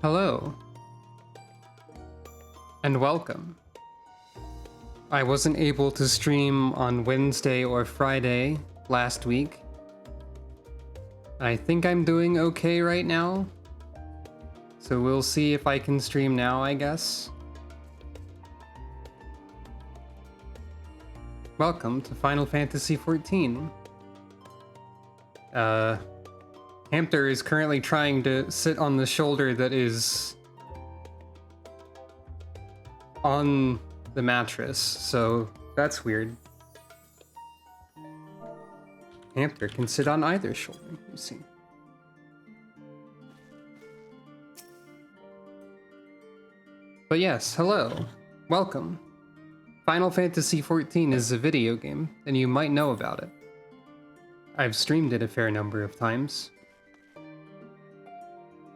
Hello, and welcome. I wasn't able to stream on Wednesday or Friday last week. I think I'm doing okay right now, so we'll see if I can stream now, I guess. Welcome to Final Fantasy XIV. Hamter is currently trying to sit on the shoulder that is on the mattress, so that's weird. Hamter can sit on either shoulder, you see. But yes, hello. Welcome. Final Fantasy XIV is a video game, and you might know about it. I've streamed it a fair number of times.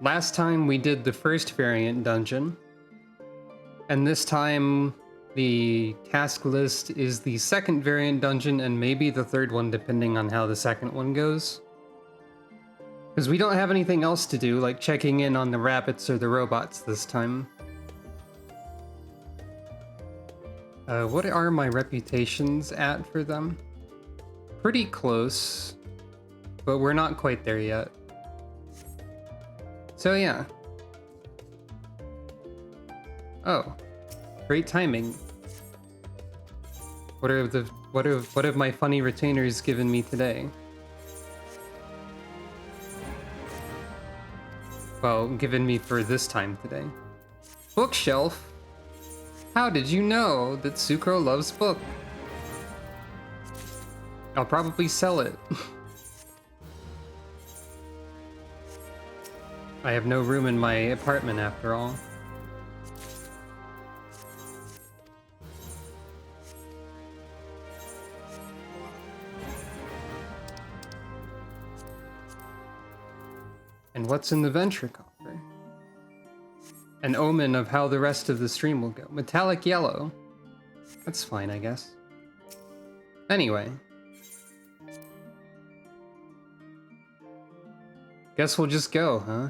Last time we did the first variant dungeon, and this time the task list is the second variant dungeon and maybe the third one depending on how the second one goes. Because we don't have anything else to do like checking in on the rabbits or the robots this time. What are my reputations at for them? Pretty close, but we're not quite there yet. So yeah. Oh, great timing. What have my funny retainers given me today? Well, given me for this time today. Bookshelf. How did you know that Sucro loves book? I'll probably sell it. I have no room in my apartment after all. And what's in the venture coffer? An omen of how the rest of the stream will go. Metallic yellow. That's fine, I guess. Anyway. Guess we'll just go, huh?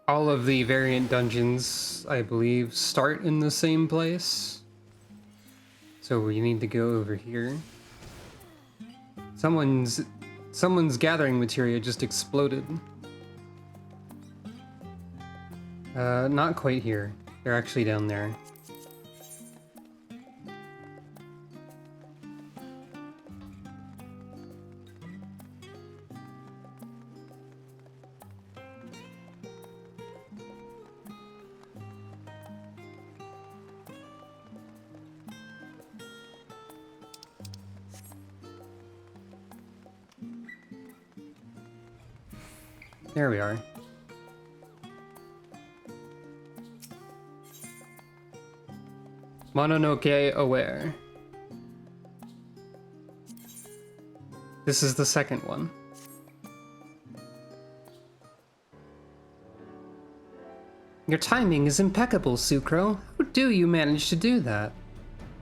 All of the variant dungeons, I believe, start in the same place. So we need to go over here. Someone's gathering materia just exploded. Not quite here. They're actually down there. There we are. Mononoke aware. This is the second one. Your timing is impeccable, Sucro. How do you manage to do that?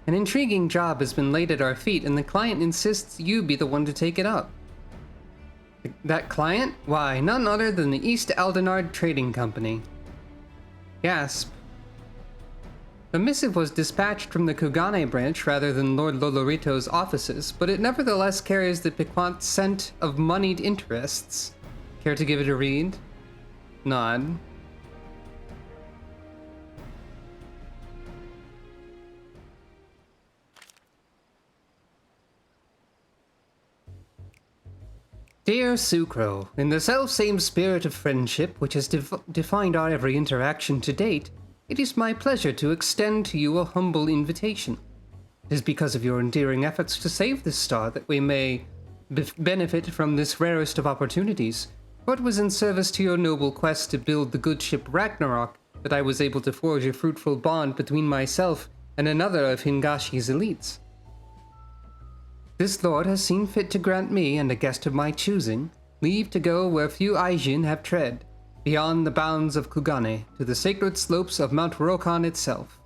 An intriguing job has been laid at our feet, and the client insists you be the one to take it up. That client? Why, none other than the East Aldenard Trading Company. Gasp. The missive was dispatched from the Kugane branch rather than Lord Lolorito's offices, but it nevertheless carries the piquant scent of moneyed interests. Care to give it a read? Nod. Dear Sucro, in the self-same spirit of friendship which has defined our every interaction to date, it is my pleasure to extend to you a humble invitation. It is because of your endearing efforts to save this star that we may benefit from this rarest of opportunities, for it was in service to your noble quest to build the good ship Ragnarok that I was able to forge a fruitful bond between myself and another of Hingashi's elites. This lord has seen fit to grant me, and a guest of my choosing, leave to go where few Aijin have tread. beyond the bounds of Kugane, to the sacred slopes of Mount Rokkon itself.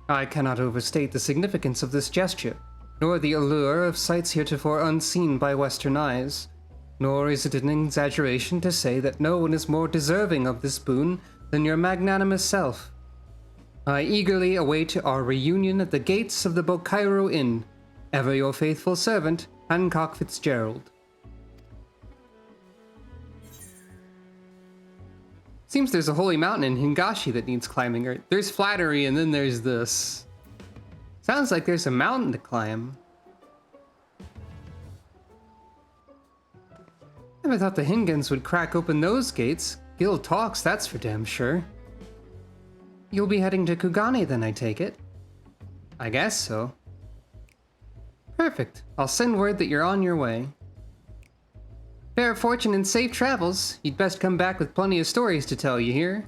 I cannot overstate the significance of this gesture, nor the allure of sights heretofore unseen by Western eyes, nor is it an exaggeration to say that no one is more deserving of this boon than your magnanimous self. I eagerly await our reunion at the gates of the Bokairo Inn. Ever your faithful servant, Hancock Fitzgerald. Seems there's a holy mountain in Hingashi that needs climbing. Or there's Flattery, and then there's this. Sounds like there's a mountain to climb. Never thought the Hingans would crack open those gates. Gil talks, that's for damn sure. You'll be heading to Kugane then, I take it? I guess so. Perfect. I'll send word that you're on your way. Fair fortune and safe travels. You'd best come back with plenty of stories to tell, you hear?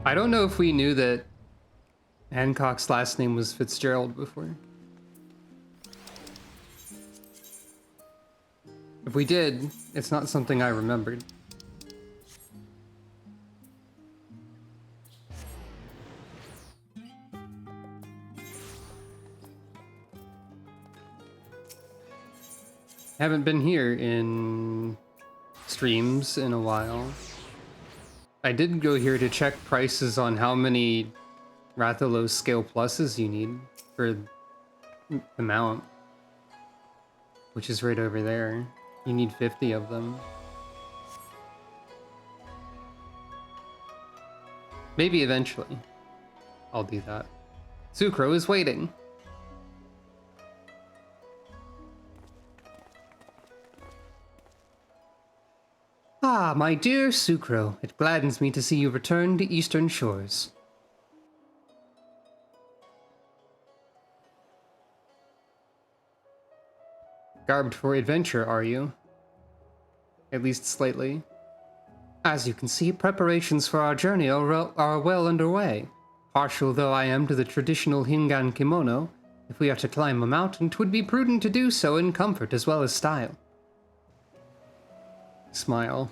I don't know if we knew that Hancock's last name was Fitzgerald before. If we did, it's not something I remembered. Haven't been here in streams in a while. I did go here to check prices on how many Rathalos scale pluses you need for the mount, which is right over there. You need 50 of them. Maybe eventually I'll do that. Sucro is waiting. Ah, my dear Sucro, it gladdens me to see you return to Eastern Shores. Garbed for adventure, are you? At least slightly. As you can see, preparations for our journey are well underway. Partial though I am to the traditional Hingan kimono, if we are to climb a mountain, 'twould be prudent to do so in comfort as well as style. Smile.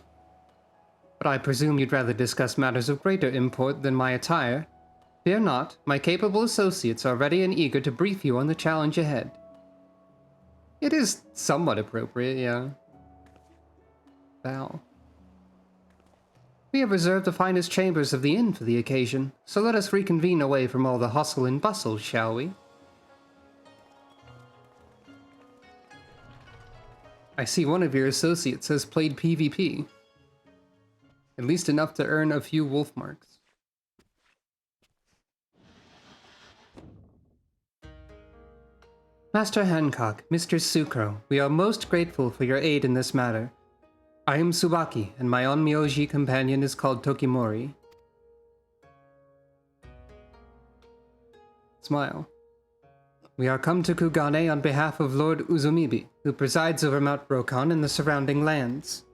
But I presume you'd rather discuss matters of greater import than my attire. Fear not, my capable associates are ready and eager to brief you on the challenge ahead. It is somewhat appropriate, yeah. Bow. We have reserved the finest chambers of the inn for the occasion, so let us reconvene away from all the hustle and bustle, shall we? I see one of your associates has played PvP. At least enough to earn a few wolf marks. Master Hancock, Mr. Sucro, we are most grateful for your aid in this matter. I am Tsubaki, and my onmyoji companion is called Tokimori. Smile. We are come to Kugane on behalf of Lord Uzumibi, who presides over Mount Rokkon and the surrounding lands.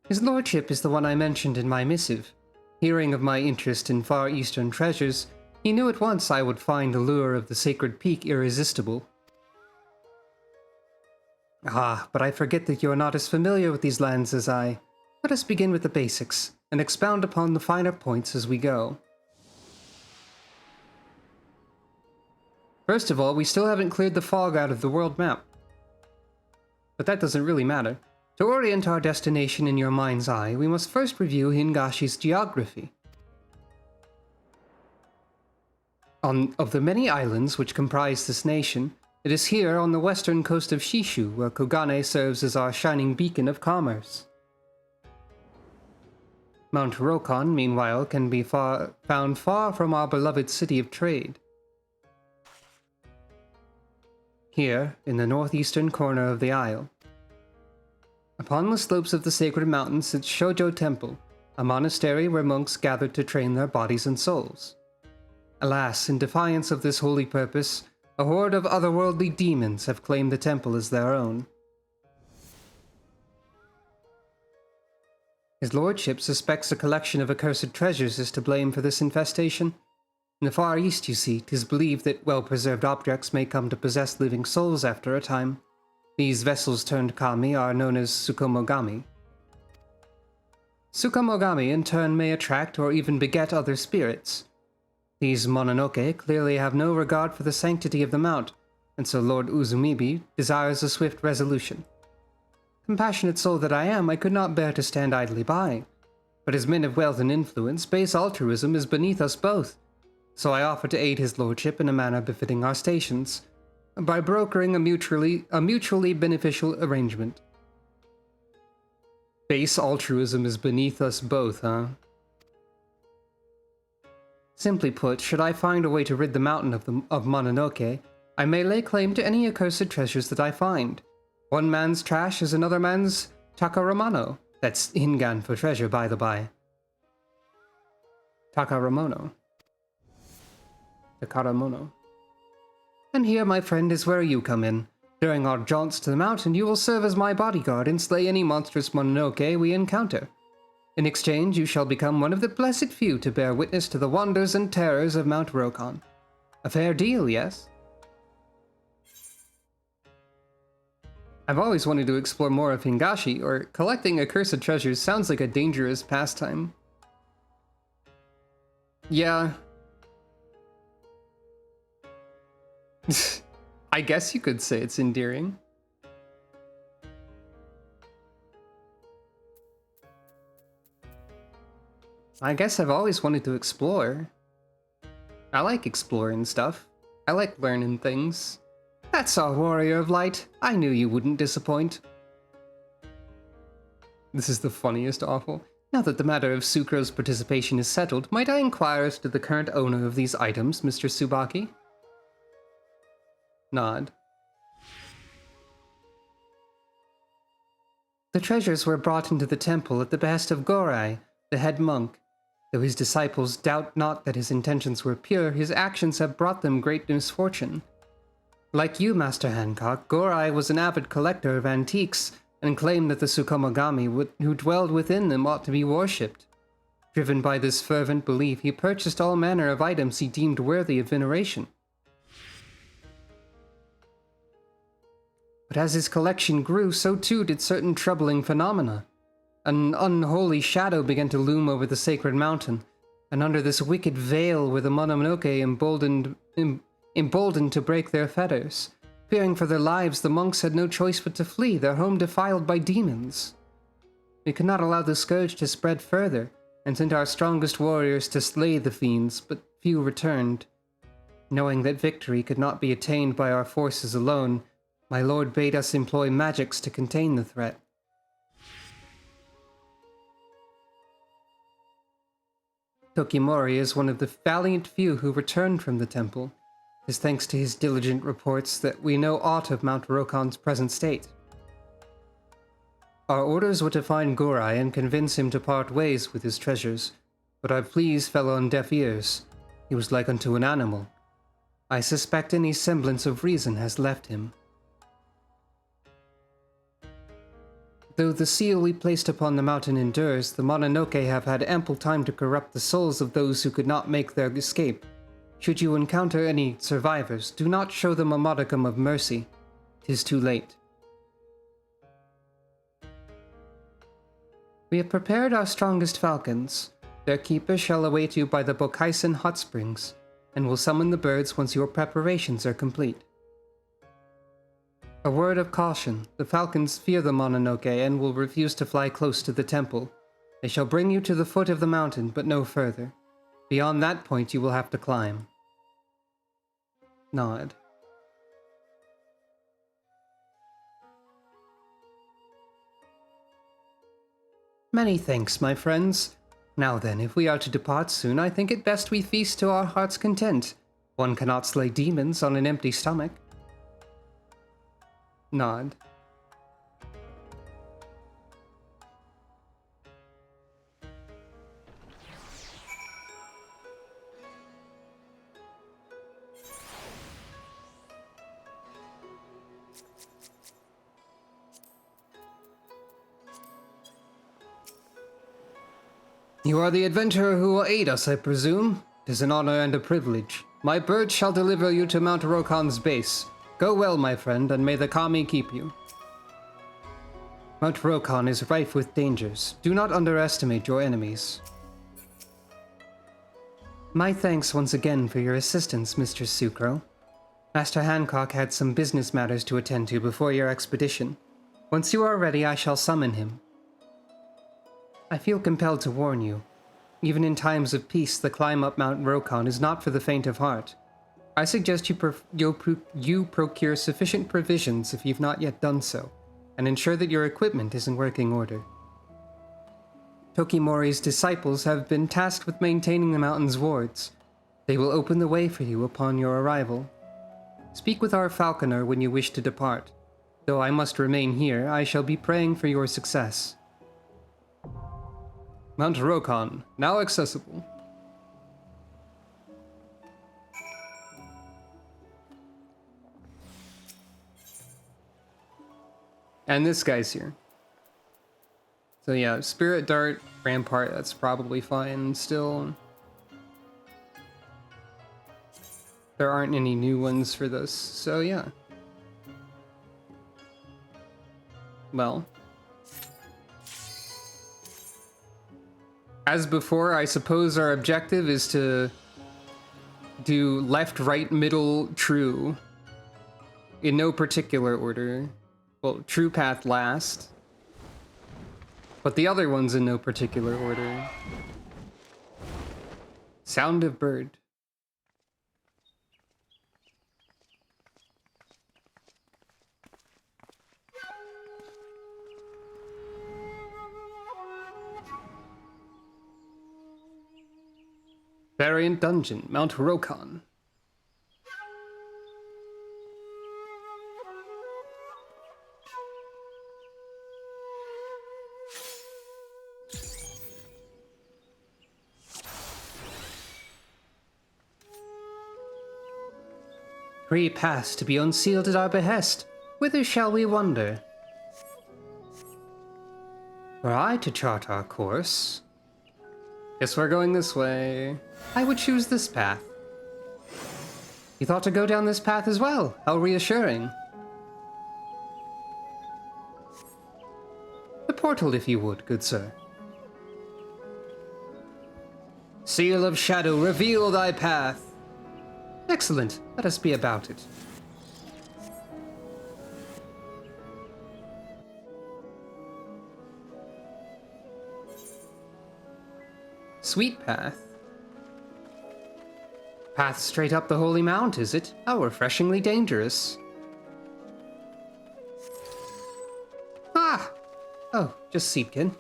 His lordship is the one I mentioned in my missive. Hearing of my interest in Far Eastern treasures, he knew at once I would find the lure of the sacred peak irresistible. Ah, but I forget that you are not as familiar with these lands as I. Let us begin with the basics, and expound upon the finer points as we go. First of all, we still haven't cleared the fog out of the world map. But that doesn't really matter. To orient our destination in your mind's eye, we must first review Hingashi's geography. Of the many islands which comprise this nation, it is here on the western coast of Shishu where Kugane serves as our shining beacon of commerce. Mount Rokkon, meanwhile, can be found far from our beloved city of trade. Here, in the northeastern corner of the isle. Upon the slopes of the sacred mountain sits Shoujo Temple, a monastery where monks gathered to train their bodies and souls. Alas, in defiance of this holy purpose, a horde of otherworldly demons have claimed the temple as their own. His lordship suspects a collection of accursed treasures is to blame for this infestation. In the Far East, you see, 'tis believed that well-preserved objects may come to possess living souls after a time. These vessels turned kami are known as Tsukumogami. Tsukumogami in turn may attract or even beget other spirits. These Mononoke clearly have no regard for the sanctity of the mount, and so Lord Uzumibi desires a swift resolution. Compassionate soul that I am, I could not bear to stand idly by. But as men of wealth and influence, base altruism is beneath us both, so I offer to aid his lordship in a manner befitting our stations, by brokering a mutually beneficial arrangement. Base altruism is beneath us both, huh? Simply put, should I find a way to rid the mountain of Mononoke, I may lay claim to any accursed treasures that I find. One man's trash is another man's Takaramano. That's Hingan for treasure, by the by. Takaramono. Takaramono. And here, my friend, is where you come in. During our jaunts to the mountain, you will serve as my bodyguard and slay any monstrous Mononoke we encounter. In exchange, you shall become one of the blessed few to bear witness to the wonders and terrors of Mount Rokkon. A fair deal, yes? I've always wanted to explore more of Hingashi, or collecting accursed treasures sounds like a dangerous pastime. Yeah. I guess you could say it's endearing. I guess I've always wanted to explore. I like exploring stuff. I like learning things. That's our warrior of light. I knew you wouldn't disappoint. This is the funniest awful. Now that the matter of Sucro's participation is settled, might I inquire as to the current owner of these items, Mr. Tsubaki? Nod. The treasures were brought into the temple at the behest of Gorai, the head monk. Though his disciples doubt not that his intentions were pure, his actions have brought them great misfortune. Like you, Master Hancock, Gorai was an avid collector of antiques, and claimed that the Tsukumogami who dwelled within them ought to be worshipped. Driven by this fervent belief, he purchased all manner of items he deemed worthy of veneration. But as his collection grew, so too did certain troubling phenomena. An unholy shadow began to loom over the sacred mountain, and under this wicked veil were the Mononoke emboldened to break their fetters. Fearing for their lives, the monks had no choice but to flee, their home defiled by demons. We could not allow the scourge to spread further, and sent our strongest warriors to slay the fiends, but few returned. Knowing that victory could not be attained by our forces alone, my lord bade us employ magics to contain the threat. Tokimori is one of the valiant few who returned from the temple. It is thanks to his diligent reports that we know aught of Mount Rokkon's present state. Our orders were to find Gorai and convince him to part ways with his treasures, but our pleas fell on deaf ears. He was like unto an animal. I suspect any semblance of reason has left him. Though the seal we placed upon the mountain endures, the Mononoke have had ample time to corrupt the souls of those who could not make their escape. Should you encounter any survivors, do not show them a modicum of mercy. 'Tis too late. We have prepared our strongest falcons. Their keeper shall await you by the Bokaisen hot springs, and will summon the birds once your preparations are complete. A word of caution. The falcons fear the Mononoke and will refuse to fly close to the temple. They shall bring you to the foot of the mountain, but no further. Beyond that point you will have to climb. Nod. Many thanks, my friends. Now then, if we are to depart soon, I think it best we feast to our heart's content. One cannot slay demons on an empty stomach. Nod. You are the adventurer who will aid us, I presume? 'Tis an honor and a privilege. My bird shall deliver you to Mount Rokkon's base. Go well, my friend, and may the Kami keep you. Mount Rokkon is rife with dangers. Do not underestimate your enemies. My thanks once again for your assistance, Mr. Sucro. Master Hancock had some business matters to attend to before your expedition. Once you are ready, I shall summon him. I feel compelled to warn you. Even in times of peace, the climb up Mount Rokkon is not for the faint of heart. I suggest you procure sufficient provisions if you've not yet done so, and ensure that your equipment is in working order. Tokimori's disciples have been tasked with maintaining the mountain's wards. They will open the way for you upon your arrival. Speak with our falconer when you wish to depart. Though I must remain here, I shall be praying for your success. Mount Rokkon, now accessible. And this guy's here. So yeah, Spirit Dart, Rampart, that's probably fine still. There aren't any new ones for this, so yeah. Well. As before, I suppose our objective is to do left, right, middle, true. In no particular order. Well, true path last. But the other one's in no particular order. Sound of bird. Variant Dungeon, Mount Rokkon. Free pass to be unsealed at our behest. Whither shall we wander? Were I to chart our course, guess we're going this way. I would choose this path. You thought to go down this path as well? How reassuring. The portal, if you would, good sir. Seal of Shadow, reveal thy path. Excellent. Let us be about it. Sweet path. Path straight up the Holy Mount, is it? How refreshingly dangerous. Ah! Oh, just Seepkin.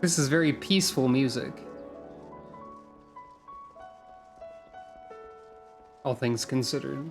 This is very peaceful music. All things considered.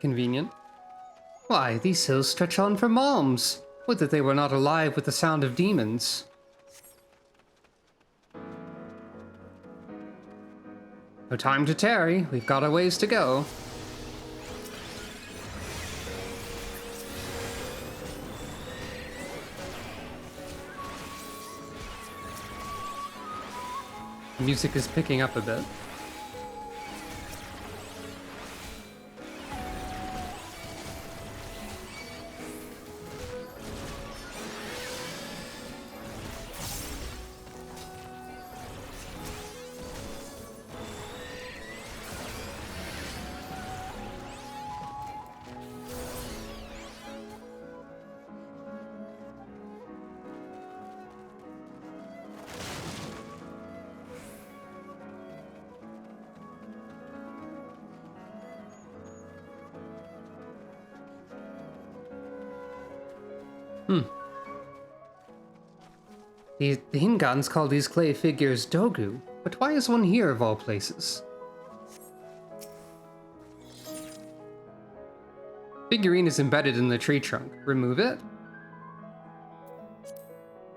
Convenient. Why, these hills stretch on for malms. Would that they were not alive with the sound of demons. No time to tarry, we've got a ways to go. Music is picking up a bit. The Hingans call these clay figures Dogu, but why is one here of all places? Figurine is embedded in the tree trunk. Remove it?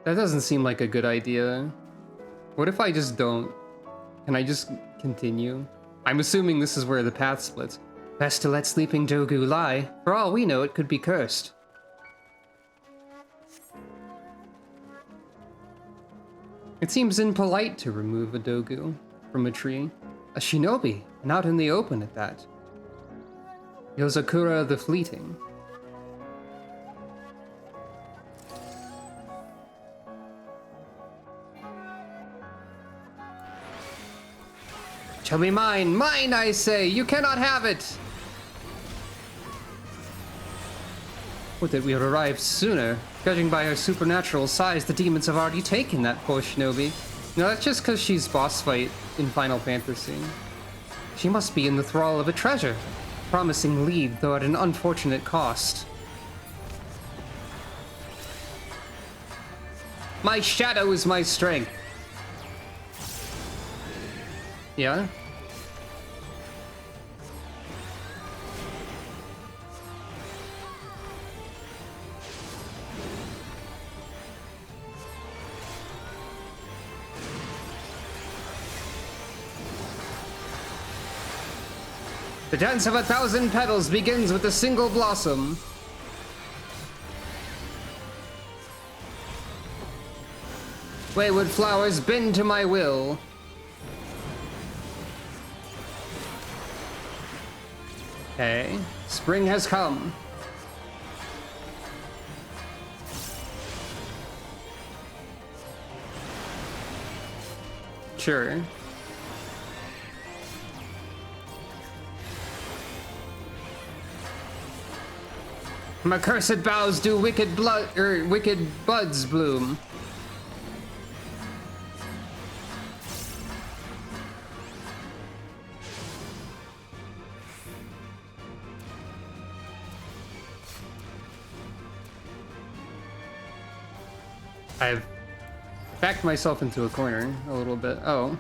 That doesn't seem like a good idea. What if I just don't? Can I just continue? I'm assuming this is where the path splits. Best to let sleeping Dogu lie. For all we know, it could be cursed. It seems impolite to remove a Dogu from a tree. A shinobi, and out in the open at that. Yozakura the Fleeting. Shall be mine, mine I say, you cannot have it! Would that we had arrived sooner. Judging by her supernatural size, the demons have already taken that poor shinobi. No, that's just because she's boss fight in Final Fantasy. She must be in the thrall of a treasure. Promising lead, though at an unfortunate cost. My shadow is my strength. Yeah? The dance of 1,000 petals begins with a single blossom. Wayward flowers, bend to my will. Okay, spring has come. Sure. My cursed boughs do wicked buds bloom. I've backed myself into a corner a little bit. Oh.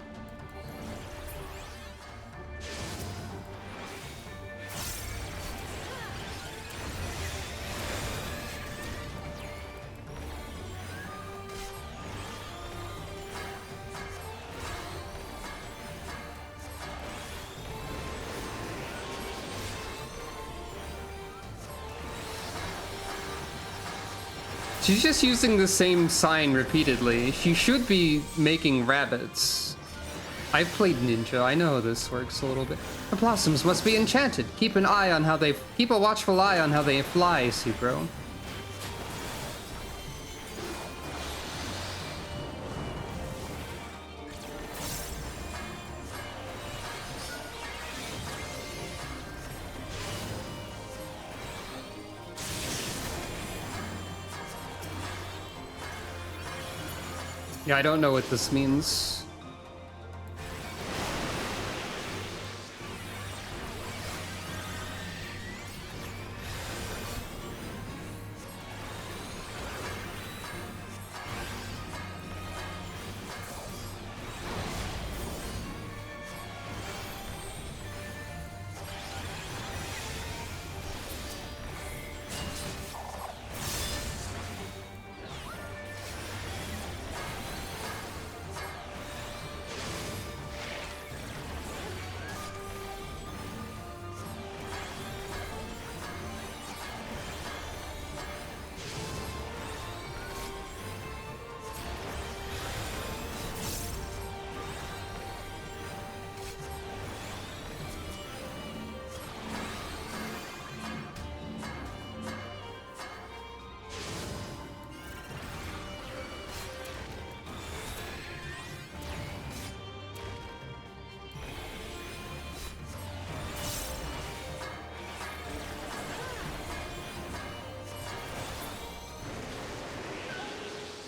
She's just using the same sign repeatedly. She should be making rabbits. I've played Ninja, I know how this works a little bit. The blossoms must be enchanted. Keep a watchful eye on how they fly, Sucro. Yeah, I don't know what this means.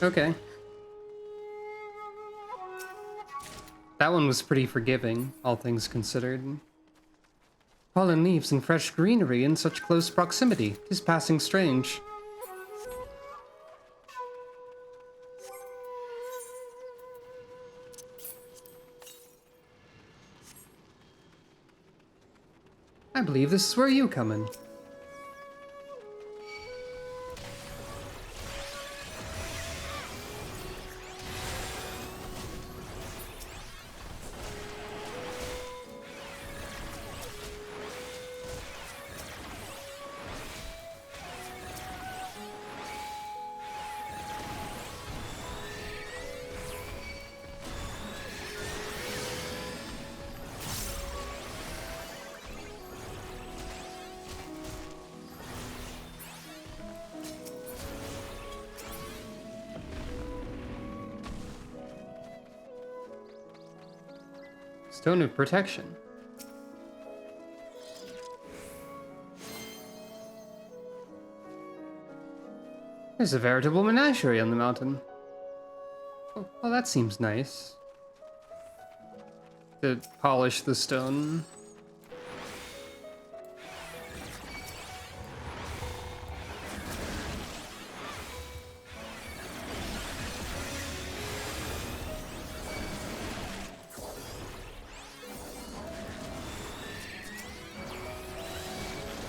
Okay. That one was pretty forgiving, all things considered. Fallen leaves and fresh greenery in such close proximity. 'Tis passing strange. I believe this is where you come in. Stone of Protection. There's a veritable menagerie on the mountain. Oh, well, that seems nice. To polish the stone.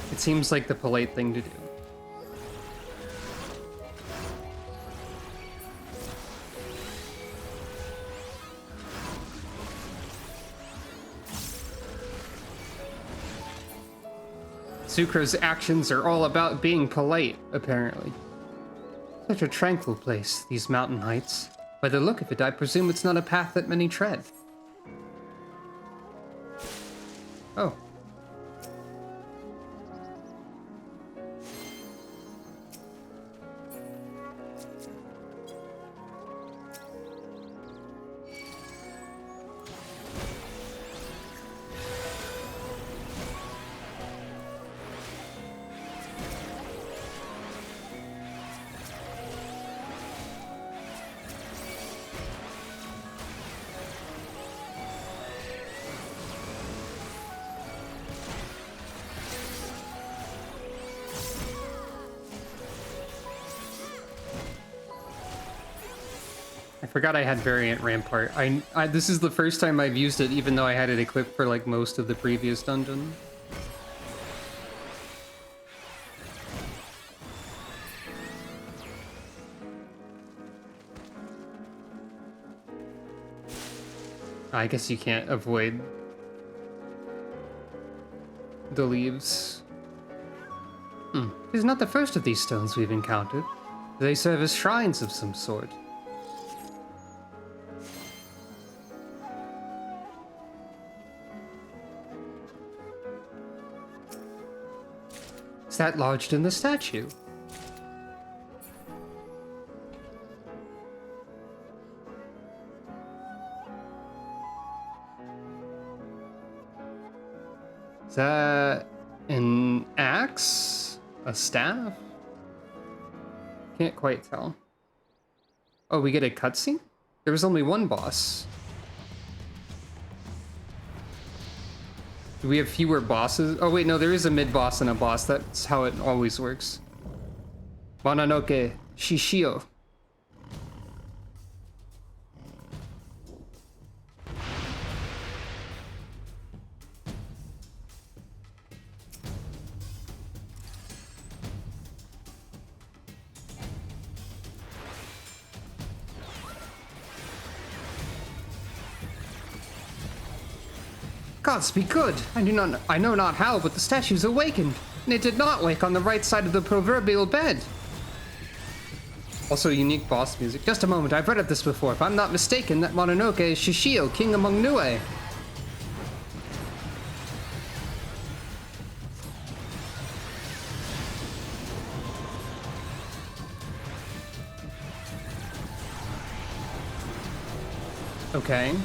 It seems like the polite thing to do. Sucro's actions are all about being polite, apparently. Such a tranquil place, these mountain heights. By the look of it, I presume it's not a path that many tread. Oh. I forgot I had Variant Rampart. This is the first time I've used it, even though I had it equipped for like most of the previous dungeon. I guess you can't avoid the leaves. It is not the first of these stones we've encountered. They serve as shrines of some sort. Is that lodged in the statue? Is that an axe? A staff? Can't quite tell. Oh, we get a cutscene? There was only one boss. Do we have fewer bosses? Oh wait, no, there is a mid-boss and a boss. That's how it always works. Mononoke Shishio. Gods be good! I know not how, but the statue's awakened, and it did not wake on the right side of the proverbial bed. Also, unique boss music. Just a moment, I've read of this before. If I'm not mistaken, that Mononoke is Shishio, king among Nue. Okay.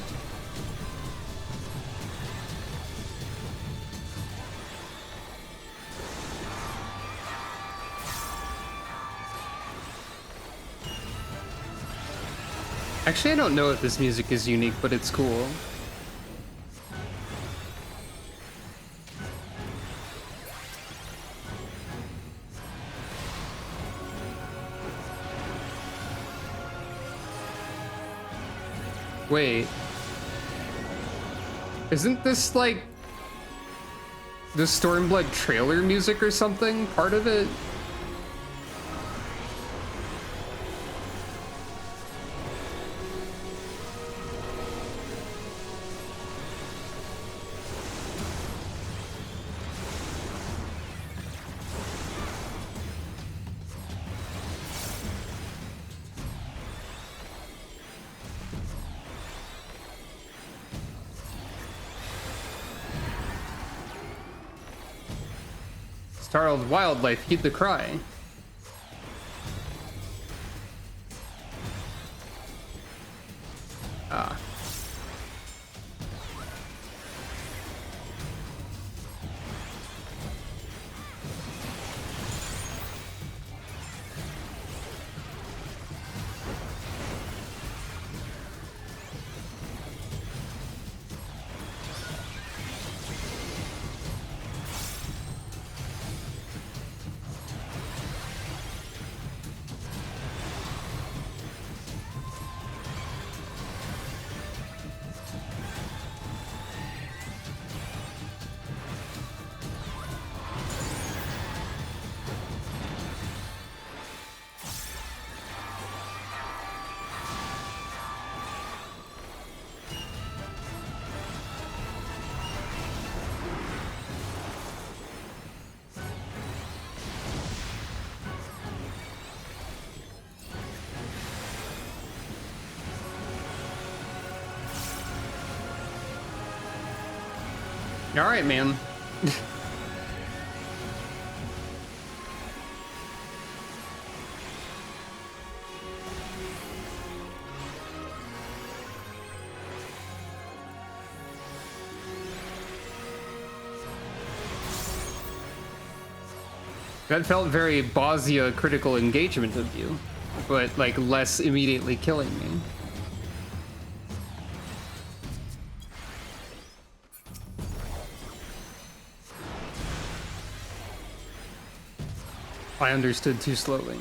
Actually, I don't know if this music is unique, but it's cool. Wait. Isn't this like the Stormblood trailer music or something? Part of it? Startled wildlife heed the cry. Ah. All right, man. That felt very Bosnia critical engagement of you, but like less immediately killing me. I understood too slowly.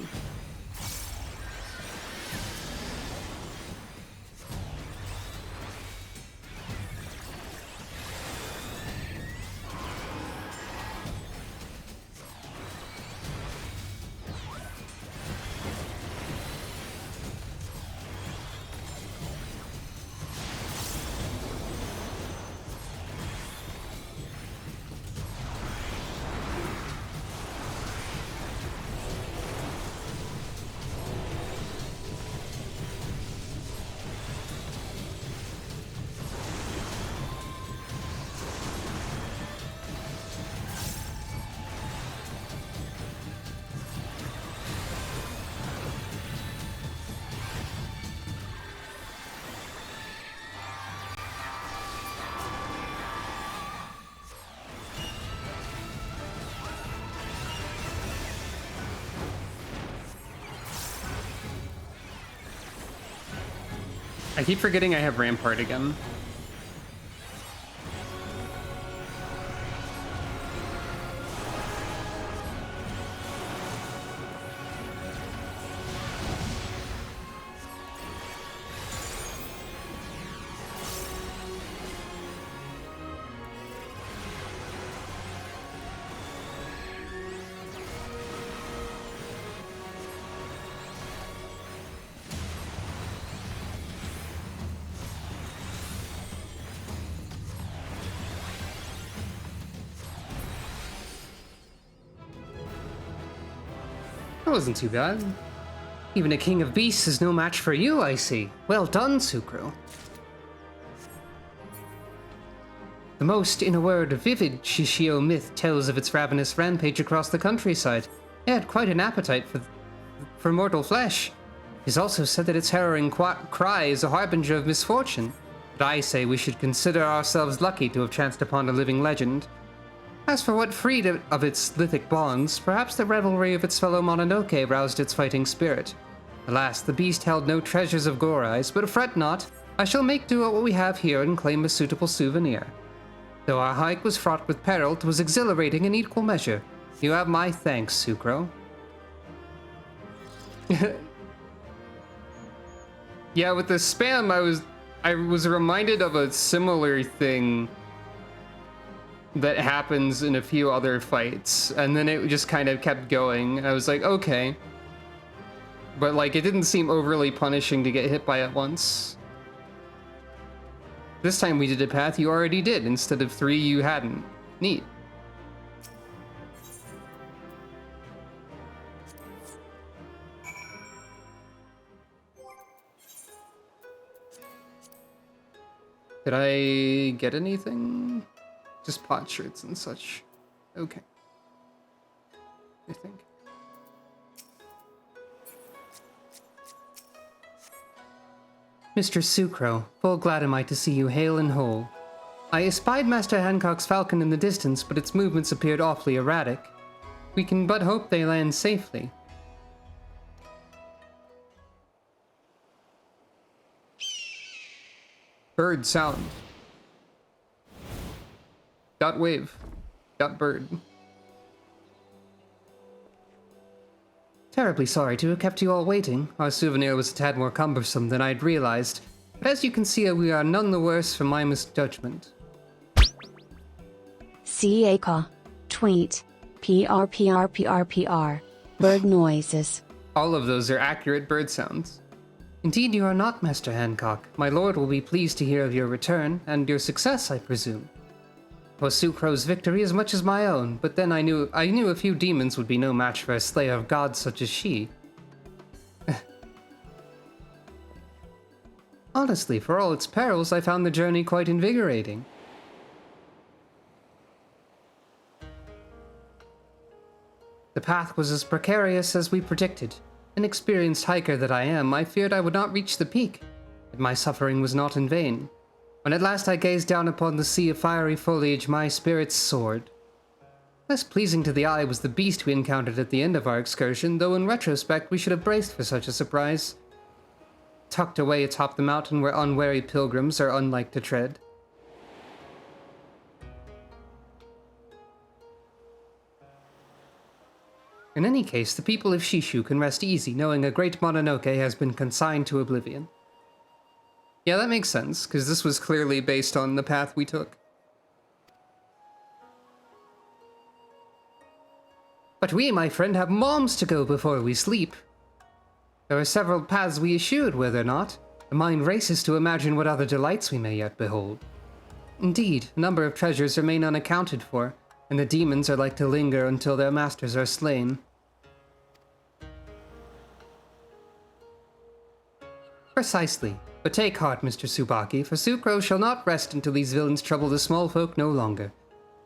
I keep forgetting I have Rampart again. That wasn't too bad. Even a king of beasts is no match for you, I see. Well done, Sucro. The most, in a word, vivid Shishio myth tells of its ravenous rampage across the countryside. It had quite an appetite for mortal flesh. It is also said that its harrowing cry is a harbinger of misfortune. But I say we should consider ourselves lucky to have chanced upon a living legend. As for what freed it of its lithic bonds, perhaps the revelry of its fellow Mononoke roused its fighting spirit. Alas, the beast held no treasures of gore eyes, but fret not. I shall make do at what we have here and claim a suitable souvenir. Though our hike was fraught with peril, 'twas exhilarating in equal measure. You have my thanks, Sucro. Yeah, with the spam, I was reminded of a similar thing that happens in a few other fights, and then it just kind of kept going. I was like, okay. But like, it didn't seem overly punishing to get hit by it once. This time we did a path you already did, instead of 3 you hadn't. Neat. Did I get anything? Just pot shirts and such. Okay. I think. Mr. Sucro, full glad am I to see you hale and whole. I espied Master Hancock's falcon in the distance, but its movements appeared awfully erratic. We can but hope they land safely. Bird sound. Dot wave. Dot bird. Terribly sorry to have kept you all waiting. Our souvenir was a tad more cumbersome than I'd realized, but as you can see, we are none the worse for my misjudgment. CACA. Tweet. PR. Bird noises. All of those are accurate bird sounds. Indeed you are not, Master Hancock. My lord will be pleased to hear of your return, and your success, I presume. Was Sucro's victory as much as my own, but then I knew a few demons would be no match for a slayer of gods such as she. Honestly, for all its perils, I found the journey quite invigorating. The path was as precarious as we predicted. An experienced hiker that I am, I feared I would not reach the peak, but my suffering was not in vain. When at last I gazed down upon the sea of fiery foliage, my spirits soared. Less pleasing to the eye was the beast we encountered at the end of our excursion, though in retrospect we should have braced for such a surprise. Tucked away atop the mountain where unwary pilgrims are unlike to tread. In any case, the people of Shishu can rest easy knowing a great Mononoke has been consigned to oblivion. Yeah, that makes sense, because this was clearly based on the path we took. But we, my friend, have moms to go before we sleep. There are several paths we eschewed, were there not? The mind races to imagine what other delights we may yet behold. Indeed, a number of treasures remain unaccounted for, and the demons are like to linger until their masters are slain. Precisely. But take heart, Mr. Tsubaki, for Sucro shall not rest until these villains trouble the small folk no longer.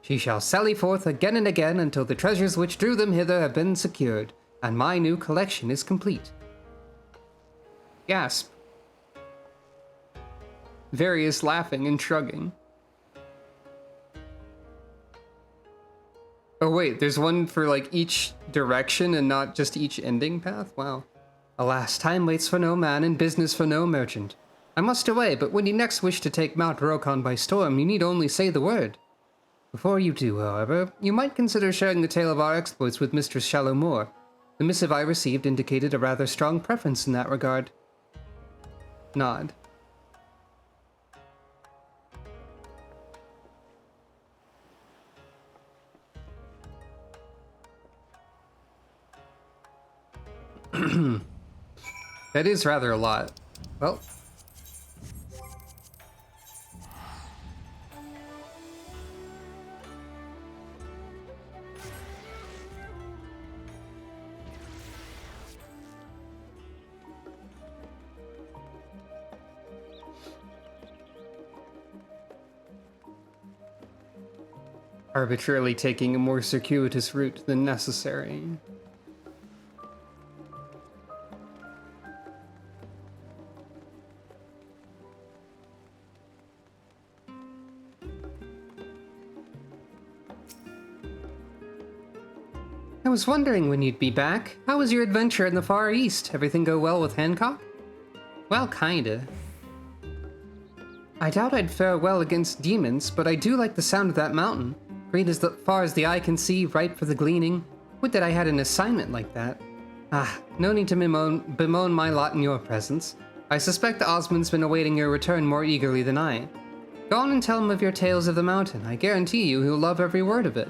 She shall sally forth again and again until the treasures which drew them hither have been secured, and my new collection is complete. Gasp. Various laughing and shrugging. Oh wait, there's one for like each direction and not just each ending path? Wow. Alas, time waits for no man and business for no merchant. I must away, but when you next wish to take Mount Rokkon by storm, you need only say the word. Before you do, however, you might consider sharing the tale of our exploits with Mistress Shalomore. The missive I received indicated a rather strong preference in that regard. Nod. That is rather a lot. Well. Arbitrarily taking a more circuitous route than necessary. I was wondering when you'd be back. How was your adventure in the Far East? Everything go well with Hancock? Well, kinda. I doubt I'd fare well against demons, but I do like the sound of that mountain. Green as far as the eye can see, ripe for the gleaning. Would that I had an assignment like that. Ah, no need to bemoan my lot in your presence. I suspect Osmond's been awaiting your return more eagerly than I. Go on and tell him of your tales of the mountain. I guarantee you he'll love every word of it.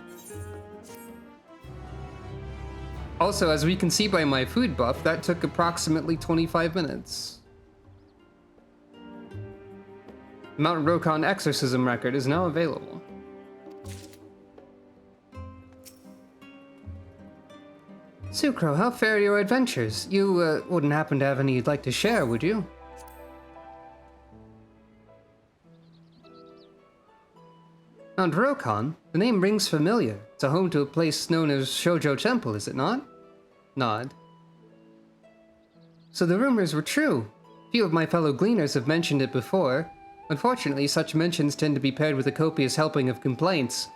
Also, as we can see by my food buff, that took approximately 25 minutes. Mount Rokkon exorcism record is now available. Sucro, how fare your adventures? You wouldn't happen to have any you'd like to share, would you? Mount Rokkon? The name rings familiar. It's a home to a place known as Shoujo Temple, is it not? Nod. So the rumors were true. Few of my fellow gleaners have mentioned it before. Unfortunately, such mentions tend to be paired with a copious helping of complaints.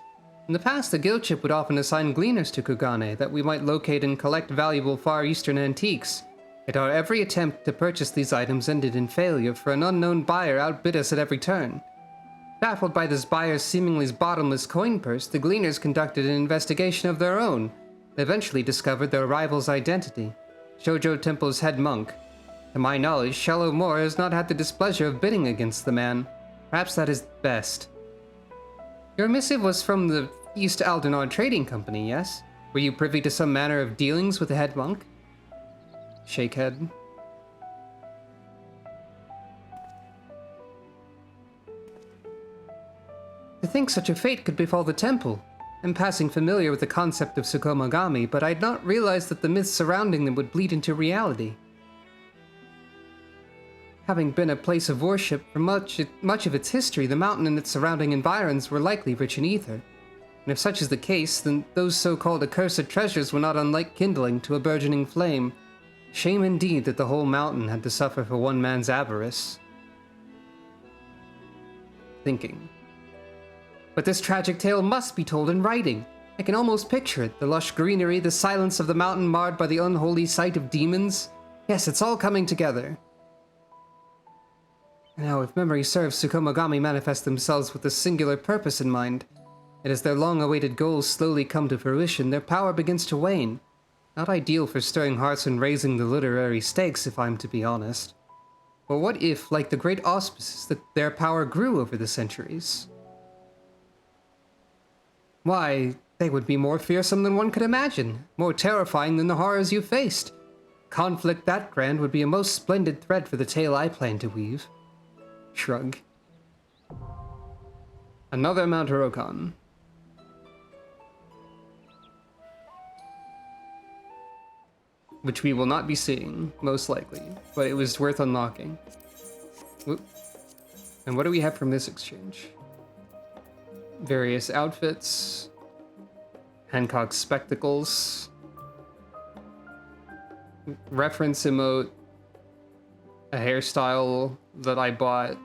In the past, the guildship would often assign gleaners to Kugane that we might locate and collect valuable Far Eastern antiques. Yet our every attempt to purchase these items ended in failure, for an unknown buyer outbid us at every turn. Baffled by this buyer's seemingly bottomless coin purse, the gleaners conducted an investigation of their own. They eventually discovered their rival's identity, Shoujo Temple's head monk. To my knowledge, Shallow Moore has not had the displeasure of bidding against the man. Perhaps that is best. Your missive was from the East Aldenard Trading Company, yes? Were you privy to some manner of dealings with the head monk? Shake head. To think such a fate could befall the temple. I'm passing familiar with the concept of Tsukomagami, but I'd not realized that the myths surrounding them would bleed into reality. Having been a place of worship for much of its history, the mountain and its surrounding environs were likely rich in ether. And if such is the case, then those so-called accursed treasures were not unlike kindling to a burgeoning flame. Shame indeed that the whole mountain had to suffer for one man's avarice. Thinking. But this tragic tale must be told in writing. I can almost picture it, the lush greenery, the silence of the mountain marred by the unholy sight of demons. Yes, it's all coming together. Now, if memory serves, Tsukomagami manifest themselves with a singular purpose in mind. And as their long-awaited goals slowly come to fruition, their power begins to wane. Not ideal for stirring hearts and raising the literary stakes, if I'm to be honest. But what if, like the great auspices, that their power grew over the centuries? Why, they would be more fearsome than one could imagine, more terrifying than the horrors you faced. Conflict that grand would be a most splendid thread for the tale I plan to weave. Shrug. Another Mount Rokkon. Which we will not be seeing, most likely, but it was worth unlocking. Whoop. And what do we have from this exchange? Various outfits, Hancock's spectacles, reference emote, a hairstyle that I bought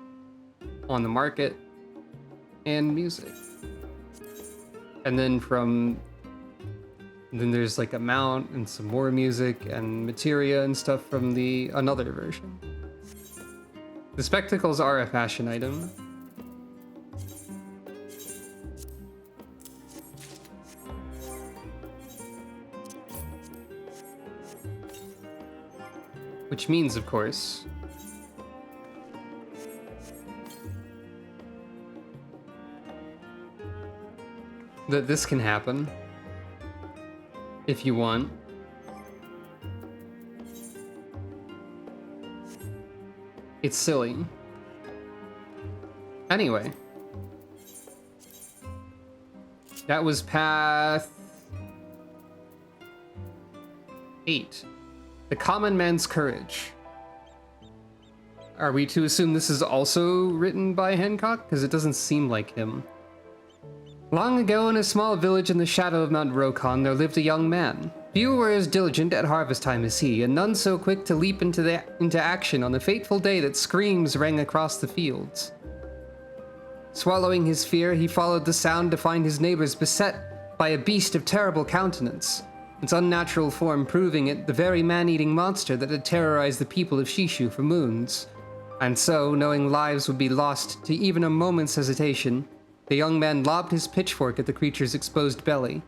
on the market, and music. And then then there's like a mount and some more music and materia and stuff from another version. The spectacles are a fashion item. Which means, of course, that this can happen if you want. It's silly. Anyway, that was path 8. The Common Man's Courage. Are we to assume this is also written by Hancock? Because it doesn't seem like him. Long ago, in a small village in the shadow of Mount Rokkon, there lived a young man. Few were as diligent at harvest time as he, and none so quick to leap into action on the fateful day that screams rang across the fields. Swallowing his fear, he followed the sound to find his neighbors beset by a beast of terrible countenance. its unnatural form proving it the very man-eating monster that had terrorized the people of Shishu for moons. And so, knowing lives would be lost to even a moment's hesitation, the young man lobbed his pitchfork at the creature's exposed belly.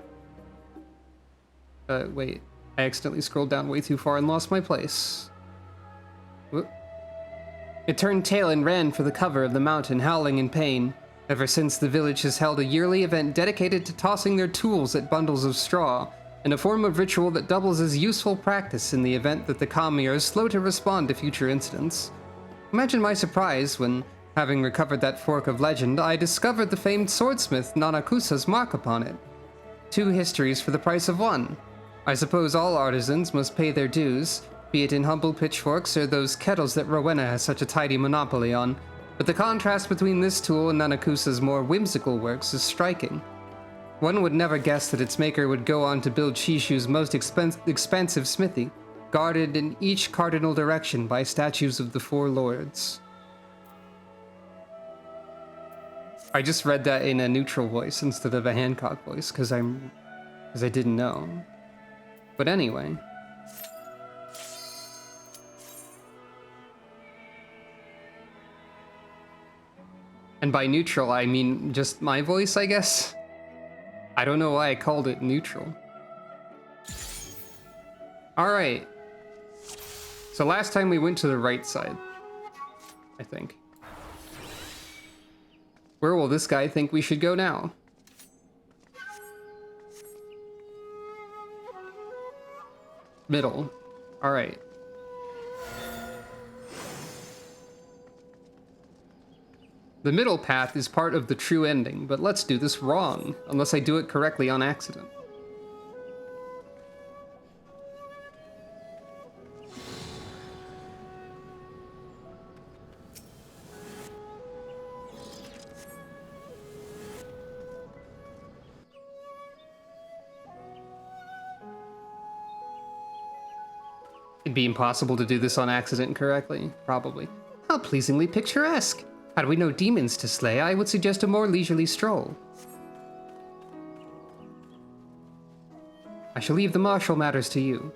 Wait. I accidentally scrolled down way too far and lost my place. Whoop. It turned tail and ran for the cover of the mountain, howling in pain. Ever since, the village has held a yearly event dedicated to tossing their tools at bundles of straw, in a form of ritual that doubles as useful practice in the event that the kami are slow to respond to future incidents. Imagine my surprise when, having recovered that fork of legend, I discovered the famed swordsmith Nanakusa's mark upon it. 2 histories for the price of 1. I suppose all artisans must pay their dues, be it in humble pitchforks or those kettles that Rowena has such a tidy monopoly on, but the contrast between this tool and Nanakusa's more whimsical works is striking. One would never guess that its maker would go on to build Shishu's most expansive smithy, guarded in each cardinal direction by statues of the 4 lords. I just read that in a neutral voice instead of a Hancock voice, because I didn't know. But anyway. And by neutral, I mean just my voice, I guess? I don't know why I called it neutral. Alright. So last time we went to the right side, I think. Where will this guy think we should go now? Middle. Alright. The middle path is part of the true ending, but let's do this wrong, unless I do it correctly on accident. It'd be impossible to do this on accident correctly, probably. How pleasingly picturesque! Had we no demons to slay, I would suggest a more leisurely stroll. I shall leave the martial matters to you.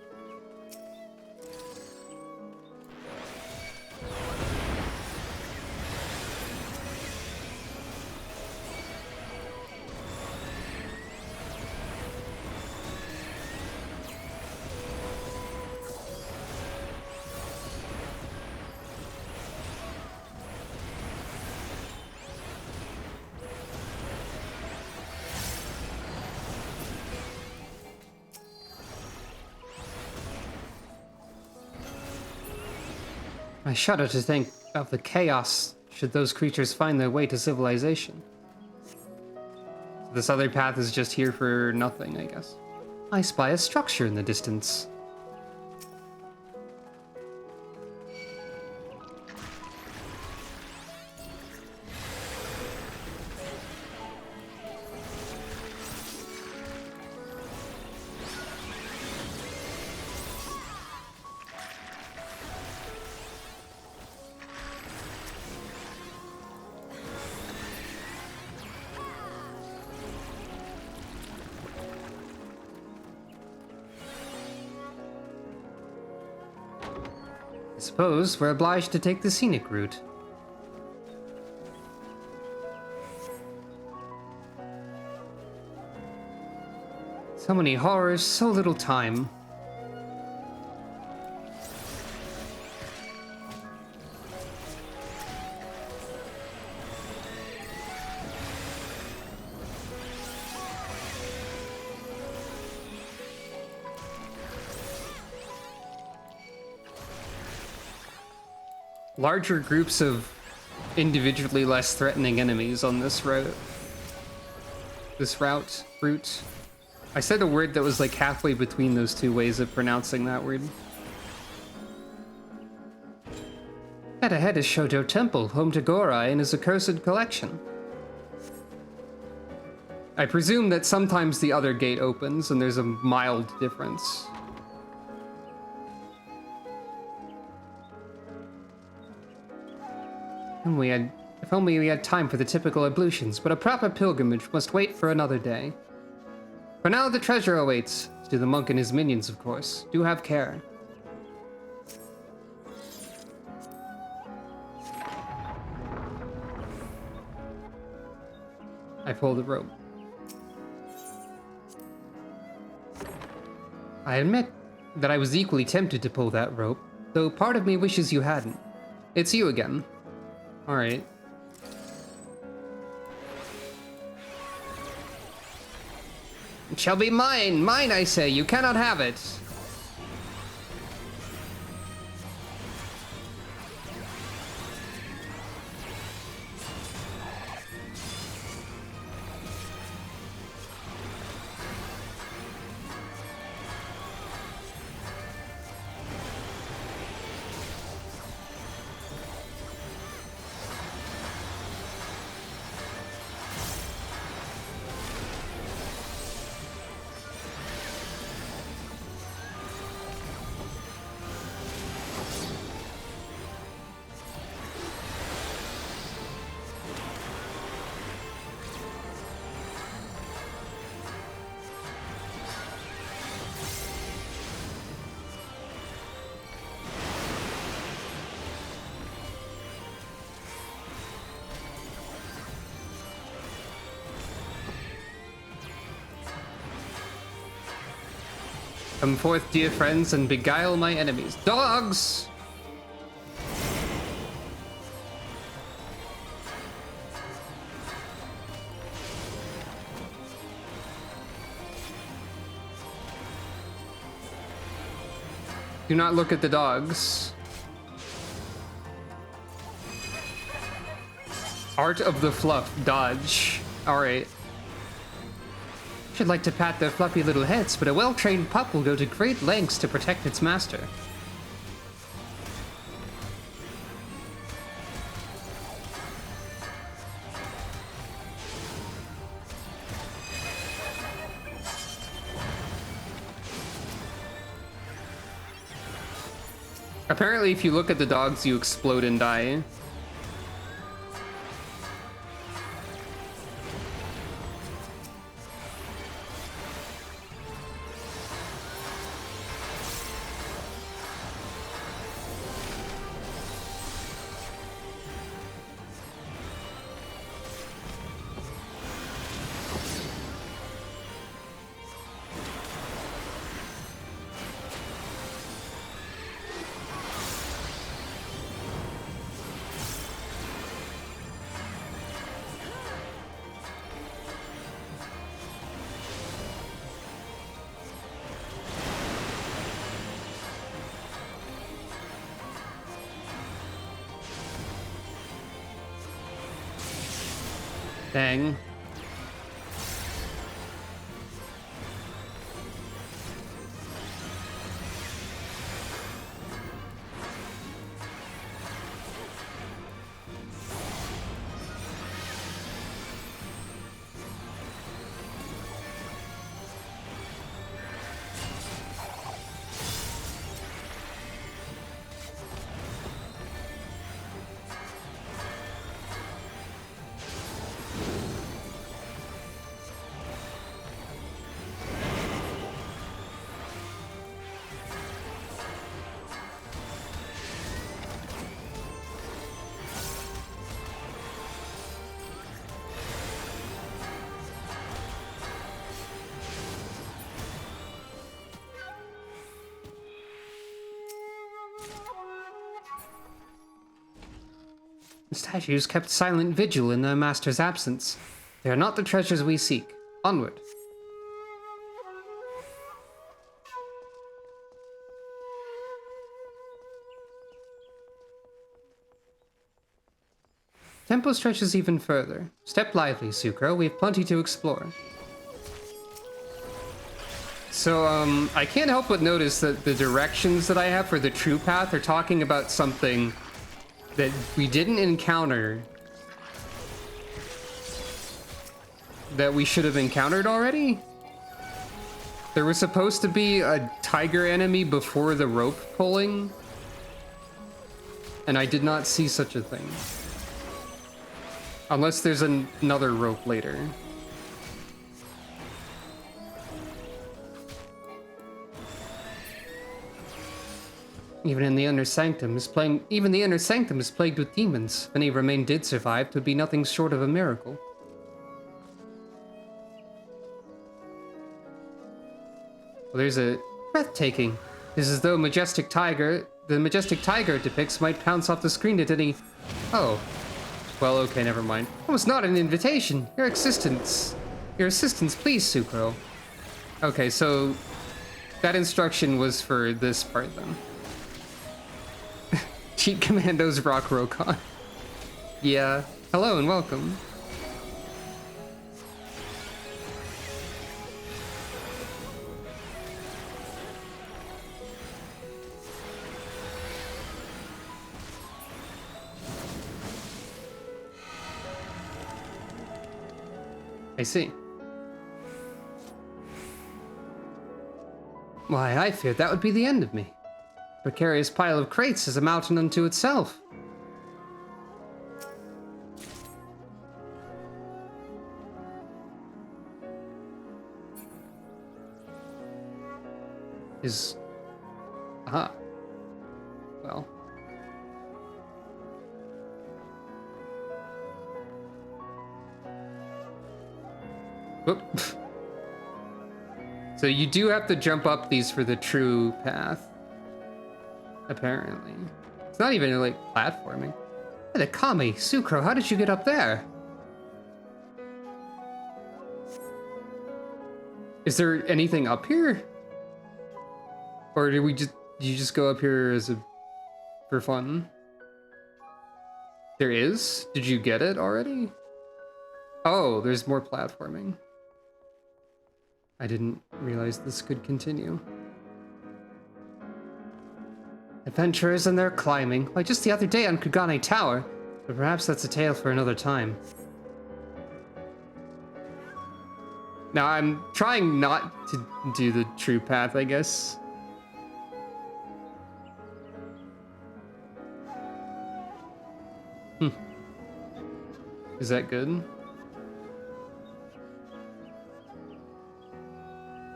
I shudder to think of the chaos should those creatures find their way to civilization. This other path is just here for nothing, I guess. I spy a structure in the distance. I suppose we're obliged to take the scenic route. So many horrors, so little time. Larger groups of individually less threatening enemies on this route. Route. I said a word that was like halfway between those 2 ways of pronouncing that word. That ahead is Shoto Temple, home to Gorai and his accursed collection. I presume that sometimes the other gate opens and there's a mild difference. If only we had time for the typical ablutions, but a proper pilgrimage must wait for another day. For now, the treasure awaits. To the monk and his minions, of course. Do have care. I pull the rope. I admit that I was equally tempted to pull that rope, though part of me wishes you hadn't. It's you again. Alright. It shall be mine! Mine, I say! You cannot have it! Come forth, dear friends, and beguile my enemies. Dogs! Do not look at the dogs. Art of the fluff, dodge. Alright. Should like to pat their fluffy little heads, but a well-trained pup will go to great lengths to protect its master. Apparently, if you look at the dogs, you explode and die. Dang. The statues kept silent vigil in their master's absence. They are not the treasures we seek. Onward. Tempo stretches even further. Step lively, Sucro. We have plenty to explore. So, I can't help but notice that the directions that I have for the true path are talking about something that we didn't encounter that we should have encountered already. There was supposed to be a tiger enemy before the rope pulling, and I did not see such a thing. Unless there's another rope later. Even the inner sanctum is plagued with demons. If any remain did survive, it would be nothing short of a miracle. Well, there's a breathtaking. It's as though the majestic tiger it depicts might pounce off the screen at any. Oh, well, okay, never mind. It was not an invitation. Your assistance, please, Sucro. Okay, so that instruction was for this part then. Cheat Commandos rock Rokkon. Yeah. Hello and welcome. I see. Why, I feared that would be the end of me. Precarious pile of crates is a mountain unto itself. Well. Whoop. So you do have to jump up these for the true path. Apparently. It's not even like platforming. Hey, the Kami, Sucro, how did you get up there? Is there anything up here? Or did you just go up here for fun? There is? Did you get it already? Oh, there's more platforming. I didn't realize this could continue. Adventurers and their climbing. Why, just the other day on Kugane Tower. But perhaps that's a tale for another time. Now, I'm trying not to do the true path, I guess. Is that good?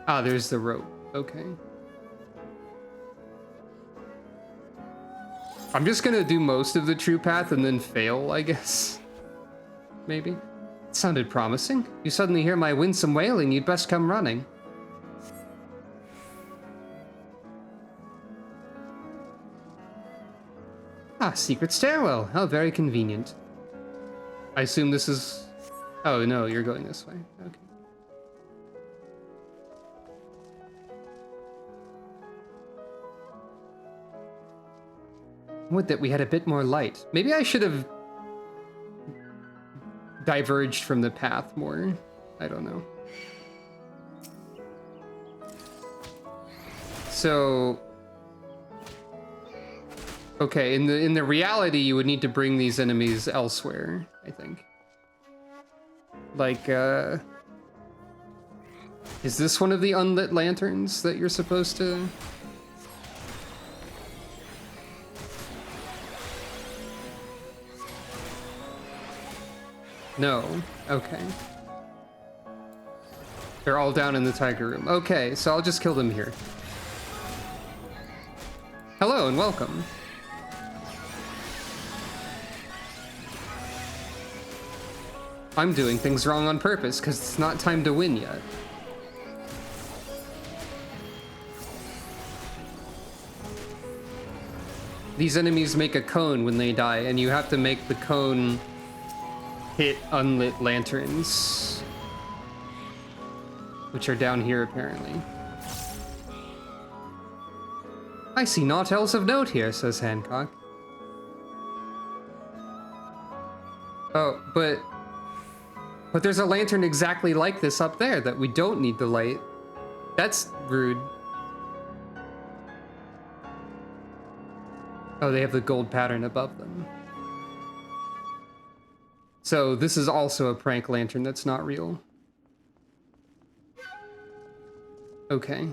Ah, there's the rope. Okay. I'm just gonna do most of the true path and then fail, I guess. Maybe. It sounded promising. You suddenly hear my winsome wailing, you'd best come running. Ah, secret stairwell. How very convenient. I assume this is... Oh, no, you're going this way. Okay. Would that we had a bit more light. Maybe I should have diverged from the path more. I don't know. So... Okay, in the reality, you would need to bring these enemies elsewhere, I think. Like, is this one of the unlit lanterns that you're supposed to... No. Okay. They're all down in the tiger room. Okay, so I'll just kill them here. Hello and welcome. I'm doing things wrong on purpose, because it's not time to win yet. These enemies make a cone when they die, and you have to make the cone hit unlit lanterns. Which are down here, apparently. I see naught else of note here, says Hancock. Oh, but there's a lantern exactly like this up there that we don't need to light. That's rude. Oh, they have the gold pattern above them. So this is also a prank lantern that's not real. Okay.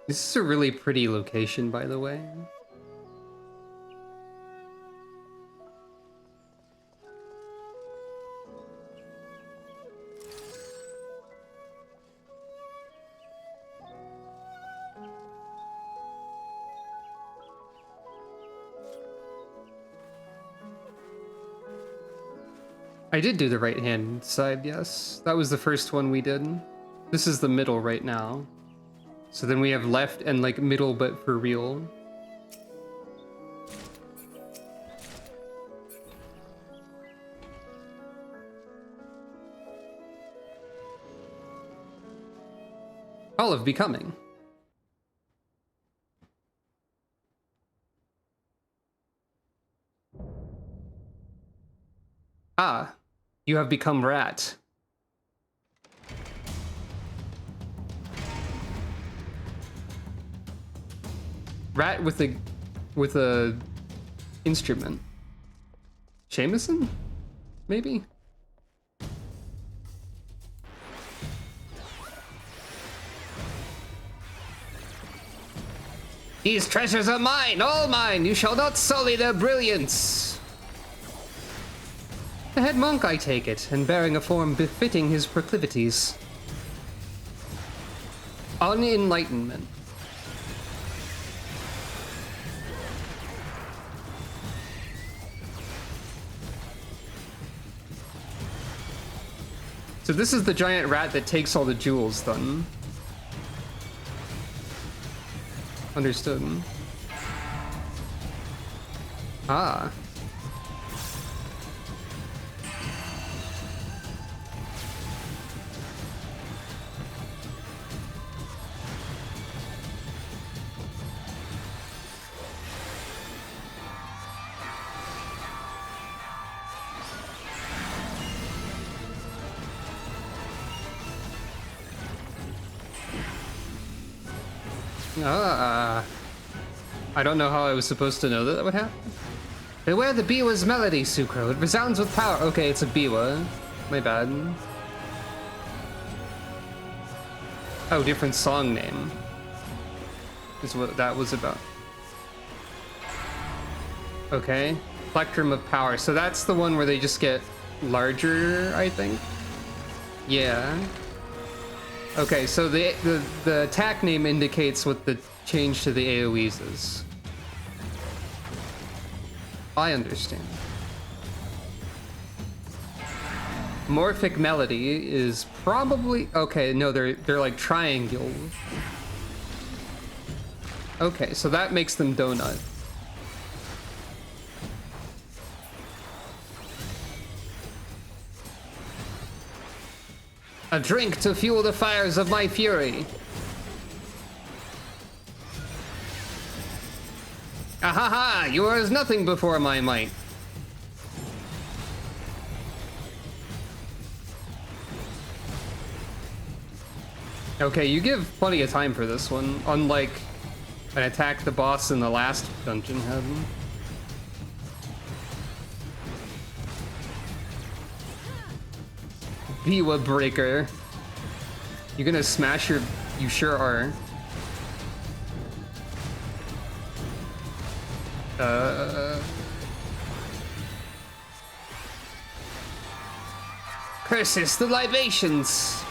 This is a really pretty location, by the way. I did do the right-hand side, yes. That was the first one we did. This is the middle right now. So then we have left and like middle, but for real. All of becoming. Ah, you have become rat. Rat with a instrument. Jameson? Maybe? These treasures are mine, all mine. You shall not sully their brilliance. The head monk, I take it, and bearing a form befitting his proclivities. Unenlightenment. So this is the giant rat that takes all the jewels, then. Understood. Ah. I don't know how I was supposed to know that that would happen. Beware the Biwa's melody, Sucro. It resounds with power. Okay, it's a Biwa. My bad. Oh, different song name. Is what that was about. Okay. Plectrum of Power. So that's the one where they just get larger, I think? Yeah. Okay, so the attack name indicates what the change to the AoEs is. I understand. Morphic Melody is probably... Okay, no, they're like triangle. Okay, so that makes them donut. A drink to fuel the fires of my fury. Ahaha! You are as nothing before my might. Okay, you give plenty of time for this one, unlike an attack the boss in the last dungeon had. Biwa Breaker. You gonna smash your... You sure are. Curses the libations!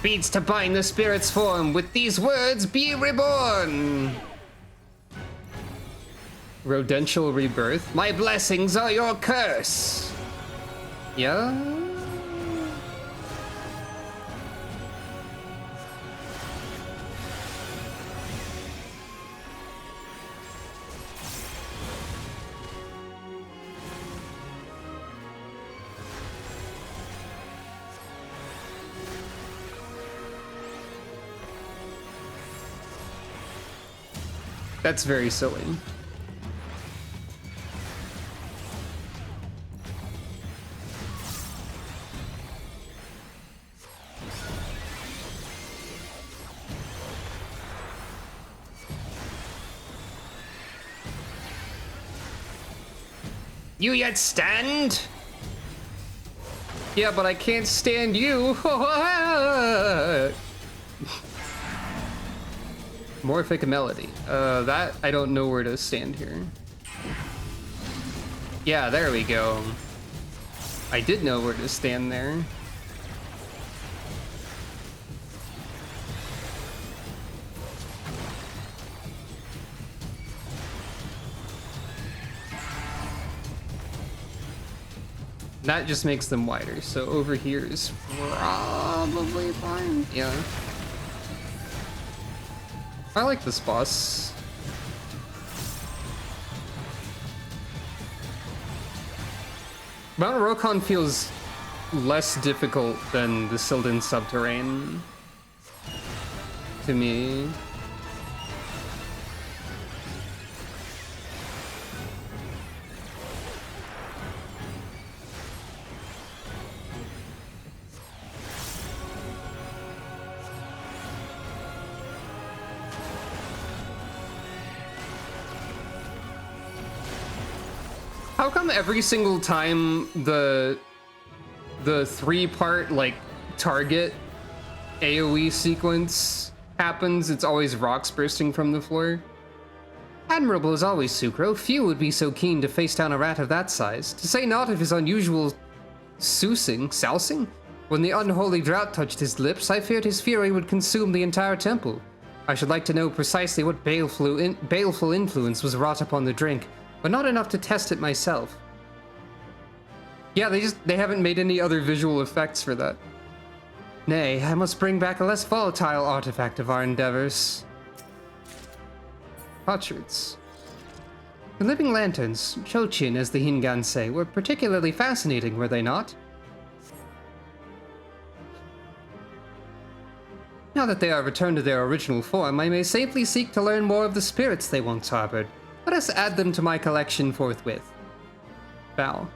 Beads to bind the spirit's form, with these words, be reborn! Rodential rebirth. My blessings are your curse! Yeah? That's very silly. You yet stand? Yeah, but I can't stand you. Morphic melody. That I don't know where to stand here. Yeah, there we go. I did know where to stand there. That just makes them wider, so over here is probably fine. Yeah. I like this boss. Mount Rokkon feels less difficult than the Sylvan Subterrane to me. How come every single time the 3-part like target AoE sequence happens, it's always rocks bursting from the floor? Admirable as always, Sucro. Few would be so keen to face down a rat of that size, to say naught of his unusual sousing? When the unholy drought touched his lips, I feared his fury would consume the entire temple. I should like to know precisely what baleful influence was wrought upon the drink, but not enough to test it myself. Yeah, they haven't made any other visual effects for that. Nay, I must bring back a less volatile artifact of our endeavors. Potsherds. The living lanterns, Chochin as the Hingan say, were particularly fascinating, were they not? Now that they are returned to their original form, I may safely seek to learn more of the spirits they once harbored. Let us add them to my collection forthwith. Bow.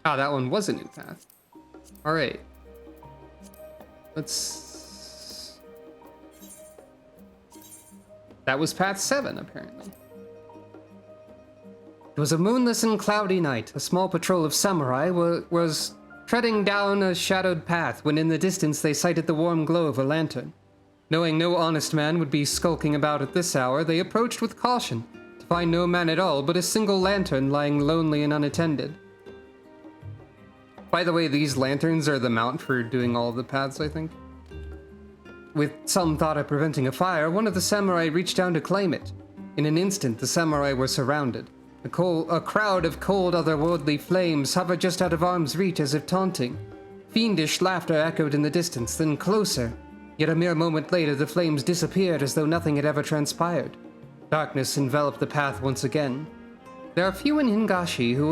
Ah, that one was a new path. Alright. Let's... That was path 7, apparently. It was a moonless and cloudy night. A small patrol of samurai was treading down a shadowed path when in the distance they sighted the warm glow of a lantern. Knowing no honest man would be skulking about at this hour, they approached with caution, to find no man at all but a single lantern lying lonely and unattended. By the way, these lanterns are the mount for doing all of the paths, I think. With some thought of preventing a fire, one of the samurai reached down to claim it. In an instant, the samurai were surrounded. A crowd of cold, otherworldly flames hovered just out of arm's reach as if taunting. Fiendish laughter echoed in the distance, then closer. Yet a mere moment later, the flames disappeared as though nothing had ever transpired. Darkness enveloped the path once again. There are few in Hingashi who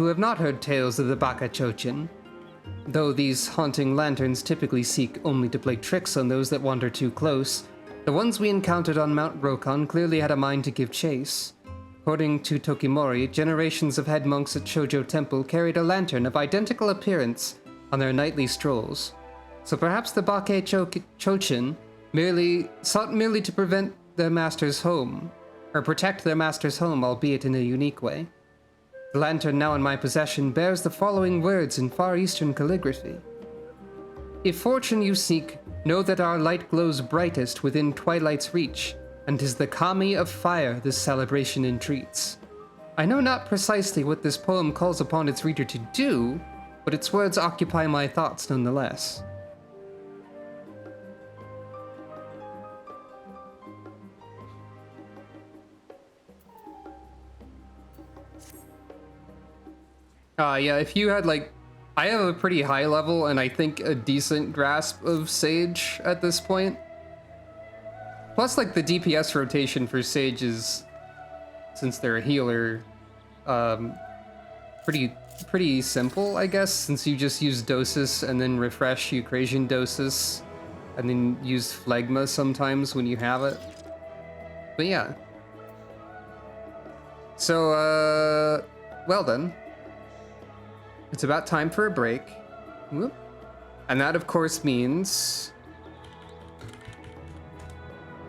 have not heard tales of the Baka Chochin, though these haunting lanterns typically seek only to play tricks on those that wander too close. The ones we encountered on Mount Rokkon clearly had a mind to give chase. According to Tokimori, generations of head monks at Shoujo Temple carried a lantern of identical appearance on their nightly strolls. So perhaps the Bake Chochin sought merely to prevent their master's home, or protect their master's home, albeit in a unique way. The lantern now in my possession bears the following words in Far Eastern calligraphy. If fortune you seek, know that our light glows brightest within twilight's reach, and 'tis the kami of fire this celebration entreats. I know not precisely what this poem calls upon its reader to do, but its words occupy my thoughts nonetheless. Yeah, if you had I have a pretty high level and I think a decent grasp of Sage at this point. Plus, the DPS rotation for Sage is, since they're a healer, pretty simple, I guess, since you just use Dosis and then refresh Eucrasian Dosis, and then use Phlegma sometimes when you have it. But yeah. So, well then. It's about time for a break. Whoop. And that, of course, means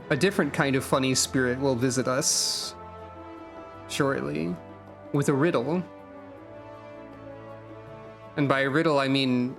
a different kind of funny spirit will visit us. shortly with a riddle. And by a riddle, I mean...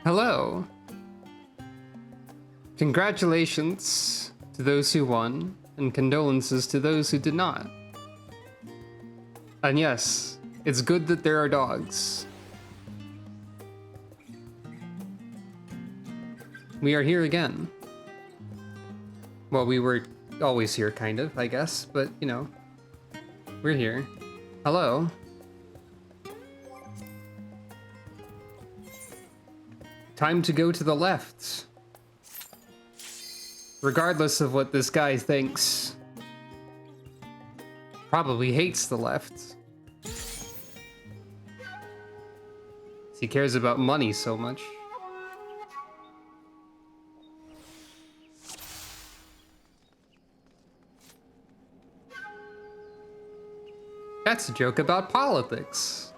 Hello. Congratulations to those who won, and condolences to those who did not. And yes, it's good that there are dogs. We are here again. Well, we were always here, kind of, I guess, but, you know, we're here. Hello. Time to go to the left. Regardless of what this guy thinks. Probably hates the left. He cares about money so much. That's a joke about politics.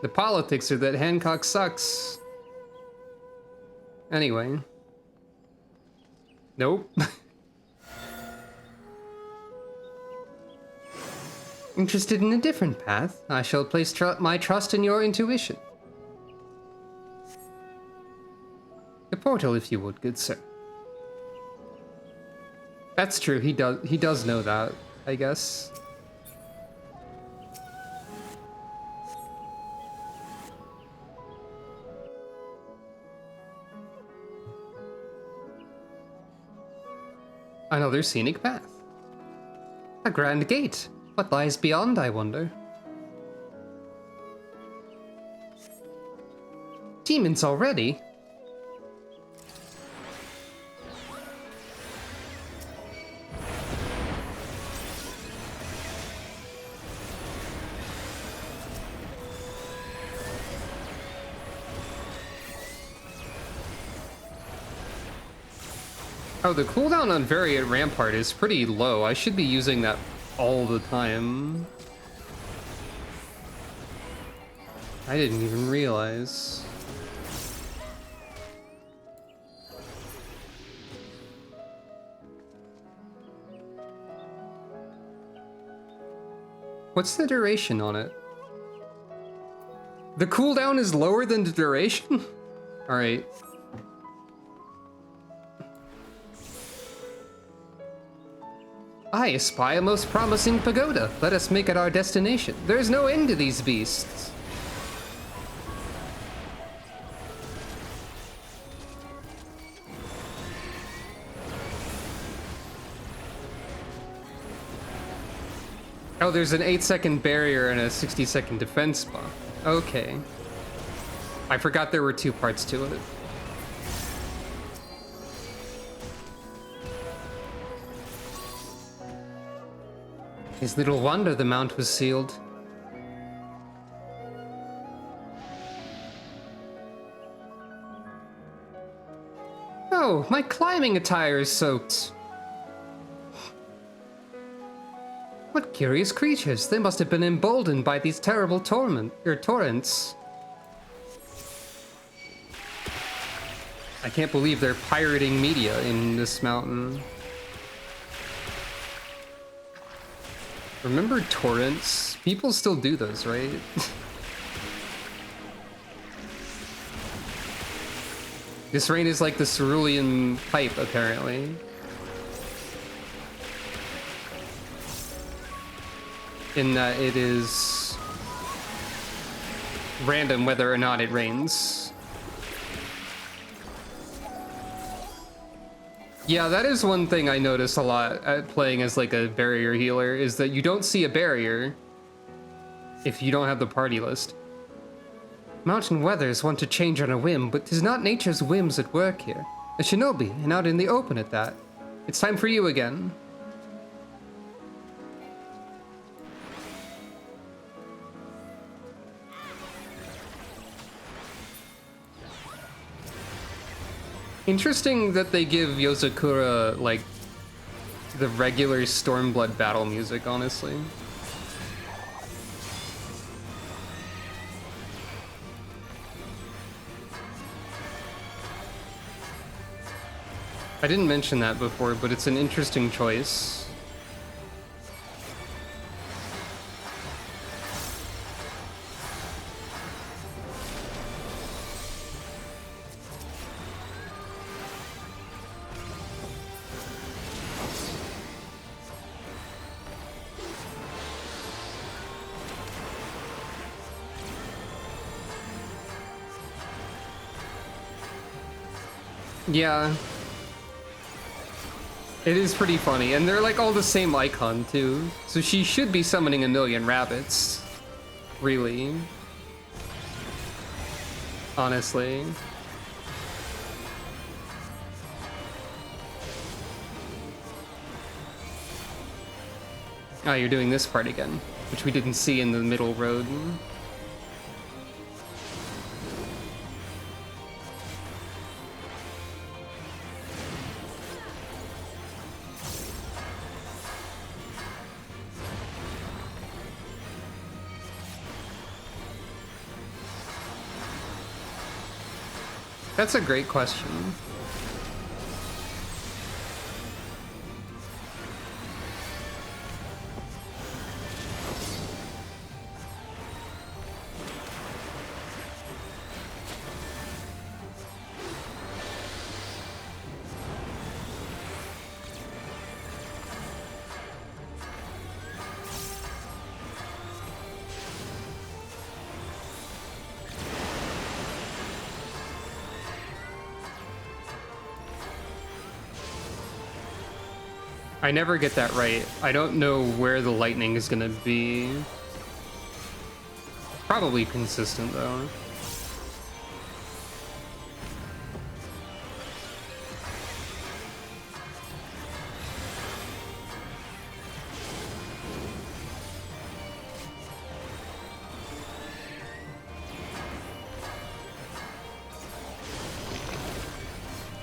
The politics are that Hancock sucks. Anyway. Nope. Interested in a different path? I shall place my trust in your intuition. The portal, if you would, good sir. That's true, he does know that, I guess. Another scenic path. A grand gate. What lies beyond, I wonder? Demons already? Oh, the cooldown on Variant Rampart is pretty low. I should be using that all the time. I didn't even realize. What's the duration on it? The cooldown is lower than the duration? Alright. I espy a most promising pagoda. Let us make it our destination. There is no end to these beasts. Oh, there's an 8-second barrier and a 60-second defense buff. Okay. I forgot there were 2 parts to it. It's little wonder the mount was sealed. Oh, my climbing attire is soaked. What curious creatures. They must have been emboldened by these terrible torrents. I can't believe they're pirating media in this mountain. Remember torrents? People still do those, right? This rain is like the cerulean pipe, apparently. In that it is random whether or not it rains. Yeah, that is one thing I notice a lot at playing as like a barrier healer, is that you don't see a barrier if you don't have the party list. Mountain weathers want to change on a whim, but 'tis not nature's whims at work here. A shinobi, and out in the open at that. It's time for you again. Interesting that they give Yozakura, like, the regular Stormblood battle music, honestly. I didn't mention that before, but it's an interesting choice. Yeah. It is pretty funny, and they're like all the same icon too. So she should be summoning a million rabbits. Really. Honestly. Ah, you're doing this part again, which we didn't see in the middle road. That's a great question. I never get that right. I don't know where the lightning is gonna be. Probably consistent though.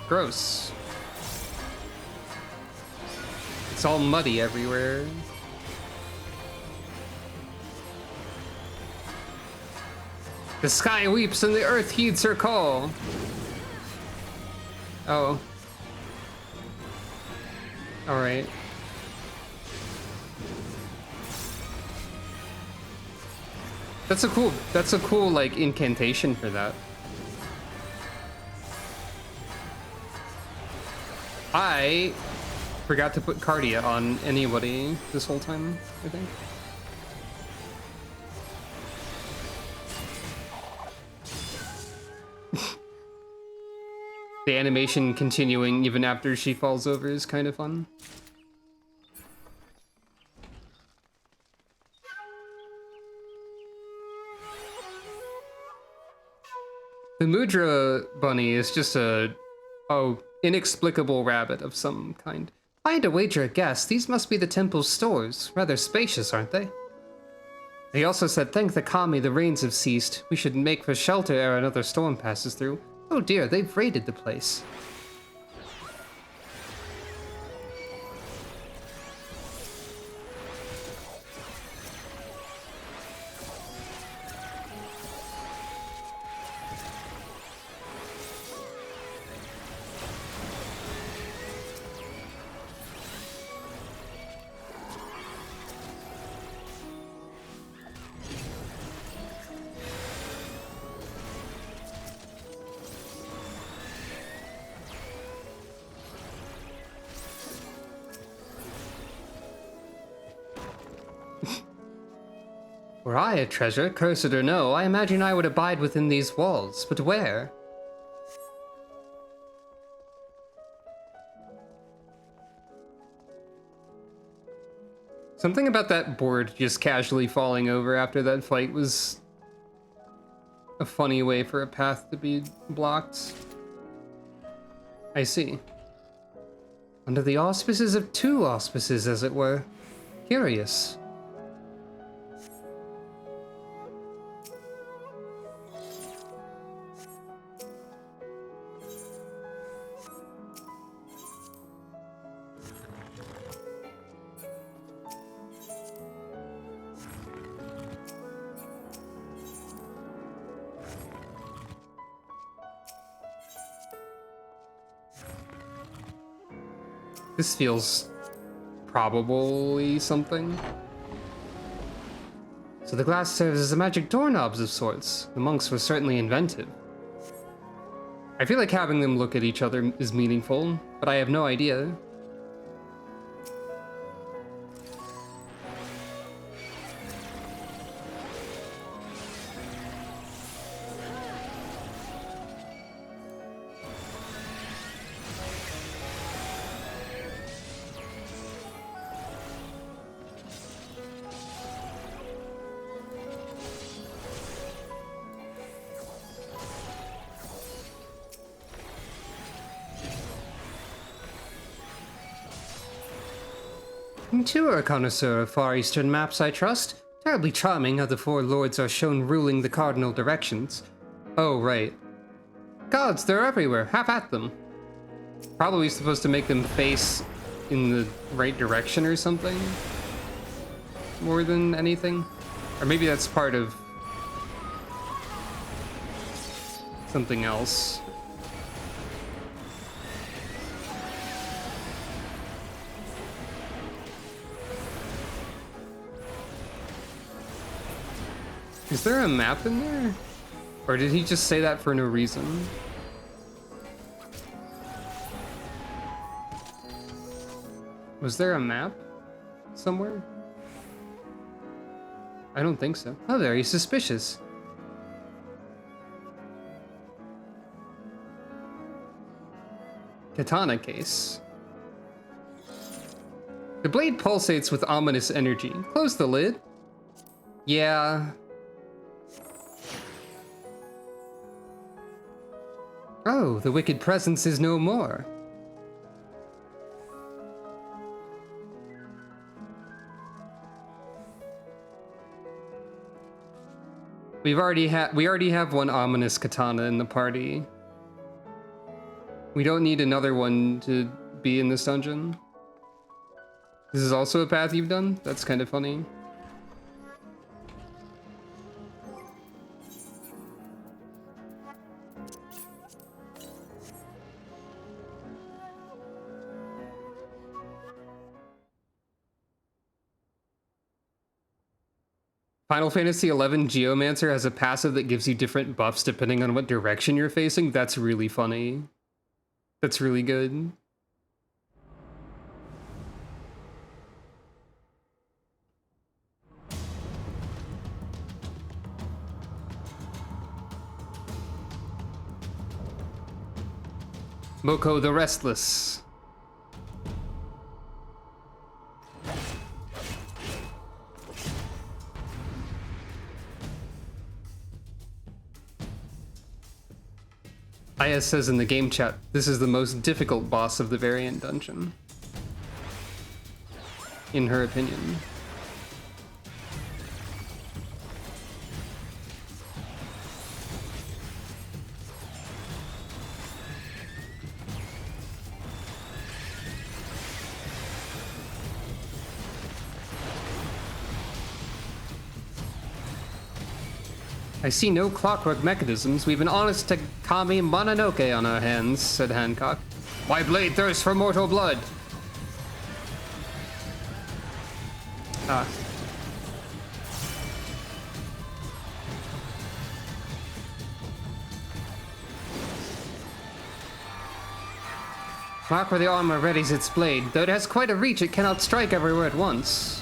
Gross. It's all muddy everywhere. The sky weeps and the earth heeds her call. Oh. Alright. That's a cool like incantation for that. I forgot to put Cardia on anybody this whole time, I think. The animation continuing even after she falls over is kind of fun. The Mudra bunny is just a inexplicable rabbit of some kind. If I had to wager a guess, these must be the temple's stores. Rather spacious, aren't they? They also said, thank the Kami, the rains have ceased. We should make for shelter ere another storm passes through. Oh dear, they've raided the place. Were I a treasure, cursed or no, I imagine I would abide within these walls, but where? Something about that board just casually falling over after that fight was a funny way for a path to be blocked. I see. Under the auspices of two auspices, as it were. Curious. This feels probably something. So the glass serves as a magic doorknobs of sorts. The monks were certainly inventive. I feel like having them look at each other is meaningful, but I have no idea. You too are a connoisseur of Far Eastern maps, I trust. Terribly charming how the four lords are shown ruling the cardinal directions. Oh, right. Gods, they're everywhere. Have at them. Probably supposed to make them face in the right direction or something. More than anything. Or maybe that's part of something else. Is there a map in there? Or did he just say that for no reason? Was there a map somewhere? I don't think so. Oh, very suspicious. Katana case. The blade pulsates with ominous energy. Close the lid. Yeah. Oh, the wicked presence is no more. We already have one ominous katana in the party. We don't need another one to be in this dungeon. This is also a path you've done? That's kind of funny. Final Fantasy XI Geomancer has a passive that gives you different buffs depending on what direction you're facing. That's really funny. That's really good. Moko the Restless. Aya says in the game chat, this is the most difficult boss of the variant dungeon. In her opinion. I see no clockwork mechanisms. We've an honest Takami Mononoke on our hands, said Hancock. My blade thirsts for mortal blood. Ah. Mark where the armor readies its blade. Though it has quite a reach, it cannot strike everywhere at once.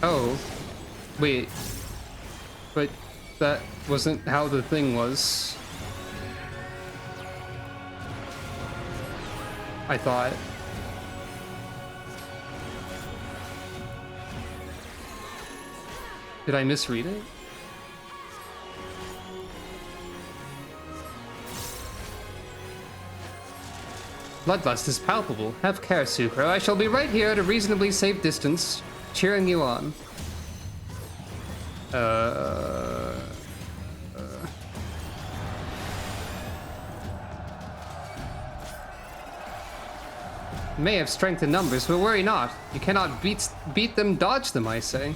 Oh, wait, but that wasn't how the thing was. I thought. Did I misread it? Bloodlust is palpable. Have care, Sucro. I shall be right here at a reasonably safe distance, cheering you on. May have strength in numbers, but worry not. You cannot beat them, dodge them, I say.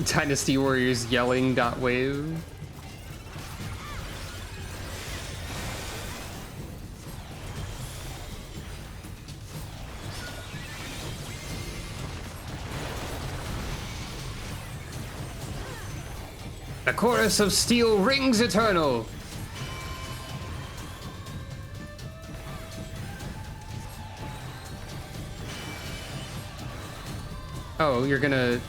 Dynasty Warriors yelling .wave. The chorus of steel rings eternal. Oh, you're gonna...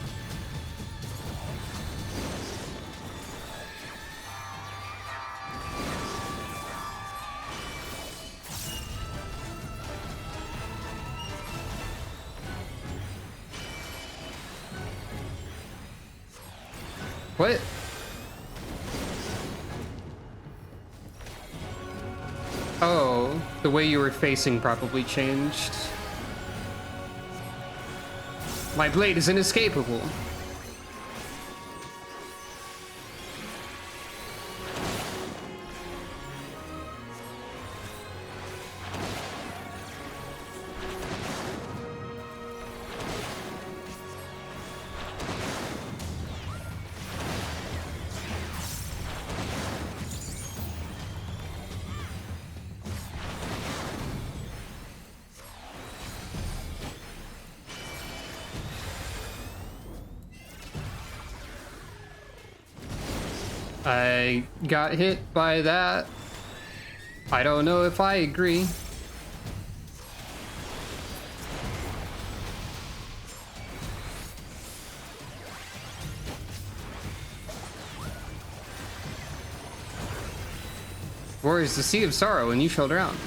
What? Oh, the way you were facing probably changed. My blade is inescapable. I got hit by that. I don't know if I agree. Warriors, the Sea of Sorrow, and you shall drown.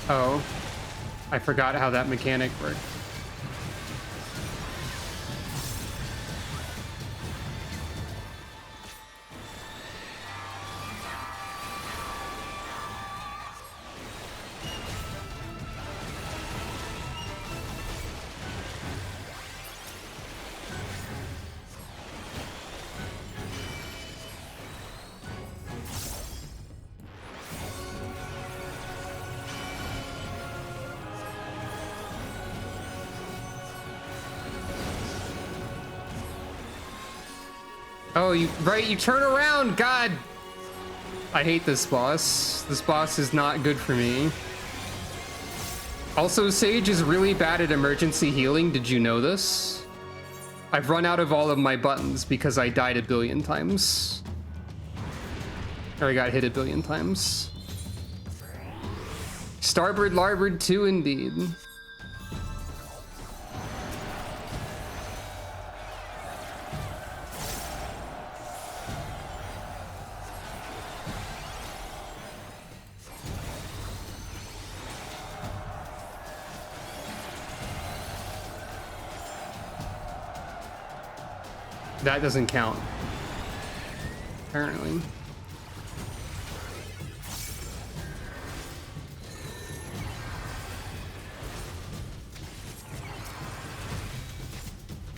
Oh, I forgot how that mechanic worked. Oh, you turn around, God! I hate this boss. This boss is not good for me. Also, Sage is really bad at emergency healing. Did you know this? I've run out of all of my buttons because I died a billion times. Or I got hit a billion times. Starboard larboard 2 indeed. That doesn't count, apparently.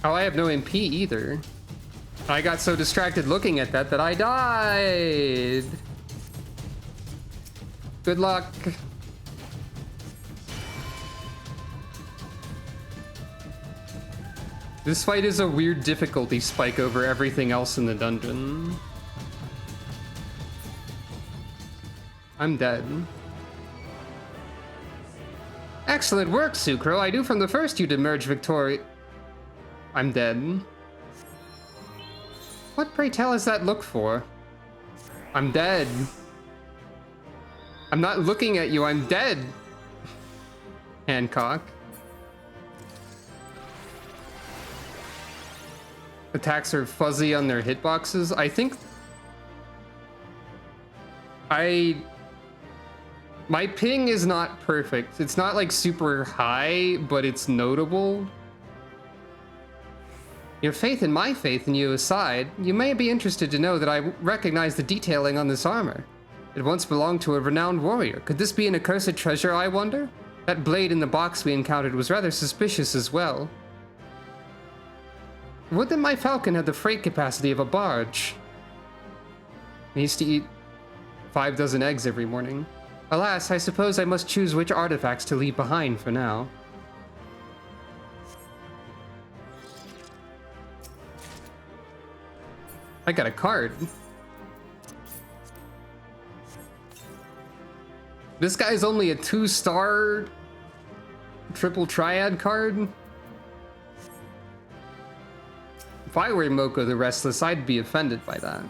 Oh, I have no MP either. I got so distracted looking at that I died. Good luck. This fight is a weird difficulty spike over everything else in the dungeon. I'm dead. Excellent work, Sucro. I knew from the first you'd emerge victorious. I'm dead. What, pray tell, is that look for? I'm dead. I'm not looking at you, I'm dead. Hancock. Attacks are fuzzy on their hitboxes. I think... My ping is not perfect. It's not like super high, but it's notable. Your faith and my faith in you aside, you may be interested to know that I recognize the detailing on this armor. It once belonged to a renowned warrior. Could this be an accursed treasure, I wonder? That blade in the box we encountered was rather suspicious as well. Would that my falcon had the freight capacity of a barge. I used to eat 5 dozen eggs every morning. Alas, I suppose I must choose which artifacts to leave behind for now. I got a card. This guy's only a 2-star triple triad card. If I were Moko the Restless, I'd be offended by that.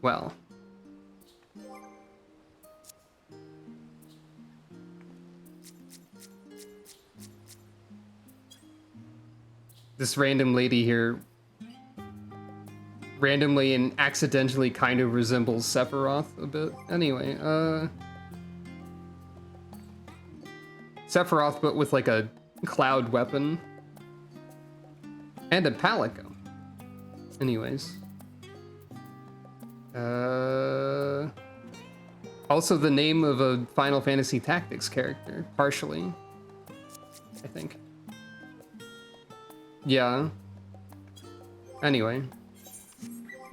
Well. this random lady here randomly and accidentally kind of resembles Sephiroth a bit. Anyway, Sephiroth, but with like a cloud weapon. And a palico. Anyways. Also the name of a Final Fantasy Tactics character, partially. I think. Yeah. Anyway.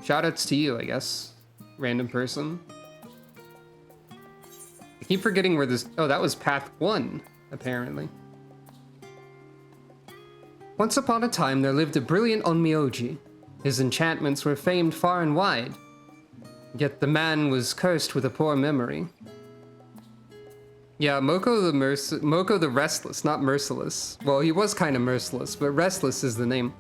Shoutouts to you, I guess. Random person. I keep forgetting where this... Oh, that was Path 1, apparently. Once upon a time, there lived a brilliant Onmyoji. His enchantments were famed far and wide. Yet the man was cursed with a poor memory. Yeah, Moko the Restless, not Merciless. Well, he was kind of merciless, but Restless is the name.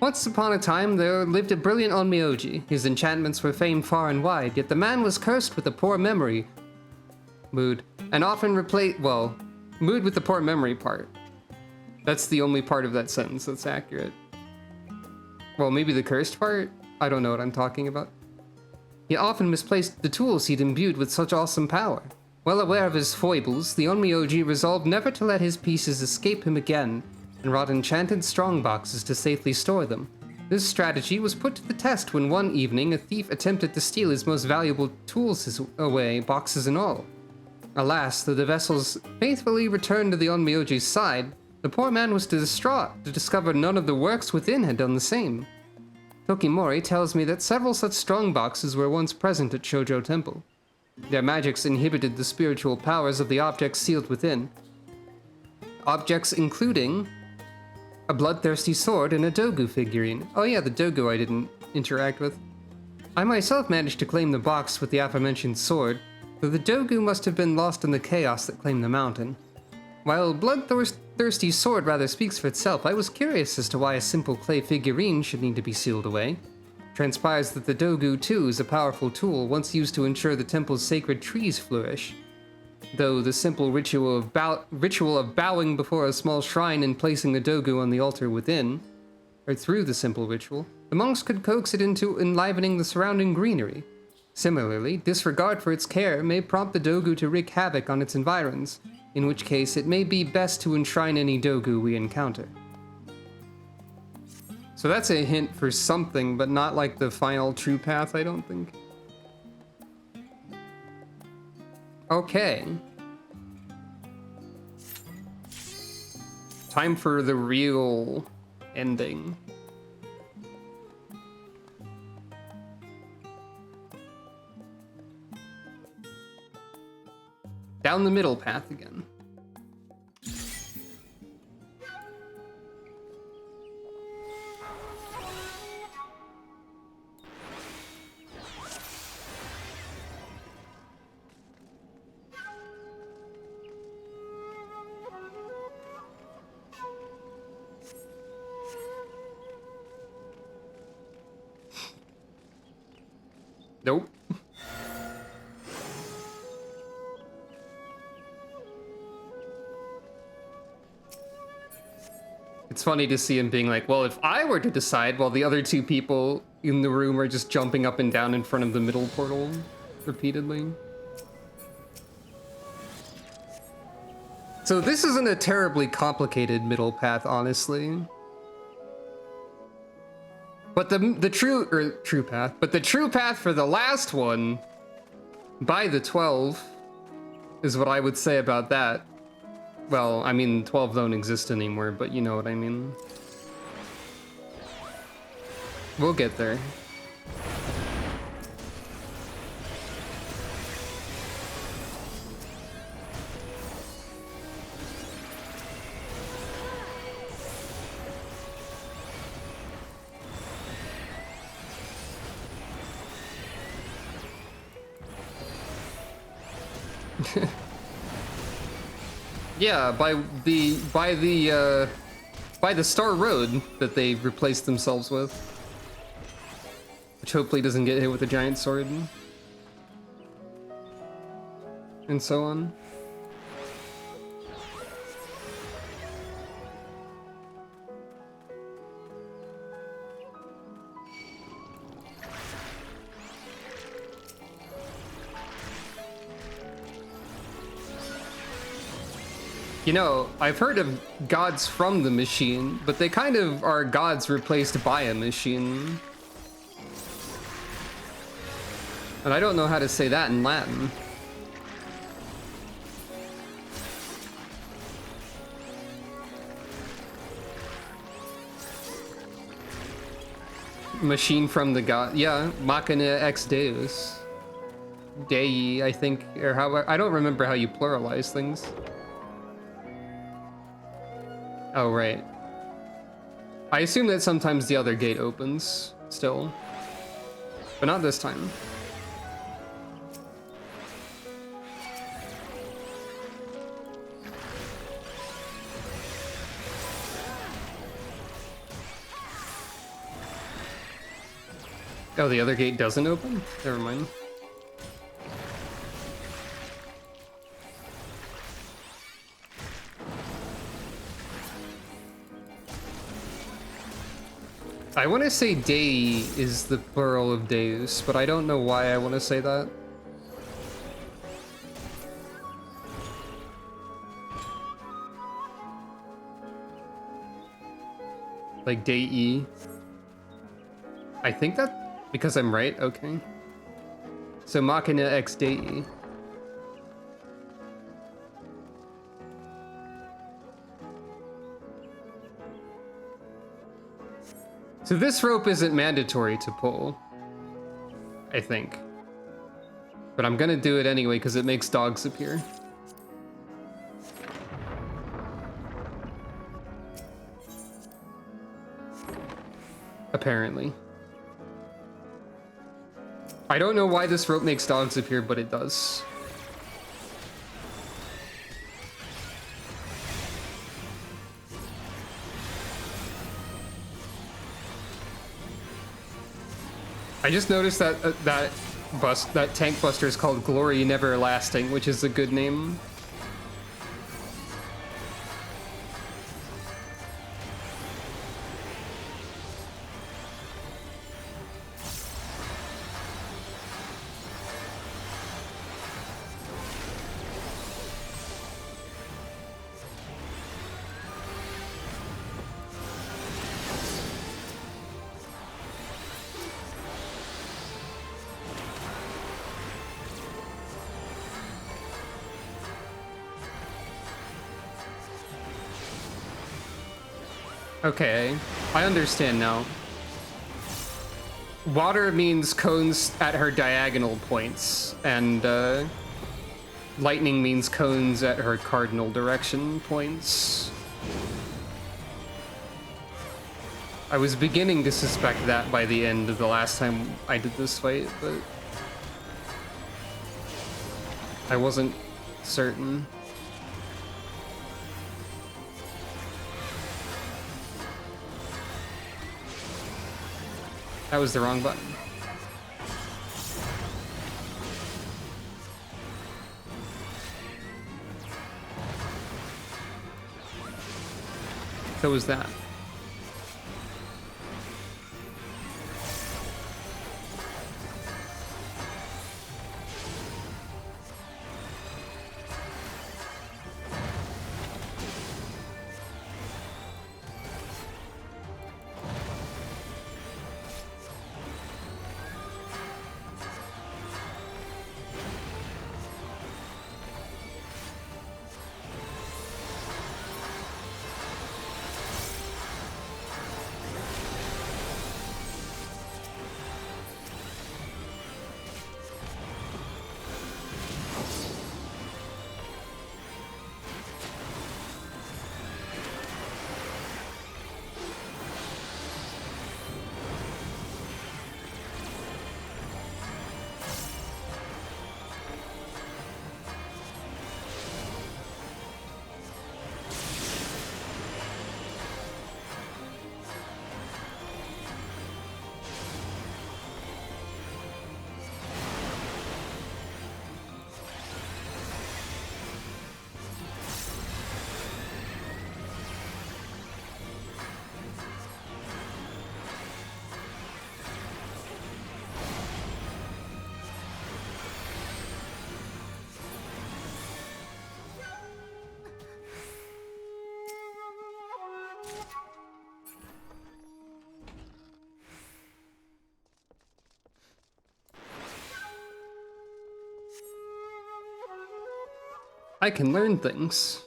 Once upon a time, there lived a brilliant Onmyoji. His enchantments were famed far and wide, yet the man was cursed with a poor memory. Mood. And often mood with the poor memory part. That's the only part of that sentence that's accurate. Well, maybe the cursed part? I don't know what I'm talking about. He often misplaced the tools he'd imbued with such awesome power. Well aware of his foibles, the Onmyoji resolved never to let his pieces escape him again, and wrought enchanted strongboxes to safely store them. This strategy was put to the test when one evening a thief attempted to steal his most valuable tools away, boxes and all. Alas, though the vessels faithfully returned to the Onmyoji's side, the poor man was distraught to discover none of the works within had done the same. Tokimori tells me that several such strongboxes were once present at Shoujo Temple. Their magics inhibited the spiritual powers of the objects sealed within. Objects including a bloodthirsty sword and a Dogu figurine. Oh yeah, the Dogu I didn't interact with. I myself managed to claim the box with the aforementioned sword, though the Dogu must have been lost in the chaos that claimed the mountain. While bloodthirsty sword rather speaks for itself, I was curious as to why a simple clay figurine should need to be sealed away. Transpires that the Dogu too is a powerful tool, once used to ensure the temple's sacred trees flourish. Though the simple ritual of bowing before a small shrine and placing the Dogu on the altar within, or through the simple ritual, the monks could coax it into enlivening the surrounding greenery. Similarly, disregard for its care may prompt the Dogu to wreak havoc on its environs, in which case it may be best to enshrine any Dogu we encounter. So that's a hint for something, but not like the final true path, I don't think. Okay. Time for the real ending. Down the middle path again. Nope. It's funny to see him being like, well, if I were to decide while the other two people in the room are just jumping up and down in front of the middle portal repeatedly. So this isn't a terribly complicated middle path, honestly. But the true path for the last one by the 12 is what I would say about that. Well, I mean, 12 don't exist anymore, but you know what I mean. We'll get there. Yeah, by the Star Road that they replaced themselves with, which hopefully doesn't get hit with a giant sword, and so on. You know, I've heard of gods from the machine, but they kind of are gods replaced by a machine. And I don't know how to say that in Latin. Machine from the god, yeah, Machina ex Deus. Dei, I think, or how, I don't remember how you pluralize things. Oh, right. I assume that sometimes the other gate opens, still. But not this time. Oh, the other gate doesn't open? Never mind. I want to say Dei is the plural of Deus, but I don't know why I want to say that. Like Dei. I think that because I'm right, okay. So Machina ex Dei. So this rope isn't mandatory to pull, I think. But I'm gonna do it anyway because it makes dogs appear. Apparently. I don't know why this rope makes dogs appear, but it does. I just noticed that that tank buster is called Glory Neverlasting, which is a good name. Okay, I understand now. Water means cones at her diagonal points, and lightning means cones at her cardinal direction points. I was beginning to suspect that by the end of the last time I did this fight, but I wasn't certain. That was the wrong button. So was that. I can learn things.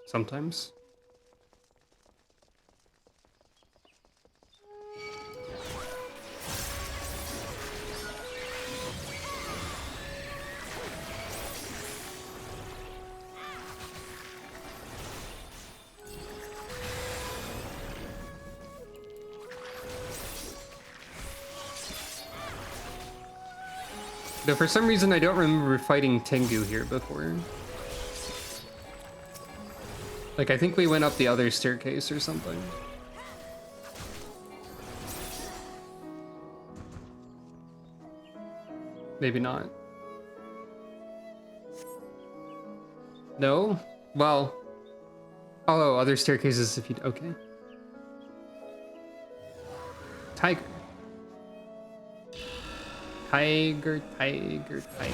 Sometimes. Though for some reason I don't remember fighting Tengu here before. Like, I think we went up the other staircase or something. Maybe not. No? Well... Oh, other staircases if you... Okay. Tiger. Tiger, tiger, tiger.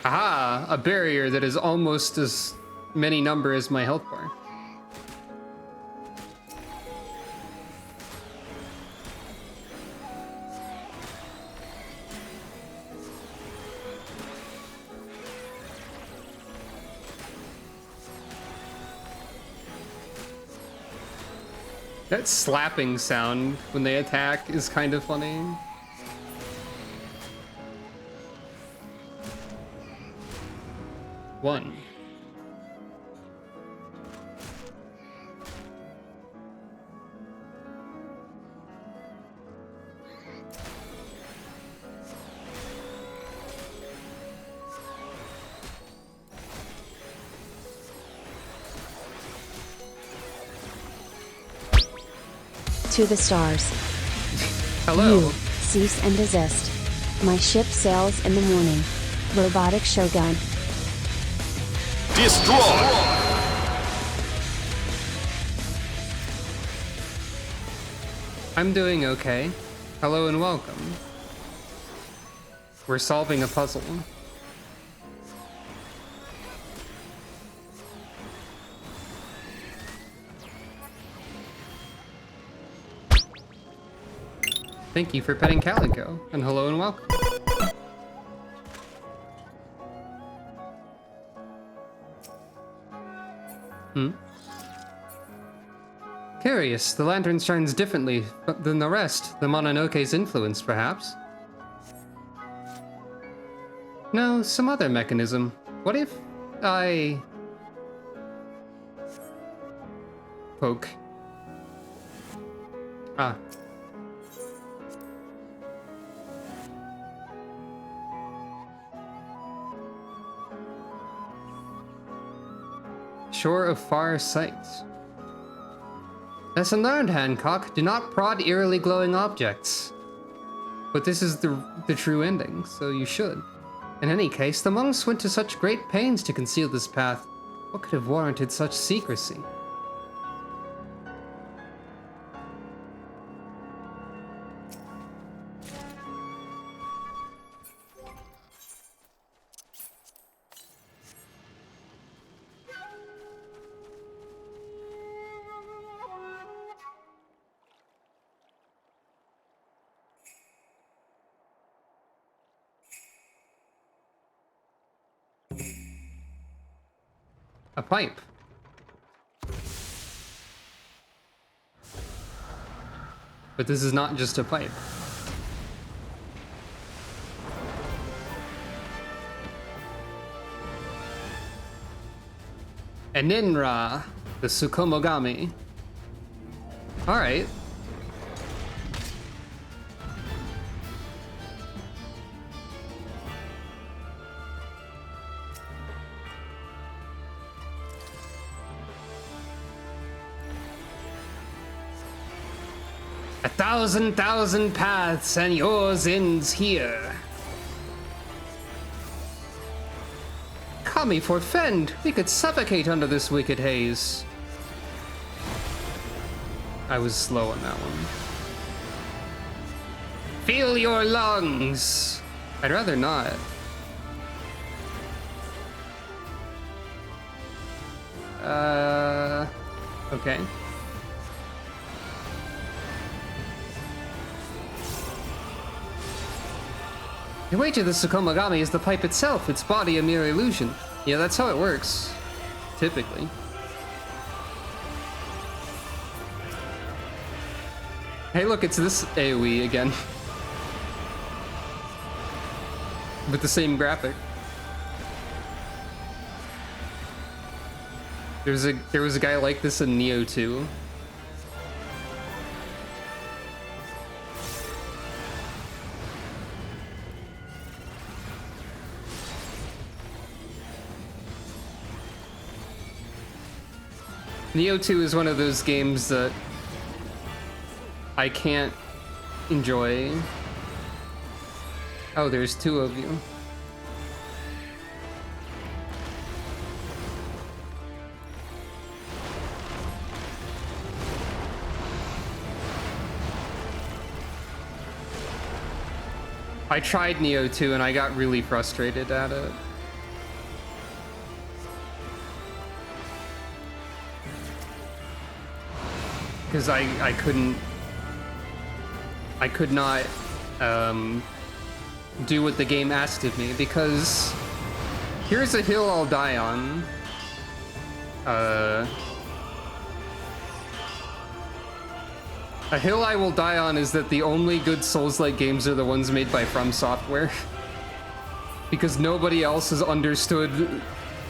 Aha! A barrier that is almost as many number as my health bar. That slapping sound when they attack is kind of funny. One. To the stars. Hello. You, cease and desist. My ship sails in the morning. Robotic Shogun. Destroy! I'm doing okay. Hello and welcome. We're solving a puzzle. Thank you for petting Calico, and hello and welcome. Curious, the lantern shines differently than the rest. The Mononoke's influence, perhaps? No, some other mechanism. What if I... poke? Ah. Shore of far sights. Lesson learned, Hancock. Do not prod eerily glowing objects. But this is the true ending, so you should. In any case, the monks went to such great pains to conceal this path. What could have warranted such secrecy? A pipe. But this is not just a pipe. An Ninra, the Tsukumogami. Alright. A thousand paths, and yours ends here. Kami forfend, we could suffocate under this wicked haze. I was slow on that one. Feel your lungs. I'd rather not. Okay. The way to the Tsukumogami is the pipe itself, its body a mere illusion. Yeah, that's how it works. Typically. Hey look, it's this AoE again. With the same graphic. There was a guy like this in Neo 2. Neo 2 is one of those games that I can't enjoy. Oh, there's two of you. I tried Neo 2 and I got really frustrated at it. Because I could not do what the game asked of me, because here's a hill I'll die on. A hill I will die on is that the only good Souls-like games are the ones made by From Software. Because nobody else has understood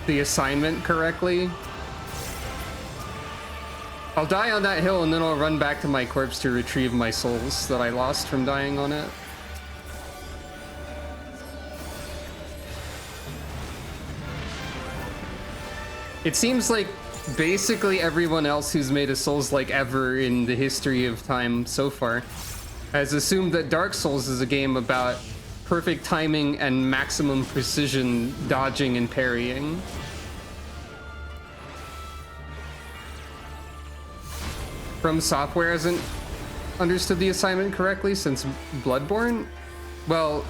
the assignment correctly. I'll die on that hill and then I'll run back to my corpse to retrieve my souls that I lost from dying on it. It seems like basically everyone else who's made a Souls-like ever in the history of time so far has assumed that Dark Souls is a game about perfect timing and maximum precision dodging and parrying. From Software hasn't understood the assignment correctly since Bloodborne? Well,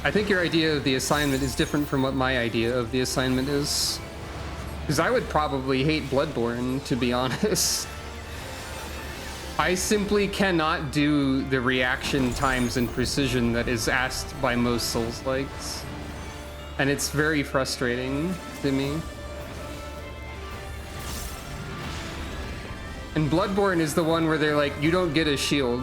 I think your idea of the assignment is different from what my idea of the assignment is. Because I would probably hate Bloodborne, to be honest. I simply cannot do the reaction times and precision that is asked by most Souls-likes. And it's very frustrating to me. And Bloodborne is the one where they're like, you don't get a shield.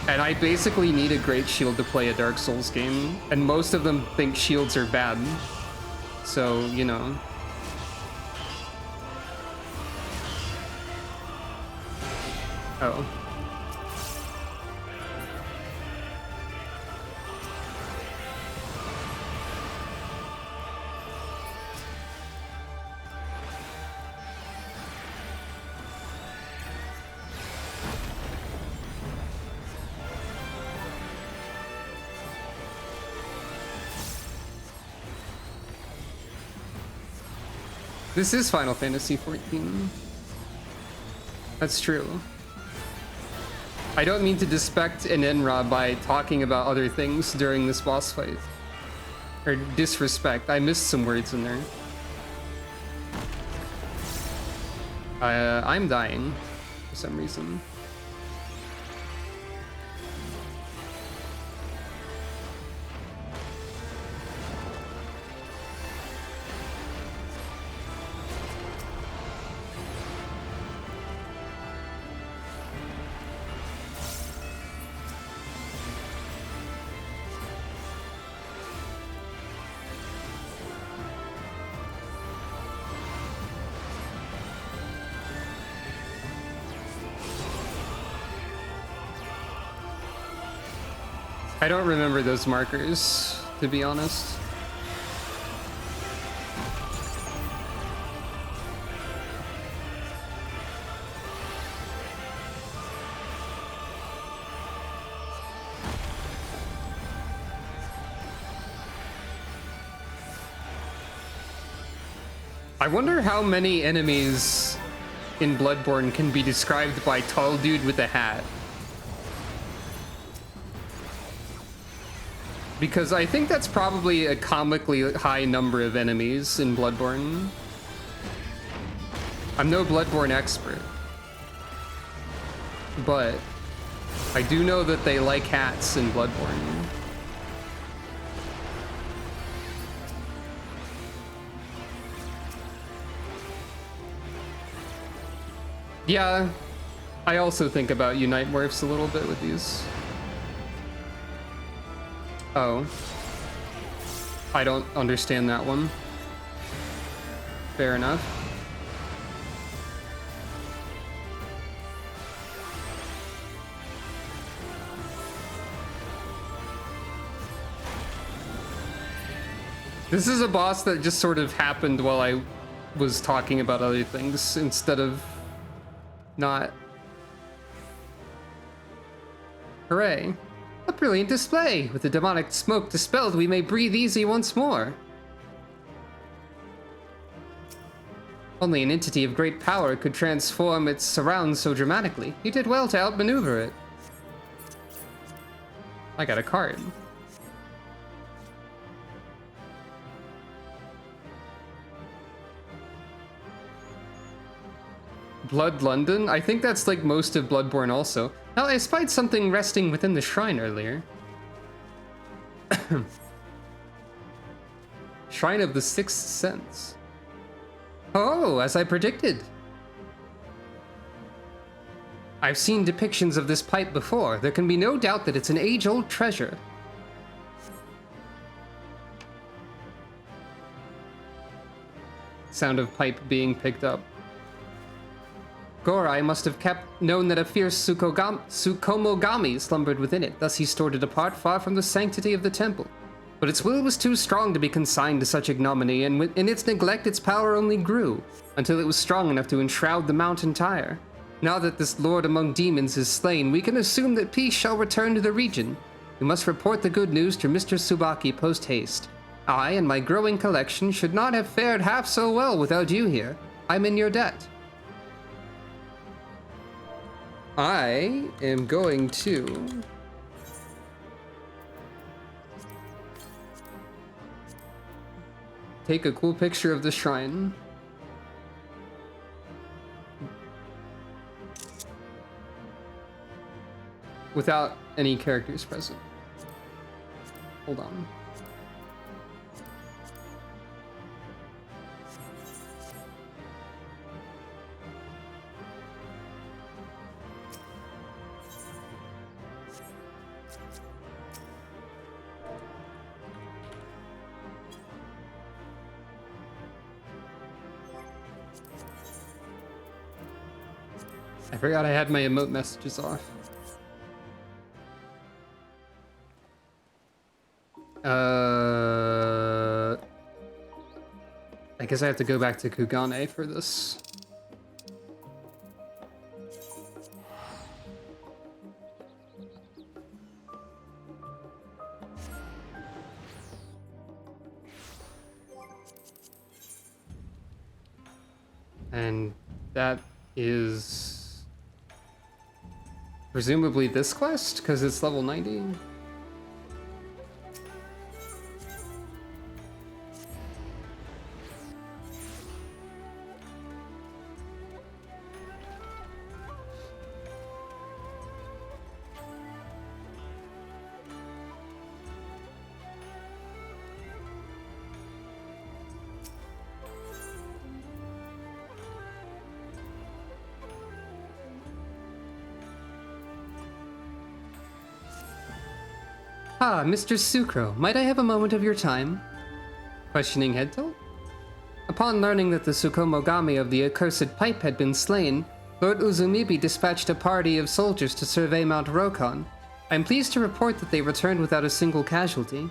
And I basically need a great shield to play a Dark Souls game. And most of them think shields are bad. So, you know. Oh. This is Final Fantasy XIV. That's true. I don't mean to disrespect an Enra by talking about other things during this boss fight. Or disrespect. I missed some words in there. I'm dying for some reason. I don't remember those markers, to be honest. I wonder how many enemies in Bloodborne can be described by tall dude with a hat. Because I think that's probably a comically high number of enemies in Bloodborne. I'm no Bloodborne expert, but I do know that they like hats in Bloodborne. Yeah, I also think about Unite Morphs a little bit with these. Oh. I don't understand that one. Fair enough. This is a boss that just sort of happened while I was talking about other things instead of not. Hooray. A brilliant display! With the demonic smoke dispelled, we may breathe easy once more. Only an entity of great power could transform its surrounds so dramatically. You did well to outmaneuver it. I got a card. Blood London? I think that's like most of Bloodborne also. Now, I spied something resting within the shrine earlier. Shrine of the Sixth Sense. Oh, as I predicted. I've seen depictions of this pipe before. There can be no doubt that it's an age-old treasure. Sound of pipe being picked up. Gorai must have known that a fierce Tsukomogami slumbered within it, thus he stored it apart far from the sanctity of the temple. But its will was too strong to be consigned to such ignominy, and in its neglect its power only grew, until it was strong enough to enshroud the mount entire. Now that this lord among demons is slain, we can assume that peace shall return to the region. We must report the good news to Mr. Tsubaki post-haste. I and my growing collection should not have fared half so well without you here. I'm in your debt. I am going to take a cool picture of the shrine. Without any characters present. Hold on. I forgot I had my emote messages off. I guess I have to go back to Kugane for this. And that is presumably this quest, because it's level 90. Ah, Mr. Sucro, might I have a moment of your time? Questioning head tilt? Upon learning that the Tsukomogami of the accursed pipe had been slain, Lord Uzumibi dispatched a party of soldiers to survey Mount Rokkon. I am pleased to report that they returned without a single casualty.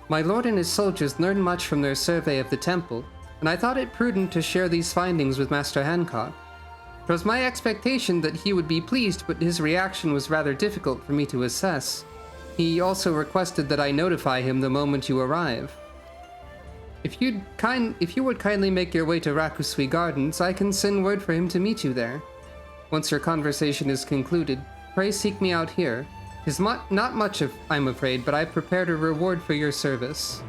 My lord and his soldiers learned much from their survey of the temple, and I thought it prudent to share these findings with Master Hancock. It was my expectation that he would be pleased, but his reaction was rather difficult for me to assess. He also requested that I notify him the moment you arrive. If you would kindly make your way to Rakusui Gardens, I can send word for him to meet you there. Once your conversation is concluded, pray seek me out here. 'Tis not much, I'm afraid, but I've prepared a reward for your service.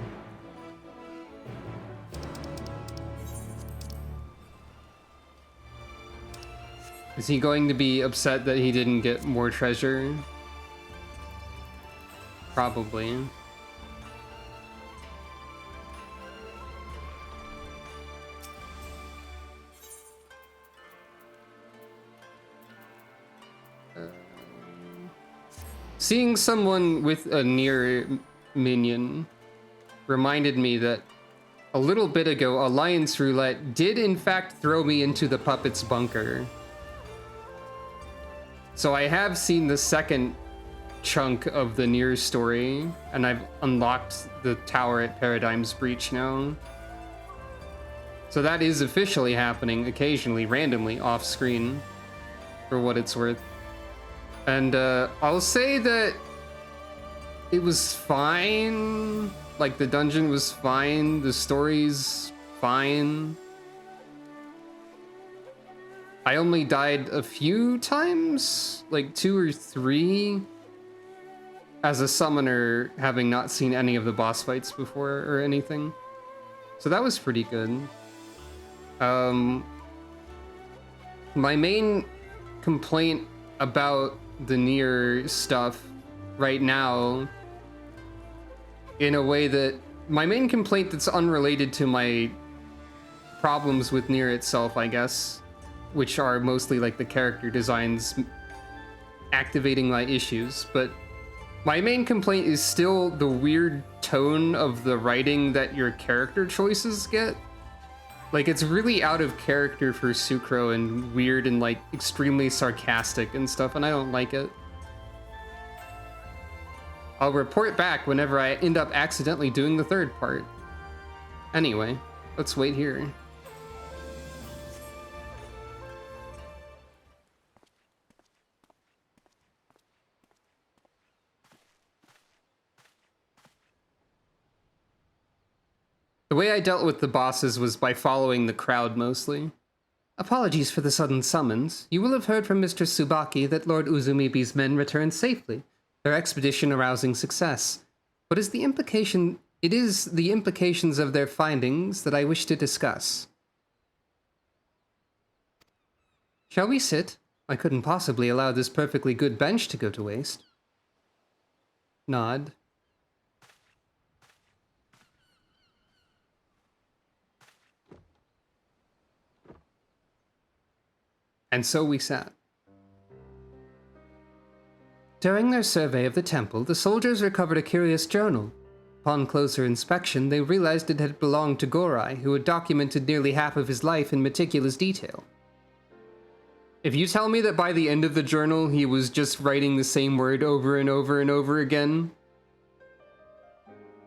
Is he going to be upset that he didn't get more treasure? Probably. Seeing someone with a near minion reminded me that a little bit ago, Alliance Roulette did in fact throw me into the puppet's bunker. So I have seen the second chunk of the Nier story, and I've unlocked the tower at Paradigm's Breach now. So that is officially happening occasionally, randomly, off screen, for what it's worth. And I'll say that it was fine. Like, the dungeon was fine, the story's fine. I only died a few times, like 2 or 3, as a summoner, having not seen any of the boss fights before or anything. So that was pretty good. My main complaint about the Nier stuff right now, in a way that my main complaint that's unrelated to my problems with Nier itself, I guess, which are mostly like the character designs activating my issues, but my main complaint is still the weird tone of the writing that your character choices get. Like, it's really out of character for Sucro and weird and, like, extremely sarcastic and stuff, and I don't like it. I'll report back whenever I end up accidentally doing the third part. Anyway, let's wait here. The way I dealt with the bosses was by following the crowd mostly. Apologies for the sudden summons. You will have heard from Mr. Tsubaki that Lord Uzumibi's men returned safely, their expedition arousing success. It is the implications of their findings that I wish to discuss. Shall we sit? I couldn't possibly allow this perfectly good bench to go to waste. Nod. And so we sat. During their survey of the temple, the soldiers recovered a curious journal. Upon closer inspection, they realized it had belonged to Gorai, who had documented nearly half of his life in meticulous detail. If you tell me that by the end of the journal he was just writing the same word over and over and over again,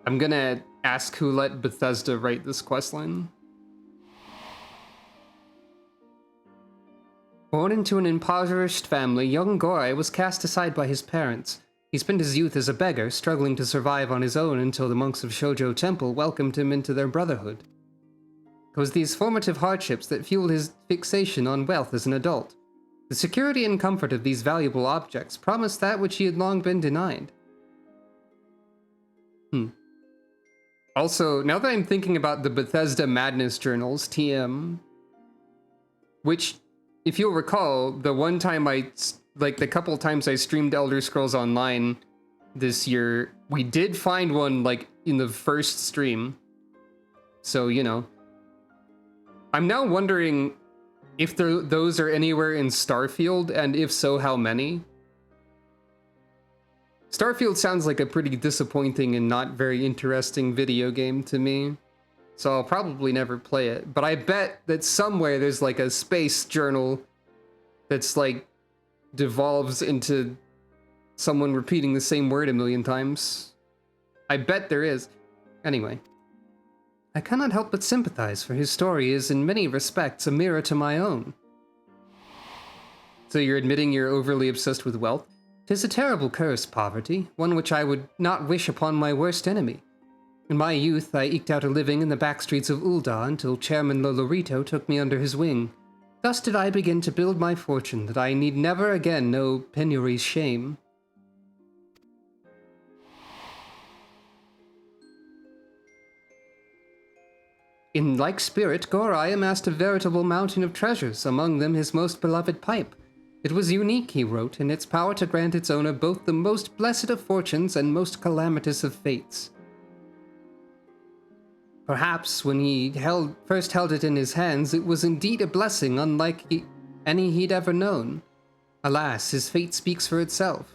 I'm gonna ask who let Bethesda write this questline. Born into an impoverished family, young Gorai was cast aside by his parents. He spent his youth as a beggar, struggling to survive on his own until the monks of Shoujo Temple welcomed him into their brotherhood. It was these formative hardships that fueled his fixation on wealth as an adult. The security and comfort of these valuable objects promised that which he had long been denied. Also, now that I'm thinking about the Bethesda Madness Journals, TM, which, if you'll recall, the one time the couple times I streamed Elder Scrolls Online this year, we did find one, like, in the first stream. So, you know. I'm now wondering if those are anywhere in Starfield, and if so, how many? Starfield sounds like a pretty disappointing and not very interesting video game to me, so I'll probably never play it. But I bet that somewhere there's like a space journal that's like devolves into someone repeating the same word a million times. I bet there is. Anyway. I cannot help but sympathize, for his story is in many respects a mirror to my own. So you're admitting you're overly obsessed with wealth? 'Tis a terrible curse, poverty, one which I would not wish upon my worst enemy. In my youth, I eked out a living in the back streets of Ul'dah until Chairman Lolorito took me under his wing. Thus did I begin to build my fortune, that I need never again know penury's shame. In like spirit, Gorai amassed a veritable mountain of treasures, among them his most beloved pipe. It was unique, he wrote, in its power to grant its owner both the most blessed of fortunes and most calamitous of fates. Perhaps when he first held it in his hands, it was indeed a blessing unlike any he'd ever known. Alas, his fate speaks for itself.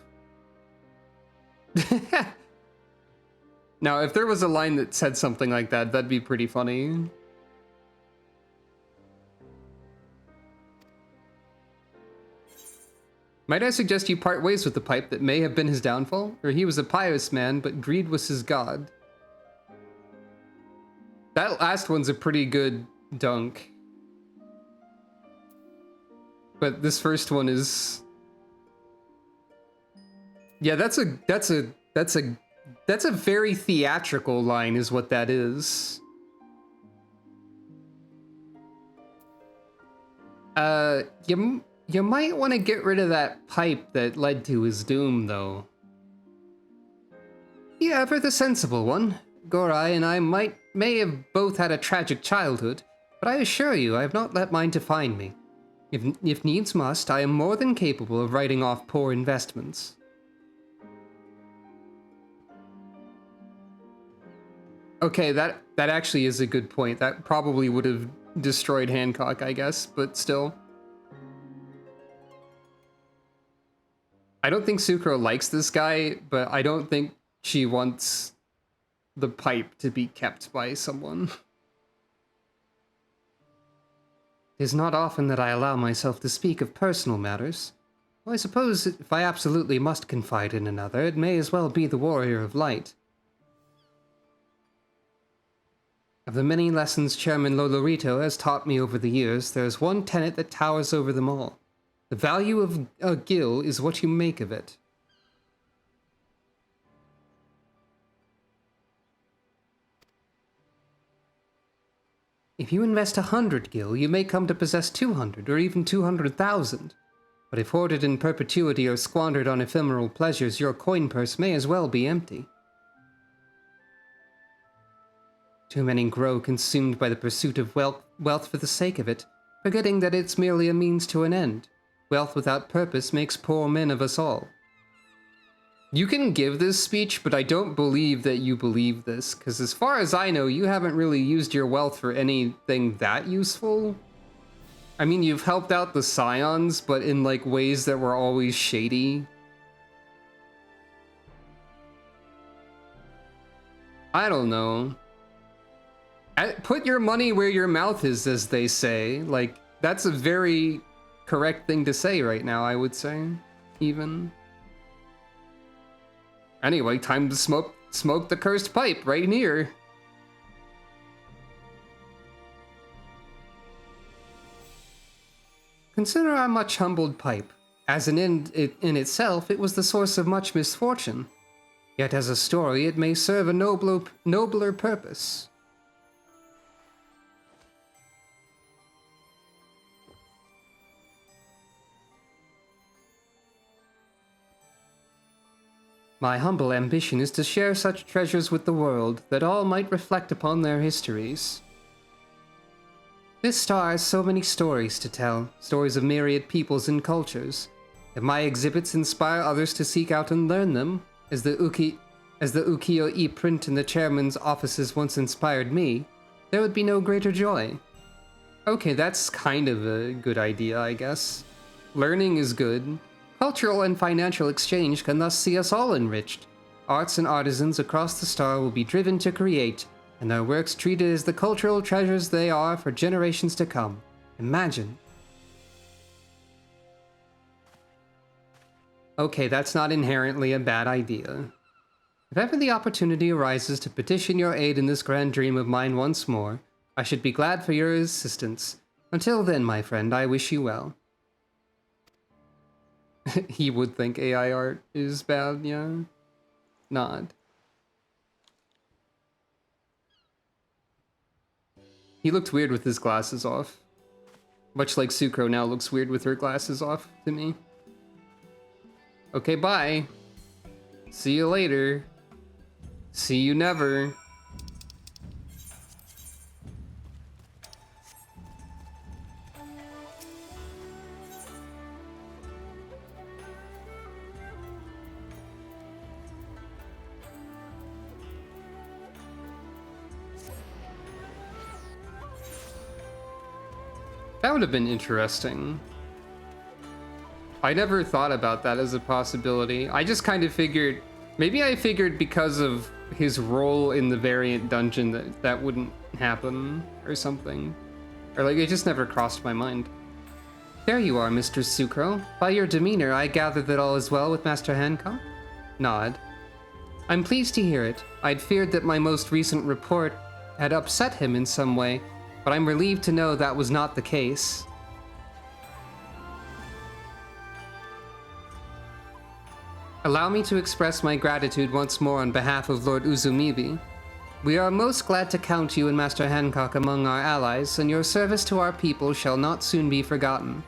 Now, if there was a line that said something like that, that'd be pretty funny. Might I suggest you part ways with the pipe that may have been his downfall? Or he was a pious man, but greed was his god. That last one's a pretty good dunk. But this first one is... Yeah, that's a very theatrical line, is what that is. You might want to get rid of that pipe that led to his doom, though. Yeah, ever the sensible one. Gorai and I may have both had a tragic childhood, but I assure you I have not let mine define me. If needs must, I am more than capable of writing off poor investments. Okay, that actually is a good point. That probably would have destroyed Hancock, I guess, but still. I don't think Sucro likes this guy, but I don't think she wants the pipe to be kept by someone. It is not often that I allow myself to speak of personal matters. Well, I suppose if I absolutely must confide in another, it may as well be the Warrior of Light. Of the many lessons Chairman Lolorito has taught me over the years, there is one tenet that towers over them all. The value of a gil is what you make of it. If you invest 100 gil, you may come to possess 200 or even 200,000. But if hoarded in perpetuity or squandered on ephemeral pleasures, your coin purse may as well be empty. Too many grow consumed by the pursuit of wealth for the sake of it, forgetting that it's merely a means to an end. Wealth without purpose makes poor men of us all. You can give this speech, but I don't believe that you believe this, because as far as I know, you haven't really used your wealth for anything that useful. I mean, you've helped out the Scions, but in like ways that were always shady. I don't know. Put your money where your mouth is, as they say. Like, that's a very correct thing to say right now, I would say, even. Anyway, time to smoke the cursed pipe right here. Consider our much humbled pipe. As an end in itself, it was the source of much misfortune. Yet as a story, it may serve a nobler purpose. My humble ambition is to share such treasures with the world, that all might reflect upon their histories. This star has so many stories to tell, stories of myriad peoples and cultures. If my exhibits inspire others to seek out and learn them, as the ukiyo-e print in the chairman's offices once inspired me, there would be no greater joy. Okay, that's kind of a good idea, I guess. Learning is good. Cultural and financial exchange can thus see us all enriched. Arts and artisans across the star will be driven to create, and their works treated as the cultural treasures they are for generations to come. Imagine. Okay, that's not inherently a bad idea. If ever the opportunity arises to petition your aid in this grand dream of mine once more, I should be glad for your assistance. Until then, my friend, I wish you well. He would think AI art is bad, yeah? Not. He looked weird with his glasses off. Much like Sucro now looks weird with her glasses off to me. Okay, bye. See you later. See you never. That would have been interesting. I never thought about that as a possibility. I just kind of figured, maybe I figured because of his role in the variant dungeon that wouldn't happen or something. Or like, it just never crossed my mind. There you are, Mr. Sucro. By your demeanor, I gather that all is well with Master Hancock? Nod. I'm pleased to hear it. I'd feared that my most recent report had upset him in some way, but I'm relieved to know that was not the case. Allow me to express my gratitude once more on behalf of Lord Uzumibi. We are most glad to count you and Master Hancock among our allies, and your service to our people shall not soon be forgotten.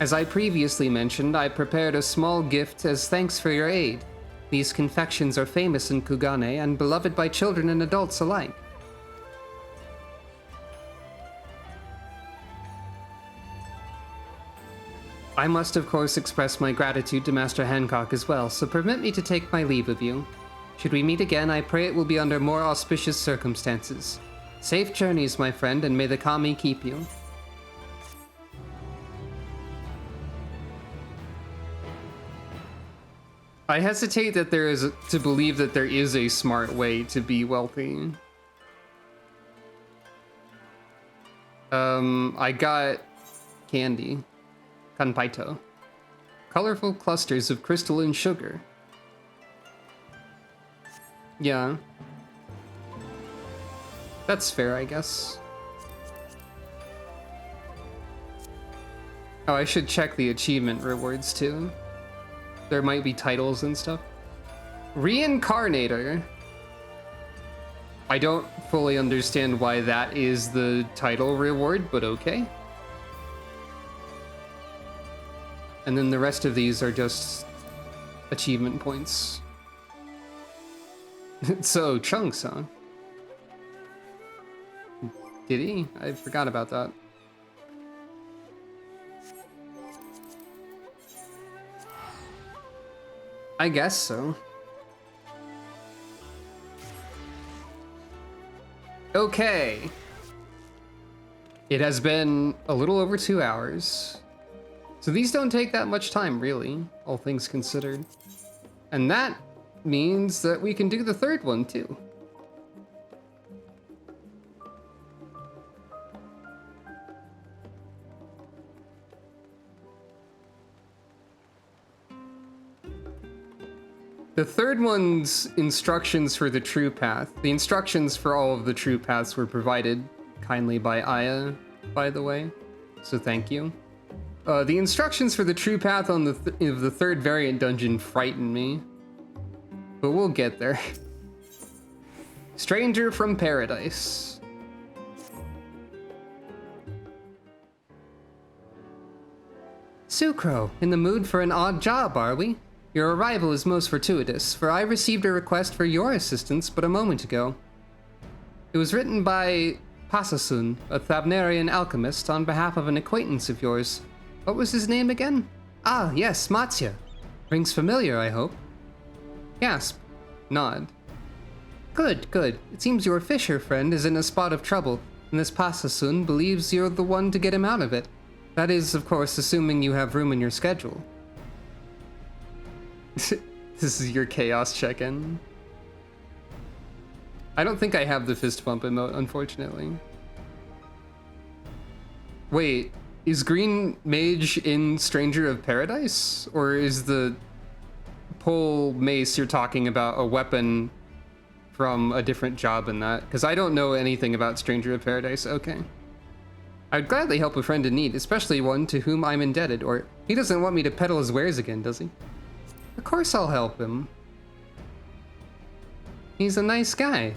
As I previously mentioned, I prepared a small gift as thanks for your aid. These confections are famous in Kugane and beloved by children and adults alike. I must of course express my gratitude to Master Hancock as well, so permit me to take my leave of you. Should we meet again, I pray it will be under more auspicious circumstances. Safe journeys, my friend, and may the Kami keep you. I hesitate that to believe that there is a smart way to be wealthy. I got candy. Kanpaito. Colorful clusters of crystalline sugar. Yeah. That's fair, I guess. Oh, I should check the achievement rewards too. There might be titles and stuff. Reincarnator. I don't fully understand why that is the title reward, but okay. And then the rest of these are just achievement points. So, Chunks, huh? Did he? I forgot about that. I guess so. Okay. It has been a little over 2 hours. So these don't take that much time, really, all things considered. And that means that we can do the third one, too. The third one's instructions for the true path. The instructions for all of the true paths were provided kindly by Aya, by the way. So thank you. The instructions for the true path on the third variant dungeon frighten me. But we'll get there. Stranger from Paradise. Sucro, in the mood for an odd job, are we? Your arrival is most fortuitous, for I received a request for your assistance but a moment ago. It was written by Pasasun, a Thavnarian alchemist, on behalf of an acquaintance of yours. What was his name again? Ah, yes, Matsya. Rings familiar, I hope. Gasp. Nod. Good, good. It seems your fisher friend is in a spot of trouble, and this Pasasun believes you're the one to get him out of it. That is, of course, assuming you have room in your schedule. This is your chaos check-in. I don't think I have the fist bump emote, unfortunately. Wait, is Green Mage in Stranger of Paradise? Or is the pole mace you're talking about a weapon from a different job in that? Because I don't know anything about Stranger of Paradise. Okay. I'd gladly help a friend in need, especially one to whom I'm indebted, or he doesn't want me to peddle his wares again, does he? Of course I'll help him. He's a nice guy.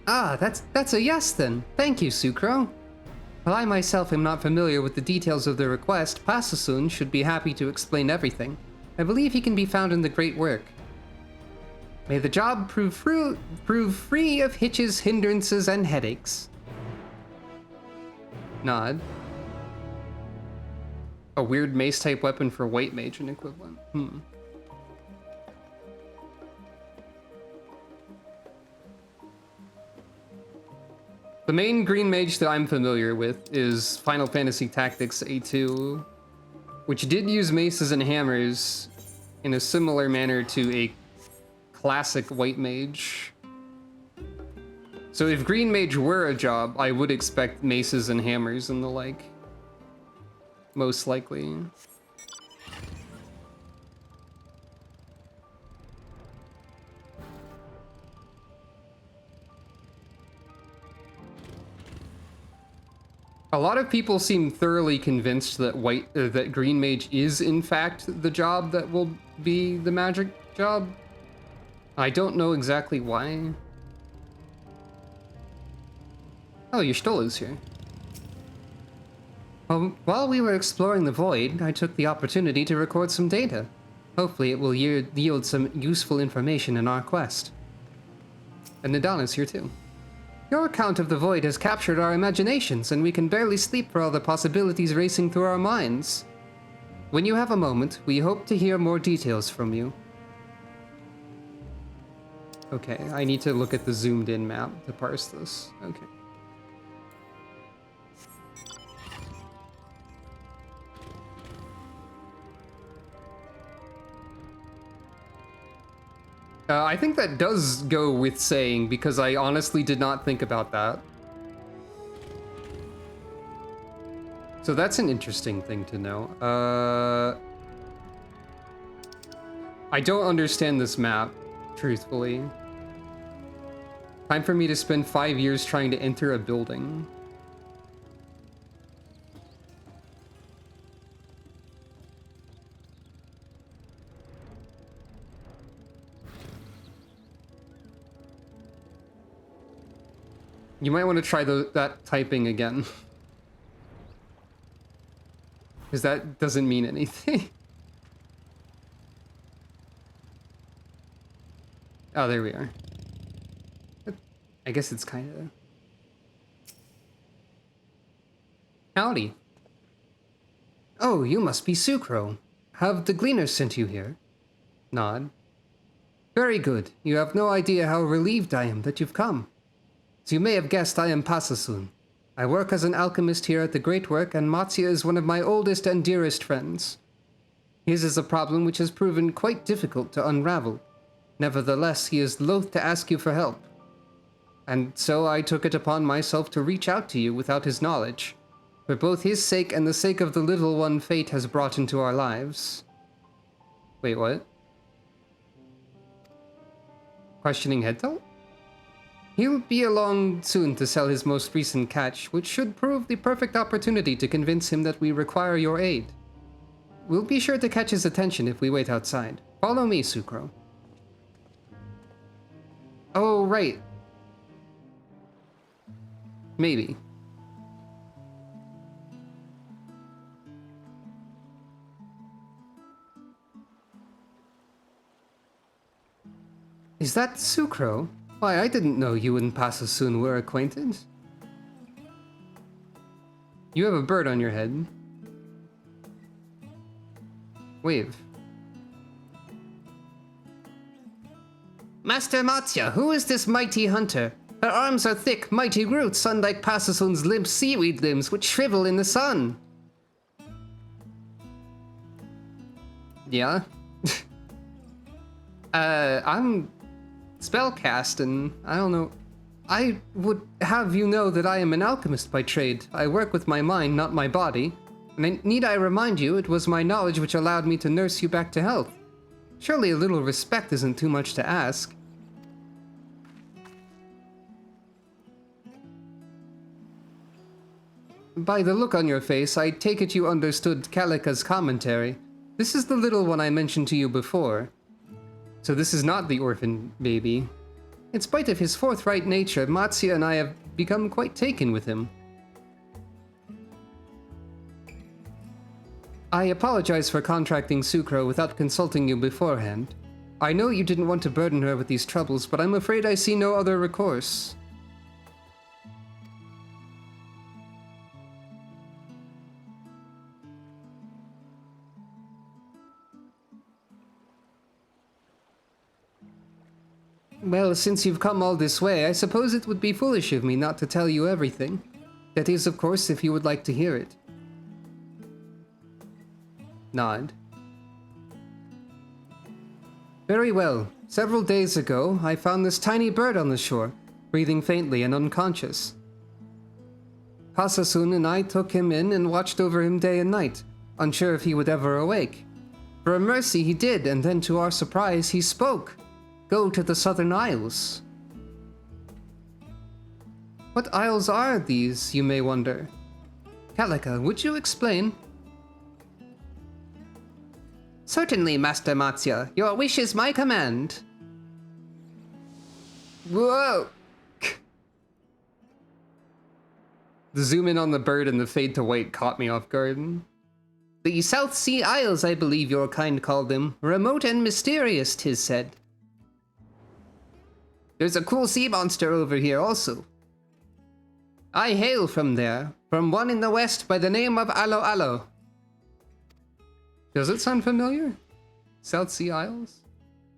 Ah, that's a yes then. Thank you, Sucro. While I myself am not familiar with the details of the request, Pasasun should be happy to explain everything. I believe he can be found in the Great Work. May the job prove free of hitches, hindrances, and headaches. Nod. A weird mace-type weapon for white mage and equivalent. The main green mage that I'm familiar with is Final Fantasy Tactics A2, which did use maces and hammers in a similar manner to a classic white mage. So if green mage were a job, I would expect maces and hammers and the like. Most likely. A lot of people seem thoroughly convinced that that green mage is in fact the job that will be the magic job. I don't know exactly why. Oh, Y'shtola's here. While we were exploring the void, I took the opportunity to record some data. Hopefully it will yield some useful information in our quest. And Nadana's here too. Your account of the void has captured our imaginations, and we can barely sleep for all the possibilities racing through our minds. When you have a moment, we hope to hear more details from you. Okay, I need to look at the zoomed in map to parse this. Okay. I think that does go with saying, because I honestly did not think about that. So that's an interesting thing to know. I don't understand this map, truthfully. Time for me to spend 5 years trying to enter a building. You might want to try that typing again. Because that doesn't mean anything. Oh, there we are. I guess it's kind of... Howdy. Oh, you must be Sucro. Have the Gleaners sent you here? Nod. Very good. You have no idea how relieved I am that you've come. As you may have guessed, I am Pasasun. I work as an alchemist here at the Great Work, and Matsya is one of my oldest and dearest friends. His is a problem which has proven quite difficult to unravel. Nevertheless, he is loath to ask you for help. And so I took it upon myself to reach out to you without his knowledge, for both his sake and the sake of the little one fate has brought into our lives. Wait, what? Questioning Headtelt? He'll be along soon to sell his most recent catch, which should prove the perfect opportunity to convince him that we require your aid. We'll be sure to catch his attention if we wait outside. Follow me, Sucro. Oh, right. Maybe. Is that Sucro? Why, I didn't know you and Pasasun were acquainted. You have a bird on your head. Wave. Master Matya, who is this mighty hunter? Her arms are thick, mighty roots, unlike Pasasun's limp seaweed limbs, which shrivel in the sun. Yeah? I'm spellcast, and I don't know. I would have you know that I am an alchemist by trade. I work with my mind, not my body. And need I remind you, it was my knowledge which allowed me to nurse you back to health. Surely a little respect isn't too much to ask. By the look on your face, I take it you understood Kalika's commentary. This is the little one I mentioned to you before. So this is not the orphan baby. In spite of his forthright nature, Matsuya and I have become quite taken with him. I apologize for contracting Sucro without consulting you beforehand. I know you didn't want to burden her with these troubles, but I'm afraid I see no other recourse. Well, since you've come all this way, I suppose it would be foolish of me not to tell you everything. That is, of course, if you would like to hear it. Nod. Very well. Several days ago, I found this tiny bird on the shore, breathing faintly and unconscious. Pasasun and I took him in and watched over him day and night, unsure if he would ever awake. For a mercy he did, and then to our surprise, he spoke. Go to the Southern Isles. What isles are these, you may wonder? Kalika, would you explain? Certainly, Master Matsuya. Your wish is my command. Whoa! The zoom in on the bird and the fade to white caught me off guard. The South Sea Isles, I believe your kind called them. Remote and mysterious, 'tis said. There's a cool sea monster over here also. I hail from there, from one in the west by the name of Aloalo. Does it sound familiar? South Sea Isles?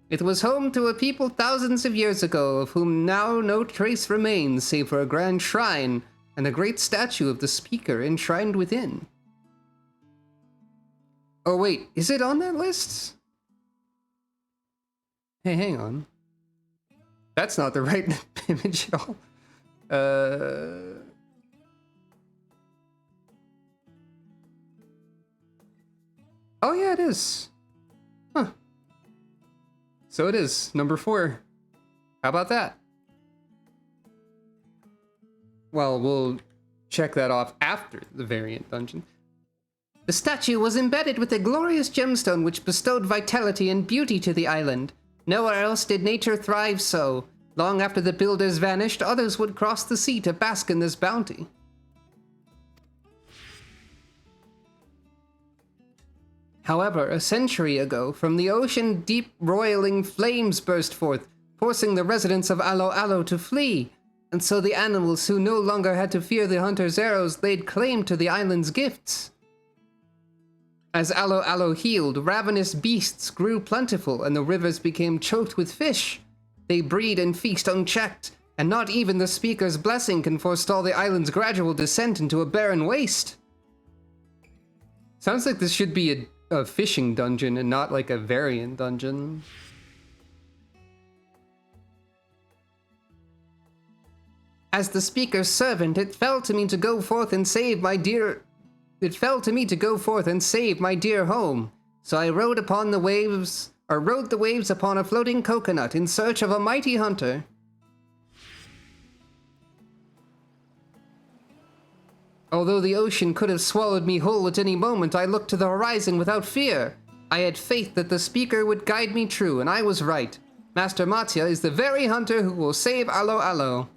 It was home to a people thousands of years ago, of whom now no trace remains save for a grand shrine and a great statue of the speaker enshrined within. Oh wait, is it on that list? Hey, hang on. That's not the right image at all. Oh yeah, it is. Huh. So it is, number 4. How about that? Well, we'll check that off after the variant dungeon. The statue was embedded with a glorious gemstone which bestowed vitality and beauty to the island. Nowhere else did nature thrive so. Long after the builders vanished, others would cross the sea to bask in this bounty. However, a century ago, from the ocean deep roiling flames burst forth, forcing the residents of Aloalo to flee, and so the animals who no longer had to fear the hunter's arrows laid claim to the island's gifts. As Aloalo healed, ravenous beasts grew plentiful and the rivers became choked with fish. They breed and feast unchecked, and not even the speaker's blessing can forestall the island's gradual descent into a barren waste. Sounds like this should be a fishing dungeon and not like a variant dungeon. As the speaker's servant, it fell to me to go forth and save my dear home. So I rode the waves upon a floating coconut in search of a mighty hunter. Although the ocean could have swallowed me whole at any moment, I looked to the horizon without fear. I had faith that the speaker would guide me true, and I was right. Master Matsuya is the very hunter who will save Aloalo.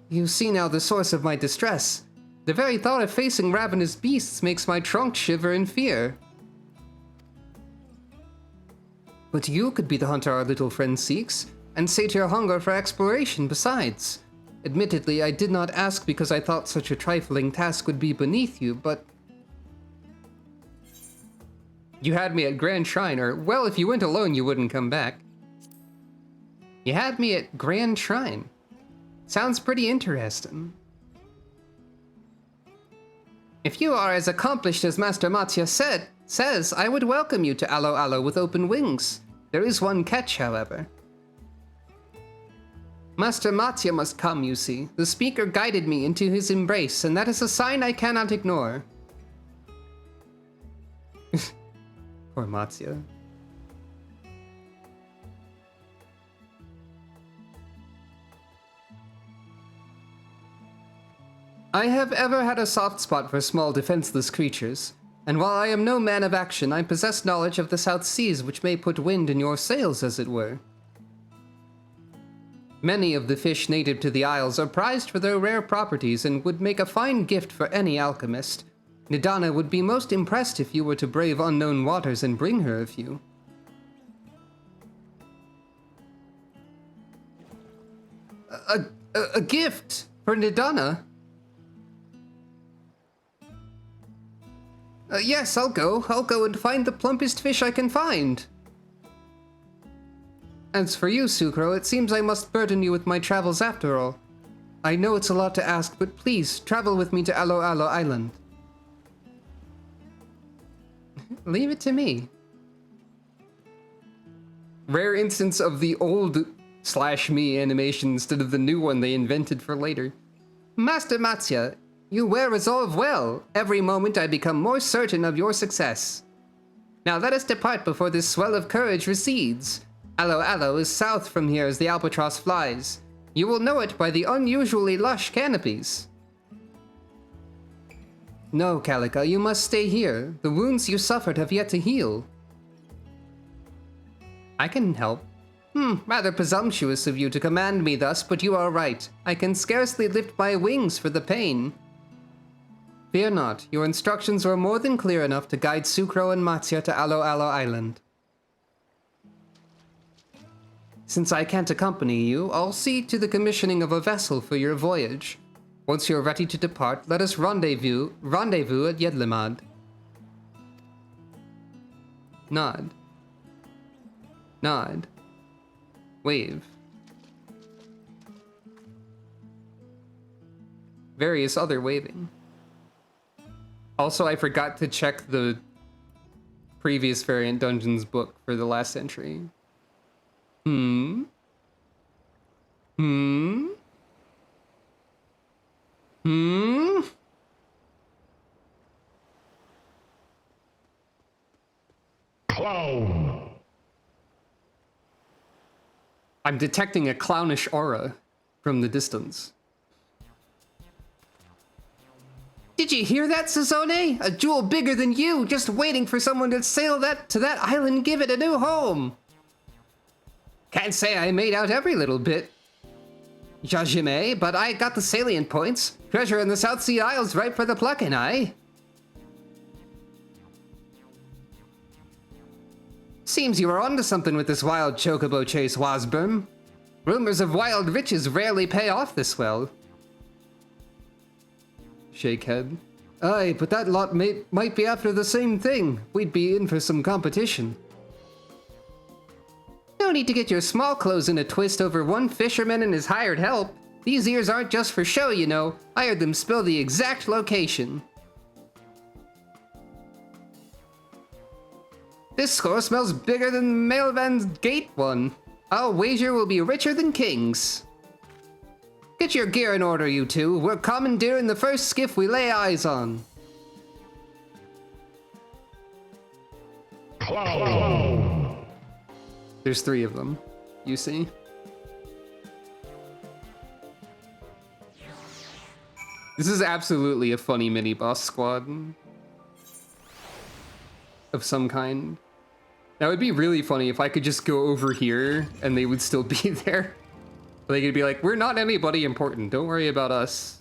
You see now the source of my distress. The very thought of facing ravenous beasts makes my trunk shiver in fear. But you could be the hunter our little friend seeks, and sate your hunger for exploration besides. Admittedly, I did not ask because I thought such a trifling task would be beneath you, but... You had me at Grand Shrine, or, well, if you went alone, you wouldn't come back. You had me at Grand Shrine. Sounds pretty interesting. If you are as accomplished as Master Mattia says, I would welcome you to Aloalo with open wings. There is one catch, however. Master Mattia must come, you see. The speaker guided me into his embrace, and that is a sign I cannot ignore. Poor Mattia. I have ever had a soft spot for small defenseless creatures, and while I am no man of action, I possess knowledge of the South Seas which may put wind in your sails, as it were. Many of the fish native to the Isles are prized for their rare properties and would make a fine gift for any alchemist. Nidana would be most impressed if you were to brave unknown waters and bring her a few. A gift for Nidana? Yes, I'll go and find the plumpest fish I can find. As for you, Sucro, it seems I must burden you with my travels after all. I know it's a lot to ask, but please, travel with me to Aloalo Island. Leave it to me. Rare instance of the old /me animation instead of the new one they invented for later. Master Mattia, you wear resolve well. Every moment I become more certain of your success. Now let us depart before this swell of courage recedes. Aloalo is south from here as the albatross flies. You will know it by the unusually lush canopies. No, Calica, you must stay here. The wounds you suffered have yet to heal. I can help. Rather presumptuous of you to command me thus, but you are right. I can scarcely lift my wings for the pain. Fear not, your instructions were more than clear enough to guide Sucro and Mattia to Aloalo Island. Since I can't accompany you, I'll see to the commissioning of a vessel for your voyage. Once you're ready to depart, let us rendezvous at Yedlimad. Nod. Nod. Wave. Various other waving. Also, I forgot to check the previous Variant Dungeons book for the last entry. I'm detecting a clownish aura from the distance. Did you hear that, Sazone? A jewel bigger than you, just waiting for someone to sail to that island and give it a new home. Can't say I made out every little bit. Jajime, but I got the salient points. Treasure in the South Sea Isles ripe for the plucking, aye? Seems you were onto something with this wild chocobo chase, Wasburm. Rumors of wild riches rarely pay off this well. Shake head. Aye, but that lot might be after the same thing. We'd be in for some competition. No need to get your small clothes in a twist over one fisherman and his hired help. These ears aren't just for show, you know. I heard them spill the exact location. This score smells bigger than Mailvan's Gate one. I'll wager we'll be richer than kings. Get your gear in order, you two. We're commandeering the first skiff we lay eyes on. There's 3 of them, you see? This is absolutely a funny mini-boss squad. Of some kind. That would be really funny if I could just go over here and they would still be there. They could be like, we're not anybody important, don't worry about us.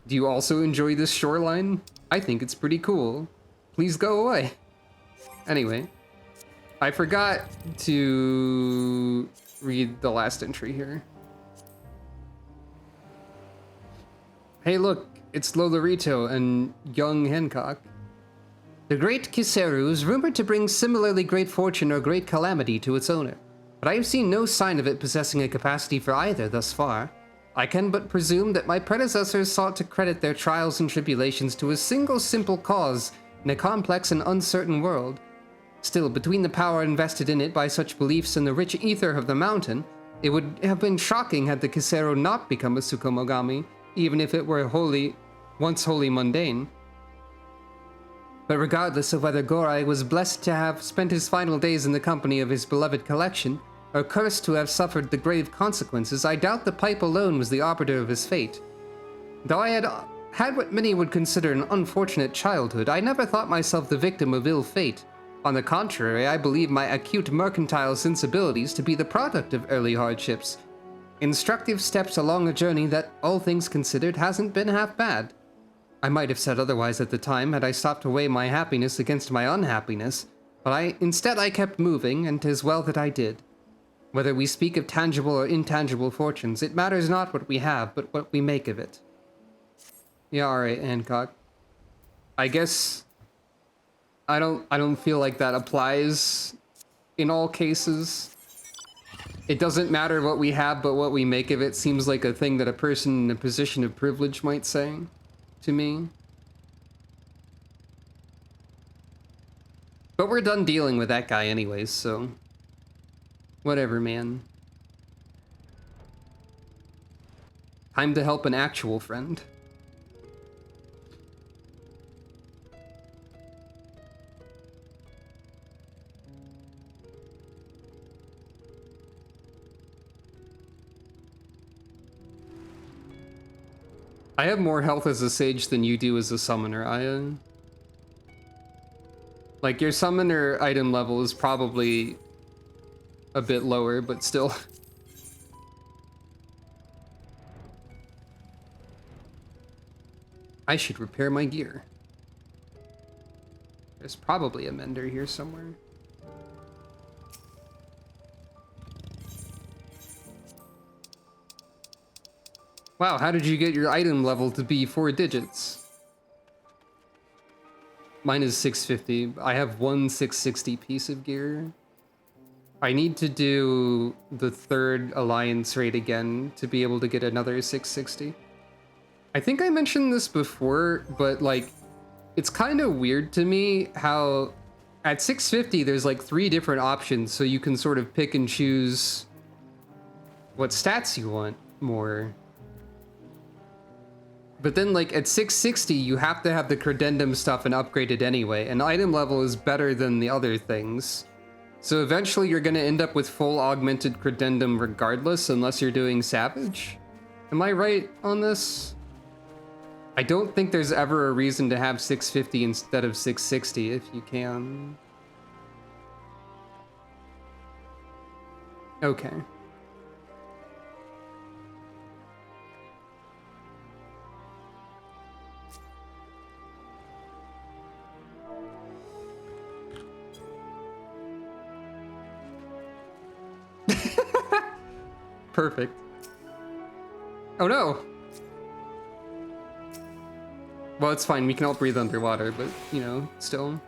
Do you also enjoy this shoreline? I think it's pretty cool. Please go away. Anyway. I forgot to read the last entry here. Hey look, it's Lolorito and young Hancock. The great Kiseru is rumored to bring similarly great fortune or great calamity to its owner, but I have seen no sign of it possessing a capacity for either thus far. I can but presume that my predecessors sought to credit their trials and tribulations to a single simple cause in a complex and uncertain world. Still, between the power invested in it by such beliefs and the rich ether of the mountain, it would have been shocking had the Kiseru not become a Tsukumogami, even if it were once wholly mundane. But regardless of whether Gorai was blessed to have spent his final days in the company of his beloved collection, or cursed to have suffered the grave consequences, I doubt the pipe alone was the arbiter of his fate. Though I had what many would consider an unfortunate childhood, I never thought myself the victim of ill fate. On the contrary, I believe my acute mercantile sensibilities to be the product of early hardships. Instructive steps along a journey that, all things considered, hasn't been half bad. I might have said otherwise at the time had I stopped to weigh my happiness against my unhappiness, but instead I kept moving, and 'tis well that I did. Whether we speak of tangible or intangible fortunes, it matters not what we have, but what we make of it. Yeah, alright, Hancock. I guess I don't feel like that applies in all cases. It doesn't matter what we have, but what we make of it seems like a thing that a person in a position of privilege might say to me. But we're done dealing with that guy anyways, so whatever, man. Time to help an actual friend. I have more health as a sage than you do as a summoner, Aya. Like, your summoner item level is probably a bit lower, but still. I should repair my gear. There's probably a mender here somewhere. Wow, how did you get your item level to be 4 digits? Mine is 650. I have one 660 piece of gear. I need to do the 3rd alliance raid again to be able to get another 660. I think I mentioned this before, but like, it's kind of weird to me how at 650 there's like 3 different options, so you can sort of pick and choose what stats you want more. But then, like, at 660, you have to have the credendum stuff and upgrade it anyway, and item level is better than the other things. So eventually you're gonna end up with full augmented credendum regardless, unless you're doing Savage? Am I right on this? I don't think there's ever a reason to have 650 instead of 660 if you can. Okay. Perfect. Oh no! Well, it's fine, we can all breathe underwater, but, you know, still.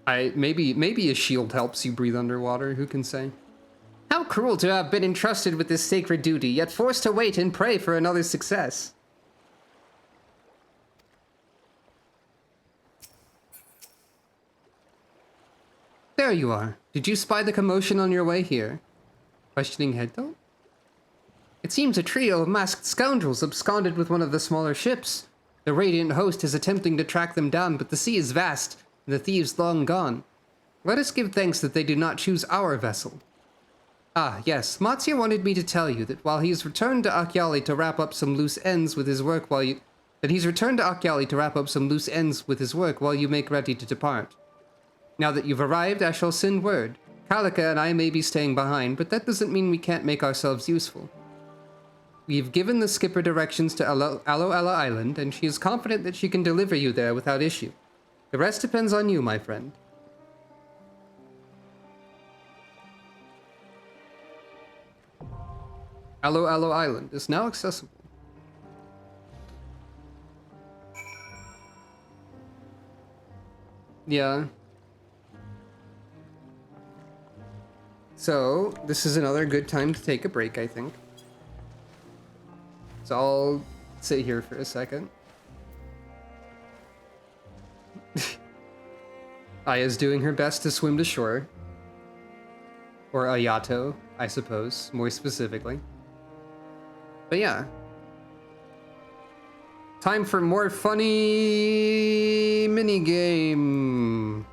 Maybe a shield helps you breathe underwater, who can say? How cruel to have been entrusted with this sacred duty, yet forced to wait and pray for another success. There you are. Did you spy the commotion on your way here? Questioning head though? It seems a trio of masked scoundrels absconded with one of the smaller ships. The Radiant host is attempting to track them down, but the sea is vast, and the thieves long gone. Let us give thanks that they do not choose our vessel. Ah, yes, Matsuya wanted me to tell you that while he's returned to Akyali to wrap up some loose ends with his work while you make ready to depart. Now that you've arrived, I shall send word. Kalika and I may be staying behind, but that doesn't mean we can't make ourselves useful. We've given the skipper directions to Aloalo Island, and she is confident that she can deliver you there without issue. The rest depends on you, my friend. Aloalo Island is now accessible. Yeah. So, this is another good time to take a break, I think. So I'll sit here for a second. Aya's doing her best to swim to shore. Or Ayato, I suppose, more specifically. But yeah. Time for more funny minigame.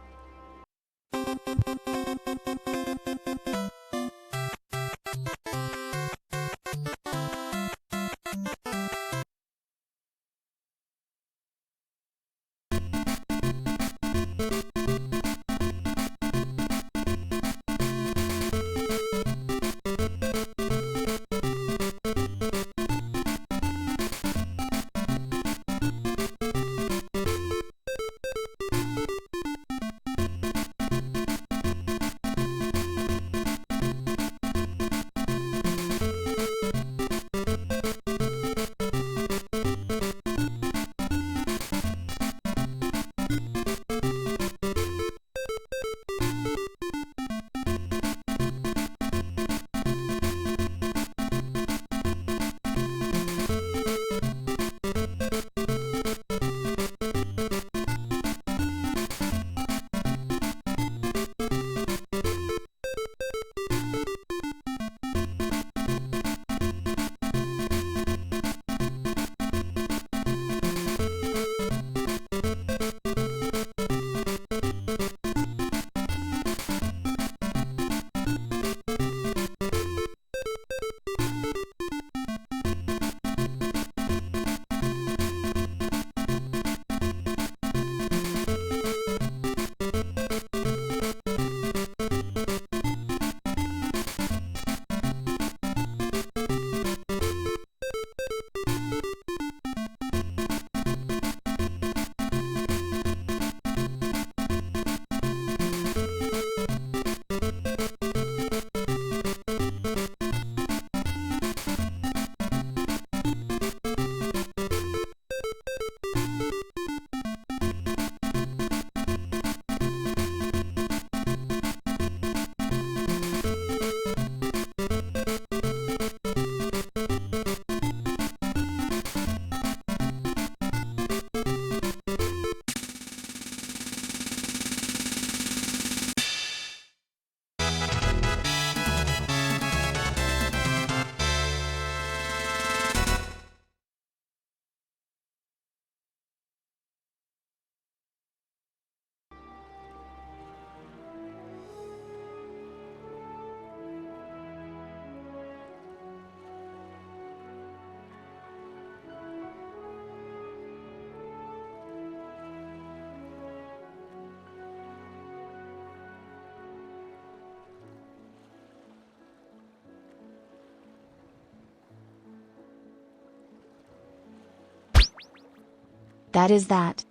That is that.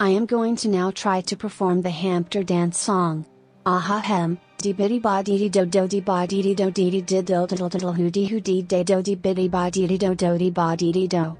I am going to now try to perform the hamster dance song. Aha hem, dee bitty ba dee dee do do dee ba dee dee do dee dee did do diddle diddle hoo dee day do dee bitty ba dee dee do do dee ba dee dee do.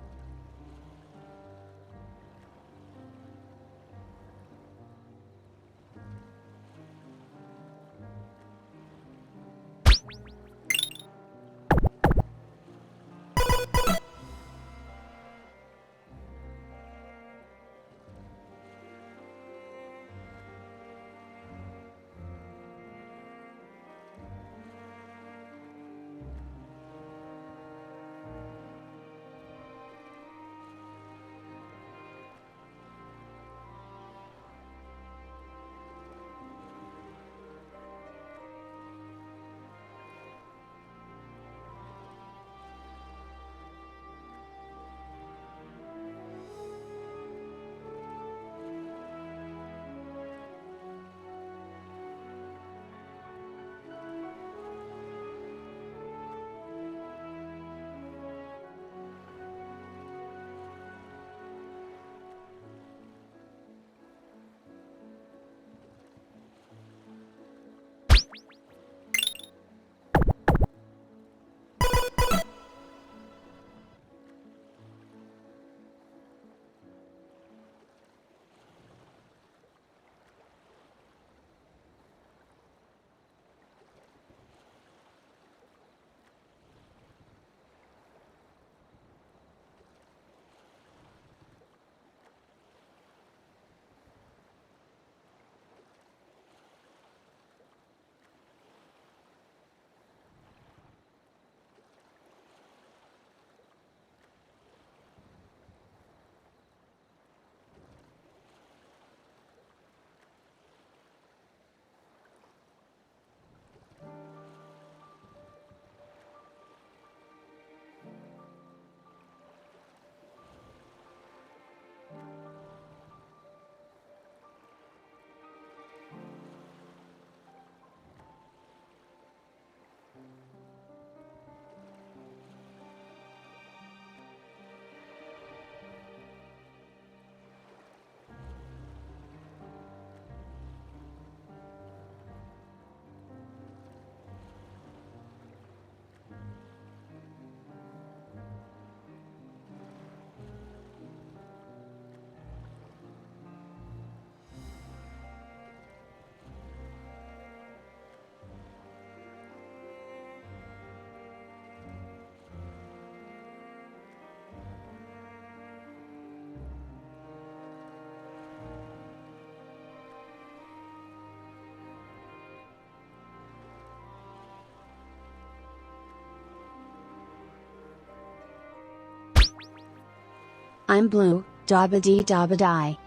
I'm blue, dabba dee dabba die.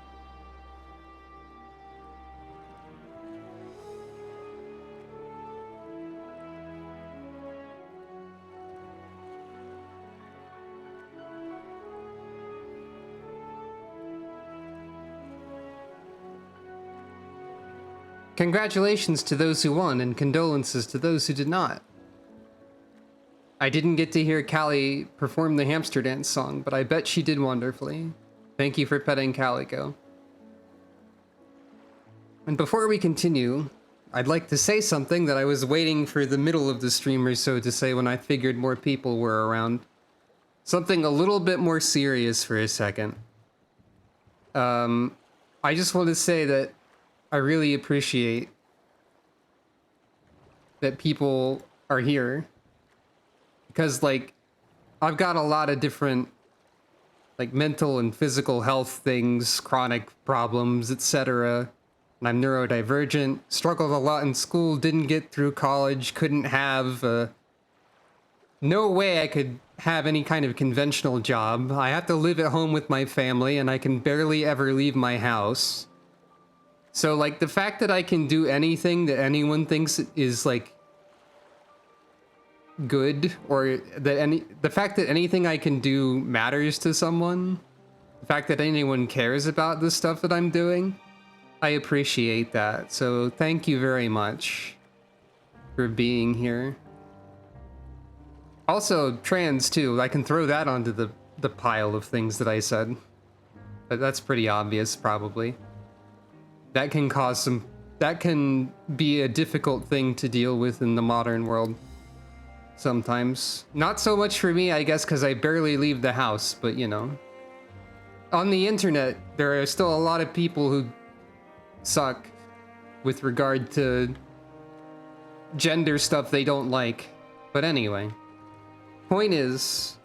Congratulations to those who won, and condolences to those who did not. I didn't get to hear Callie perform the hamster dance song, but I bet she did wonderfully. Thank you for petting Calico. And before we continue, I'd like to say something that I was waiting for the middle of the stream or so to say when I figured more people were around. Something a little bit more serious for a second. I just want to say that I really appreciate that people are here. Because, like, I've got a lot of different, like, mental and physical health things, chronic problems, etc. And I'm neurodivergent, struggled a lot in school, didn't get through college, couldn't have, no way I could have any kind of conventional job. I have to live at home with my family, and I can barely ever leave my house. So, like, the fact that I can do anything that anyone thinks is, like, good, or that the fact that anything I can do matters to someone, the fact that anyone cares about the stuff that I'm doing, I appreciate that. So thank you very much for being here. Also, trans too. I can throw that onto the pile of things that I said, but that's pretty obvious probably. That can be a difficult thing to deal with in the modern world. Sometimes. Not so much for me, I guess, because I barely leave the house, but you know. On the internet, there are still a lot of people who suck with regard to gender stuff they don't like. But anyway. Point is,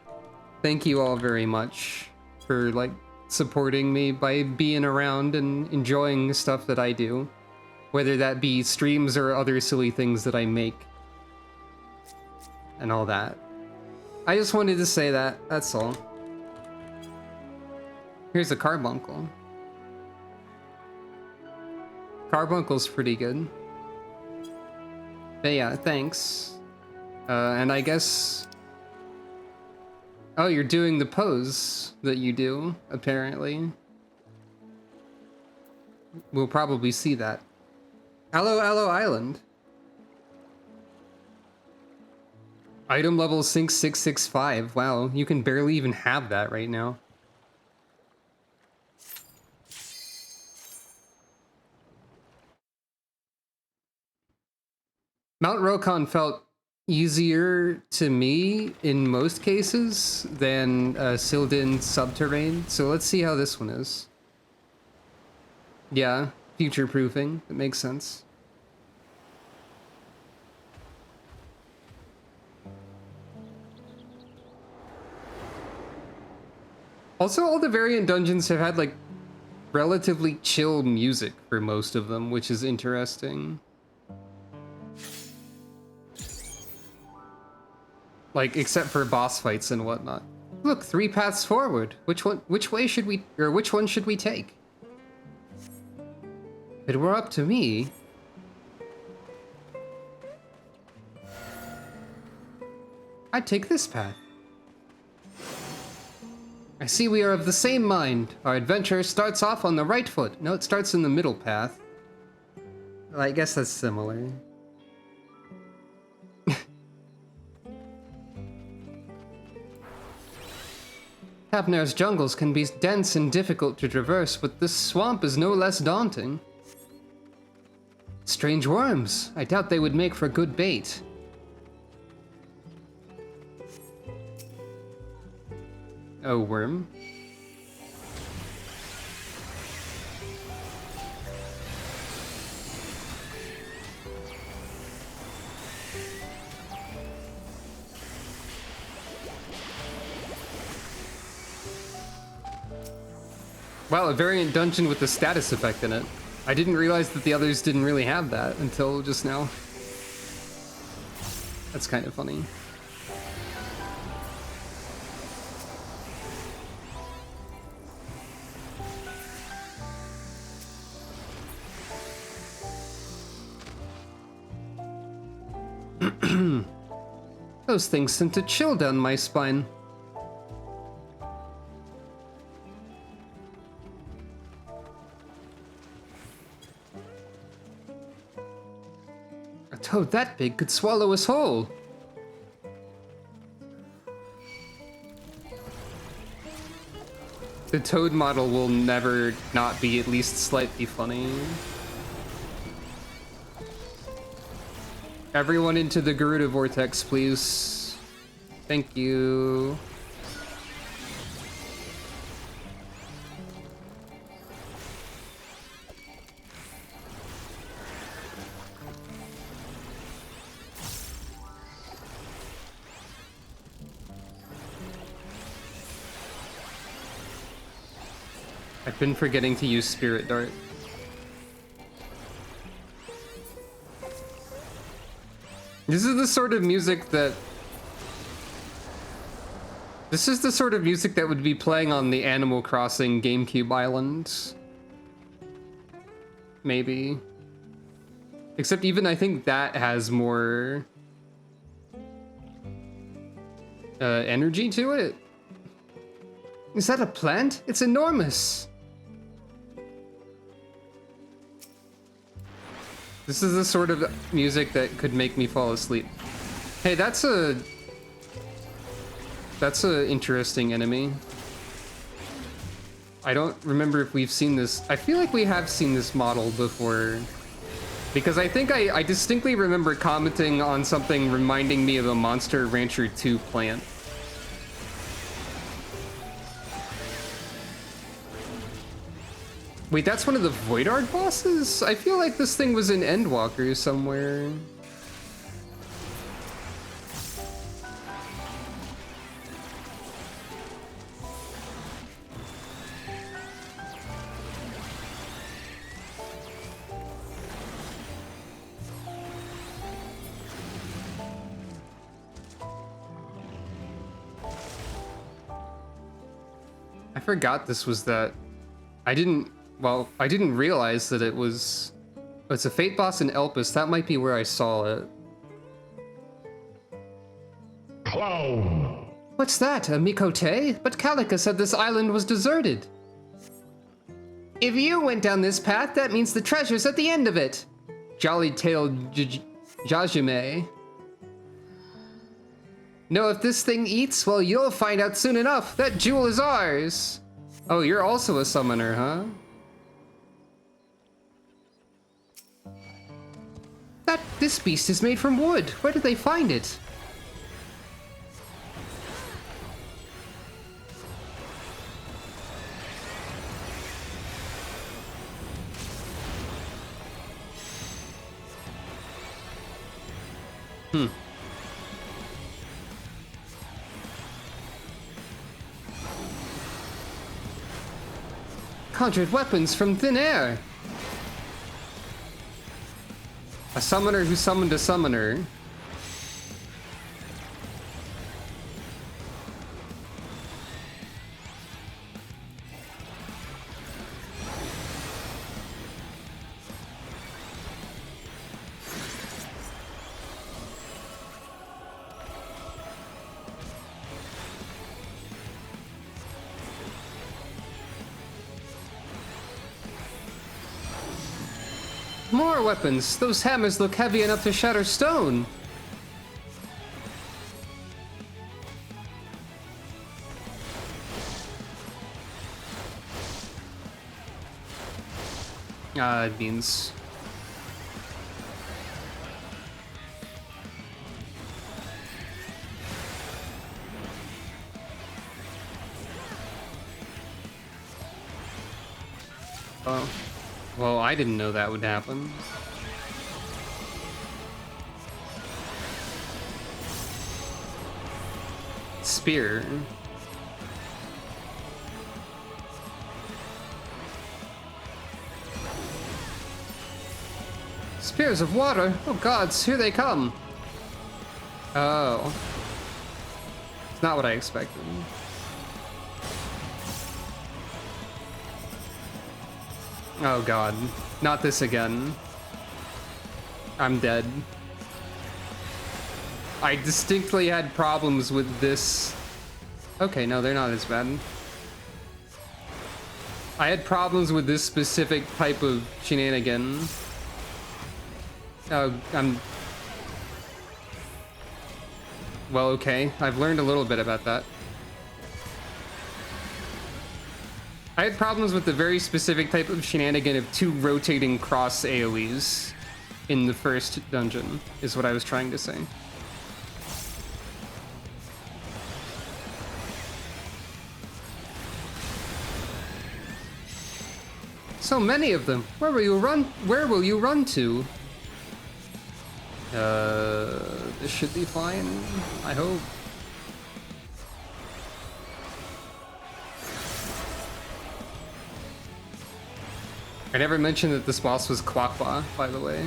thank you all very much for, like, supporting me by being around and enjoying the stuff that I do. Whether that be streams or other silly things that I make. And all that. I just wanted to say that, that's all. Here's a carbuncle. Carbuncle's pretty good. But yeah, thanks. And I guess... Oh, you're doing the pose that you do, apparently. We'll probably see that. Aloalo Island. Item level sync 665. Wow, you can barely even have that right now. Mount Rokkon felt easier to me in most cases than Sildin Subterrane, so let's see how this one is. Yeah, future-proofing. It makes sense. Also, all the variant dungeons have had, like, relatively chill music for most of them, which is interesting. Like, except for boss fights and whatnot. Look, 3 paths forward. Which one should we take? If it were up to me... I'd take this path. I see we are of the same mind. Our adventure starts off on the right foot. No, it starts in the middle path. Well, I guess that's similar. Hafner's jungles can be dense and difficult to traverse, but this swamp is no less daunting. Strange worms. I doubt they would make for good bait. Oh, worm. Wow, a variant dungeon with the status effect in it. I didn't realize that the others didn't really have that until just now. That's kind of funny. Those things sent a chill down my spine. A toad that big could swallow us whole. The toad model will never not be at least slightly funny. Everyone into the Garuda Vortex, please. Thank you. I've been forgetting to use Spirit Dart. This is the sort of music that... This is the sort of music that would be playing on the Animal Crossing GameCube island. Maybe. Except even I think that has more... energy to it? Is that a plant? It's enormous! This is the sort of music that could make me fall asleep. Hey, that's a interesting enemy. I don't remember if we've seen this. I feel like we have seen this model before. Because I think I distinctly remember commenting on something reminding me of a Monster Rancher 2 plant. Wait, that's one of the Voidard bosses? I feel like this thing was in Endwalker somewhere. I forgot this was that. I didn't realize that it was... It's a Fate boss in Elpis. That might be where I saw it. Clown! What's that, a Mikote? But Kalika said this island was deserted. If you went down this path, that means the treasure's at the end of it. Jolly-tailed Jajime. No, if this thing eats, well, you'll find out soon enough. That jewel is ours. Oh, you're also a summoner, huh? This beast is made from wood. Where did they find it? Conjured weapons from thin air. A summoner who summoned a summoner. More weapons! Those hammers look heavy enough to shatter stone! Beans. Oh. Well, I didn't know that would happen. Spear. Spears of water? Oh gods, here they come. Oh. It's not what I expected. Oh god, not this again. I'm dead. I distinctly had problems with this. Okay, no, they're not as bad. I had problems with this specific type of shenanigan. Oh, well, okay. I've learned a little bit about that. I had problems with the very specific type of shenanigan of 2 rotating cross AoEs in the first dungeon, is what I was trying to say. So many of them. Where will you run? Where will you run to? This should be fine. I hope. I never mentioned that this boss was Kwakwa, by the way.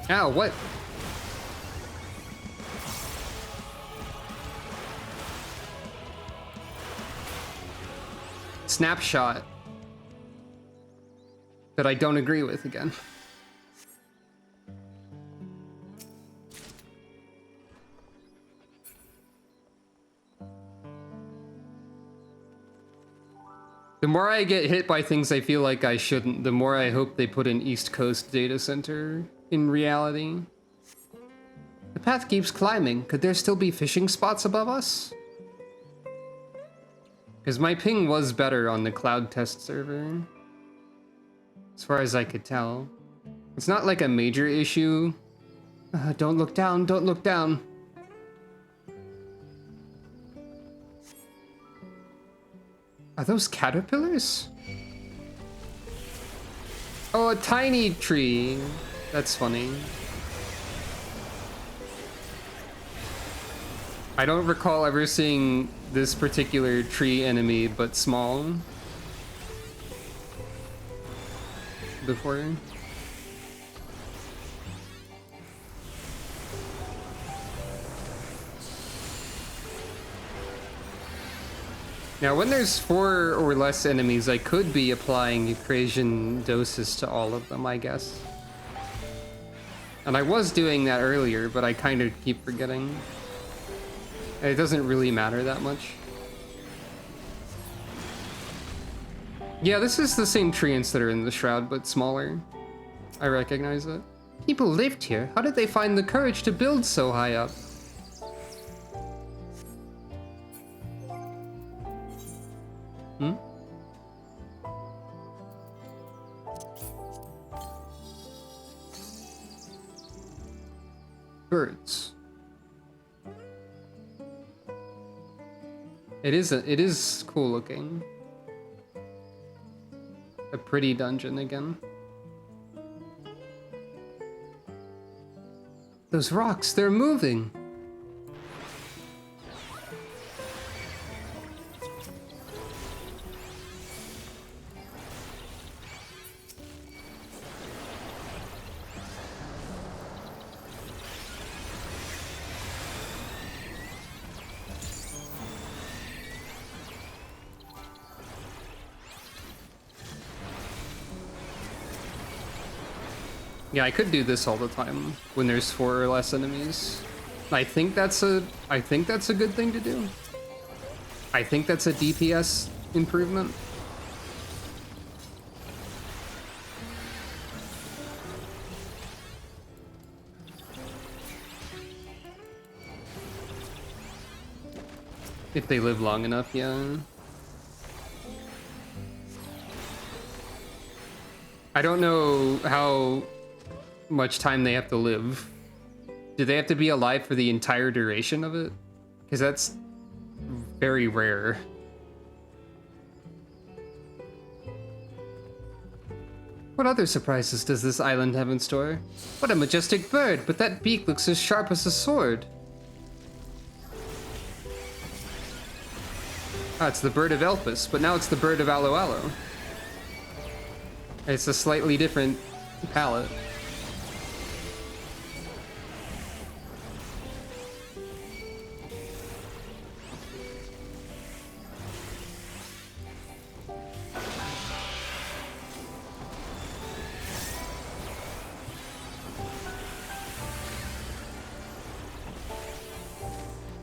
Ow, what? Snapshot that I don't agree with again. The more I get hit by things I feel like I shouldn't, the more I hope they put an East Coast data center in reality. The path keeps climbing. Could there still be fishing spots above us? Because my ping was better on the cloud test server, as far as I could tell. It's not like a major issue. Don't look down, don't look down. Are those caterpillars? Oh, a tiny tree. That's funny. I don't recall ever seeing this particular tree enemy, but small, before. Now, when there's 4 or less enemies, I could be applying equation doses to all of them, I guess. And I was doing that earlier, but I kind of keep forgetting. It doesn't really matter that much. Yeah, this is the same treants that are in the shroud, but smaller. I recognize it. People lived here. How did they find the courage to build so high up? Hmm? Birds. It is cool looking. A pretty dungeon again. Those rocks, they're moving. Yeah, I could do this all the time when there's 4 or less enemies. I think that's a good thing to do. I think that's a DPS improvement. If they live long enough, yeah. I don't know how much time they have to live. Do they have to be alive for the entire duration of it? Because that's very rare. What other surprises does this island have in store? What a majestic bird, but that beak looks as sharp as a sword. Ah, it's the bird of Elpis, but now it's the bird of Aloalo. It's a slightly different palette.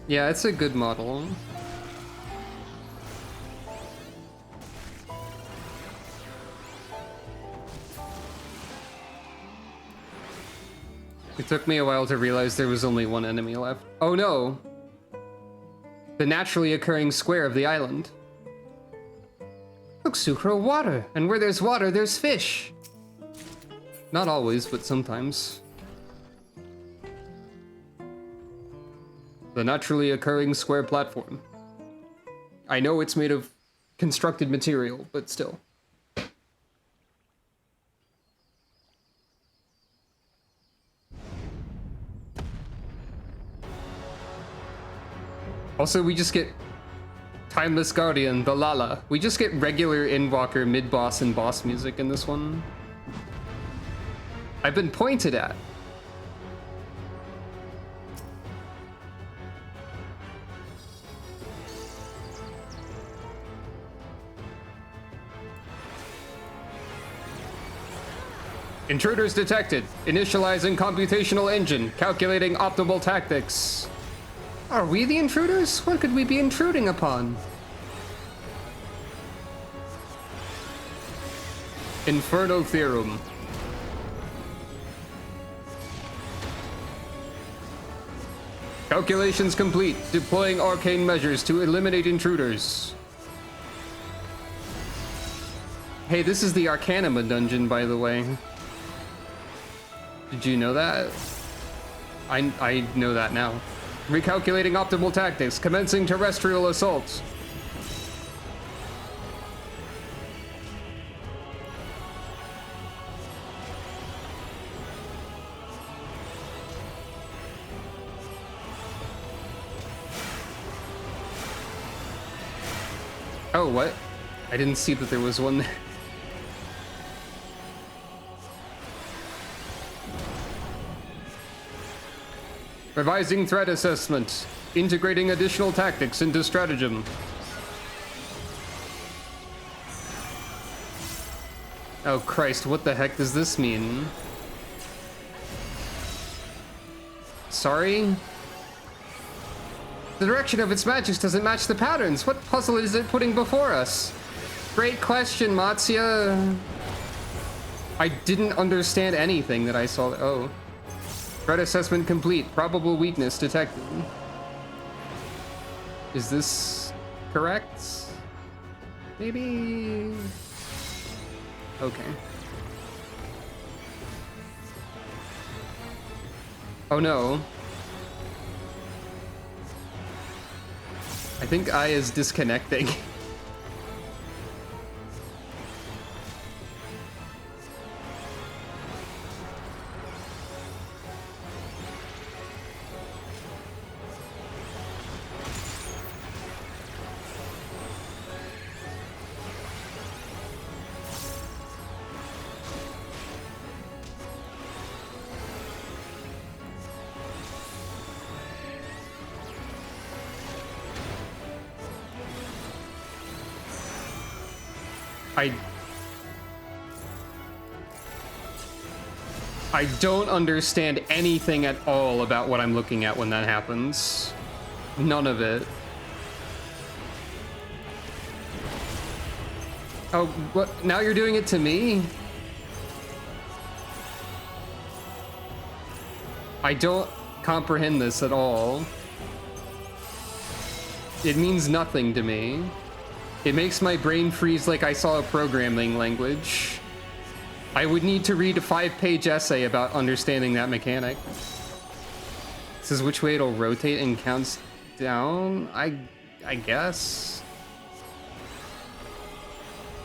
Yeah, it's a good model. It took me a while to realize there was only one enemy left. Oh no! The naturally occurring square of the island. Look, Sucro, water! And where there's water, there's fish! Not always, but sometimes. The naturally occurring square platform. I know it's made of constructed material, but still. Also, we just get Timeless Guardian, the Lala. We just get regular Endwalker mid-boss and boss music in this one. I've been pointed at. Intruders detected. Initializing computational engine. Calculating optimal tactics. Are we the intruders? What could we be intruding upon? Inferno Theorem. Calculations complete. Deploying arcane measures to eliminate intruders. Hey, this is the Arcanima dungeon, by the way. Did you know that? I know that now. Recalculating optimal tactics, commencing terrestrial assaults. Oh, what? I didn't see that there was one there. Revising threat assessment. Integrating additional tactics into stratagem. Oh Christ, what the heck does this mean? Sorry? The direction of its magics doesn't match the patterns. What puzzle is it putting before us? Great question, Matsuya. I didn't understand anything that I saw. Oh. Threat assessment complete. Probable weakness detected. Is this correct? Maybe. Okay. Oh no. I think I is disconnecting. I don't understand anything at all about what I'm looking at when that happens. None of it. Oh, what? Now you're doing it to me? I don't comprehend this at all. It means nothing to me. It makes my brain freeze like I saw a programming language. I would need to read a 5-page essay about understanding that mechanic. This is which way it'll rotate and counts down? I guess.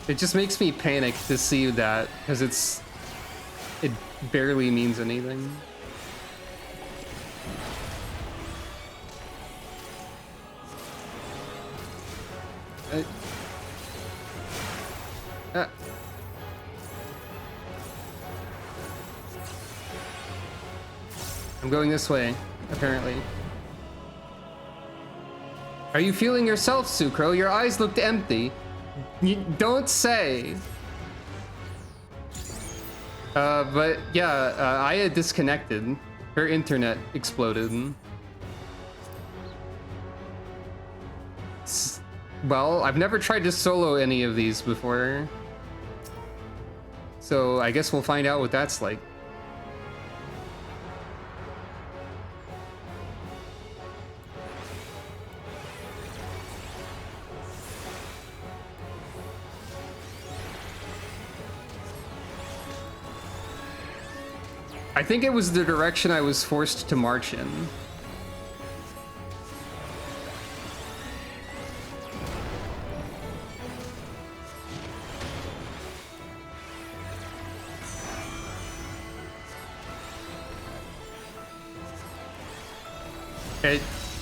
It just makes me panic to see that, because it barely means anything. I'm going this way, apparently. Are you feeling yourself, Sucro? Your eyes looked empty. You don't say. But yeah, Aya disconnected. Her internet exploded. Well, I've never tried to solo any of these before. So I guess we'll find out what that's like. I think it was the direction I was forced to march in.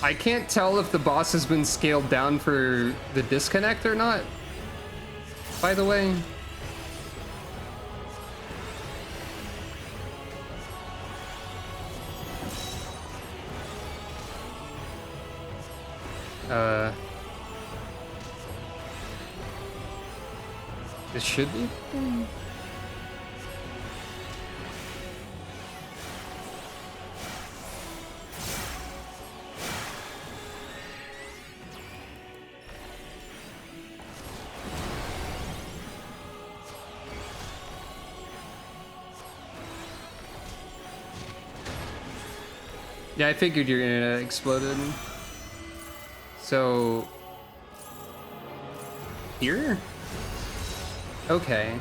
I can't tell if the boss has been scaled down for the disconnect or not, by the way. This should be? Yeah, I figured your internet exploded. So... here? Okay.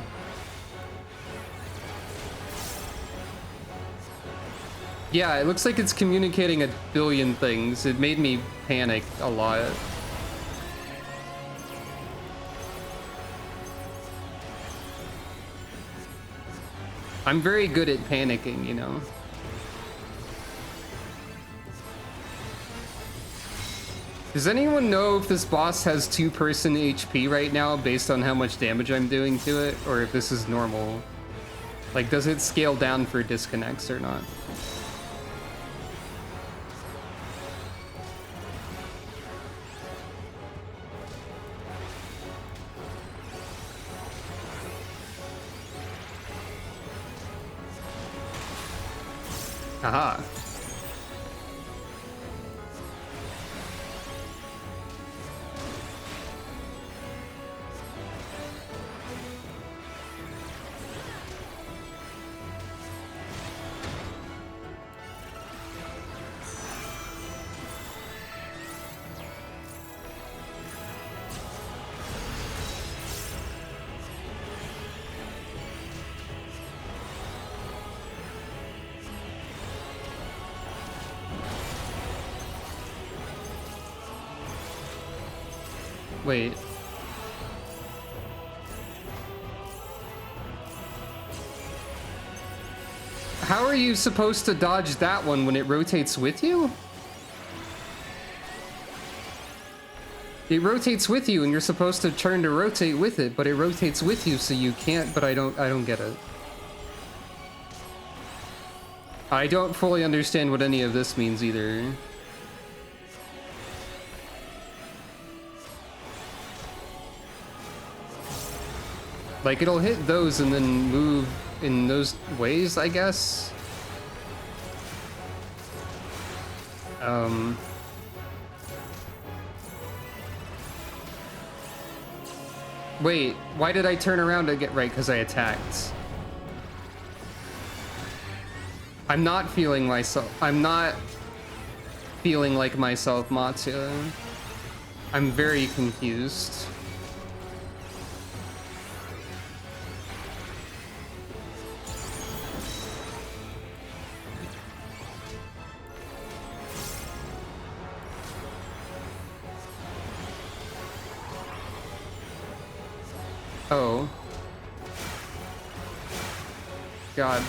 Yeah, it looks like it's communicating a billion things. It made me panic a lot. I'm very good at panicking, you know? Does anyone know if this boss has 2-person HP right now based on how much damage I'm doing to it? Or if this is normal? Like, does it scale down for disconnects or not? Aha. Wait. How are you supposed to dodge that one when it rotates with you? It rotates with you and you're supposed to turn to rotate with it, but it rotates with you so you can't, but I don't get it. I don't fully understand what any of this means either. Like, it'll hit those and then move in those ways, I guess. Wait, why did I turn around to get right? Because I attacked. I'm not feeling myself. I'm not feeling like myself, Matsuya. I'm very confused. Oh. God.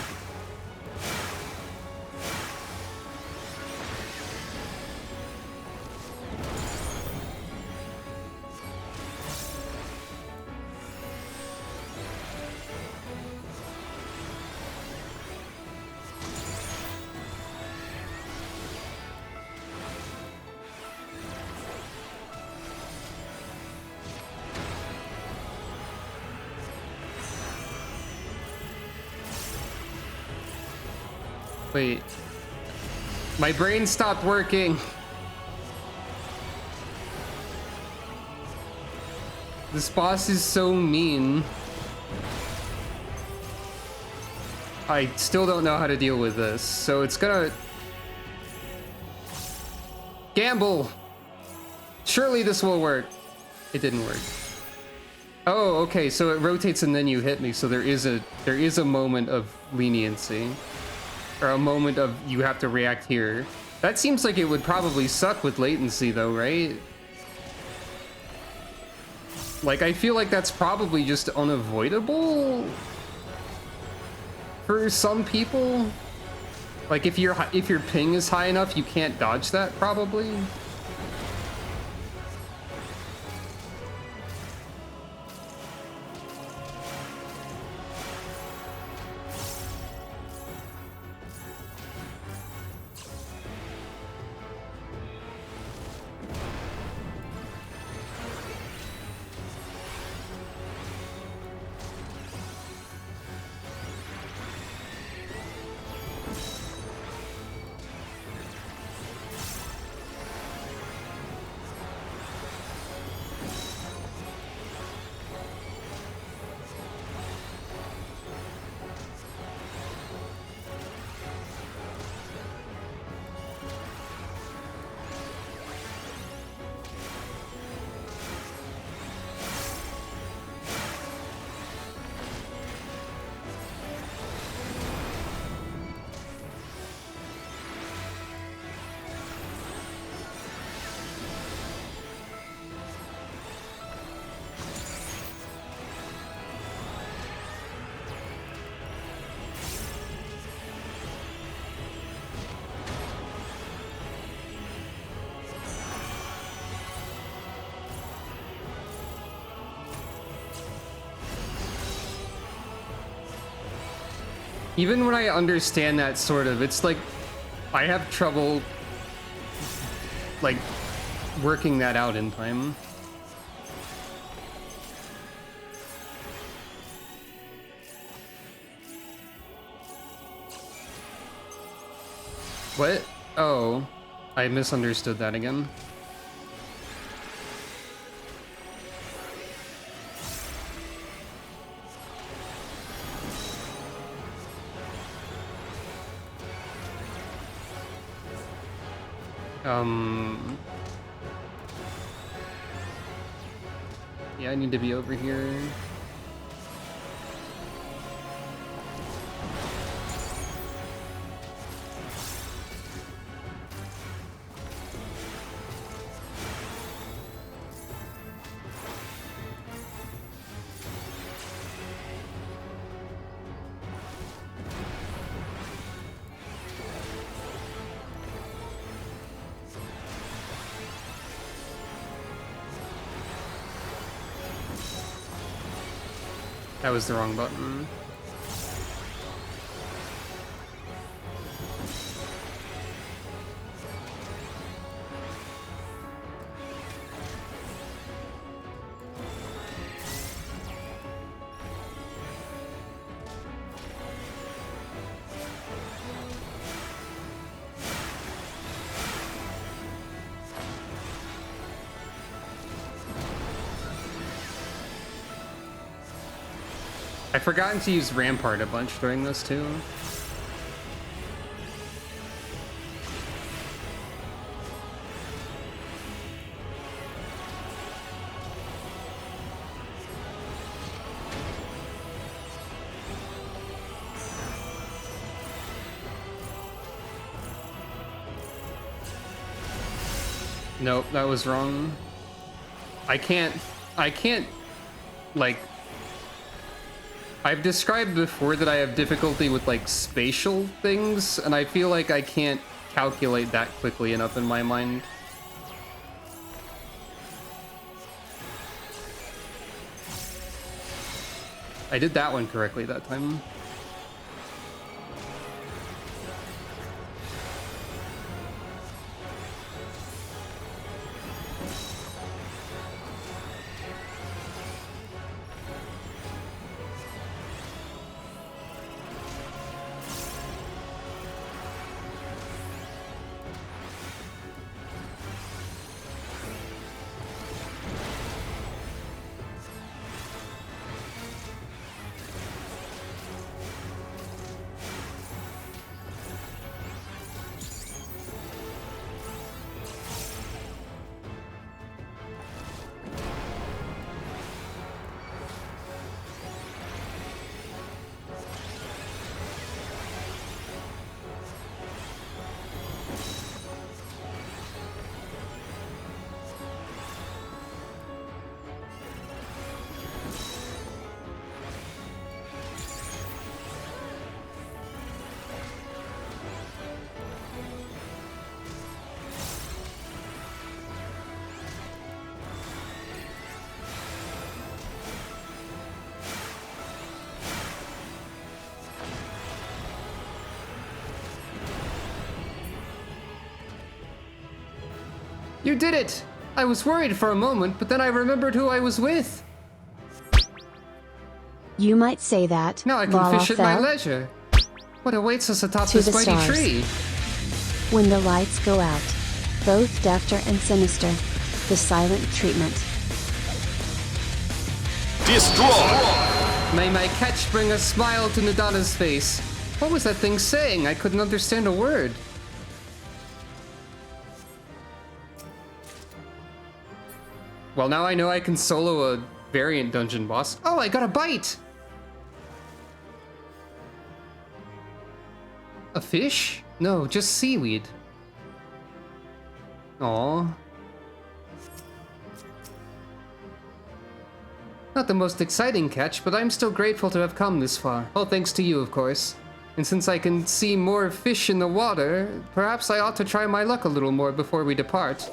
Wait. My brain stopped working. This boss is so mean. I still don't know how to deal with this, so it's gonna... Gamble! Surely this will work. It didn't work. Oh, okay, so it rotates and then you hit me, so there is a moment of leniency. Or a moment of you have to react here. That seems like it would probably suck with latency though, right? Like, I feel like that's probably just unavoidable for some people. Like, if your ping is high enough, you can't dodge that, probably. Even when I understand that sort of, it's like I have trouble like working that out in time. What? Oh, I misunderstood that again. Yeah, I need to be over here. That was the wrong button. I've forgotten to use Rampart a bunch during this too. Nope, that was wrong. I can't like I've described before that I have difficulty with like spatial things, and I feel like I can't calculate that quickly enough in my mind. I did that one correctly that time. You did it! I was worried for a moment, but then I remembered who I was with. You might say that. Now I can Lala fish at my fell leisure. What awaits us atop to this the mighty stars. tree? When the lights go out. Both defter and sinister. The silent treatment. Destroy! May my catch bring a smile to Nadana's face. What was that thing saying? I couldn't understand a word. Well, now I know I can solo a variant dungeon boss. Oh, I got a bite! A fish? No, just seaweed. Aww. Not the most exciting catch, but I'm still grateful to have come this far. All thanks to you, of course. And since I can see more fish in the water, perhaps I ought to try my luck a little more before we depart.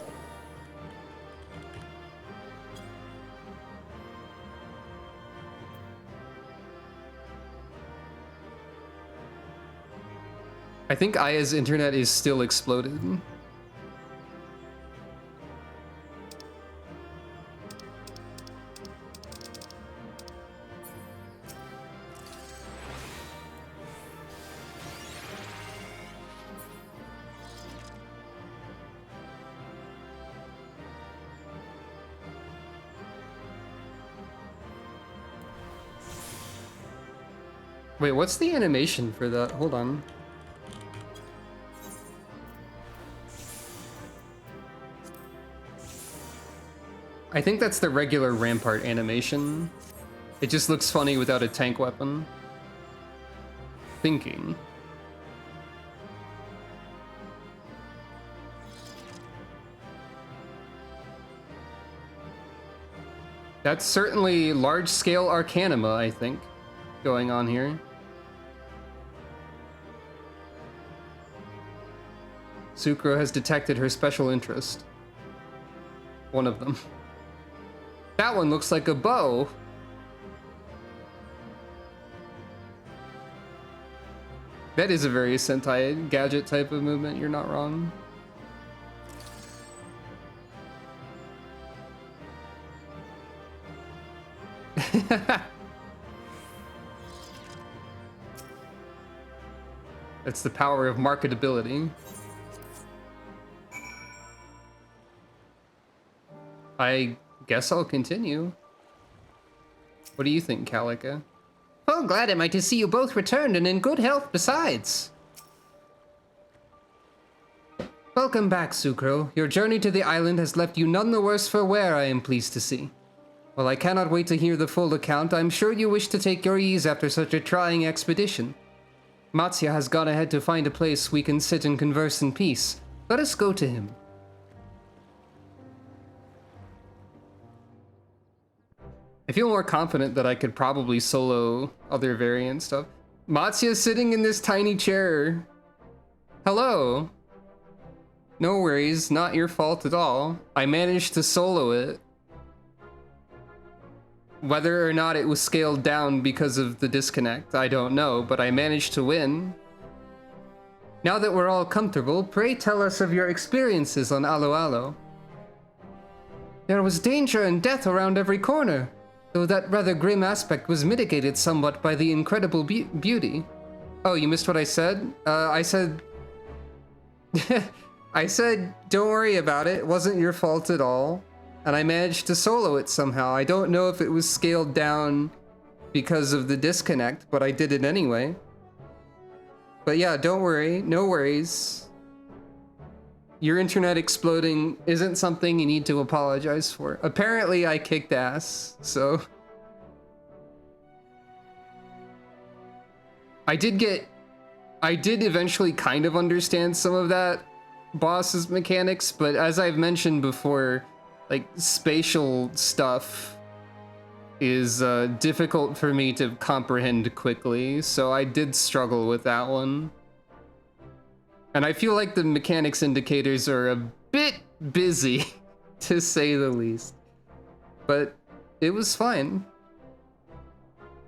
I think Aya's internet is still exploded. Wait, what's the animation for that? Hold on. I think that's the regular Rampart animation. It just looks funny without a tank weapon. Thinking. That's certainly large-scale Arcanima, I think, going on here. Sucro has detected her special interest. One of them. That one looks like a bow. That is a very Sentai gadget type of movement, you're not wrong. That's the power of marketability. I guess I'll continue. What do you think, Calica? Oh, glad am I to see you both returned and in good health besides. Welcome back, Sucro. Your journey to the island has left you none the worse for wear, I am pleased to see. While I cannot wait to hear the full account, I'm sure you wish to take your ease after such a trying expedition. Matsuya has gone ahead to find a place we can sit and converse in peace. Let us go to him. I feel more confident that I could probably solo other variant stuff. Matsu's sitting in this tiny chair. Hello. No worries, not your fault at all. I managed to solo it. Whether or not it was scaled down because of the disconnect, I don't know, but I managed to win. Now that we're all comfortable, pray tell us of your experiences on Aloalo. There was danger and death around every corner, though that rather grim aspect was mitigated somewhat by the incredible beauty. Oh, you missed what I said? I said... I said, don't worry about it, it wasn't your fault at all. And I managed to solo it somehow. I don't know if it was scaled down because of the disconnect, but I did it anyway. But yeah, don't worry, no worries. Your internet exploding isn't something you need to apologize for. Apparently I kicked ass, so... I did eventually kind of understand some of that boss's mechanics, but as I've mentioned before, like, spatial stuff is difficult for me to comprehend quickly, so I did struggle with that one. And I feel like the mechanics indicators are a bit busy, to say the least. But it was fine.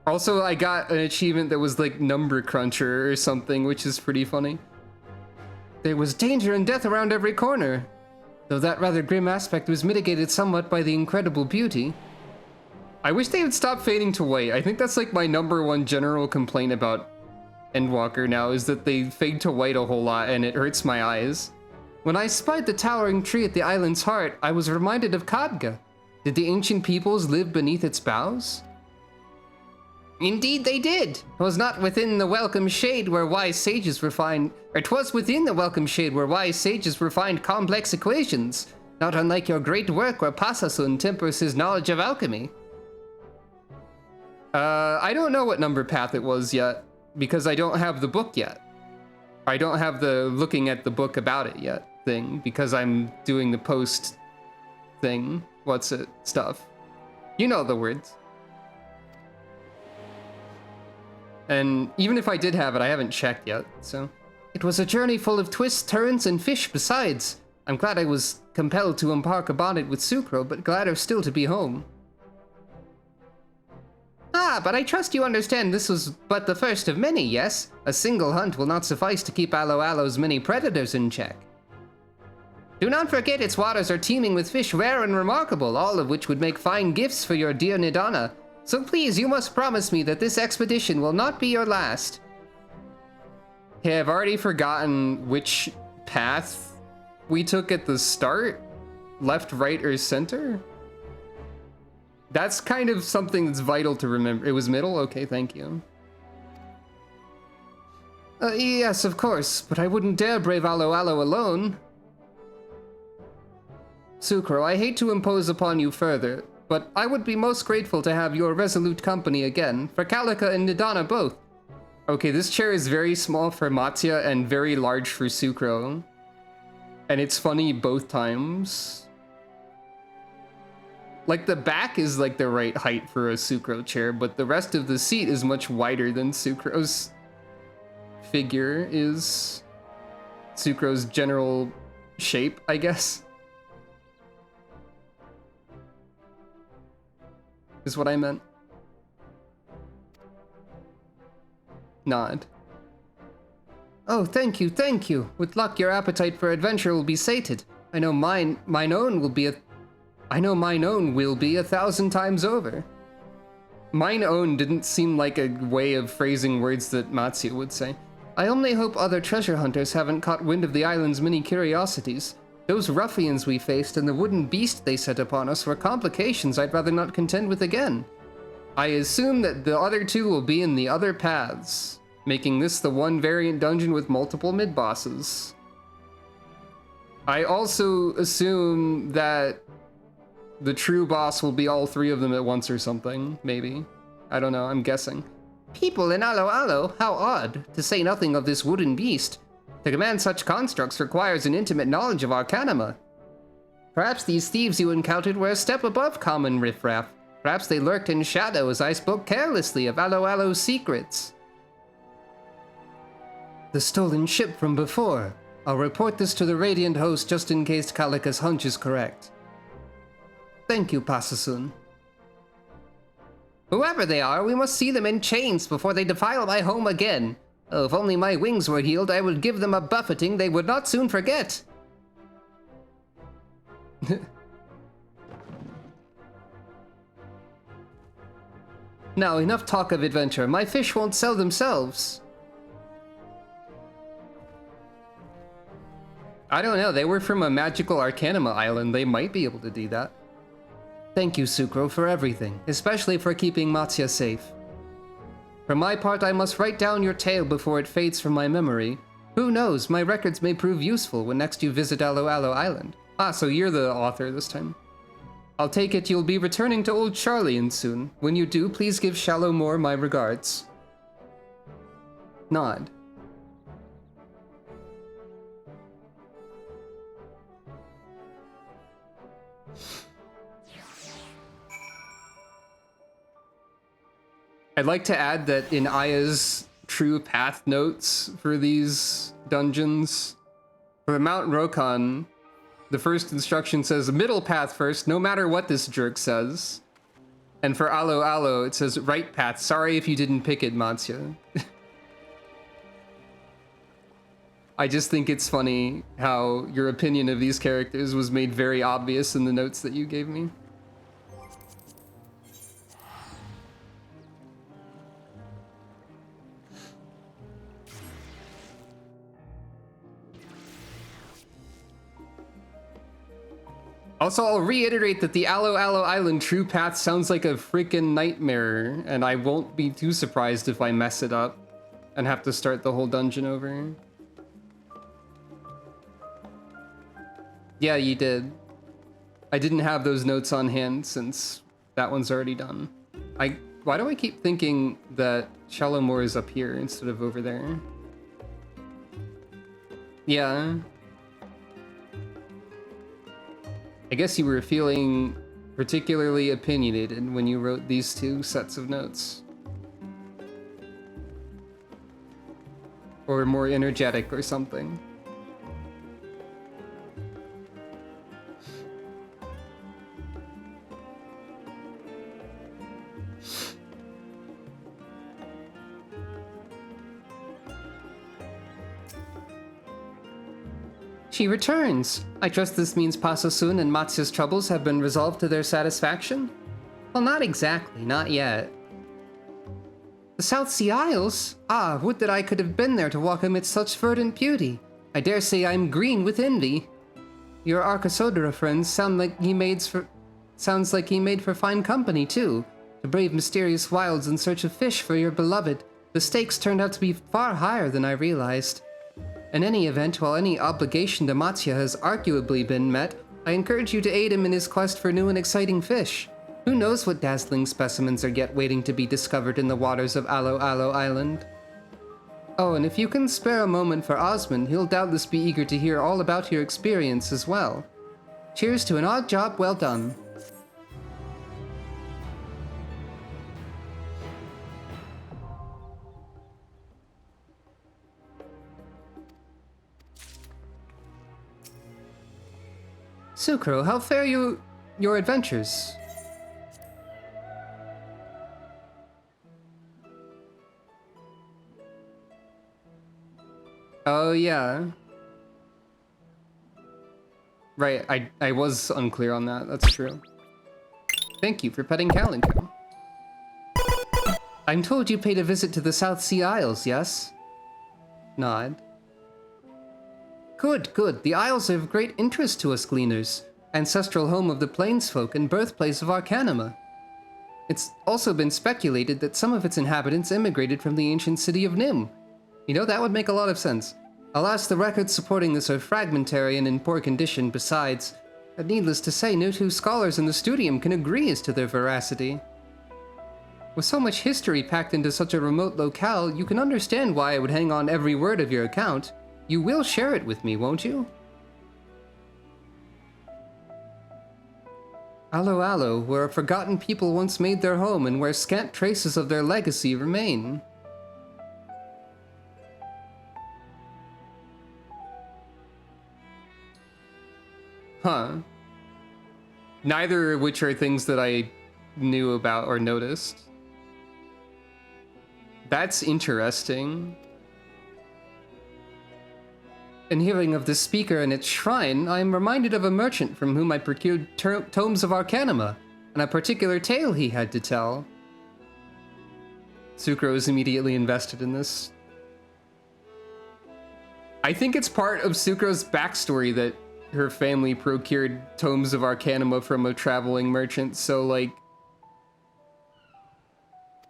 Also, I got an achievement that was like Number Cruncher or something, which is pretty funny. There was danger and death around every corner, though that rather grim aspect was mitigated somewhat by the incredible beauty. I wish they would stop fading to white. I think that's like my #1 general complaint about Endwalker now, is that they fade to white a whole lot and it hurts my eyes. When I spied the towering tree at the island's heart, I was reminded of Khadga. Did the ancient peoples live beneath its boughs? Indeed they did. 'Twas not within the welcome shade where wise sages refined, or 'twas within the welcome shade where wise sages refined complex equations, not unlike your great work where Pasasun tempers his knowledge of alchemy. I don't know what number path it was yet, because I don't have the book yet. I don't have the looking at the book about it yet thing, because I'm doing the post thing. What's it? Stuff. You know the words. And even if I did have it, I haven't checked yet, so... It was a journey full of twists, turns, and fish besides. I'm glad I was compelled to embark upon it with Sucro, but gladder still to be home. Ah, but I trust you understand this was but the first of many, yes? A single hunt will not suffice to keep Aloalo's many predators in check. Do not forget its waters are teeming with fish rare and remarkable, all of which would make fine gifts for your dear Nidana. So please, you must promise me that this expedition will not be your last. Okay, I've already forgotten which path we took at the start. Left, right, or center? That's kind of something that's vital to remember. It was middle? Okay, thank you. Yes, of course, but I wouldn't dare brave Aloalo alone. Sucro, I hate to impose upon you further, but I would be most grateful to have your resolute company again, for Calica and Nidana both. Okay, this chair is very small for Matsuya and very large for Sucro. And it's funny both times. Like, the back is like the right height for a Sucro chair, but the rest of the seat is much wider than Sucro's figure is. Sucro's general shape, I guess. Is what I meant. Nod. Oh, thank you, thank you. With luck, your appetite for adventure will be sated. I know mine own will be 1,000 times over. Mine own didn't seem like a way of phrasing words that Matsuya would say. I only hope other treasure hunters haven't caught wind of the island's many curiosities. Those ruffians we faced and the wooden beast they set upon us were complications I'd rather not contend with again. I assume that the other two will be in the other paths, making this the one variant dungeon with multiple mid-bosses. I also assume that the true boss will be all three of them at once or something, maybe. I don't know, I'm guessing. People in Aloalo, how odd, to say nothing of this wooden beast. To command such constructs requires an intimate knowledge of Arcanima. Perhaps these thieves you encountered were a step above common riffraff, Perhaps they lurked in shadow as I spoke carelessly of Aloalo's secrets. The stolen ship from before. I'll report this to the Radiant host just in case Kalika's hunch is correct. Thank you, Pasasun. Whoever they are, we must see them in chains before they defile my home again. Oh, if only my wings were healed, I would give them a buffeting they would not soon forget. Now, enough talk of adventure. My fish won't sell themselves. I don't know, they were from a magical Arcanima island. They might be able to do that. Thank you, Sucro, for everything, especially for keeping Matsuya safe. For my part, I must write down your tale before it fades from my memory. Who knows, my records may prove useful when next you visit Aloalo Island. Ah, so you're the author this time. I'll take it you'll be returning to Old Charlian soon. When you do, please give Shallowmore my regards. Nod. I'd like to add that in Aya's true path notes for these dungeons, for Mount Rokkon, the first instruction says middle path first, no matter what this jerk says. And for Aloalo, it says right path. Sorry if you didn't pick it, Matsuya. I just think it's funny how your opinion of these characters was made very obvious in the notes that you gave me. Also, I'll reiterate that the Aloalo Island true path sounds like a freaking nightmare, and I won't be too surprised if I mess it up and have to start the whole dungeon over. Yeah, you did. I didn't have those notes on hand since that one's already done. Why do I keep thinking that Shallowmore is up here instead of over there? Yeah. I guess you were feeling particularly opinionated when you wrote these two sets of notes. Or more energetic or something. She returns. I trust this means Pasasun and Matsuya's troubles have been resolved to their satisfaction? Well, not exactly, not yet. The South Sea Isles? Ah, would that I could have been there to walk amidst such verdant beauty. I dare say I'm green with envy. Your Arcosodora friends sounds like he made for fine company too. To brave mysterious wilds in search of fish for your beloved. The stakes turned out to be far higher than I realized. In any event, while any obligation to Matsuya has arguably been met, I encourage you to aid him in his quest for new and exciting fish. Who knows what dazzling specimens are yet waiting to be discovered in the waters of Aloalo Island. Oh, and if you can spare a moment for Osmond, he'll doubtless be eager to hear all about your experience as well. Cheers to an odd job well done. Sucro, how fare your adventures? Oh, yeah. Right, I was unclear on that, that's true. Thank you for petting Kalinko. I'm told you paid a visit to the South Sea Isles, yes? Nod. Good, good. The Isles are of great interest to us gleaners, ancestral home of the Plainsfolk and birthplace of Arcanima. It's also been speculated that some of its inhabitants immigrated from the ancient city of Nim. You know, that would make a lot of sense. Alas, the records supporting this are fragmentary and in poor condition besides. Needless to say, no two scholars in the studium can agree as to their veracity. With so much history packed into such a remote locale, you can understand why I would hang on every word of your account. You will share it with me, won't you? Aloalo, where a forgotten people once made their home and where scant traces of their legacy remain. Huh. Neither of which are things that I knew about or noticed. That's interesting. In hearing of this speaker and its shrine, I am reminded of a merchant from whom I procured tomes of Arcanima, and a particular tale he had to tell. Sucro is immediately invested in this. I think it's part of Sucro's backstory that her family procured tomes of Arcanima from a traveling merchant, so, like...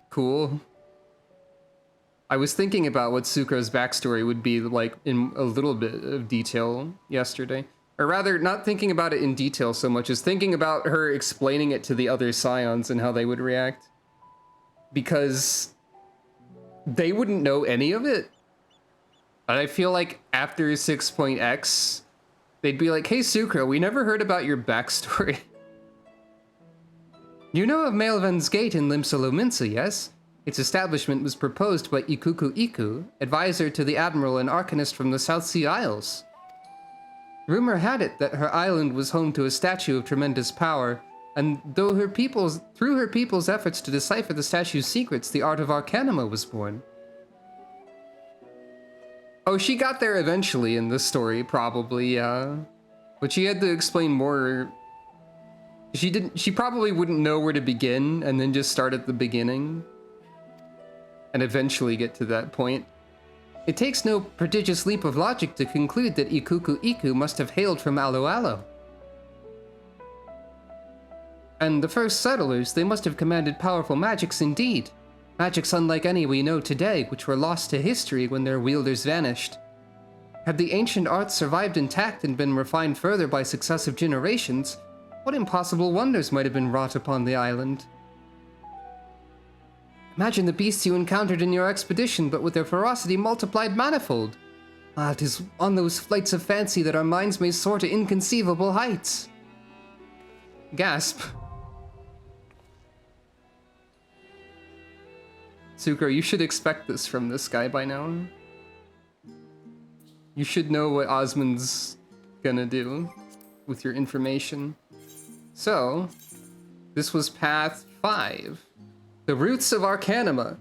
Cool. I was thinking about what Sucro's backstory would be like in a little bit of detail yesterday. Or rather, not thinking about it in detail so much as thinking about her explaining it to the other Scions and how they would react. Because they wouldn't know any of it. But I feel like after 6.x, they'd be like, hey Sucro, we never heard about your backstory. You know of Maelven's Gate in Limsa, yes? Its establishment was proposed by Ikuku Iku, advisor to the admiral and arcanist from the South Sea Isles. Rumor had it that her island was home to a statue of tremendous power, and through her people's efforts to decipher the statue's secrets, the art of Arcanima was born. Oh, she got there eventually in this story, probably, yeah. But she had to explain more. She probably wouldn't know where to begin, and then just start at the beginning. And eventually get to that point. It takes no prodigious leap of logic to conclude that Ikuku Iku must have hailed from Aloalo. And the first settlers, they must have commanded powerful magics indeed. Magics unlike any we know today, which were lost to history when their wielders vanished. Had the ancient arts survived intact and been refined further by successive generations, what impossible wonders might have been wrought upon the island? Imagine the beasts you encountered in your expedition, but with their ferocity multiplied manifold. Ah, it is on those flights of fancy that our minds may soar to inconceivable heights. Gasp. Sucro, you should expect this from this guy by now. You should know what Osmond's gonna do with your information. So, this was path 5. The roots of Arcanima.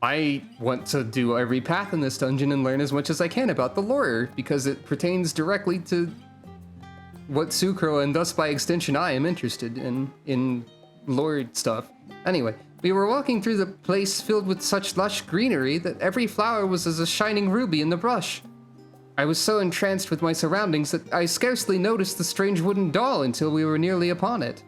I want to do every path in this dungeon and learn as much as I can about the lore, because it pertains directly to what Sucro, and thus by extension I, am interested in lore stuff. Anyway, we were walking through the place filled with such lush greenery that every flower was as a shining ruby in the brush. I was so entranced with my surroundings that I scarcely noticed the strange wooden doll until we were nearly upon it.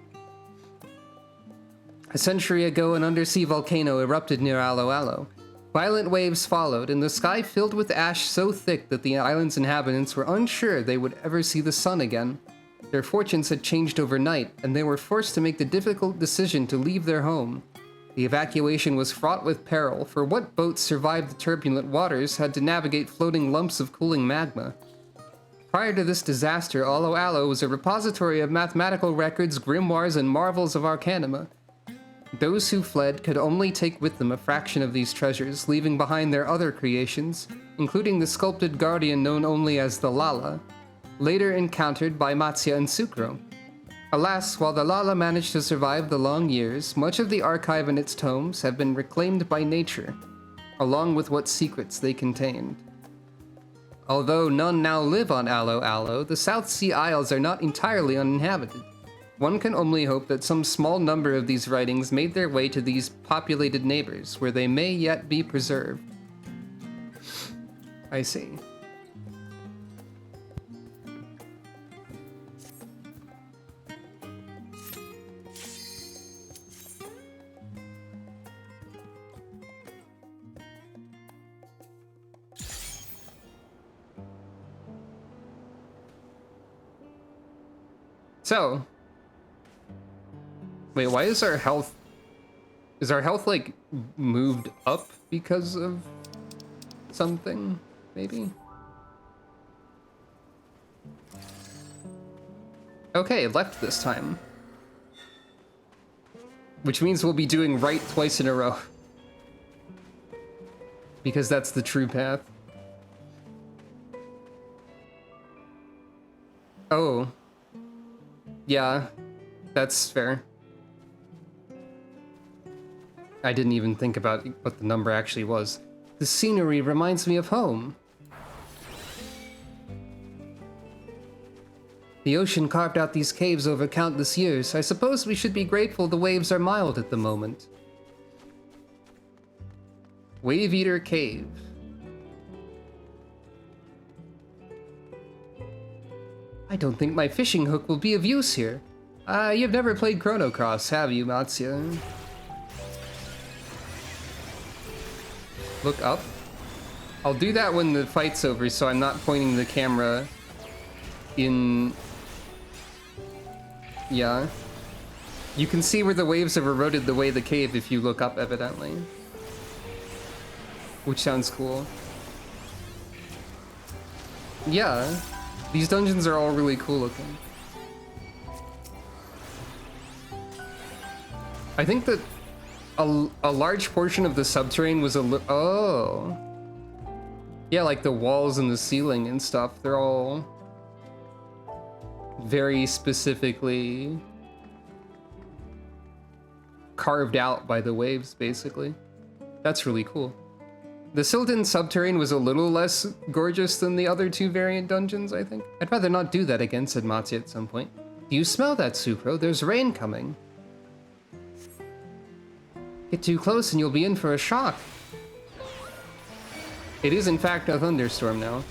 A century ago, an undersea volcano erupted near Aloalo. Violent waves followed, and the sky filled with ash so thick that the island's inhabitants were unsure they would ever see the sun again. Their fortunes had changed overnight, and they were forced to make the difficult decision to leave their home. The evacuation was fraught with peril, for what boats survived the turbulent waters had to navigate floating lumps of cooling magma. Prior to this disaster, Aloalo was a repository of mathematical records, grimoires, and marvels of Arcanima. Those who fled could only take with them a fraction of these treasures, leaving behind their other creations, including the sculpted guardian known only as the Lala, later encountered by Matsya and Sucro. Alas, while the Lala managed to survive the long years, much of the archive and its tomes have been reclaimed by nature, along with what secrets they contained. Although none now live on Aloalo, the South Sea Isles are not entirely uninhabited. One can only hope that some small number of these writings made their way to these populated neighbors, where they may yet be preserved. I see. So, wait, why is our health... Is our health, like, moved up because of something, maybe? Okay, left this time. Which means we'll be doing right twice in a row. Because that's the true path. Oh. Yeah, that's fair. I didn't even think about what the number actually was. The scenery reminds me of home. The ocean carved out these caves over countless years. I suppose we should be grateful the waves are mild at the moment. Wave Eater Cave. I don't think my fishing hook will be of use here. You've never played Chrono Cross, have you, Matsuya? Look up. I'll do that when the fight's over, so I'm not pointing the camera in... Yeah. You can see where the waves have eroded the way of the cave if you look up, evidently. Which sounds cool. Yeah. These dungeons are all really cool looking. I think that a large portion of the subterranean was oh. Yeah, like the walls and the ceiling and stuff, they're all very specifically carved out by the waves, basically. That's really cool. The Silden subterranean was a little less gorgeous than the other two variant dungeons, I think. I'd rather not do that again, said Matsuya at some point. Do you smell that, Sucro? There's rain coming. Get too close and you'll be in for a shock. It is in fact a thunderstorm now.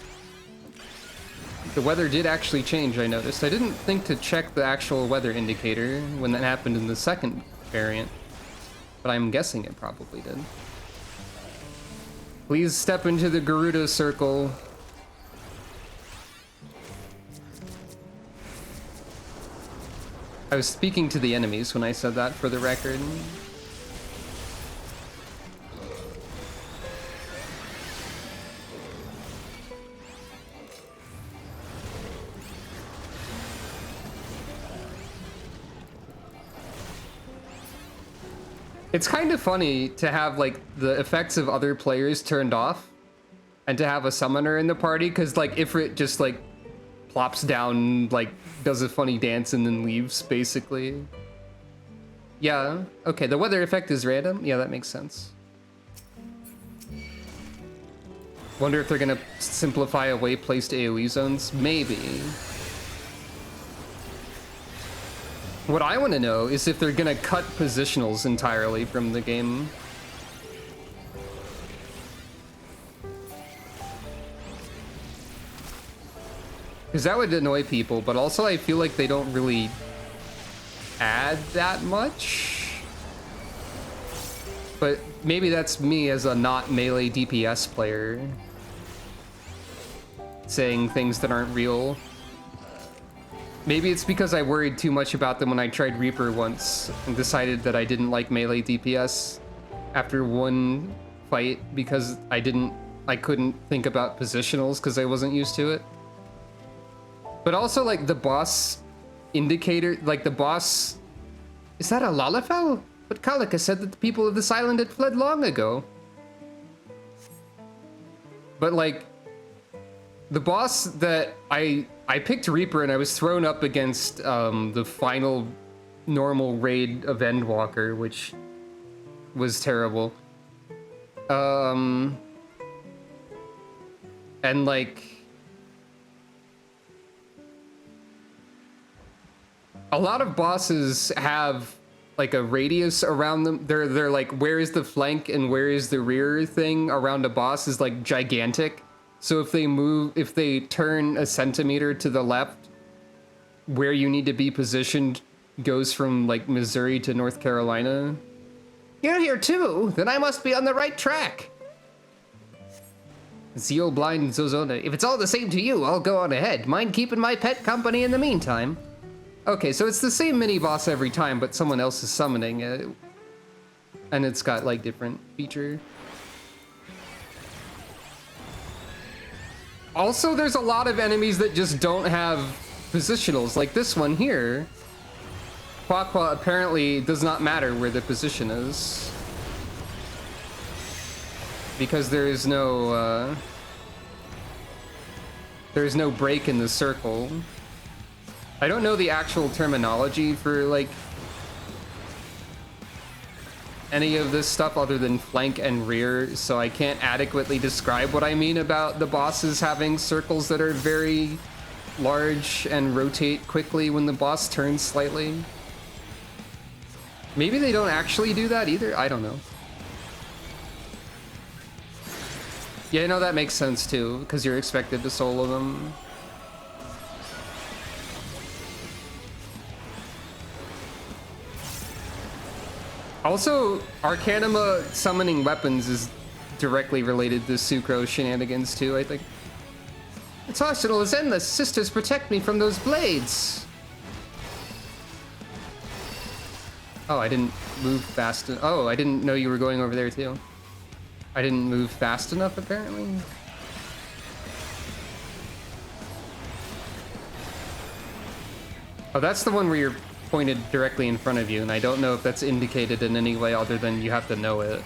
The weather did actually change, I noticed. I didn't think to check the actual weather indicator when that happened in the second variant, but I'm guessing it probably did. Please step into the Gerudo circle. I was speaking to the enemies when I said that, for the record. It's kind of funny to have like the effects of other players turned off and to have a summoner in the party, because like Ifrit just like plops down, like does a funny dance and then leaves, basically. Yeah, okay, the weather effect is random. Yeah, that makes sense. Wonder if they're gonna simplify away placed AoE zones? Maybe. What I want to know is if they're gonna cut positionals entirely from the game. Because that would annoy people, but also I feel like they don't really add that much. But maybe that's me as a not melee DPS player saying things that aren't real. Maybe it's because I worried too much about them when I tried Reaper once and decided that I didn't like melee DPS after one fight because I couldn't think about positionals because I wasn't used to it. But also like the boss indicator, like the boss, is that a Lalafell? But Kalika said that the people of this island had fled long ago. But like the boss that I picked Reaper and I was thrown up against the final normal raid of Endwalker, which was terrible. And like a lot of bosses have like a radius around them. They're like, where is the flank and where is the rear thing around a boss is like gigantic. So if they turn a centimeter to the left, where you need to be positioned goes from like Missouri to North Carolina. You're here too? Then I must be on the right track. Zeo Blind and Zozona. If it's all the same to you, I'll go on ahead. Mind keeping my pet company in the meantime? Okay, so it's the same mini boss every time, but someone else is summoning it. And it's got like different feature. Also, there's a lot of enemies that just don't have positionals like this one here, Quaqua apparently does not matter where the position is. Because there is no break in the circle. I don't know the actual terminology for, like, any of this stuff other than flank and rear, so I can't adequately describe what I mean about the bosses having circles that are very large and rotate quickly when the boss turns slightly. Maybe they don't actually do that either, I don't know. Yeah, no, that makes sense too, because you're expected to solo them. Also, Arcanima summoning weapons is directly related to Sucro shenanigans too, I think. Its arsenal is endless. Sisters, protect me from those blades. Oh, I didn't move fast. Oh, I didn't know you were going over there too. I didn't move fast enough, apparently. Oh, that's the one where you're pointed directly in front of you, and I don't know if that's indicated in any way other than you have to know it.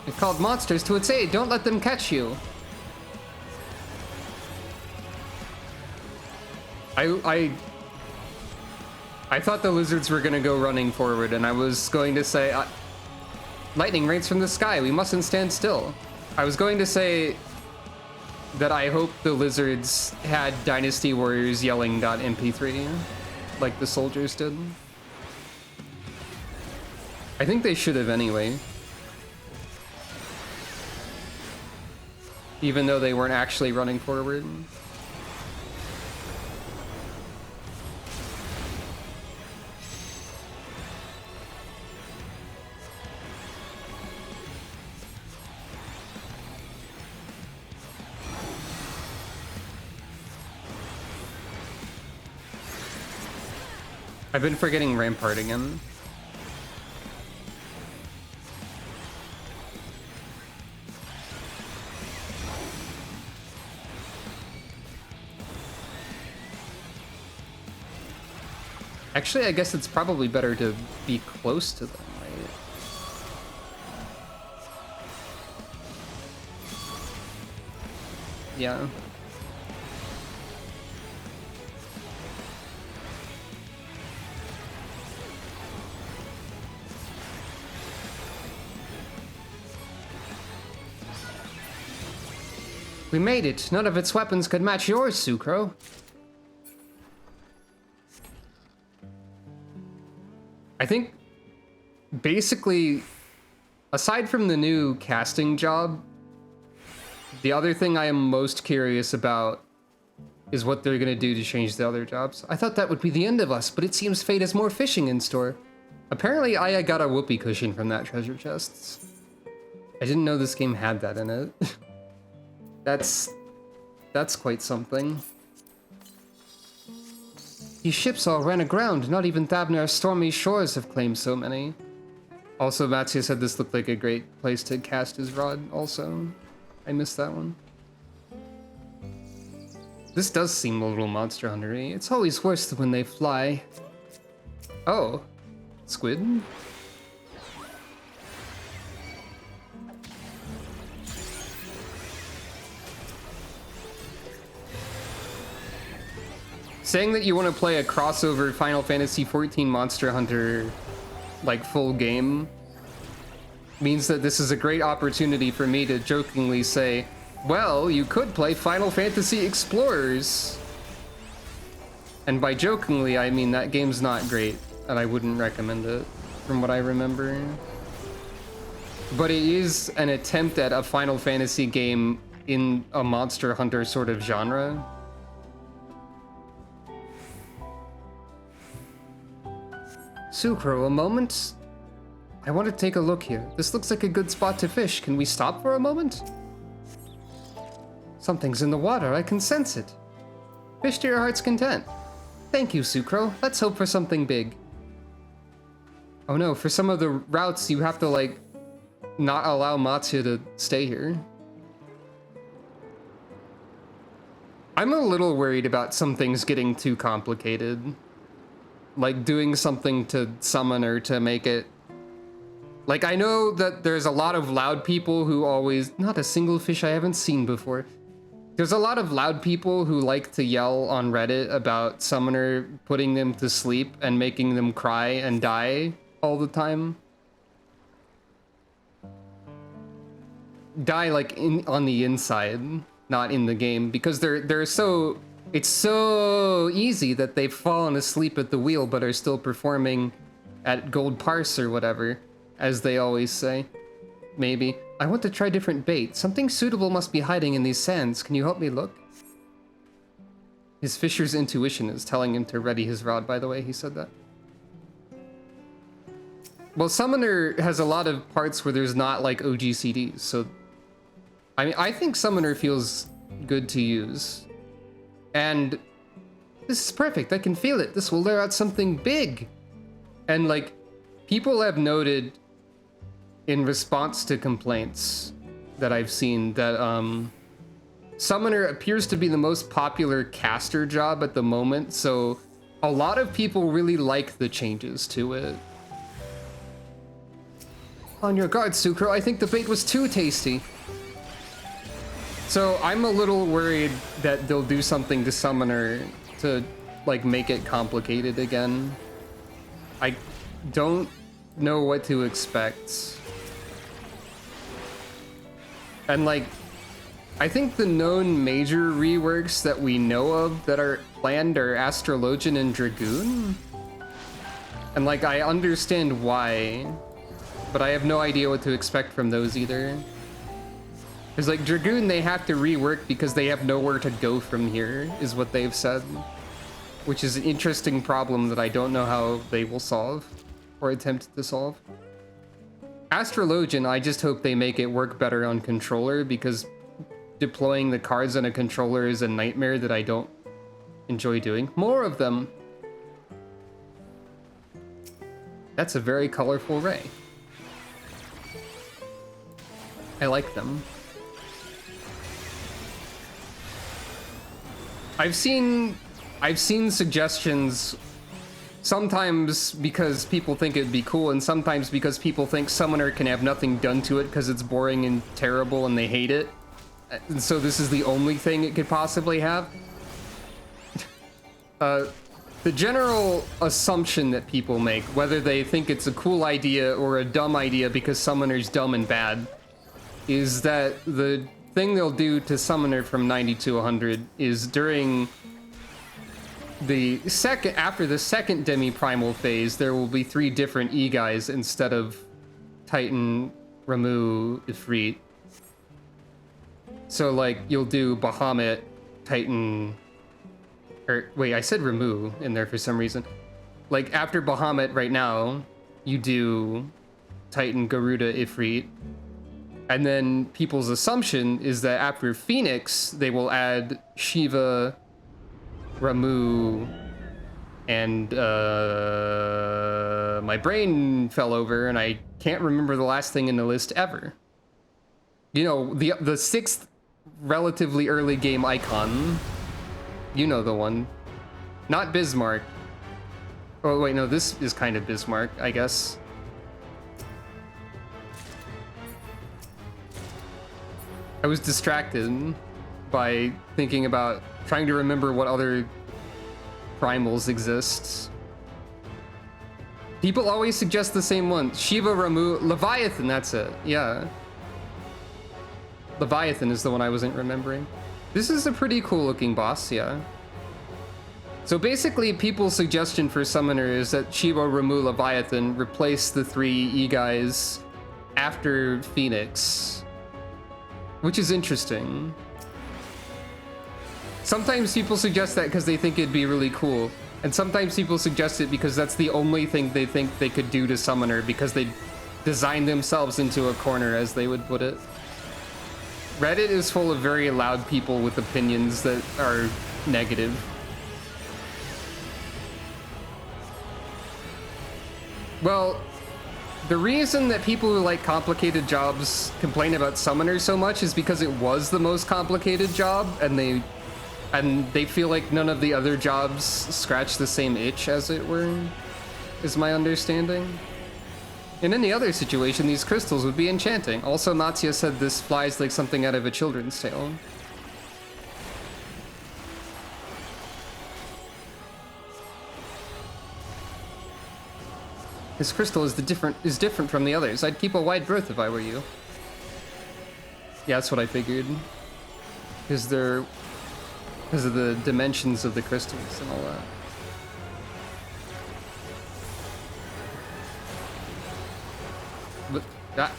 It called monsters to its aid. Don't let them catch you. I thought the lizards were gonna go running forward, and I was going to say, lightning rains from the sky. We mustn't stand still. I was going to say that I hope the lizards had Dynasty Warriors yelling .mp3 like the soldiers did. I think they should have anyway. Even though they weren't actually running forward. I've been forgetting Rampart again. Actually, I guess it's probably better to be close to them, right? Yeah. We made it. None of its weapons could match yours, Sucro. I think, basically, aside from the new casting job, the other thing I am most curious about is what they're gonna do to change the other jobs. I thought that would be the end of us, but it seems fate has more fishing in store. Apparently, I got a whoopee cushion from that treasure chest. I didn't know this game had that in it. That's quite something. These ships all ran aground. Not even Thabnar's stormy shores have claimed so many. Also, Matsuya said this looked like a great place to cast his rod also. I missed that one. This does seem a little Monster Hunter-y. It's always worse when they fly. Oh. Squid? Saying that you want to play a crossover Final Fantasy XIV Monster Hunter, like, full game, means that this is a great opportunity for me to jokingly say, well, you could play Final Fantasy Explorers. And by jokingly, I mean that game's not great, and I wouldn't recommend it, from what I remember. But it is an attempt at a Final Fantasy game in a Monster Hunter sort of genre. Sucro, a moment? I want to take a look here. This looks like a good spot to fish. Can we stop for a moment? Something's in the water. I can sense it. Fish to your heart's content. Thank you, Sucro. Let's hope for something big. Oh no, for some of the routes you have to like not allow Matsuya to stay here. I'm a little worried about some things getting too complicated. Like doing something to Summoner to make it... Like, I know that there's a lot of loud people who always... Not a single fish I haven't seen before. There's a lot of loud people who like to yell on Reddit about Summoner putting them to sleep and making them cry and die all the time. Die, like, on the inside, not in the game, because they're so... It's so easy that they've fallen asleep at the wheel but are still performing at Gold Parse or whatever, as they always say. Maybe. I want to try different bait. Something suitable must be hiding in these sands. Can you help me look? His fisher's intuition is telling him to ready his rod, by the way, he said that. Well, Summoner has a lot of parts where there's not, like, OGCDs, so... I mean, I think Summoner feels good to use. And this is perfect. I can feel it. This will lure out something big. And, like, people have noted in response to complaints that I've seen that, Summoner appears to be the most popular caster job at the moment, so a lot of people really like the changes to it. On your guard, Sucro. I think the bait was too tasty. So I'm a little worried that they'll do something to Summoner to, like, make it complicated again. I don't know what to expect. And, like, I think the known major reworks that we know of that are planned are Astrologian and Dragoon. And, like, I understand why, but I have no idea what to expect from those either. Because, like, Dragoon, they have to rework because they have nowhere to go from here, is what they've said. Which is an interesting problem that I don't know how they will solve, or attempt to solve. Astrologian, I just hope they make it work better on controller, because deploying the cards on a controller is a nightmare that I don't enjoy doing. More of them! That's a very colorful ray. I like them. I've seen suggestions, sometimes because people think it'd be cool, and sometimes because people think Summoner can have nothing done to it because it's boring and terrible and they hate it. And so this is the only thing it could possibly have. The general assumption that people make, whether they think it's a cool idea or a dumb idea because Summoner's dumb and bad, is that the thing they'll do to Summoner from 90 to 100 is during after the second demi-primal phase, there will be 3 different E-guys instead of Titan, Ramu, Ifrit. So, like, you'll do Bahamut, Titan... Or, wait, I said Ramu in there for some reason. Like, after Bahamut right now, you do Titan, Garuda, Ifrit. And then people's assumption is that after Phoenix, they will add Shiva, Ramu, and my brain fell over and I can't remember the last thing in the list ever. You know, the 6th relatively early game icon. You know the one. Not Bismarck. Oh wait, no, this is kind of Bismarck, I guess. I was distracted by thinking about trying to remember what other primals exist. People always suggest the same one. Shiva, Ramu, Leviathan, that's it. Yeah. Leviathan is the one I wasn't remembering. This is a pretty cool looking boss, yeah. So basically, people's suggestion for Summoner is that Shiva, Ramu, Leviathan replace the 3 E-guys after Phoenix. Which is interesting. Sometimes people suggest that because they think it'd be really cool. And sometimes people suggest it because that's the only thing they think they could do to Summoner, because they designed themselves into a corner, as they would put it. Reddit is full of very loud people with opinions that are negative. Well, the reason that people who like complicated jobs complain about summoners so much is because it was the most complicated job, and they feel like none of the other jobs scratch the same itch, as it were, is my understanding. In any other situation, these crystals would be enchanting. Also, Matsuya said this flies like something out of a children's tale. This crystal is different from the others. I'd keep a wide berth if I were you. Yeah, that's what I figured. Because of the dimensions of the crystals and all that. But that.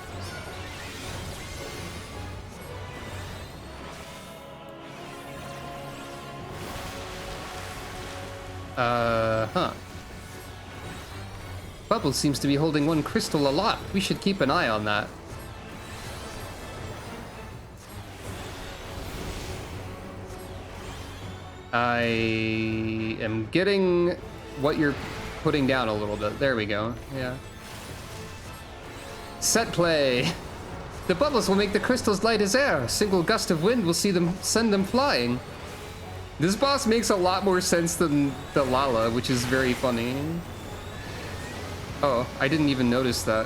Huh. Bubbles seems to be holding one crystal aloft. We should keep an eye on that. I am getting what you're putting down a little bit. There we go. Yeah. Set play. The bubbles will make the crystals light as air. A single gust of wind will send them flying. This boss makes a lot more sense than the Lala, which is very funny. Oh, I didn't even notice that.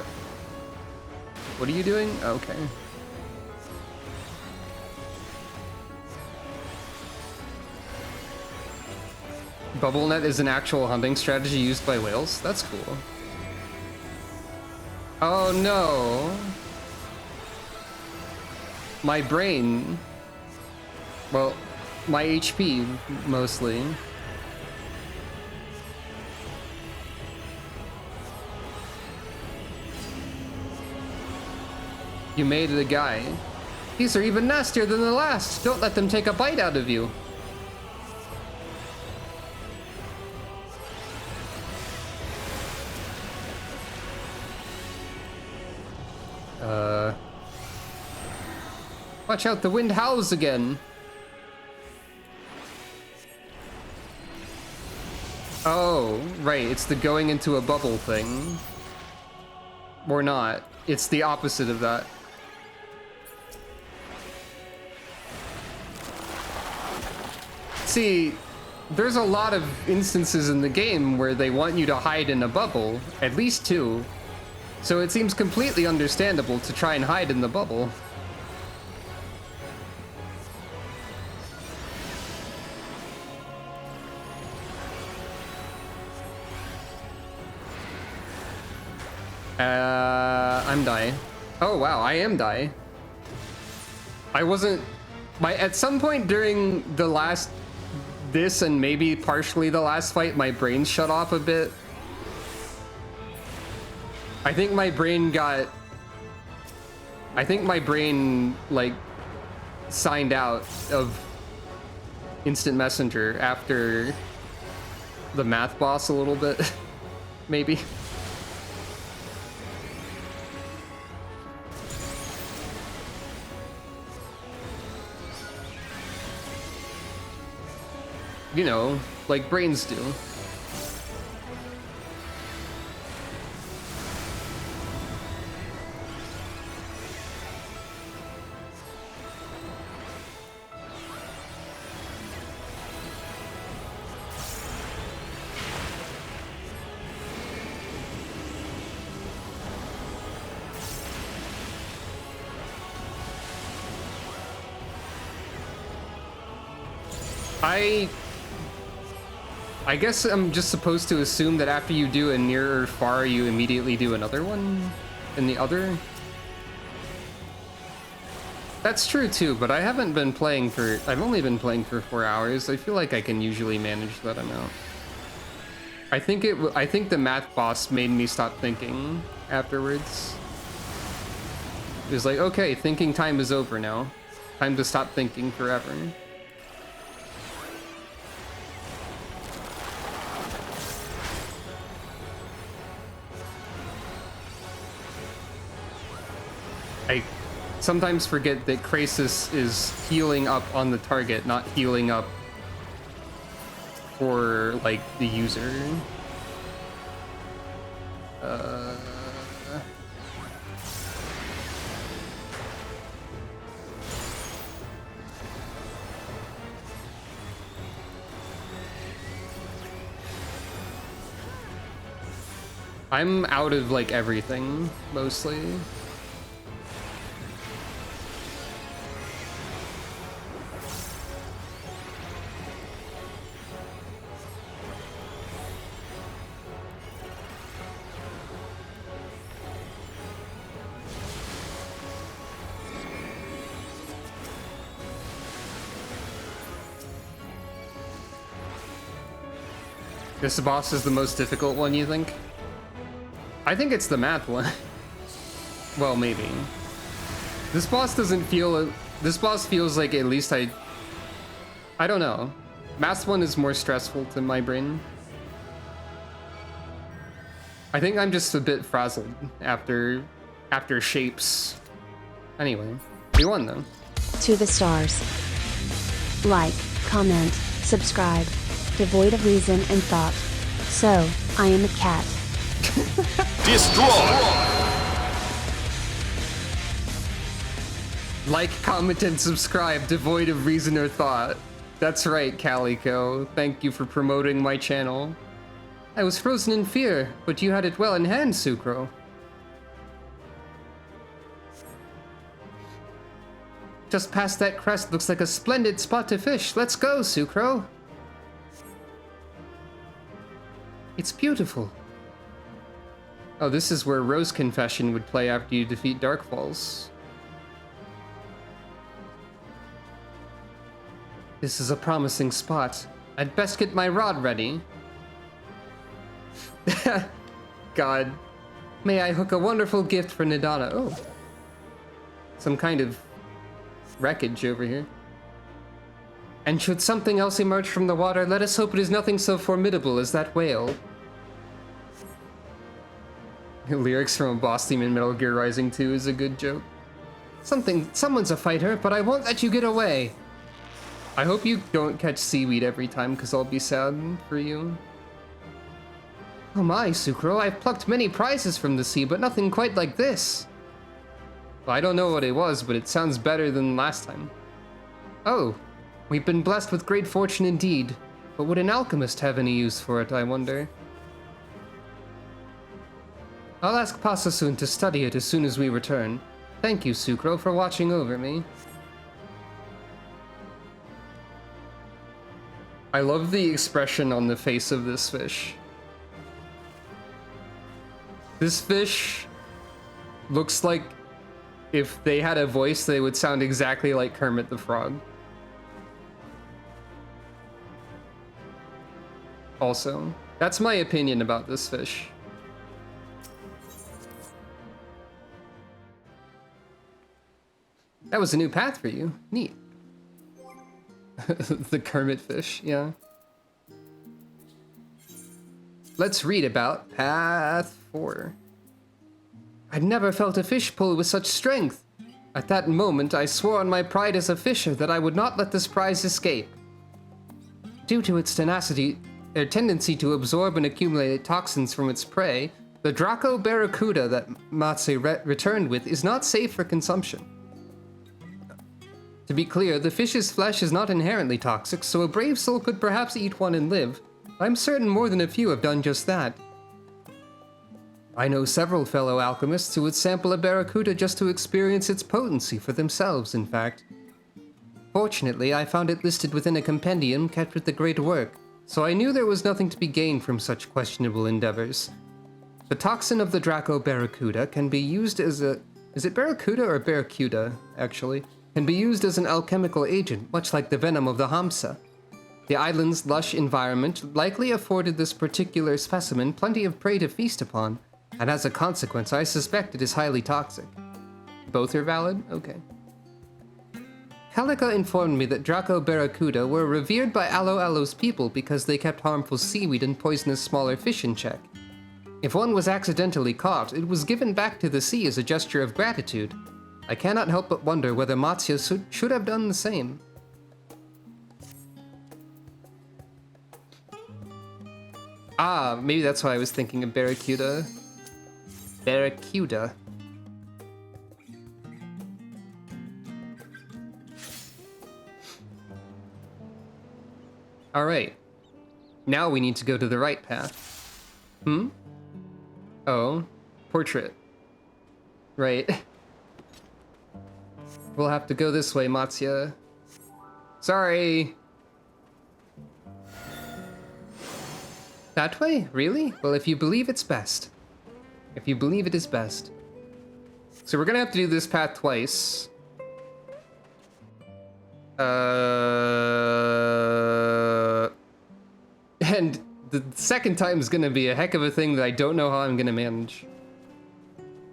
What are you doing? Okay. Bubble net is an actual hunting strategy used by whales? That's cool. Oh no. My brain. Well, my HP mostly. You made it a guy. These are even nastier than the last. Don't let them take a bite out of you. Watch out, the wind howls again. Oh, right, it's the going into a bubble thing. Or not. It's the opposite of that. See, there's a lot of instances in the game where they want you to hide in a bubble, at least 2. So it seems completely understandable to try and hide in the bubble. I'm dying. Oh wow, I am dying. I wasn't... At some point during this and maybe partially the last fight, my brain shut off a bit. I think my brain, like, signed out of Instant Messenger after the math boss a little bit, maybe. You know, like brains do. I guess I'm just supposed to assume that after you do a near or far, you immediately do another one in the other. That's true too, but I haven't been playing for... I've only been playing for 4 hours. I feel like I can usually manage that amount. I think the math boss made me stop thinking afterwards. It was like, okay, thinking time is over now. Time to stop thinking forever. I sometimes forget that Krasis is healing up on the target, not healing up for, like, the user. Uh... I'm out of, like, everything, mostly. This boss is the most difficult one, you think? I think it's the math one. Well, maybe. This boss doesn't feel... This boss feels like at least I don't know. Math one is more stressful to my brain. I think I'm just a bit frazzled after shapes. Anyway, we won though. To the stars. Like, comment, subscribe. Devoid of reason and thought. So, I am a cat. Destroy! Like, comment, and subscribe, devoid of reason or thought. That's right, Calico. Thank you for promoting my channel. I was frozen in fear, but you had it well in hand, Sucro. Just past that crest looks like a splendid spot to fish. Let's go, Sucro. It's beautiful. Oh, this is where Rose Confession would play after you defeat Dark Falls. This is a promising spot. I'd best get my rod ready. God. May I hook a wonderful gift for Nidana. Oh. Some kind of wreckage over here. And should something else emerge from the water, let us hope it is nothing so formidable as that whale. Lyrics from a boss theme in Metal Gear Rising 2 is a good joke. Someone's a fighter, but I won't let you get away. I hope you don't catch seaweed every time, because I'll be sad for you. Oh my, Sucro, I've plucked many prizes from the sea, but nothing quite like this. Well, I don't know what it was, but it sounds better than last time. Oh, we've been blessed with great fortune indeed, but would an alchemist have any use for it, I wonder? I'll ask Pasasun to study it as soon as we return. Thank you, Sucro, for watching over me. I love the expression on the face of this fish. This fish looks like if they had a voice, they would sound exactly like Kermit the Frog. Also, that's my opinion about this fish. That was a new path for you. Neat. The Kermit fish, yeah. Let's read about Path 4. I'd never felt a fish pull with such strength. At that moment, I swore on my pride as a fisher that I would not let this prize escape. Due to its tendency to absorb and accumulate toxins from its prey, the Draco Barracuda that Matse returned with is not safe for consumption. To be clear, the fish's flesh is not inherently toxic, so a brave soul could perhaps eat one and live. I'm certain more than a few have done just that. I know several fellow alchemists who would sample a barracuda just to experience its potency for themselves, in fact. Fortunately, I found it listed within a compendium kept with the great work, so I knew there was nothing to be gained from such questionable endeavors. The toxin of the Draco Barracuda can be used as a... Is it Barracuda or Barracuda, actually? Can be used as an alchemical agent, much like the venom of the Hamsa. The island's lush environment likely afforded this particular specimen plenty of prey to feast upon, and as a consequence, I suspect it is highly toxic. Both are valid? Okay. Calica informed me that Draco Barracuda were revered by Aloalo's people because they kept harmful seaweed and poisonous smaller fish in check. If one was accidentally caught, it was given back to the sea as a gesture of gratitude. I cannot help but wonder whether Matsuya should have done the same. Ah, maybe that's why I was thinking of Barracuda. Barracuda. Alright. Now we need to go to the right path. Hmm? Oh. Portrait. Right. We'll have to go this way, Matsuya. Sorry. That way? Really? Well, if you believe it's best. If you believe it is best. So we're gonna have to do this path twice. And the second time is gonna be a heck of a thing that I don't know how I'm gonna manage.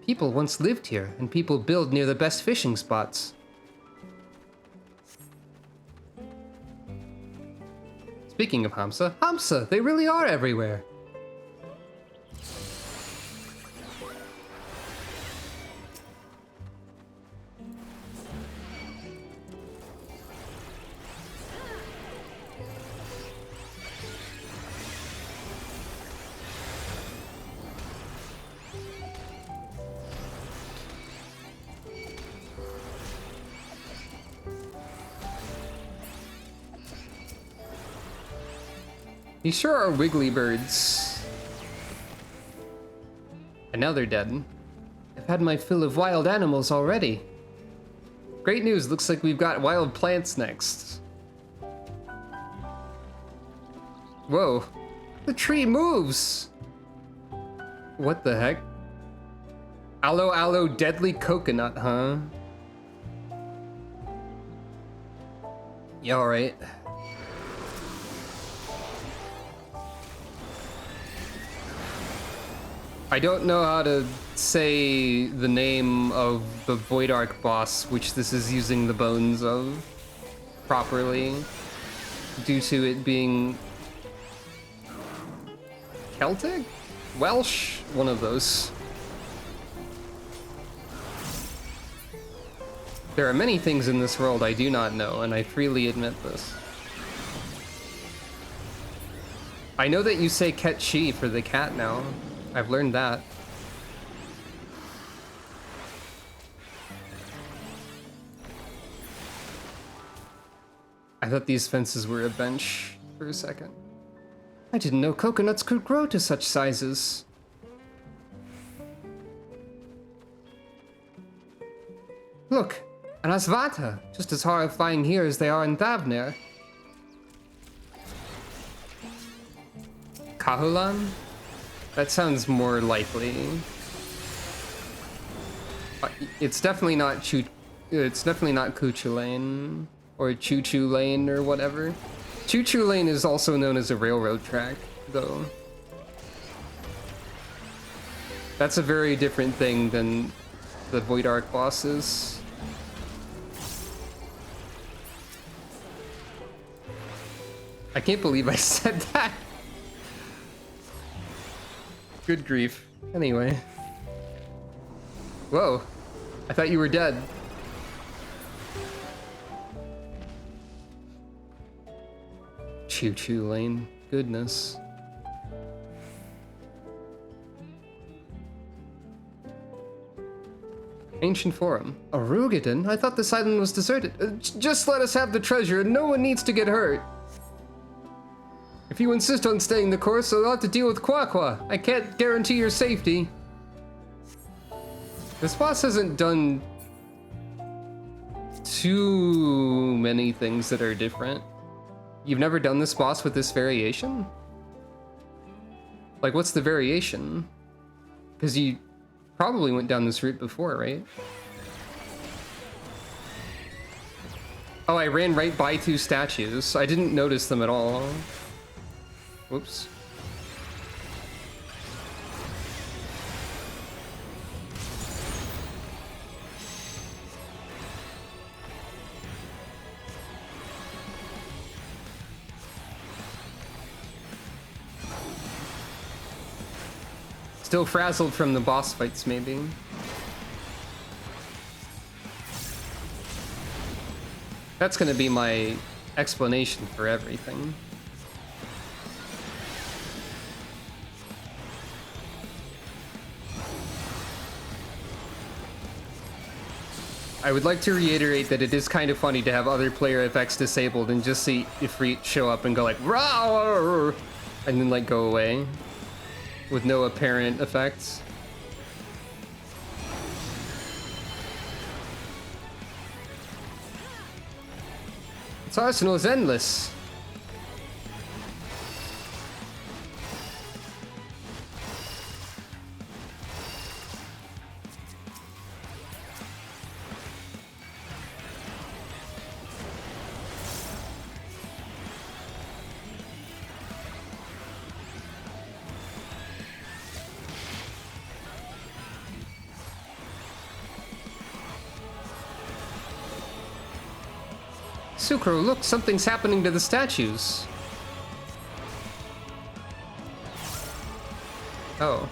People once lived here, and people build near the best fishing spots. Speaking of Hamsa, they really are everywhere. These sure are wiggly birds. And now they're dead. I've had my fill of wild animals already. Great news, looks like we've got wild plants next. Whoa, the tree moves! What the heck? Aloalo deadly coconut, huh? Yeah, alright. I don't know how to say the name of the Void Ark boss, which this is using the bones of, properly, due to it being Celtic? Welsh? One of those. There are many things in this world I do not know, and I freely admit this. I know that you say Ketchi for the cat now. I've learned that. I thought these fences were a bench for a second. I didn't know coconuts could grow to such sizes. Look, an Asvata, just as horrifying here as they are in Thavnir. Kahulan? That sounds more likely. It's definitely not Kuchu Lane or Choo Choo Lane or whatever. Choo Choo Lane is also known as a railroad track, though. That's a very different thing than the Void Ark bosses. I can't believe I said that. Good grief. Anyway. Whoa. I thought you were dead. Choo Choo Lane. Goodness. Ancient Forum. Arugadin? I thought this island was deserted. Just let us have the treasure and no one needs to get hurt. If you insist on staying the course, I'll have to deal with Quaqua. I can't guarantee your safety. This boss hasn't done too many things that are different. You've never done this boss with this variation? Like, what's the variation? Because you probably went down this route before, right? Oh, I ran right by two statues. I didn't notice them at all. Whoops. Still frazzled from the boss fights, maybe. That's gonna be my explanation for everything. I would like to reiterate that it is kind of funny to have other player effects disabled and just see Ifrit show up and go like, "Rawr!" and then like go away with no apparent effects. Its arsenal is endless. Sucro, look, something's happening to the statues. Oh.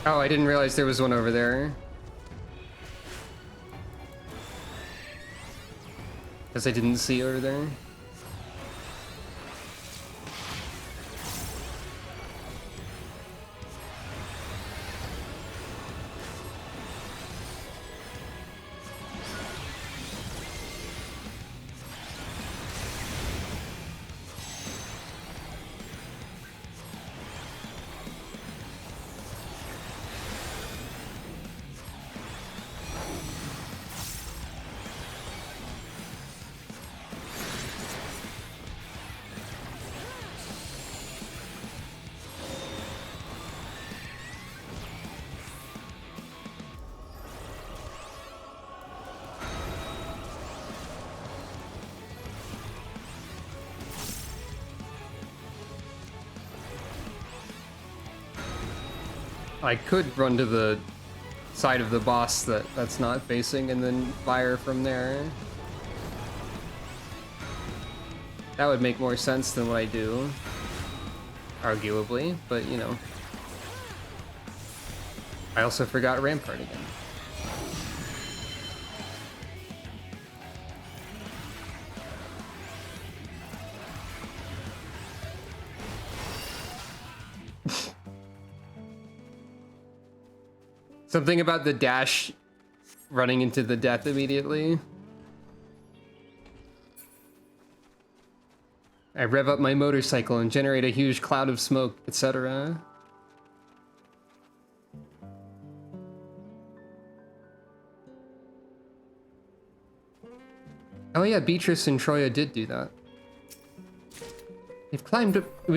Oh, I didn't realize there was one over there. Because I didn't see over there. I could run to the side of the boss that's not facing and then fire from there. That would make more sense than what I do, arguably, but you know. I also forgot Rampart again. Something about the dash running into the death immediately. I rev up my motorcycle and generate a huge cloud of smoke, etc. Oh yeah, Beatrice and Troya did do that. We've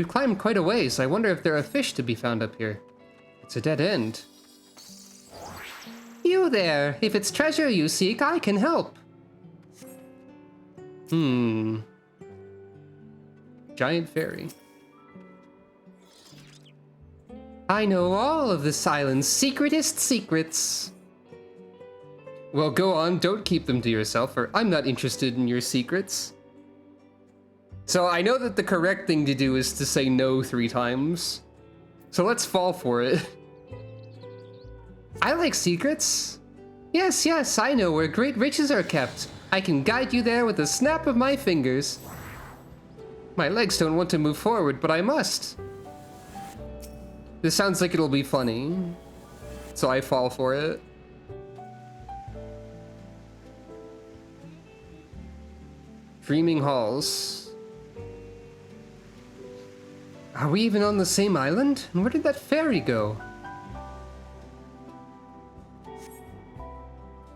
climbed quite a ways. I wonder if there are fish to be found up here. It's a dead end. You there! If it's treasure you seek, I can help. Giant fairy. I know all of this island's secretest secrets. Well, go on, don't keep them to yourself, or I'm not interested in your secrets. So I know that the correct thing to do is to say no 3 times. So let's fall for it. I like secrets. Yes, yes, I know where great riches are kept. I can guide you there with a snap of my fingers. My legs don't want to move forward, but I must. This sounds like it'll be funny, so I fall for it. Dreaming halls. Are we even on the same island? And where did that fairy go?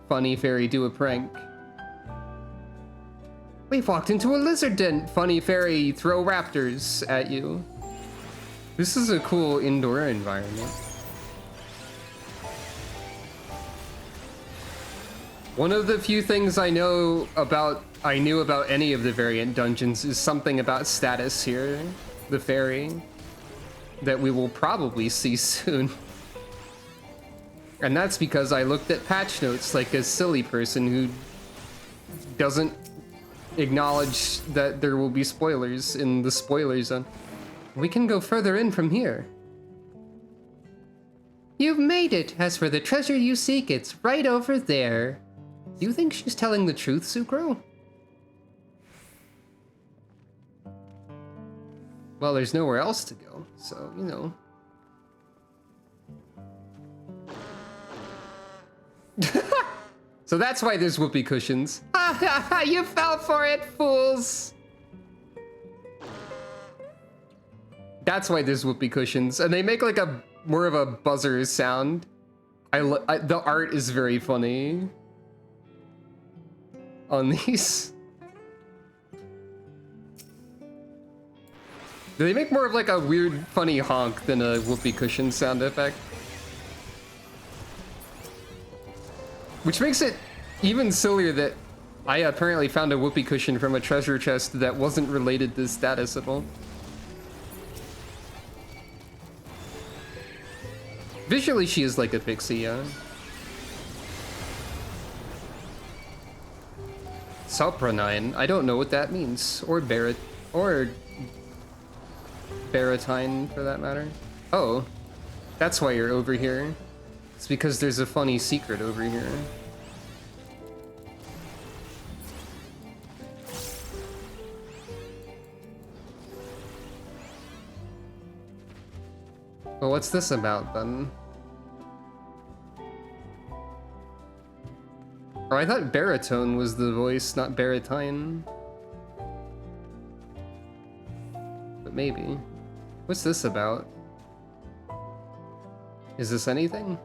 Funny fairy, do a prank. We've walked into a lizard den. Funny fairy, throw raptors at you. This is a cool indoor environment. One of the few things I knew about any of the variant dungeons is something about status here, the fairy, that we will probably see soon. And that's because I looked at patch notes like a silly person who doesn't acknowledge that there will be spoilers in the spoiler zone. We can go further in from here. You've made it! As for the treasure you seek, it's right over there. Do you think she's telling the truth, Sucro? Well, there's nowhere else to go, so, you know. So that's why there's whoopee cushions. You fell for it, fools! That's why there's whoopee cushions, and they make like a more of a buzzer sound. The art is very funny on these. They make more of like a weird, funny honk than a whoopee cushion sound effect. Which makes it even sillier that I apparently found a whoopee cushion from a treasure chest that wasn't related to status at all. Visually, she is like a pixie, yeah. Sopranine, I don't know what that means. Or baritine, for that matter. Oh, that's why you're over here. It's because there's a funny secret over here. Well, what's this about, then? Oh, I thought baritone was the voice, not baritine. But maybe. What's this about? Is this anything?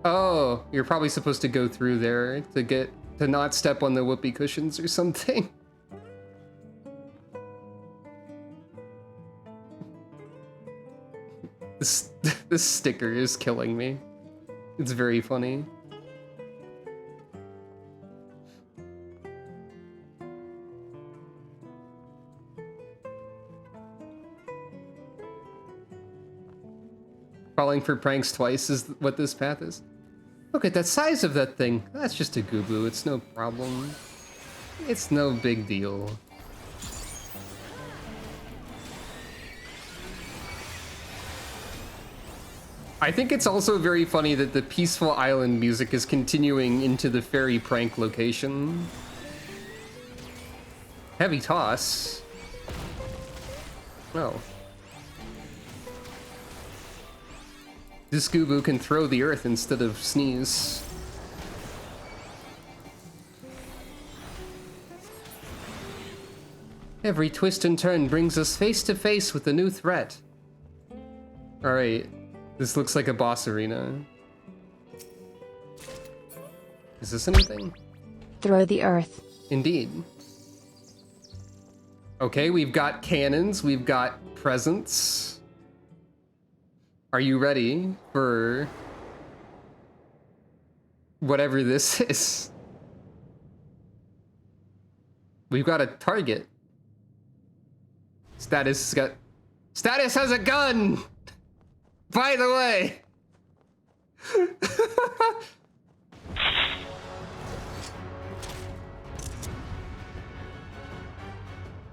Oh, you're probably supposed to go through there to not step on the whoopee cushions or something. This sticker is killing me. It's very funny. Falling for pranks twice is what this path is. Look at that size of that thing. That's just a gooboo. It's no problem. It's no big deal. I think it's also very funny that the peaceful island music is continuing into the fairy prank location. Heavy toss. Oh. This gooboo can throw the earth instead of sneeze. Every twist and turn brings us face to face with a new threat. Alright, this looks like a boss arena. Is this anything? Throw the earth. Indeed. Okay, we've got cannons, we've got presents. Are you ready for whatever this is? We've got a target. Status has a gun! By the way!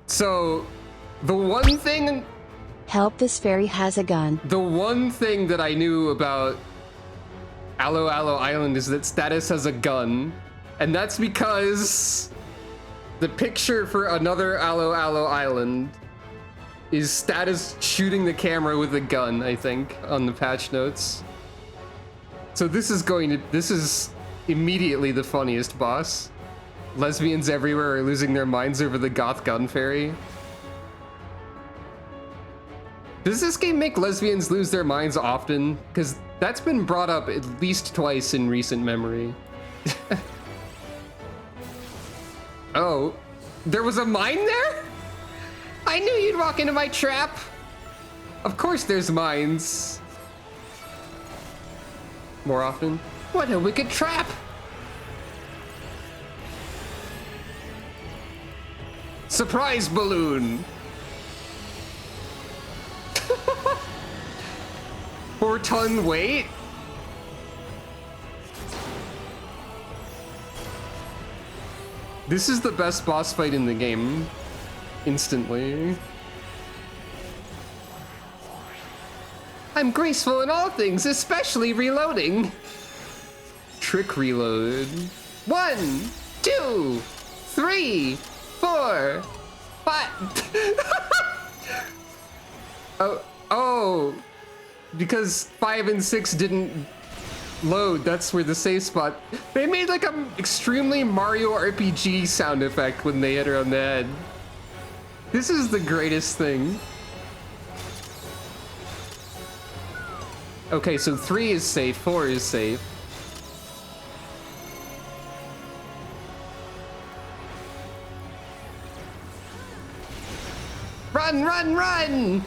So, the one thing... Help, this fairy has a gun. The one thing that I knew about Aloalo Island is that Status has a gun, and that's because the picture for another Aloalo Island is Status shooting the camera with a gun, I think, on the patch notes. So this is immediately the funniest boss. Lesbians everywhere are losing their minds over the goth gun fairy. Does this game make lesbians lose their minds often? Because that's been brought up at least twice in recent memory. Oh, there was a mine there? I knew you'd walk into my trap. Of course there's mines. More often. What a wicked trap. Surprise balloon. 4-ton weight? This is the best boss fight in the game. Instantly. I'm graceful in all things, especially reloading. Trick reload. 1, 2, 3, 4, 5. Oh, because 5 and 6 didn't load. That's where the safe spot. They made like a extremely Mario RPG sound effect when they hit her on the head. This is the greatest thing. Okay, so 3 is safe, 4 is safe. Run, run, run!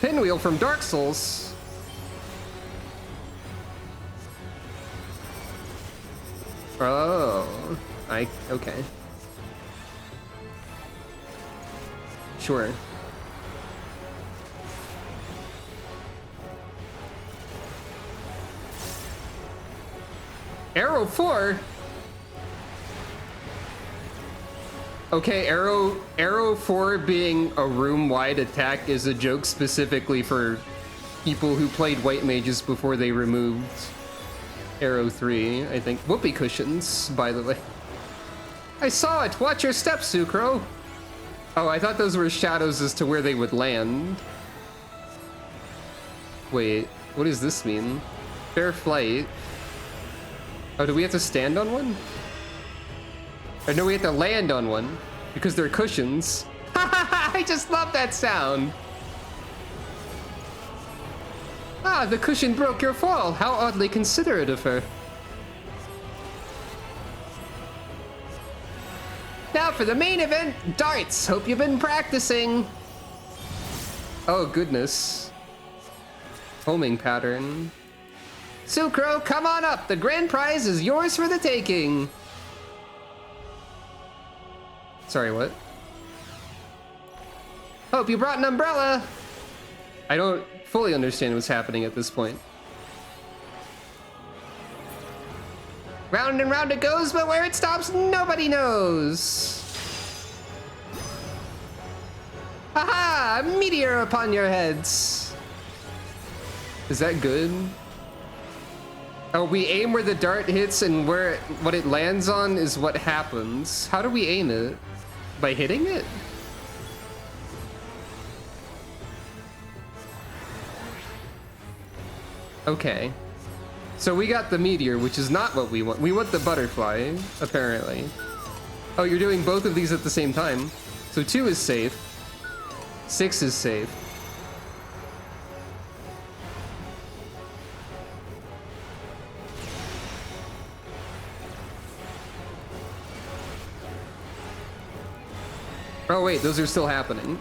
Pinwheel from Dark Souls. Oh, okay. Sure. Arrow 4? Okay, arrow 4 being a room-wide attack is a joke specifically for people who played White Mages before they removed Arrow 3, I think. Whoopee cushions, by the way. I saw it! Watch your steps, Sucro! Oh, I thought those were shadows as to where they would land. Wait, what does this mean? Fair flight. Oh, do we have to stand on one? Or no, we have to land on one because they're cushions. I just love that sound. Ah, the cushion broke your fall. How oddly considerate of her. Now for the main event, darts. Hope you've been practicing. Oh, goodness. Homing pattern. Sucro, come on up. The grand prize is yours for the taking. Sorry, what? Hope you brought an umbrella. I don't fully understand what's happening at this point. Round and round it goes, but where it stops, nobody knows. Haha! A meteor upon your heads. Is that good? Oh, we aim where the dart hits, and what it lands on is what happens. How do we aim it? By hitting it? Okay. So we got the meteor, which is not what we want. We want the butterfly, apparently. Oh, you're doing both of these at the same time. So 2 is safe. 6 is safe. Oh wait, those are still happening.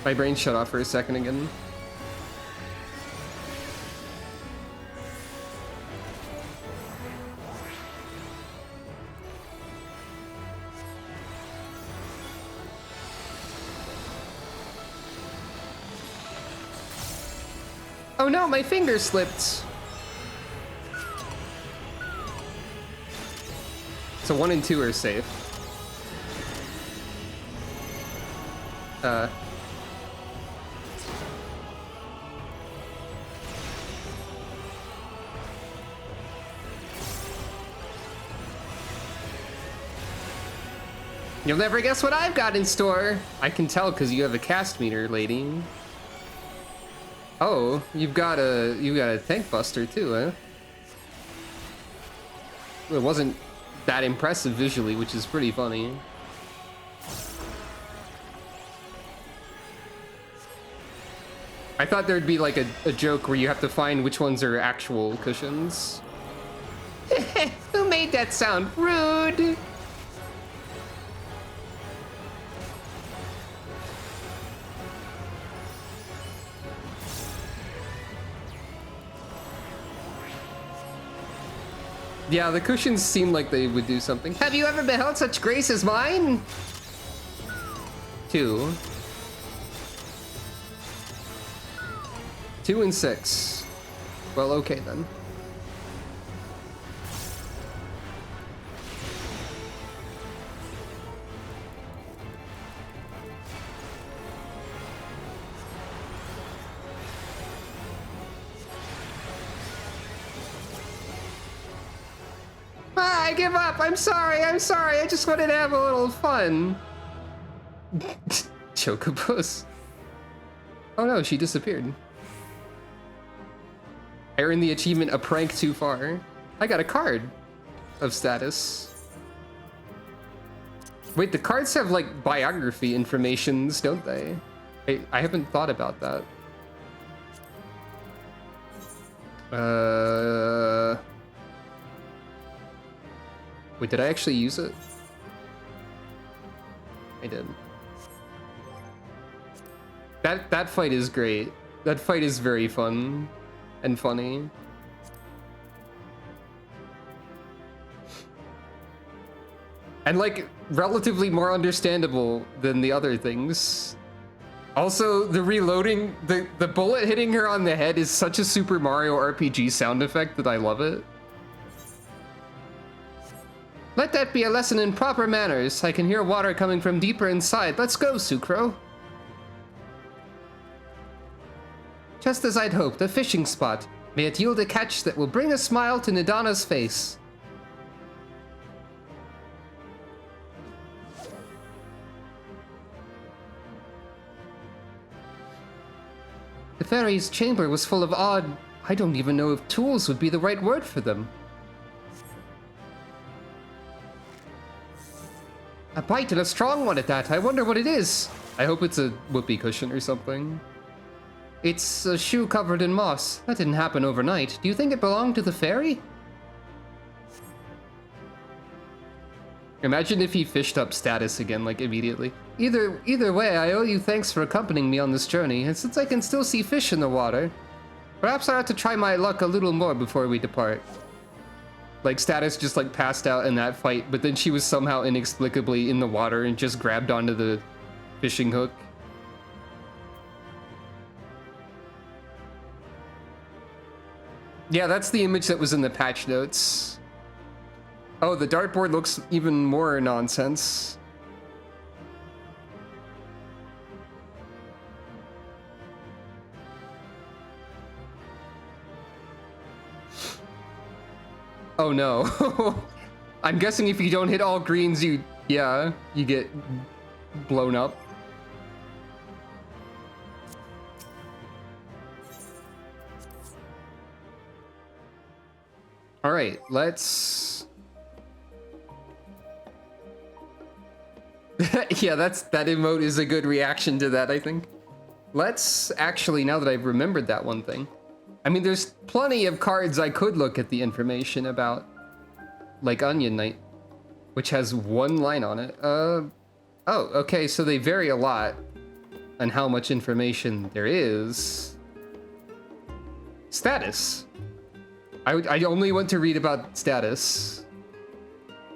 My brain shut off for a second again. Oh no, my finger slipped. So 1 and 2 are safe. You'll never guess what I've got in store. I can tell because you have a cast meter, lady. Oh, you got a tank buster too, huh? It wasn't that impressive visually, which is pretty funny. I thought there'd be like a joke where you have to find which ones are actual cushions. Who made that sound? Rude! Yeah, the cushions seem like they would do something. Have you ever beheld such grace as mine? 2. 2 and 6. Well, okay then. I give up. I'm sorry. I just wanted to have a little fun. Chocobos. Oh no, she disappeared. I earned the achievement, a prank too far. I got a card of status. Wait, the cards have like biography informations, don't they? I haven't thought about that. Wait, did I actually use it? I did. That fight is great. That fight is very fun and funny. And like relatively more understandable than the other things. Also, the reloading, the bullet hitting her on the head is such a Super Mario RPG sound effect that I love it. Let that be a lesson in proper manners. I can hear water coming from deeper inside. Let's go, Sucro. Just as I'd hoped, a fishing spot. May it yield a catch that will bring a smile to Nidana's face. The fairy's chamber was full of odd... I don't even know if tools would be the right word for them. A bite and a strong one at that. I wonder what it is. I hope it's a whoopee cushion or something. It's a shoe covered in moss. That didn't happen overnight. Do you think it belonged to the fairy? Imagine if he fished up status again, like, immediately. Either way, I owe you thanks for accompanying me on this journey, and since I can still see fish in the water, perhaps I ought to try my luck a little more before we depart. Like, status just, like, passed out in that fight, but then she was somehow inexplicably in the water and just grabbed onto the fishing hook. Yeah, that's the image that was in the patch notes. Oh, the dartboard looks even more nonsense. Oh no. I'm guessing if you don't hit all greens, you get blown up. All right, let's... Yeah, that emote is a good reaction to that, I think. Let's actually, now that I've remembered that one thing, I mean, there's plenty of cards I could look at the information about, like Onion Knight, which has one line on it. Oh, okay, so they vary a lot on how much information there is. Status. I only want to read about status.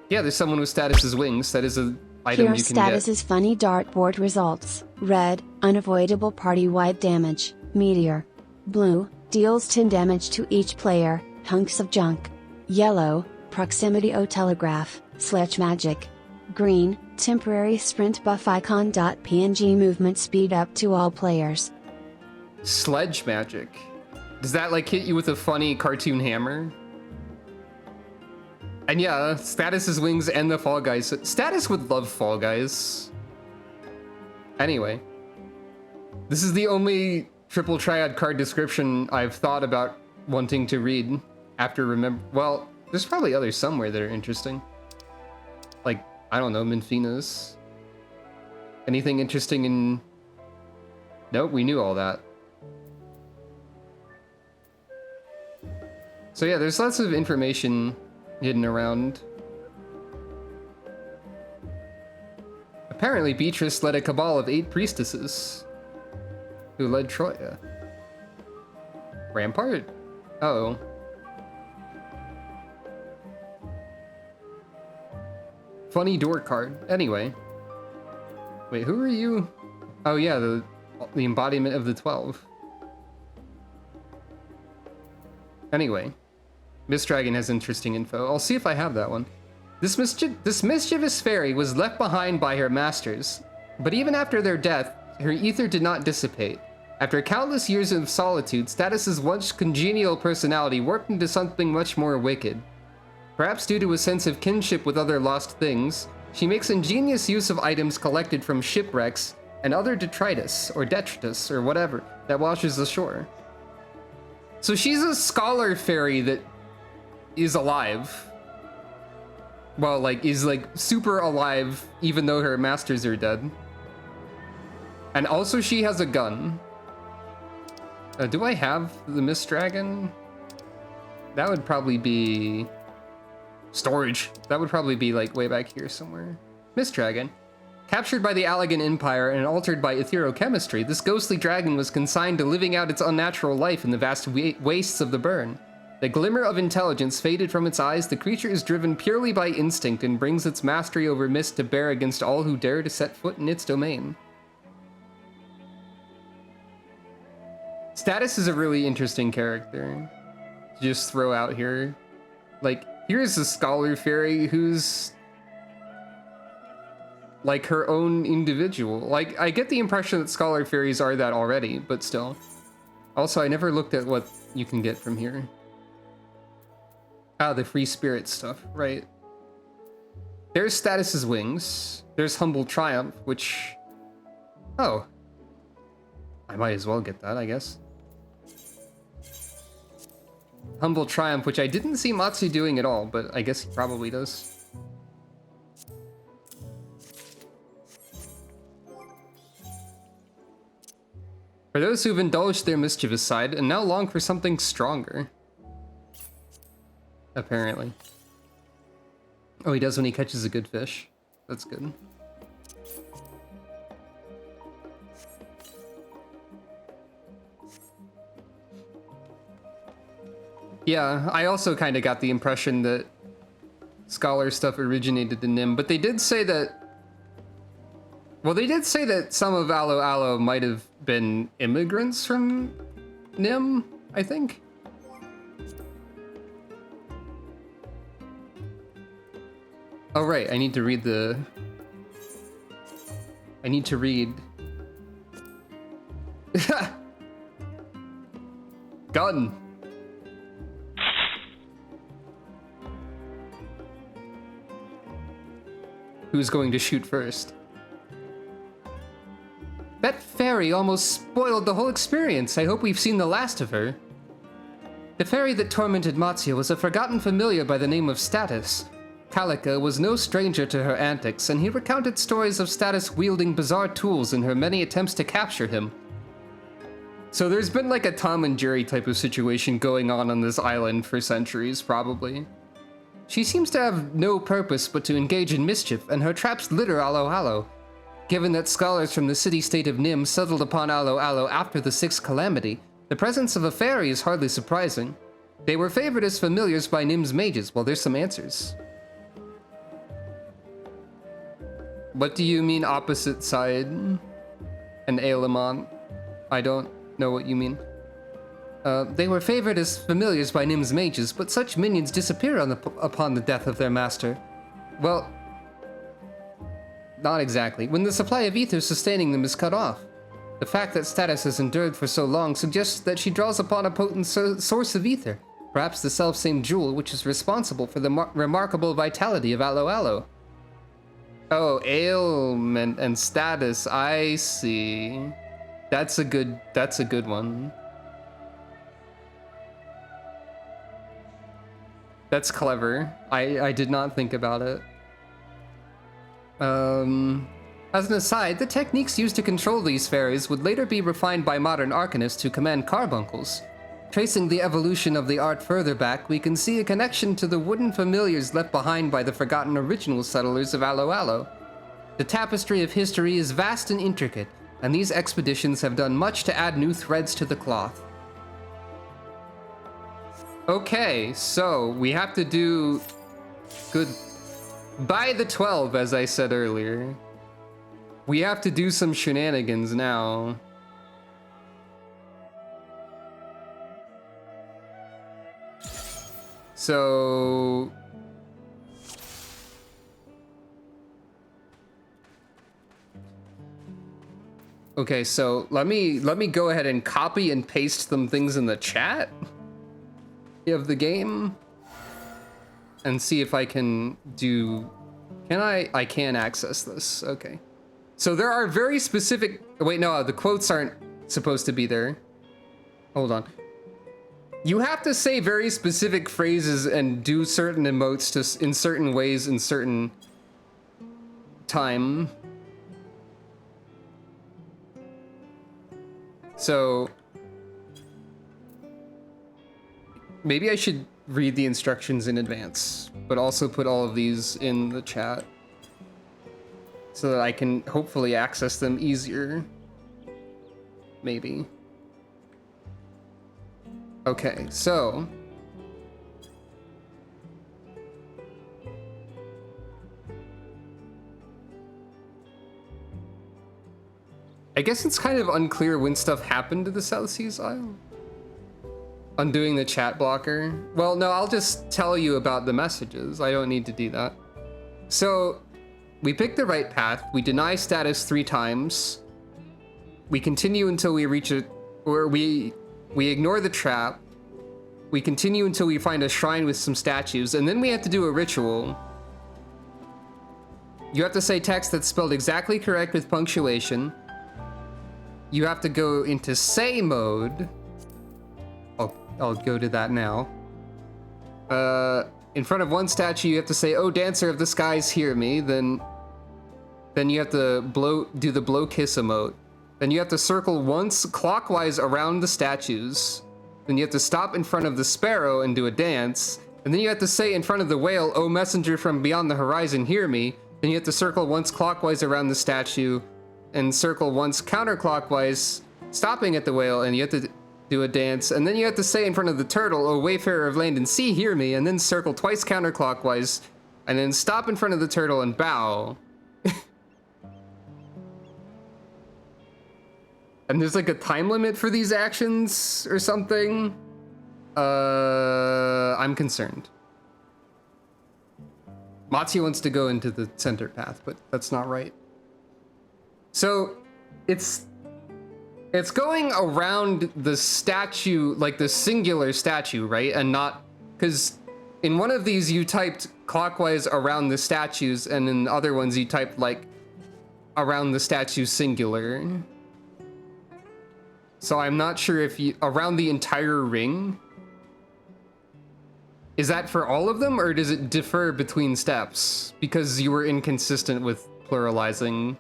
Yeah, there's someone with status's wings. That is a item Here you can status's get. funny dartboard results. Red, unavoidable party-wide damage. Meteor. Blue, deals 10 damage to each player. Hunks of junk. Yellow, proximity telegraph. Sledge magic. Green, temporary sprint buff icon. PNG movement speed up to all players. Sledge magic. Does that like hit you with a funny cartoon hammer? And yeah, status's wings and the Fall Guys. Status would love Fall Guys. Anyway, this is the only triple triad card description I've thought about wanting to read after well, there's probably others somewhere that are interesting. Like, I don't know, Minfina's. Anything interesting in... Nope, we knew all that. So yeah, there's lots of information hidden around. Apparently, Beatrice led a cabal of 8 priestesses who led Troya. Rampart? Uh-oh. Funny door card. Anyway. Wait, who are you? Oh yeah, the embodiment of the 12. Anyway. Miss Dragon has interesting info. I'll see if I have that one. This mischievous fairy was left behind by her masters, but even after their death, her ether did not dissipate. After countless years of solitude, Status's once congenial personality warped into something much more wicked. Perhaps due to a sense of kinship with other lost things, she makes ingenious use of items collected from shipwrecks and other detritus, or detritus, or whatever, that washes ashore. So she's a scholar fairy that is alive. Well, like, is like super alive even though her masters are dead. And also she has a gun. Do I have the Mist Dragon? That would probably be... storage. That would probably be like way back here somewhere. Mist Dragon. Captured by the Allegan Empire and altered by etherochemistry, this ghostly dragon was consigned to living out its unnatural life in the vast wastes of the burn. The glimmer of intelligence faded from its eyes, the creature is driven purely by instinct and brings its mastery over mist to bear against all who dare to set foot in its domain. Status is a really interesting character to just throw out here. Like, here's a scholar fairy who's like her own individual. Like, I get the impression that scholar fairies are that already, but still. Also, I never looked at what you can get from here. Ah, the free spirit stuff, right. There's Status's wings. There's Humble Triumph, which... oh. I might as well get that, I guess. Humble Triumph, which I didn't see Matsu doing at all, but I guess he probably does. For those who've indulged their mischievous side and now long for something stronger. Apparently. Oh, he does when he catches a good fish. That's good. Yeah, I also kind of got the impression that scholar stuff originated in Nim, but they did say that... well, they did say that some of Aloalo might have been immigrants from Nim, I think. Oh, right, I need to read the... I need to read... Gun! Who's going to shoot first? That fairy almost spoiled the whole experience. I hope we've seen the last of her. The fairy that tormented Matsuo was a forgotten familiar by the name of Status. Calica was no stranger to her antics, and he recounted stories of Status wielding bizarre tools in her many attempts to capture him. So there's been like a Tom and Jerry type of situation going on this island for centuries, probably. She seems to have no purpose but to engage in mischief, and her traps litter Aloalo. Given that scholars from the city-state of Nim settled upon Aloalo after the Sixth Calamity, the presence of a fairy is hardly surprising. They were favored as familiars by Nim's mages. Well, there's some answers. What do you mean opposite side? And Aelamont? I don't know what you mean. They were favored as familiars by Nim's mages, but such minions disappear upon the death of their master. Well, not exactly. When the supply of ether sustaining them is cut off. The fact that Status has endured for so long suggests that she draws upon a potent source of ether, perhaps the selfsame jewel which is responsible for the remarkable vitality of Aloalo. Oh, ailment and status, I see. That's a good one. That's clever. I did not think about it. As an aside, the techniques used to control these fairies would later be refined by modern arcanists who command carbuncles. Tracing the evolution of the art further back, we can see a connection to the wooden familiars left behind by the forgotten original settlers of Aloalo. The tapestry of history is vast and intricate, and these expeditions have done much to add new threads to the cloth. Okay, so we have to do good by the 12, as I said earlier. We have to do some shenanigans now. So okay, so let me go ahead and copy and paste some things in the chat of the game. and see if I can do... Can I? I can access this. Okay. So there are very specific... Wait, no, the quotes aren't supposed to be there. Hold on. You have to say very specific phrases and do certain emotes to, in certain ways in certain time. So maybe I should read the instructions in advance, but also put all of these in the chat so that I can hopefully access them easier. Maybe. Okay, so I guess it's kind of unclear when stuff happened to the South Seas Isle. Undoing the chat blocker. Well, no, I'll just tell you about the messages. I don't need to do that. So we pick the right path. We deny status 3 times. We continue until we reach it, or we ignore the trap. We continue until we find a shrine with some statues, and then we have to do a ritual. You have to say text that's spelled exactly correct with punctuation. You have to go into say mode. I'll go to that now. In front of one statue, you have to say, "Oh, dancer of the skies, hear me." Then you have to do the blow kiss emote. Then you have to circle once clockwise around the statues. Then you have to stop in front of the sparrow and do a dance. And then you have to say in front of the whale, "Oh, messenger from beyond the horizon, hear me." Then you have to circle once clockwise around the statue and circle once counterclockwise, stopping at the whale, and you have to do a dance. And then you have to say in front of the turtle, "Oh, wayfarer of land and sea, hear me." And then circle twice counterclockwise, and then stop in front of the turtle and bow. And there's like a time limit for these actions or something. I'm concerned. Matsuya wants to go into the center path, but that's not right. So it's going around the statue, like the singular statue, right? And not, because in one of these you typed clockwise around the statues, and in other ones you typed like around the statue singular. So I'm not sure if you, around the entire ring, is that for all of them, or does it differ between steps? Because you were inconsistent with pluralizing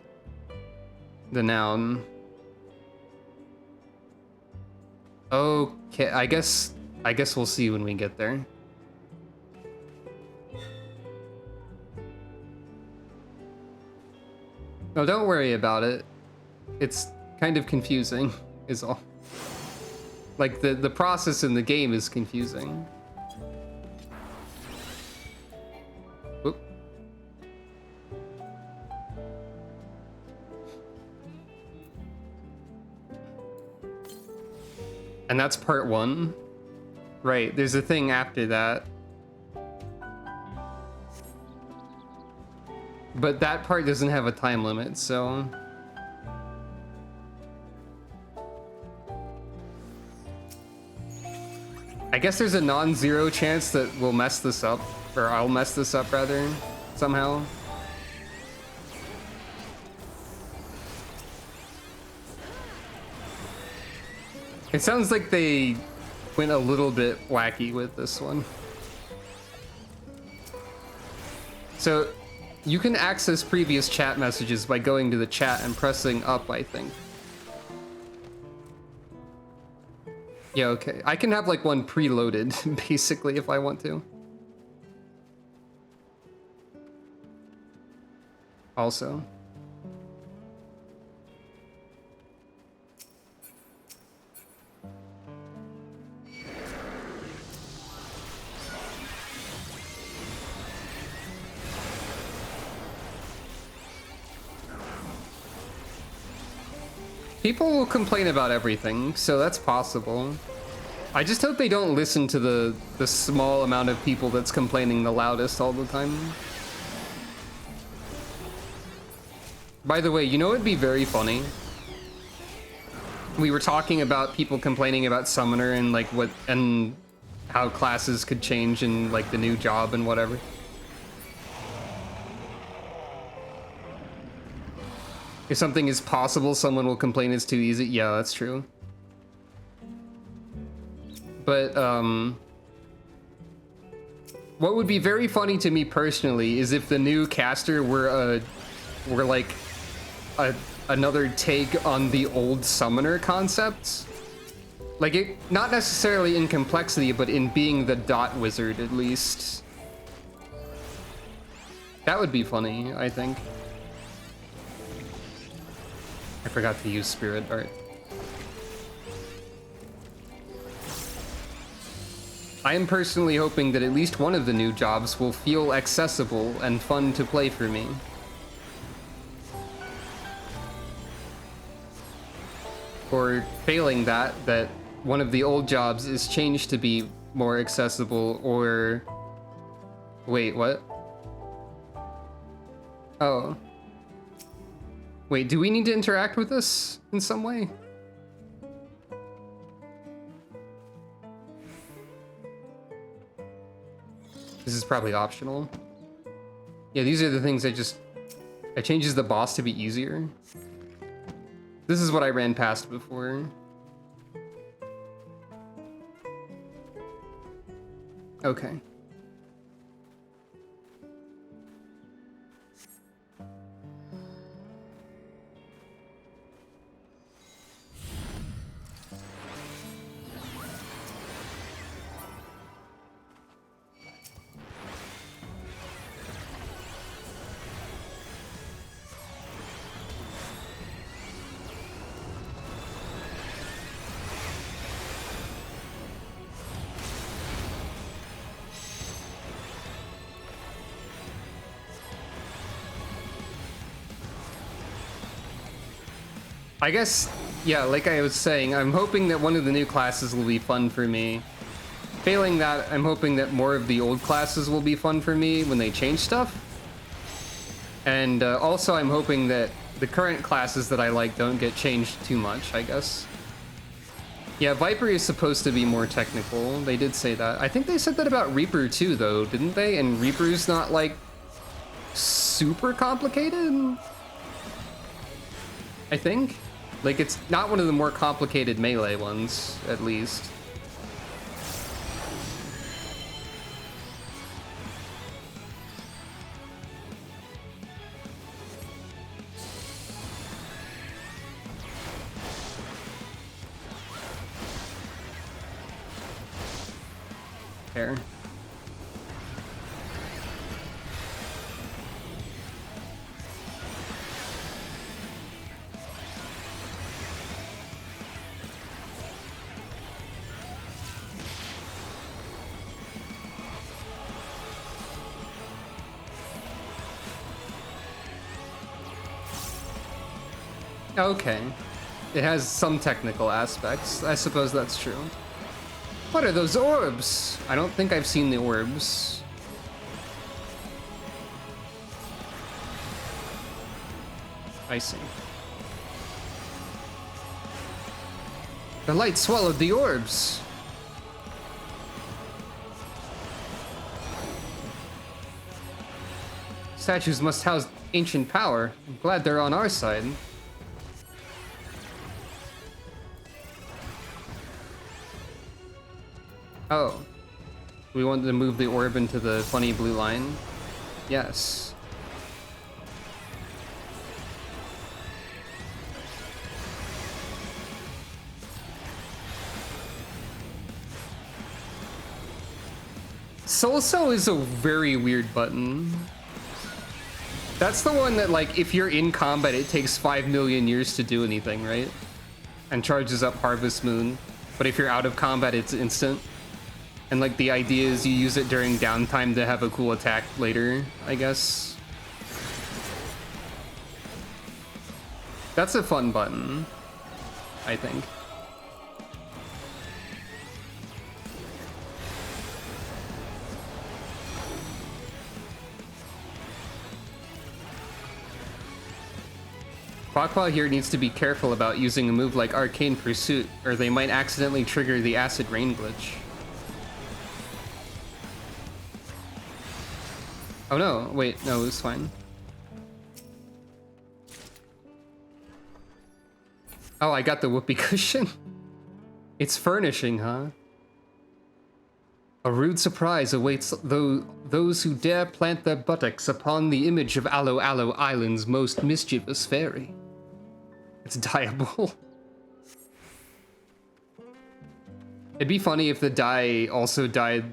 the noun. Okay, I guess we'll see when we get there. No, don't worry about it. It's kind of confusing, is all. Like, the process in the game is confusing. Oop. And that's part 1. Right, there's a thing after that. But that part doesn't have a time limit, so... I guess there's a non-zero chance that we'll mess this up, or I'll mess this up rather, somehow. It sounds like they went a little bit wacky with this one. So you can access previous chat messages by going to the chat and pressing up, I think. Yeah, okay. I can have like one preloaded, basically, if I want to. Also. People will complain about everything, so that's possible. I just hope they don't listen to the small amount of people that's complaining the loudest all the time. By the way, you know it'd be very funny? We were talking about people complaining about Summoner and like what, and how classes could change in like the new job and whatever. If something is possible, someone will complain it's too easy. Yeah, that's true. But what would be very funny to me personally is if the new caster were like another take on the old summoner concepts. Like, it, not necessarily in complexity, but in being the dot wizard, at least. That would be funny, I think. I forgot to use spirit art. I am personally hoping that at least one of the new jobs will feel accessible and fun to play for me. Or failing that one of the old jobs is changed to be more accessible, or... Wait, what? Oh. Wait, do we need to interact with this in some way? This is probably optional. Yeah, these are the things it changes the boss to be easier. This is what I ran past before. Okay. I guess, yeah, like I was saying, I'm hoping that one of the new classes will be fun for me. Failing that, I'm hoping that more of the old classes will be fun for me when they change stuff. And also I'm hoping that the current classes that I like don't get changed too much, I guess. Yeah, Viper is supposed to be more technical. They did say that. I think they said that about Reaper too, though, didn't they? And Reaper's not, like, super complicated? I think. Like, it's not one of the more complicated melee ones, at least. Fair. Okay. It has some technical aspects. I suppose that's true. What are those orbs? I don't think I've seen the orbs. I see. The light swallowed the orbs. Statues must house ancient power. I'm glad they're on our side. Oh. We wanted to move the orb into the funny blue line? Yes. Soul is a very weird button. That's the one that, like, if you're in combat, it takes 5 million years to do anything, right? And charges up Harvest Moon. But if you're out of combat, it's instant. And, like, the idea is you use it during downtime to have a cool attack later, I guess. That's a fun button, I think. Quackpaw here needs to be careful about using a move like Arcane Pursuit, or they might accidentally trigger the Acid Rain glitch. Oh no, wait, no, it was fine. Oh, I got the whoopee cushion. It's furnishing, huh? A rude surprise awaits those who dare plant their buttocks upon the image of Aloalo Island's most mischievous fairy. It's dyeable. It'd be funny if the dye also dyed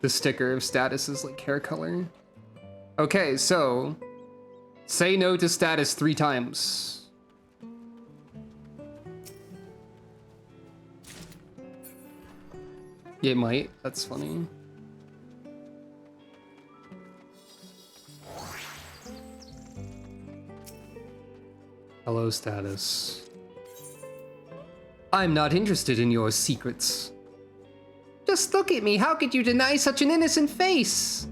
the sticker of status's like hair color. Okay, so say no to status 3 times. It might. That's funny. Hello, status. I'm not interested in your secrets. Just look at me. How could you deny such an innocent face?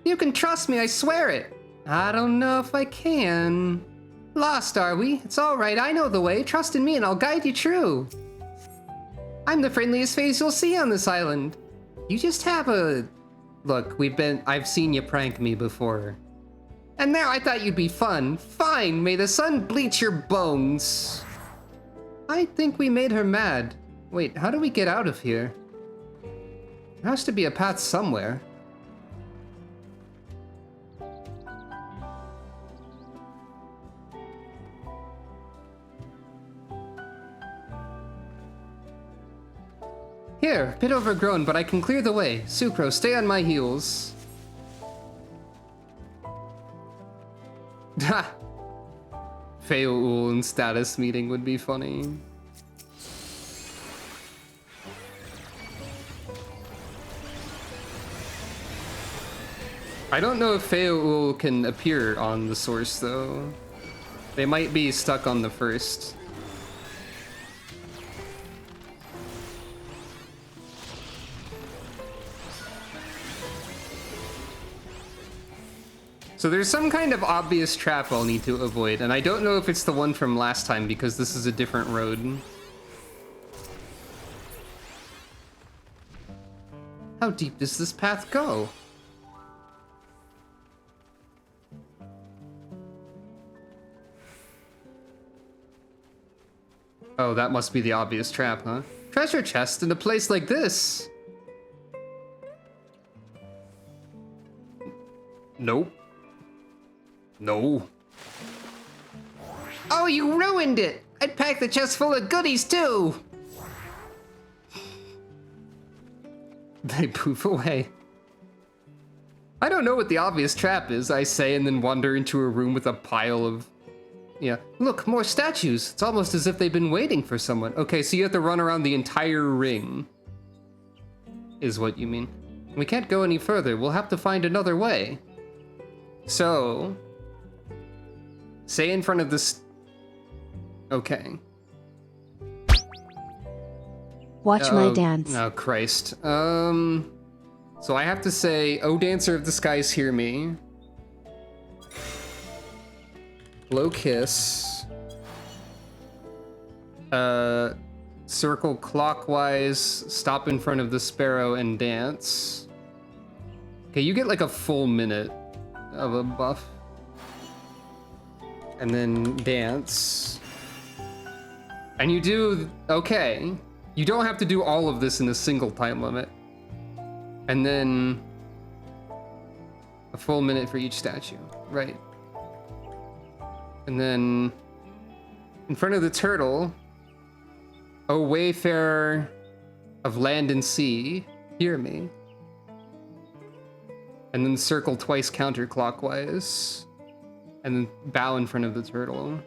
You can trust me, I swear it. I don't know if I can. Lost, are we? It's all right. I know the way. Trust in me and I'll guide you true. I'm the friendliest face you'll see on this island. You just have a... Look, I've seen you prank me before. And now I thought you'd be fun. Fine, may the sun bleach your bones. I think we made her mad. Wait, how do we get out of here? There has to be a path somewhere. Here, bit overgrown, but I can clear the way. Sucro, stay on my heels. Ha! Feoul and status meeting would be funny. I don't know if Feoul can appear on the source, though. They might be stuck on the first. So there's some kind of obvious trap I'll need to avoid, and I don't know if it's the one from last time because this is a different road. How deep does this path go? Oh, that must be the obvious trap, huh? Treasure chest in a place like this? Nope. No. Oh, you ruined it! I'd pack the chest full of goodies, too! They poof away. I don't know what the obvious trap is, I say, and then wander into a room with a pile of... Yeah. Look, more statues. It's almost as if they've been waiting for someone. Okay, so you have to run around the entire ring. Is what you mean. We can't go any further. We'll have to find another way. So... Say in front of this... Okay. Watch my dance. Oh, Christ. So I have to say, oh, Dancer of the Skies, hear me. Blow kiss. Circle clockwise, stop in front of the sparrow and dance. Okay, you get like a full minute of a buff. And then dance. And you do, okay. You don't have to do all of this in a single time limit. And then a full minute for each statue, right? And then in front of the turtle, O wayfarer of land and sea, hear me. And then circle twice counterclockwise. And then bow in front of the turtle.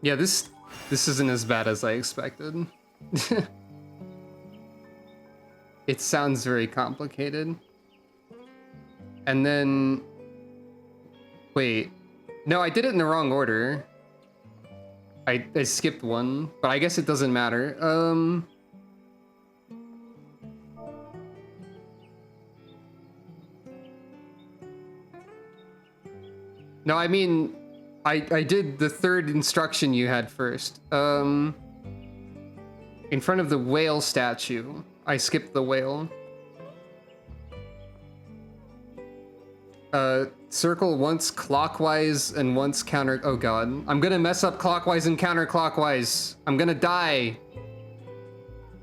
Yeah, this isn't as bad as I expected. It sounds very complicated. And then... Wait. No, I did it in the wrong order. I skipped one, but I guess it doesn't matter. No, I mean, I did the third instruction you had first. In front of the whale statue, I skipped the whale. Circle once clockwise and once counter. Oh god, I'm gonna mess up clockwise and counterclockwise. I'm gonna die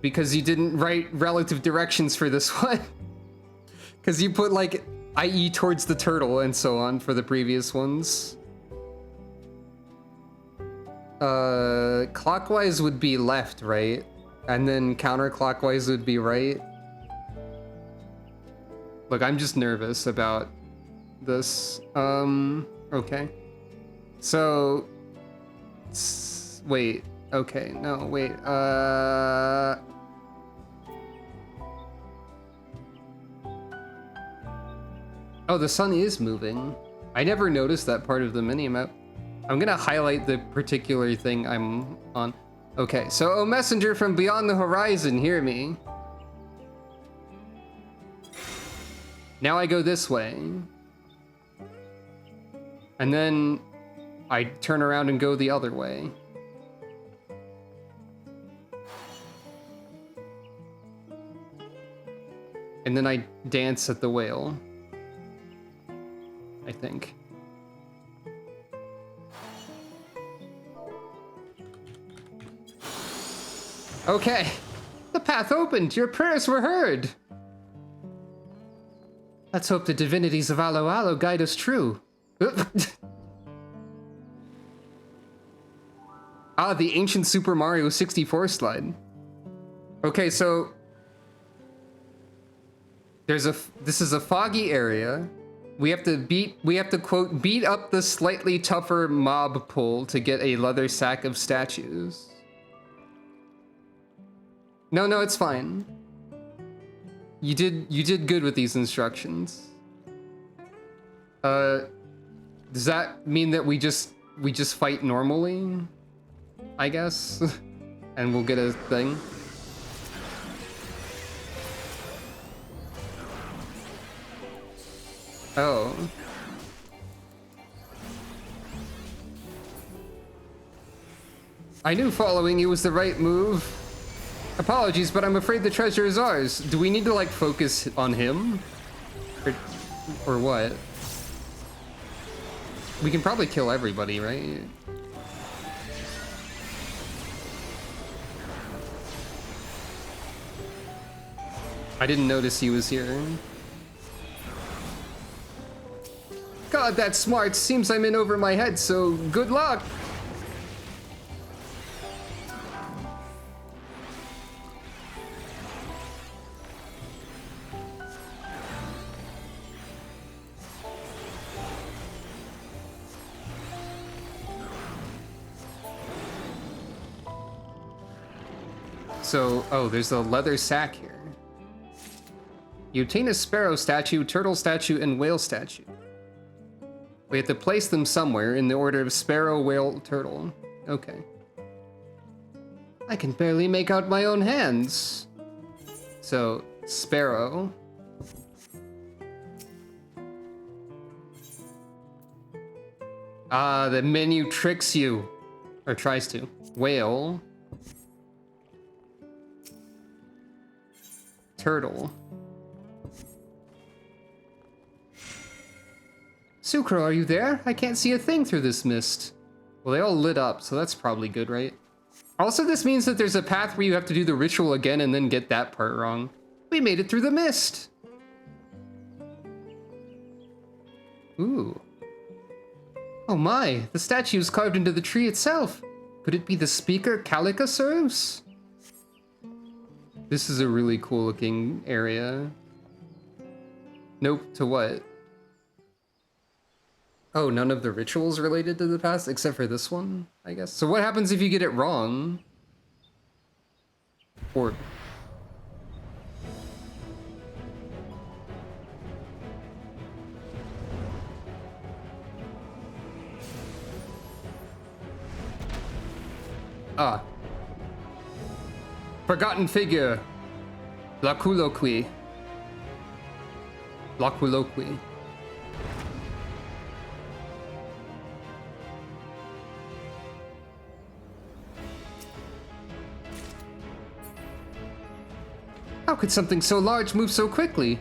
because you didn't write relative directions for this one. Because you put like IE towards the turtle and so on for the previous ones. Clockwise would be left, right? And then counterclockwise would be right. Look, I'm just nervous about this. Okay. So, wait. Okay, no, wait. Oh, the sun is moving. I never noticed that part of the minimap. I'm gonna highlight the particular thing I'm on. Okay, so, oh, messenger from beyond the horizon, hear me. Now I go this way. And then I turn around and go the other way. And then I dance at the whale. I think. Okay. The path opened. Your prayers were heard. Let's hope the divinities of Aloalo guide us true. Ah, the ancient Super Mario 64 slide. Okay, so this is a foggy area. We have to quote, beat up the slightly tougher mob pool to get a leather sack of statues. No, it's fine. You did good with these instructions. Does that mean that we just fight normally? I guess? And we'll get a thing? Oh. I knew following you was the right move. Apologies, but I'm afraid the treasure is ours. Do we need to, like, focus on him? Or what? We can probably kill everybody, right? I didn't notice he was here. God, that's smart. Seems I'm in over my head, so good luck. So, oh, there's a leather sack here. You obtain a sparrow statue, turtle statue, and whale statue. We have to place them somewhere in the order of sparrow, whale, turtle. Okay. I can barely make out my own hands. So, sparrow. Ah, the menu tricks you. Or tries to. Whale. Turtle. Sucro, are you there? I can't see a thing through this mist. Well, they all lit up, so that's probably good, right? Also, this means that there's a path where you have to do the ritual again and then get that part wrong. We made it through the mist! Ooh. Oh my, the statue is carved into the tree itself. Could it be the speaker Calica serves? This is a really cool looking area. Nope, to what? Oh, none of the rituals related to the past, except for this one, I guess. So what happens if you get it wrong? Or... Ah. Forgotten figure. Laculoqui. Laculoqui. How could something so large move so quickly?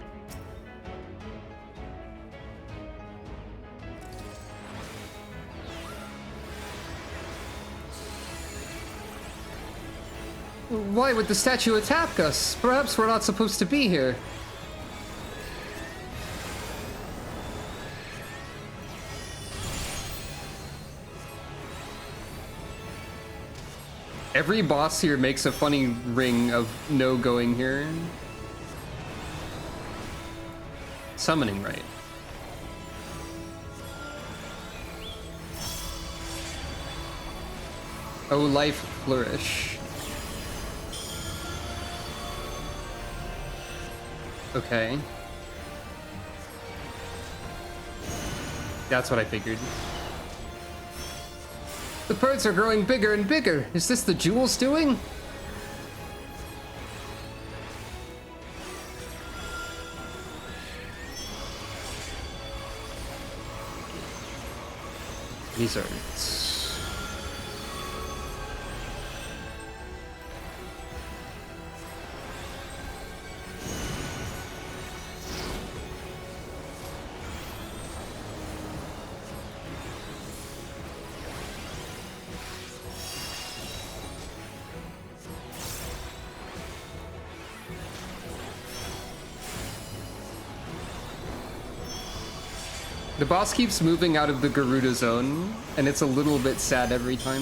Why would the statue attack us? Perhaps we're not supposed to be here. Every boss here makes a funny ring of no going here. Summoning right. Oh, life flourish. Okay. That's what I figured. The birds are growing bigger and bigger. Is this the jewels doing? These are... The boss keeps moving out of the Garuda zone, and it's a little bit sad every time.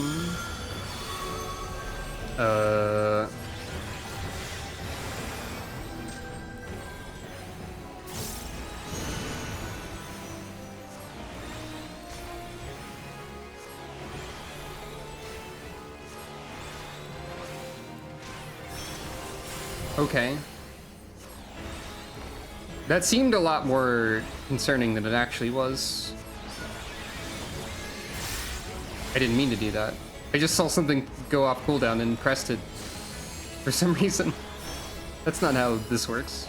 Okay. That seemed a lot more concerning than it actually was. I didn't mean to do that. I just saw something go off cooldown and pressed it for some reason. That's not how this works.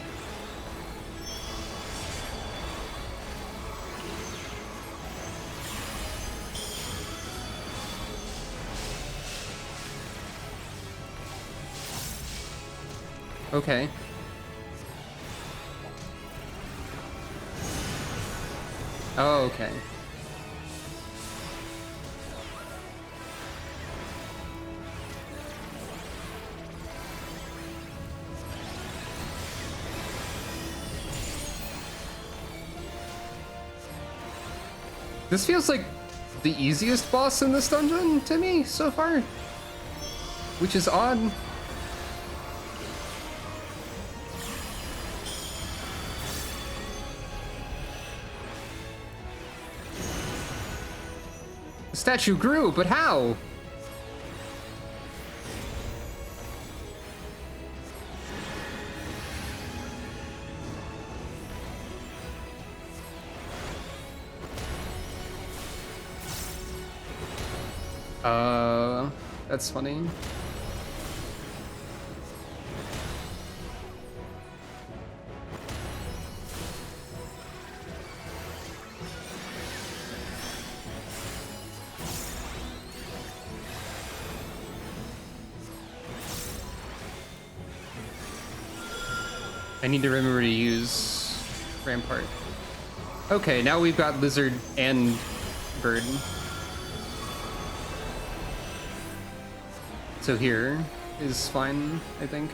Okay. Oh, okay. This feels like the easiest boss in this dungeon to me so far, which is odd. The statue grew, but how? That's funny. I need to remember to use Rampart. Okay, now we've got Lizard and Bird. So here is fine, I think.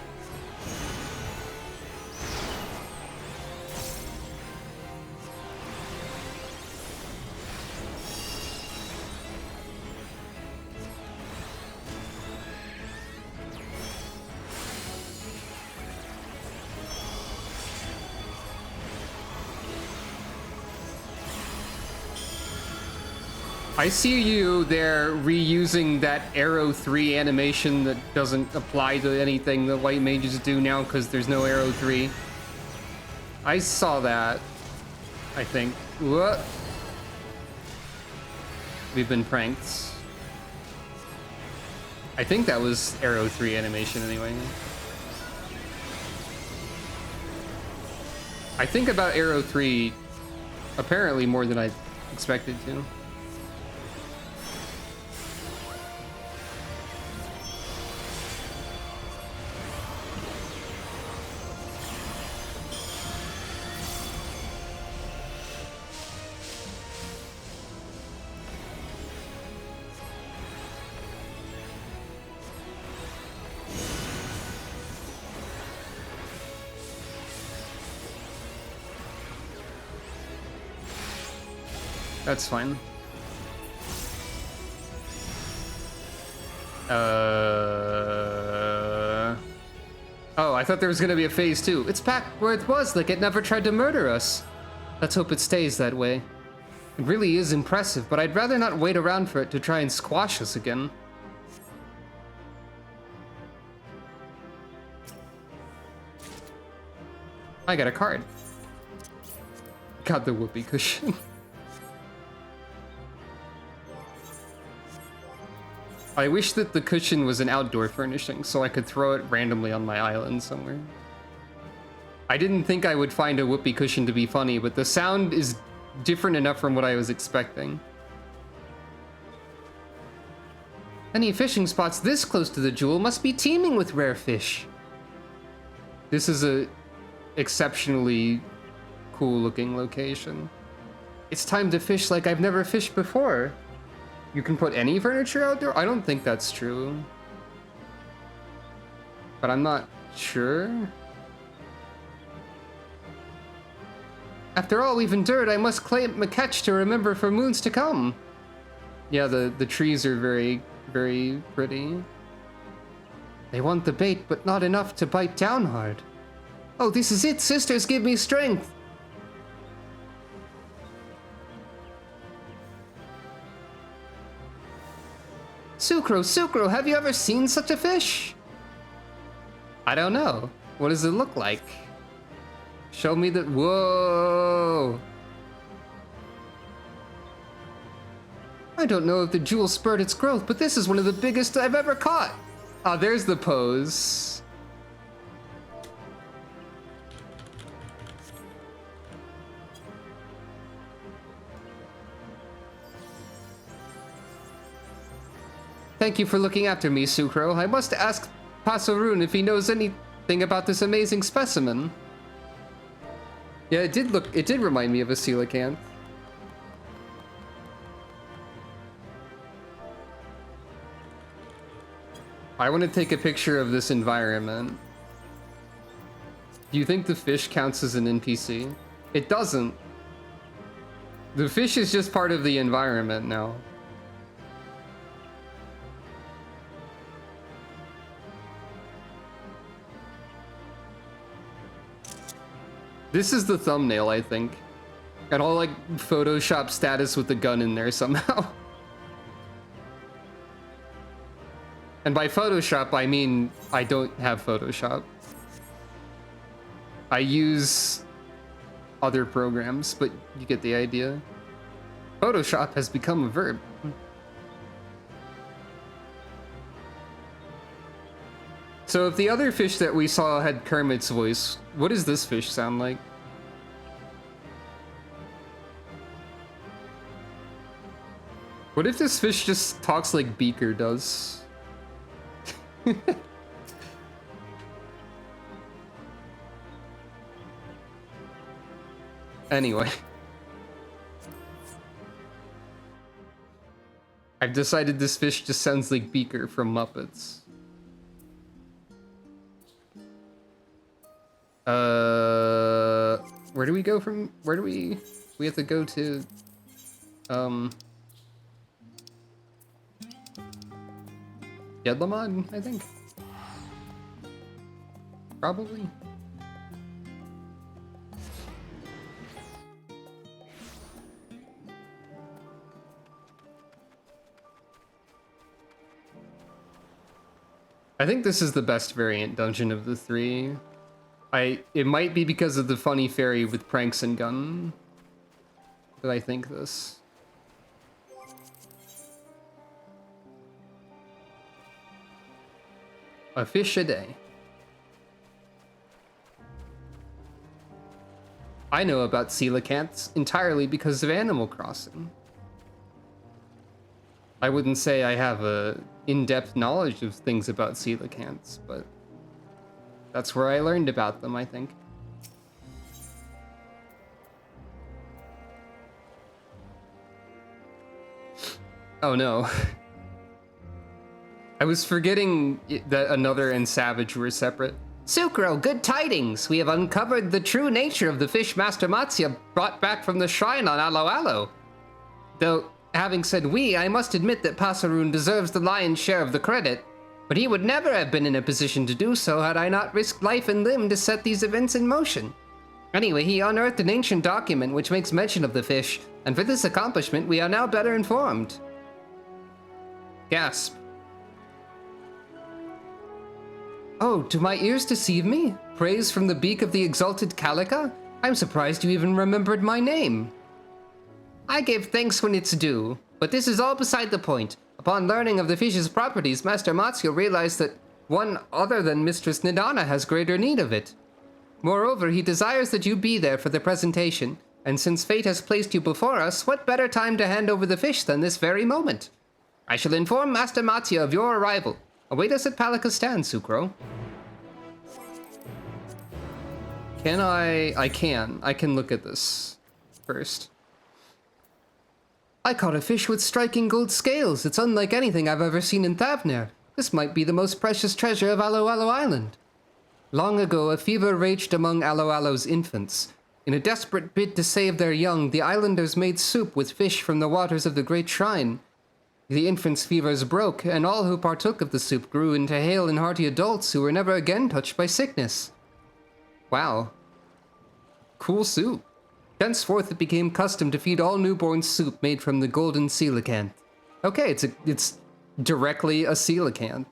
I see you there reusing that Arrow 3 animation that doesn't apply to anything the white mages do now because there's no Arrow 3. I saw that, I think. What? We've been pranked. I think that was Arrow 3 animation anyway. I think about Arrow 3 apparently more than I expected to. That's fine. Oh, I thought there was gonna be a phase 2. It's back where it was, like it never tried to murder us. Let's hope it stays that way. It really is impressive, but I'd rather not wait around for it to try and squash us again. I got a card. Got the whoopee cushion. I wish that the cushion was an outdoor furnishing so I could throw it randomly on my island somewhere. I didn't think I would find a whoopee cushion to be funny, but the sound is different enough from what I was expecting. Any fishing spots this close to the jewel must be teeming with rare fish. This is a exceptionally cool looking location. It's time to fish like I've never fished before. You can put any furniture out there? I don't think that's true. But I'm not sure. After all we've endured, I must claim a catch to remember for moons to come. Yeah, the trees are very, very pretty. They want the bait, but not enough to bite down hard. Oh, this is it. Sisters, give me strength. Sucro, have you ever seen such a fish? I don't know. What does it look like? Show me the... Whoa! I don't know if the jewel spurred its growth, but this is one of the biggest I've ever caught. Ah, there's the pose. Thank you for looking after me, Sucro. I must ask Pasarun if he knows anything about this amazing specimen. Yeah, it did remind me of a coelacanth. I want to take a picture of this environment. Do you think the fish counts as an NPC? It doesn't. The fish is just part of the environment now. This is the thumbnail, I think. And I'll like Photoshop status with the gun in there somehow. And by Photoshop, I mean I don't have Photoshop. I use other programs, but you get the idea. Photoshop has become a verb. So if the other fish that we saw had Kermit's voice, what does this fish sound like? What if this fish just talks like Beaker does? Anyway. I've decided this fish just sounds like Beaker from Muppets. Where do we go from? Where do we have to go to? Yedlamon, I think. Probably. I think this is the best variant dungeon of the three. It might be because of the funny fairy with pranks and gun that I think this. A fish a day. I know about coelacanths entirely because of Animal Crossing. I wouldn't say I have a in-depth knowledge of things about coelacanths, but that's where I learned about them, I think. Oh no. I was forgetting that Another and Savage were separate. Sucro, good tidings! We have uncovered the true nature of the fish Master Matsuya brought back from the shrine on Aloalo. Though, having said we, I must admit that Pasarun deserves the lion's share of the credit, but he would never have been in a position to do so had I not risked life and limb to set these events in motion. Anyway, he unearthed an ancient document which makes mention of the fish, and for this accomplishment we are now better informed. Gasp. Oh, do my ears deceive me? Praise from the beak of the exalted Calica? I'm surprised you even remembered my name. I give thanks when it's due, but this is all beside the point. Upon learning of the fish's properties, Master Matsuya realized that one other than Mistress Nidana has greater need of it. Moreover, he desires that you be there for the presentation, and since fate has placed you before us, what better time to hand over the fish than this very moment? I shall inform Master Matsuya of your arrival. Await us at Palika Stand, Sucro. Can I can look at this first. I caught a fish with striking gold scales. It's unlike anything I've ever seen in Thavner. This might be the most precious treasure of Aloalo Island. Long ago, a fever raged among Aloalo's infants. In a desperate bid to save their young, the islanders made soup with fish from the waters of the great shrine. The infants' fevers broke, and all who partook of the soup grew into hale and hearty adults who were never again touched by sickness. Wow. Cool soup. Thenceforth it became custom to feed all newborns soup made from the golden coelacanth. Okay, it's directly a coelacanth.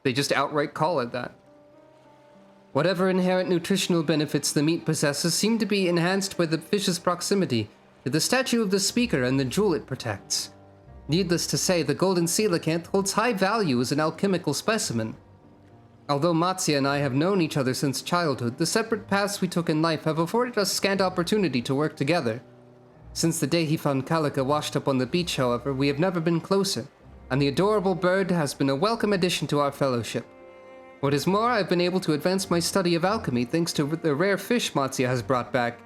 They just outright call it that. Whatever inherent nutritional benefits the meat possesses seem to be enhanced by the fish's proximity to the statue of the speaker and the jewel it protects. Needless to say, the golden coelacanth holds high value as an alchemical specimen. Although Matsuya and I have known each other since childhood, the separate paths we took in life have afforded us scant opportunity to work together. Since the day he found Calica washed up on the beach, however, we have never been closer, and the adorable bird has been a welcome addition to our fellowship. What is more, I've been able to advance my study of alchemy thanks to the rare fish Matsuya has brought back.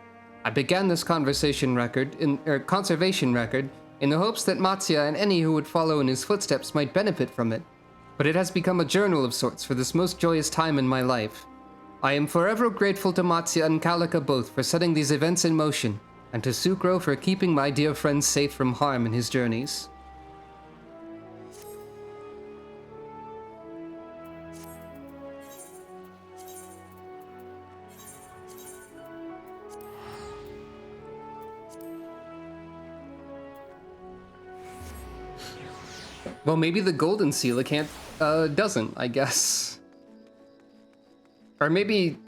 I began this conservation record in the hopes that Matsuya and any who would follow in his footsteps might benefit from it, but it has become a journal of sorts for this most joyous time in my life. I am forever grateful to Matsuya and Calica both for setting these events in motion, and to Sucro for keeping my dear friend safe from harm in his journeys. Well, maybe the golden coelacanth doesn't, I guess. Or maybe,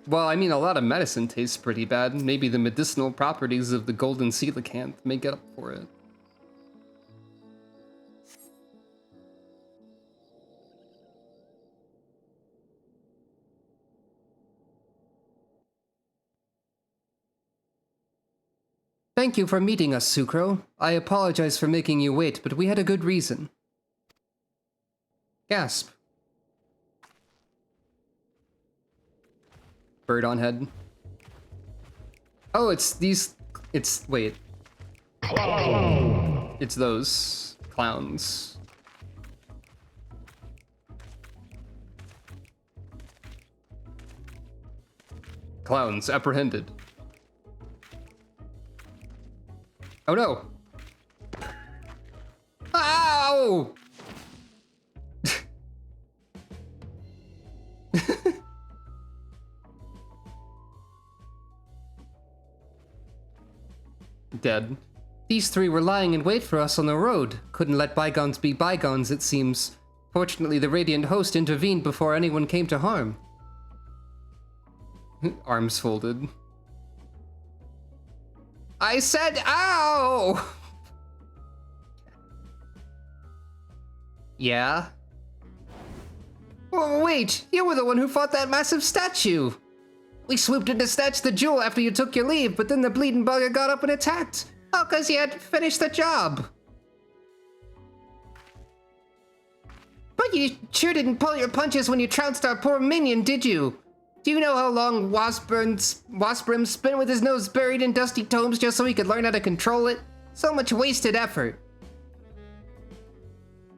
well, I mean, a lot of medicine tastes pretty bad. Maybe the medicinal properties of the golden coelacanth make up for it. Thank you for meeting us, Sucro. I apologize for making you wait, but we had a good reason. Gasp. Bird on head. Oh, wait. Clown. It's those clowns. Clowns apprehended. Oh no! Ow! Dead. These three were lying in wait for us on the road. Couldn't let bygones be bygones, it seems. Fortunately, the Radiant Host intervened before anyone came to harm. Arms folded. I said ow! Yeah? Oh, wait, you were the one who fought that massive statue! We swooped in to snatch the jewel after you took your leave, but then the bleeding bugger got up and attacked. Oh, 'cause you had finished the job. But you sure didn't pull your punches when you trounced our poor minion, did you? Do you know how long Wasprim spent with his nose buried in dusty tomes just so he could learn how to control it? So much wasted effort.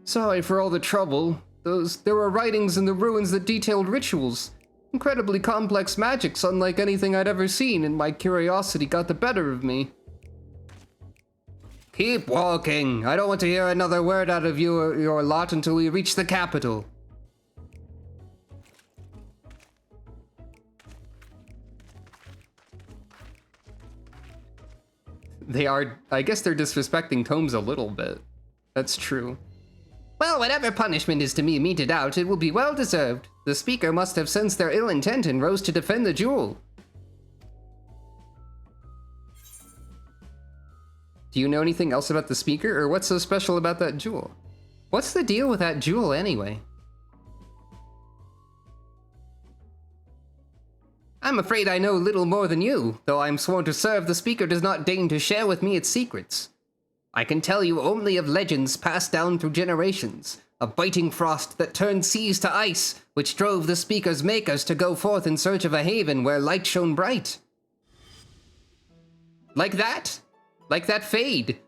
Sorry for all the trouble. There were writings in the ruins that detailed rituals. Incredibly complex magics unlike anything I'd ever seen, and my curiosity got the better of me. Keep walking. I don't want to hear another word out of you or your lot until we reach the capital. I guess they're disrespecting tomes a little bit. That's true. Well, whatever punishment is to be meted out, it will be well deserved. The speaker must have sensed their ill intent and rose to defend the jewel. Do you know anything else about the speaker, or what's so special about that jewel? What's the deal with that jewel, anyway? I'm afraid I know little more than you, though I'm sworn to serve the speaker does not deign to share with me its secrets. I can tell you only of legends passed down through generations, of biting frost that turned seas to ice, which drove the speaker's makers to go forth in search of a haven where light shone bright. Like that? Like that fade.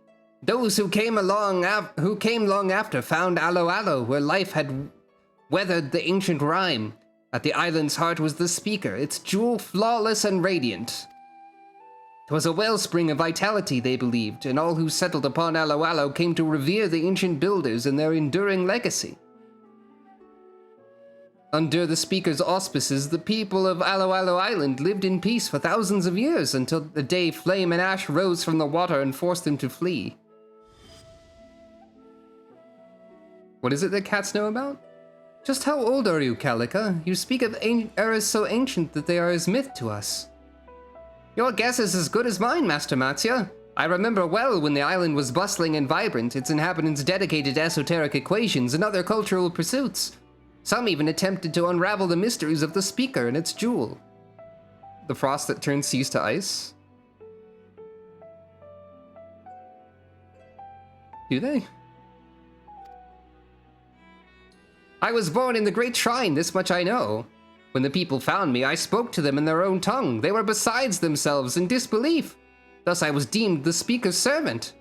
Those who came long after found Aloalo, where life had weathered the ancient rime. At the island's heart was the speaker, its jewel flawless and radiant. 'Twas a wellspring of vitality, they believed, and all who settled upon Aloalo came to revere the ancient builders and their enduring legacy. Under the speaker's auspices, the people of Aloalo Island lived in peace for thousands of years until the day flame and ash rose from the water and forced them to flee. What is it that cats know about? Just how old are you, Calica? You speak of eras so ancient that they are as myth to us. Your guess is as good as mine, Master Matsya. I remember well when the island was bustling and vibrant, its inhabitants dedicated to esoteric equations and other cultural pursuits. Some even attempted to unravel the mysteries of the speaker and its jewel. The frost that turns seas to ice? Do they? I was born in the Great Shrine, this much I know. When the people found me, I spoke to them in their own tongue. They were besides themselves in disbelief. Thus I was deemed the speaker's servant.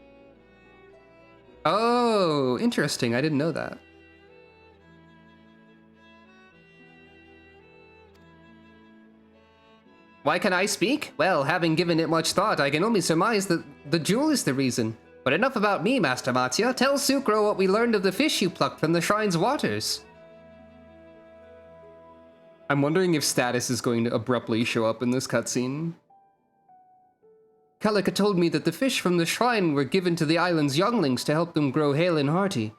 Oh, interesting. I didn't know that. Why can I speak? Well, having given it much thought, I can only surmise that the jewel is the reason. But enough about me, Master Matsya. Tell Sucro what we learned of the fish you plucked from the shrine's waters. I'm wondering if status is going to abruptly show up in this cutscene. Calica told me that the fish from the shrine were given to the island's younglings to help them grow hale and hearty.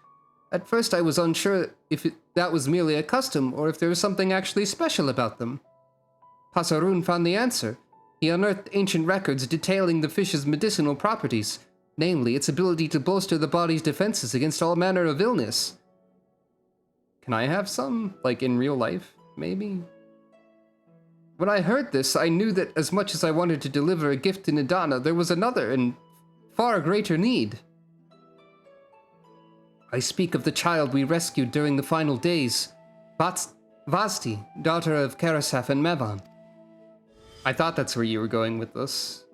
At first I was unsure if that was merely a custom or if there was something actually special about them. Pasarun found the answer. He unearthed ancient records detailing the fish's medicinal properties, namely its ability to bolster the body's defenses against all manner of illness. Can I have some? Like in real life, maybe? When I heard this, I knew that as much as I wanted to deliver a gift to Nidana, there was another and far greater need. I speak of the child we rescued during the final days, Vasti, daughter of Karasaf and Mevan. I thought that's where you were going with this.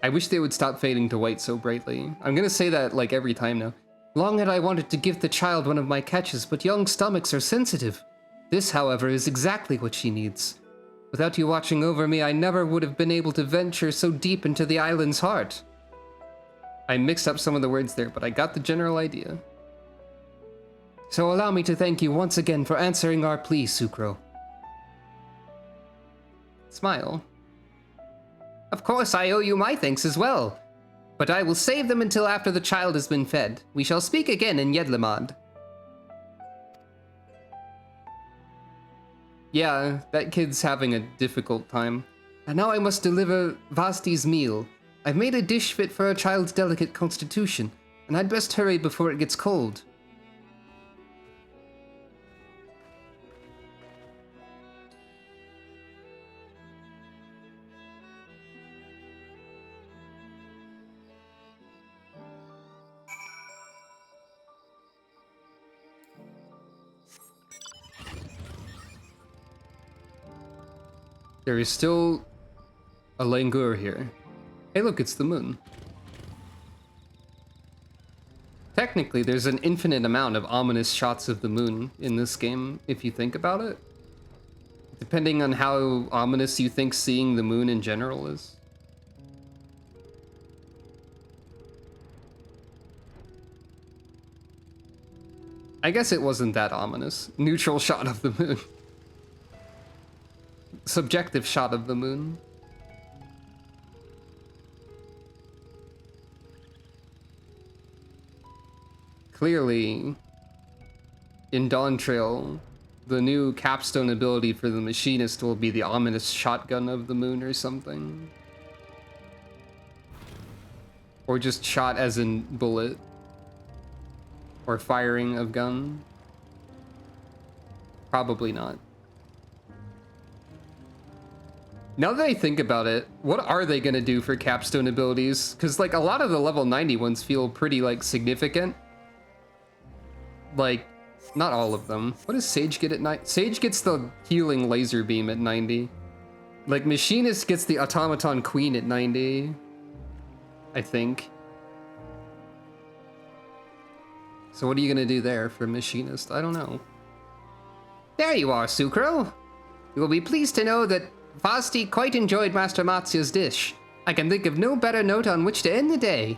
I wish they would stop fading to white so brightly. I'm gonna say that like every time now. Long had I wanted to give the child one of my catches, but young stomachs are sensitive. This, however, is exactly what she needs. Without you watching over me, I never would have been able to venture so deep into the island's heart. I mixed up some of the words there, but I got the general idea. So allow me to thank you once again for answering our plea, Sucro. Smile. Of course, I owe you my thanks as well. But I will save them until after the child has been fed. We shall speak again in Yedlamad. Yeah, that kid's having a difficult time. And now I must deliver Vasti's meal. I've made a dish fit for a child's delicate constitution, and I'd best hurry before it gets cold. There is still a langur here. Hey look, it's the moon. Technically, there's an infinite amount of ominous shots of the moon in this game, if you think about it. Depending on how ominous you think seeing the moon in general is. I guess it wasn't that ominous. Neutral shot of the moon. Subjective shot of the moon. Clearly, in Dawn Trail, the new capstone ability for the machinist will be the ominous shotgun of the moon or something. Or just shot as in bullet. Or firing of gun. Probably not. Now that I think about it, what are they gonna do for capstone abilities? Because like a lot of the level 90 ones feel pretty like significant. Like, not all of them. What does Sage get at 90? Sage gets the healing laser beam at 90. Like, Machinist gets the Automaton Queen at 90. I think. So what are you gonna do there for Machinist? I don't know. There you are, Sucro. You will be pleased to know that Fasti quite enjoyed Master Matsu's dish. I can think of no better note on which to end the day.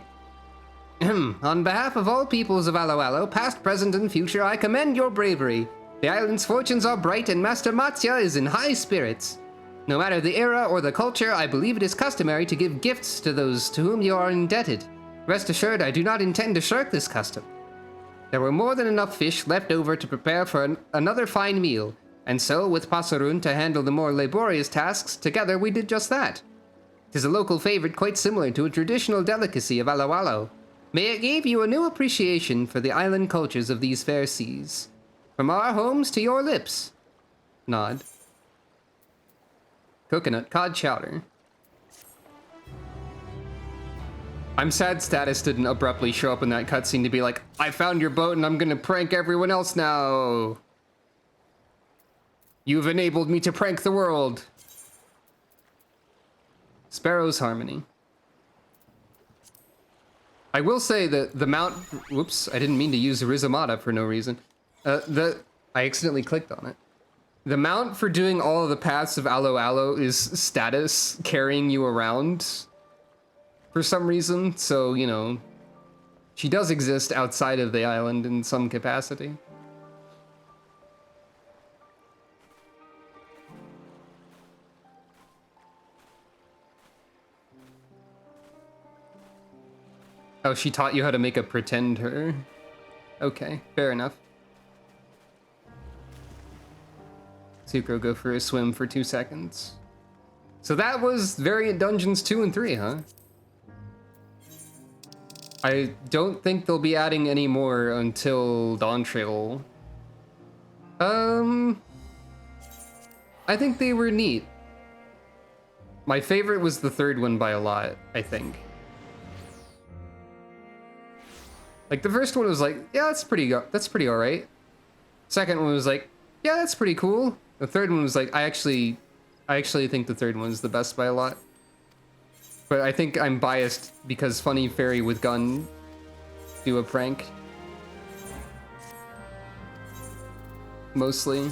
On behalf of all peoples of Aloalo, past, present, and future, I commend your bravery. The island's fortunes are bright and Master Matsuya is in high spirits. No matter the era or the culture, I believe it is customary to give gifts to those to whom you are indebted. Rest assured, I do not intend to shirk this custom. There were more than enough fish left over to prepare for another fine meal, and so, with Pasarun to handle the more laborious tasks, together we did just that. 'Tis a local favorite quite similar to a traditional delicacy of Aloalo. May it give you a new appreciation for the island cultures of these fair seas. From our homes to your lips. Nod. Coconut cod chowder. I'm sad Status didn't abruptly show up in that cutscene to be like, I found your boat and I'm gonna prank everyone else now. You've enabled me to prank the world. Sparrow's Harmony. I will say that the mount... Whoops, I didn't mean to use Rizomata for no reason. I accidentally clicked on it. The mount for doing all of the paths of Aloalo is Status carrying you around for some reason. So, you know, she does exist outside of the island in some capacity. Oh, she taught you how to make a pretend her? Okay, fair enough. Sucro, go for a swim for 2 seconds. So that was Variant Dungeons 2 and 3, huh? I don't think they'll be adding any more until Dawn Trail. I think they were neat. My favorite was the third one by a lot, I think. Like, the first one was like, yeah, that's pretty alright. Second one was like, yeah, that's pretty cool. The third one was like, I actually think the third one is the best by a lot. But I think I'm biased because Funny Fairy with Gun do a prank. Mostly.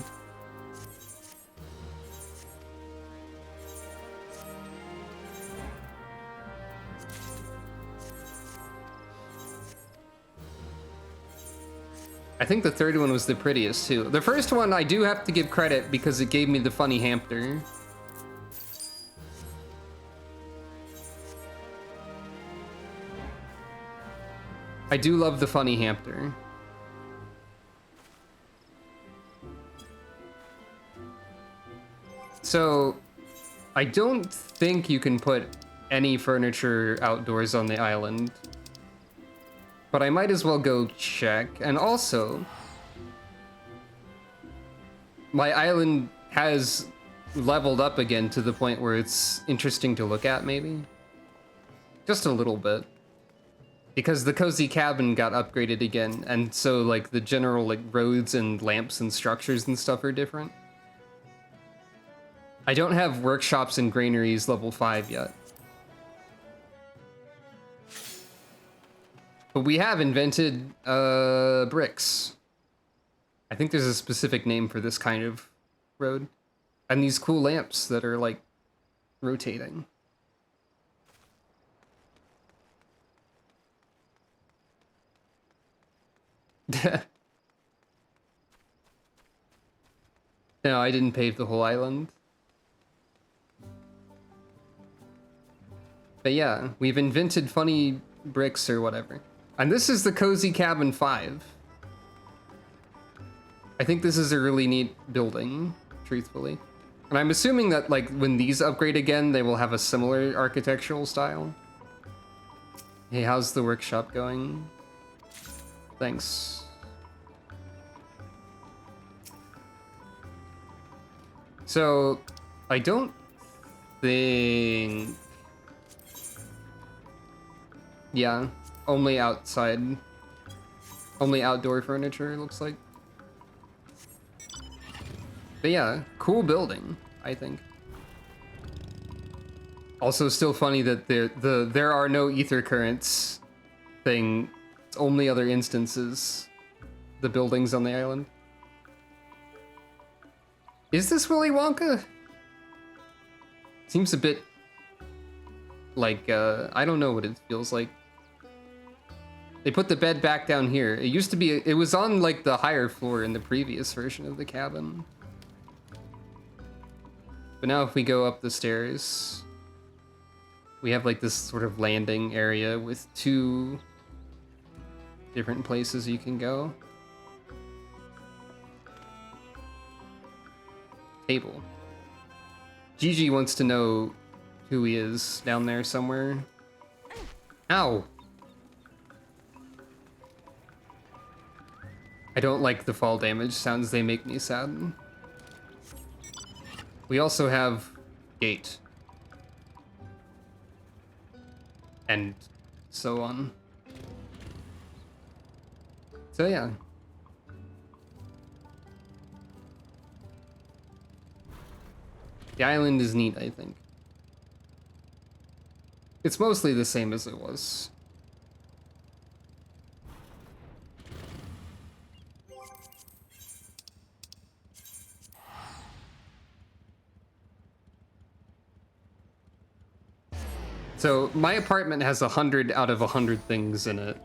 I think the third one was the prettiest too. The first one I do have to give credit because it gave me the funny hamster. I do love the funny hamster. So, I don't think you can put any furniture outdoors on the island. But I might as well go check. And also, my island has leveled up again to the point where it's interesting to look at, maybe. Just a little bit. Because the cozy cabin got upgraded again, and so like the general like roads and lamps and structures and stuff are different. I don't have workshops and granaries level 5 yet. But we have invented bricks. I think there's a specific name for this kind of road. And these cool lamps that are like rotating. No, I didn't pave the whole island. But yeah, we've invented funny bricks or whatever. And this is the Cozy Cabin 5. I think this is a really neat building, truthfully. And I'm assuming that, like, when these upgrade again, they will have a similar architectural style. Hey, how's the workshop going? Thanks. So, I don't think... Yeah, only outside. Only outdoor furniture, it looks like. But yeah, cool building, I think. Also still funny that there are no ether currents thing. It's only other instances. The buildings on the island. Is this Willy Wonka? Seems a bit like, I don't know what it feels like. They put the bed back down here. It used to be, it was on like the higher floor in the previous version of the cabin. But now if we go up the stairs, we have like this sort of landing area with 2 different places you can go. Table. Gigi wants to know who he is down there somewhere. Ow! I don't like the fall damage sounds, they make me sad. We also have gate. And so on. So yeah. The island is neat, I think. It's mostly the same as it was. So my apartment has 100 out of 100 things in it,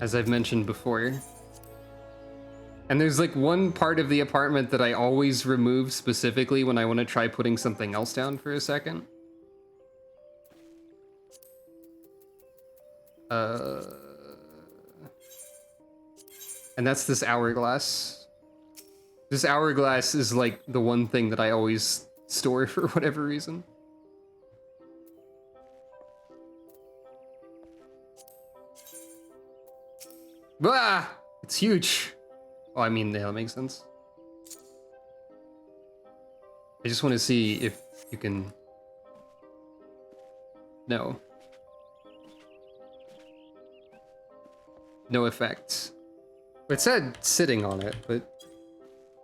as I've mentioned before. And there's like one part of the apartment that I always remove specifically when I want to try putting something else down for a second. And that's this hourglass. This hourglass is like the one thing that I always store for whatever reason. Ah! It's huge. Oh, I mean, yeah, that makes sense. I just want to see if you can... No. No effects. It said sitting on it, but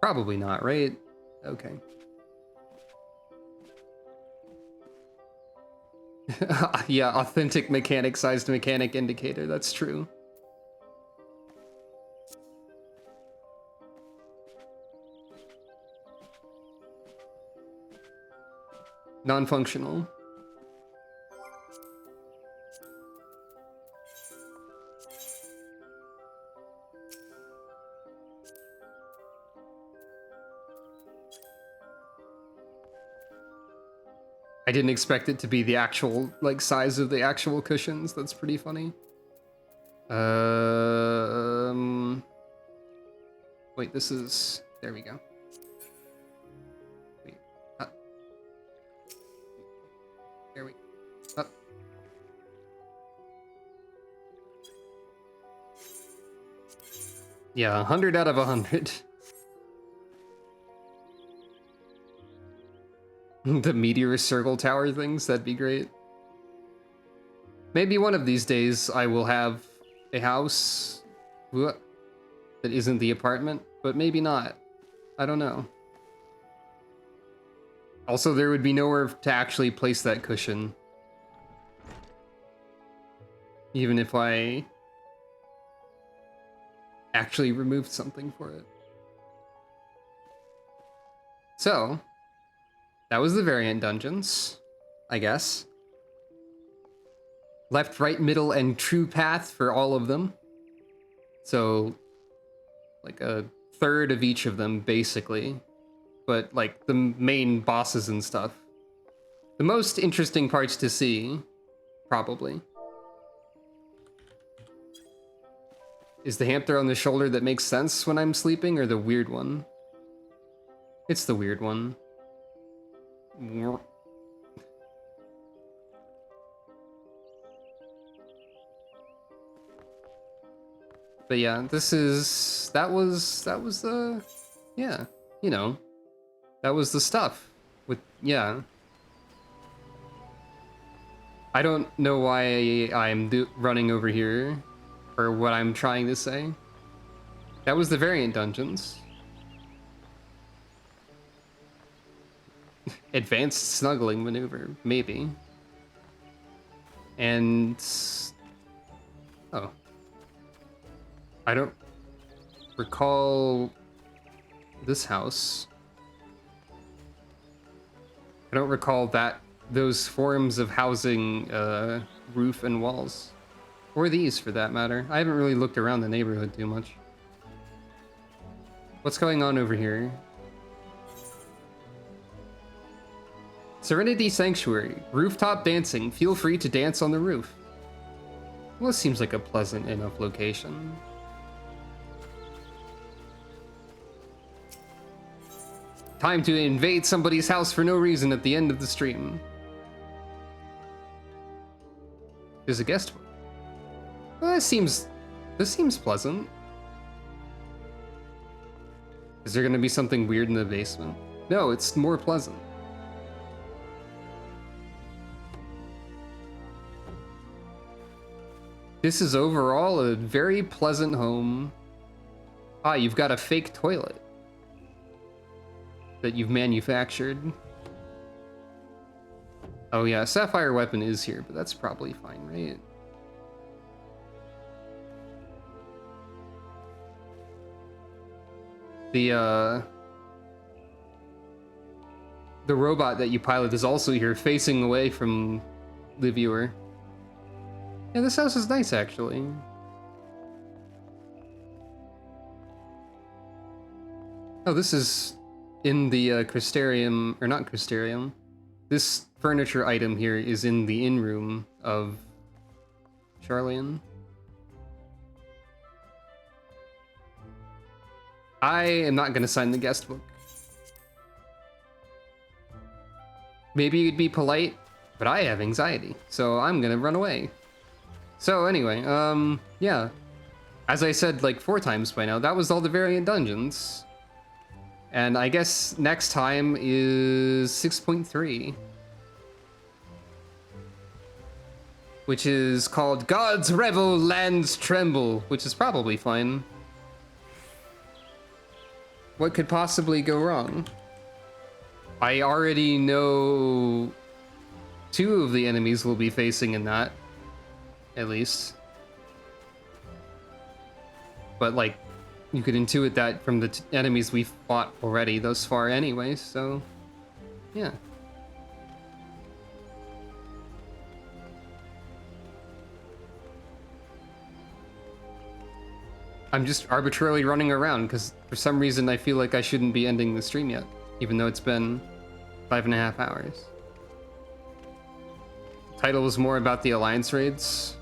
probably not, right? Okay. Yeah, authentic mechanic-sized mechanic indicator, that's true. Non-functional. I didn't expect it to be the actual, like, size of the actual cushions. That's pretty funny. Wait, this is... There we go. Wait. There we go. Yeah, 100 out of 100. The meteor circle tower things, that'd be great. Maybe one of these days I will have a house that isn't the apartment, but maybe not. I don't know. Also, there would be nowhere to actually place that cushion. Even if I actually removed something for it. So, that was the variant dungeons, I guess. Left, right, middle, and true path for all of them. So, like a third of each of them, basically. But, like, the main bosses and stuff. The most interesting parts to see, probably, is the hamster on the shoulder that makes sense when I'm sleeping, or the weird one? It's the weird one. But yeah, that was the, yeah, you know, that was the stuff with, yeah. I don't know why I'm running over here, or what I'm trying to say. That was the variant dungeons. Advanced snuggling maneuver, maybe. And, oh. I don't recall this house. I don't recall those forms of housing, roof and walls. Or these, for that matter. I haven't really looked around the neighborhood too much. What's going on over here? Serenity Sanctuary. Rooftop dancing. Feel free to dance on the roof. Well, this seems like a pleasant enough location. Time to invade somebody's house for no reason at the end of the stream. There's a guest book. Well, this seems pleasant. Is there gonna be something weird in the basement? No, it's more pleasant. This is overall a very pleasant home. Ah, you've got a fake toilet that you've manufactured. Oh yeah, Sapphire Weapon is here, but that's probably fine, right? The robot that you pilot is also here, facing away from the viewer. Yeah, this house is nice, actually. Oh, this is in the Crystarium, or not Crystarium. This furniture item here is in the in-room of Charlian. I am not going to sign the guest book. Maybe you'd be polite, but I have anxiety, so I'm going to run away. So anyway, yeah. As I said like 4 times by now, that was all the variant dungeons. And I guess next time is 6.3. Which is called Gods Revel, Lands Tremble, which is probably fine. What could possibly go wrong? I already know 2 of the enemies we'll be facing in that, at least. But like, you could intuit that from the enemies we've fought already thus far anyway, so yeah. I'm just arbitrarily running around because for some reason I feel like I shouldn't be ending the stream yet, even though it's been 5.5 hours. The title was more about the Alliance raids.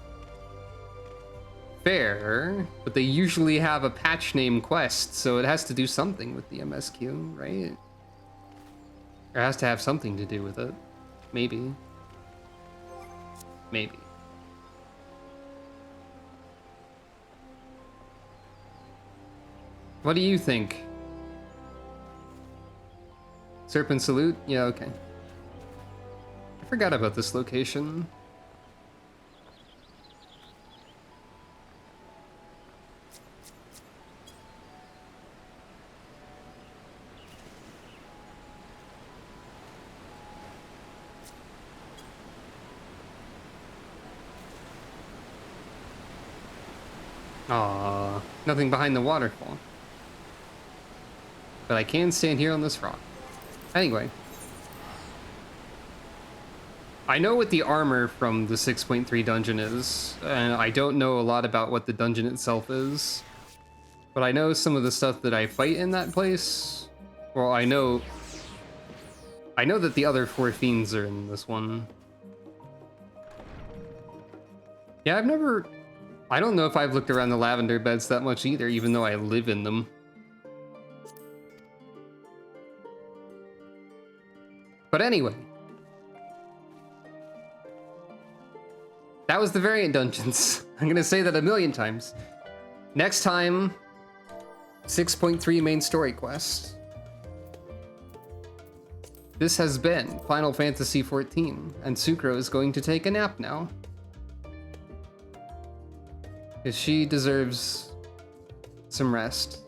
Fair, but they usually have a patch name quest, so it has to do something with the MSQ, right? Or it has to have something to do with it. Maybe. Maybe. What do you think? Serpent Salute? Yeah, okay. I forgot about this location. Aww, nothing behind the waterfall. But I can stand here on this rock. Anyway. I know what the armor from the 6.3 dungeon is, and I don't know a lot about what the dungeon itself is. But I know some of the stuff that I fight in that place. Well, I know that the other 4 fiends are in this one. Yeah, I don't know if I've looked around the lavender beds that much either, even though I live in them. But anyway. That was the variant dungeons. I'm gonna say that a million times. Next time, 6.3 main story quest. This has been Final Fantasy XIV, and Sucro is going to take a nap now. Because she deserves some rest.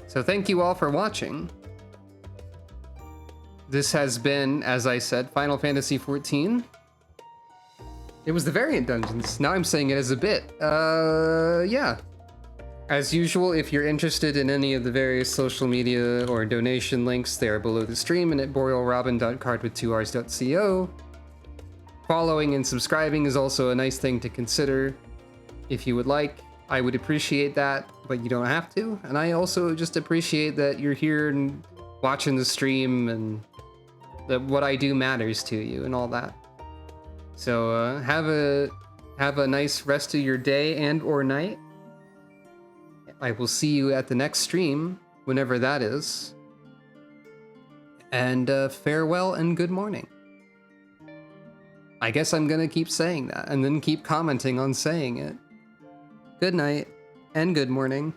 So thank you all for watching. This has been, as I said, Final Fantasy XIV. It was the variant dungeons. Now I'm saying it as a bit. Yeah. As usual, if you're interested in any of the various social media or donation links, they are below the stream and at borealrobin.card2rs.co. Following and subscribing is also a nice thing to consider. If you would like, I would appreciate that, but you don't have to. And I also just appreciate that you're here and watching the stream and that what I do matters to you and all that. So have a nice rest of your day and or night. I will see you at the next stream, whenever that is. And farewell and good morning. I guess I'm gonna keep saying that and then keep commenting on saying it. Good night and good morning.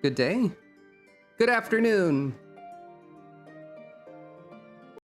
Good day. Good afternoon.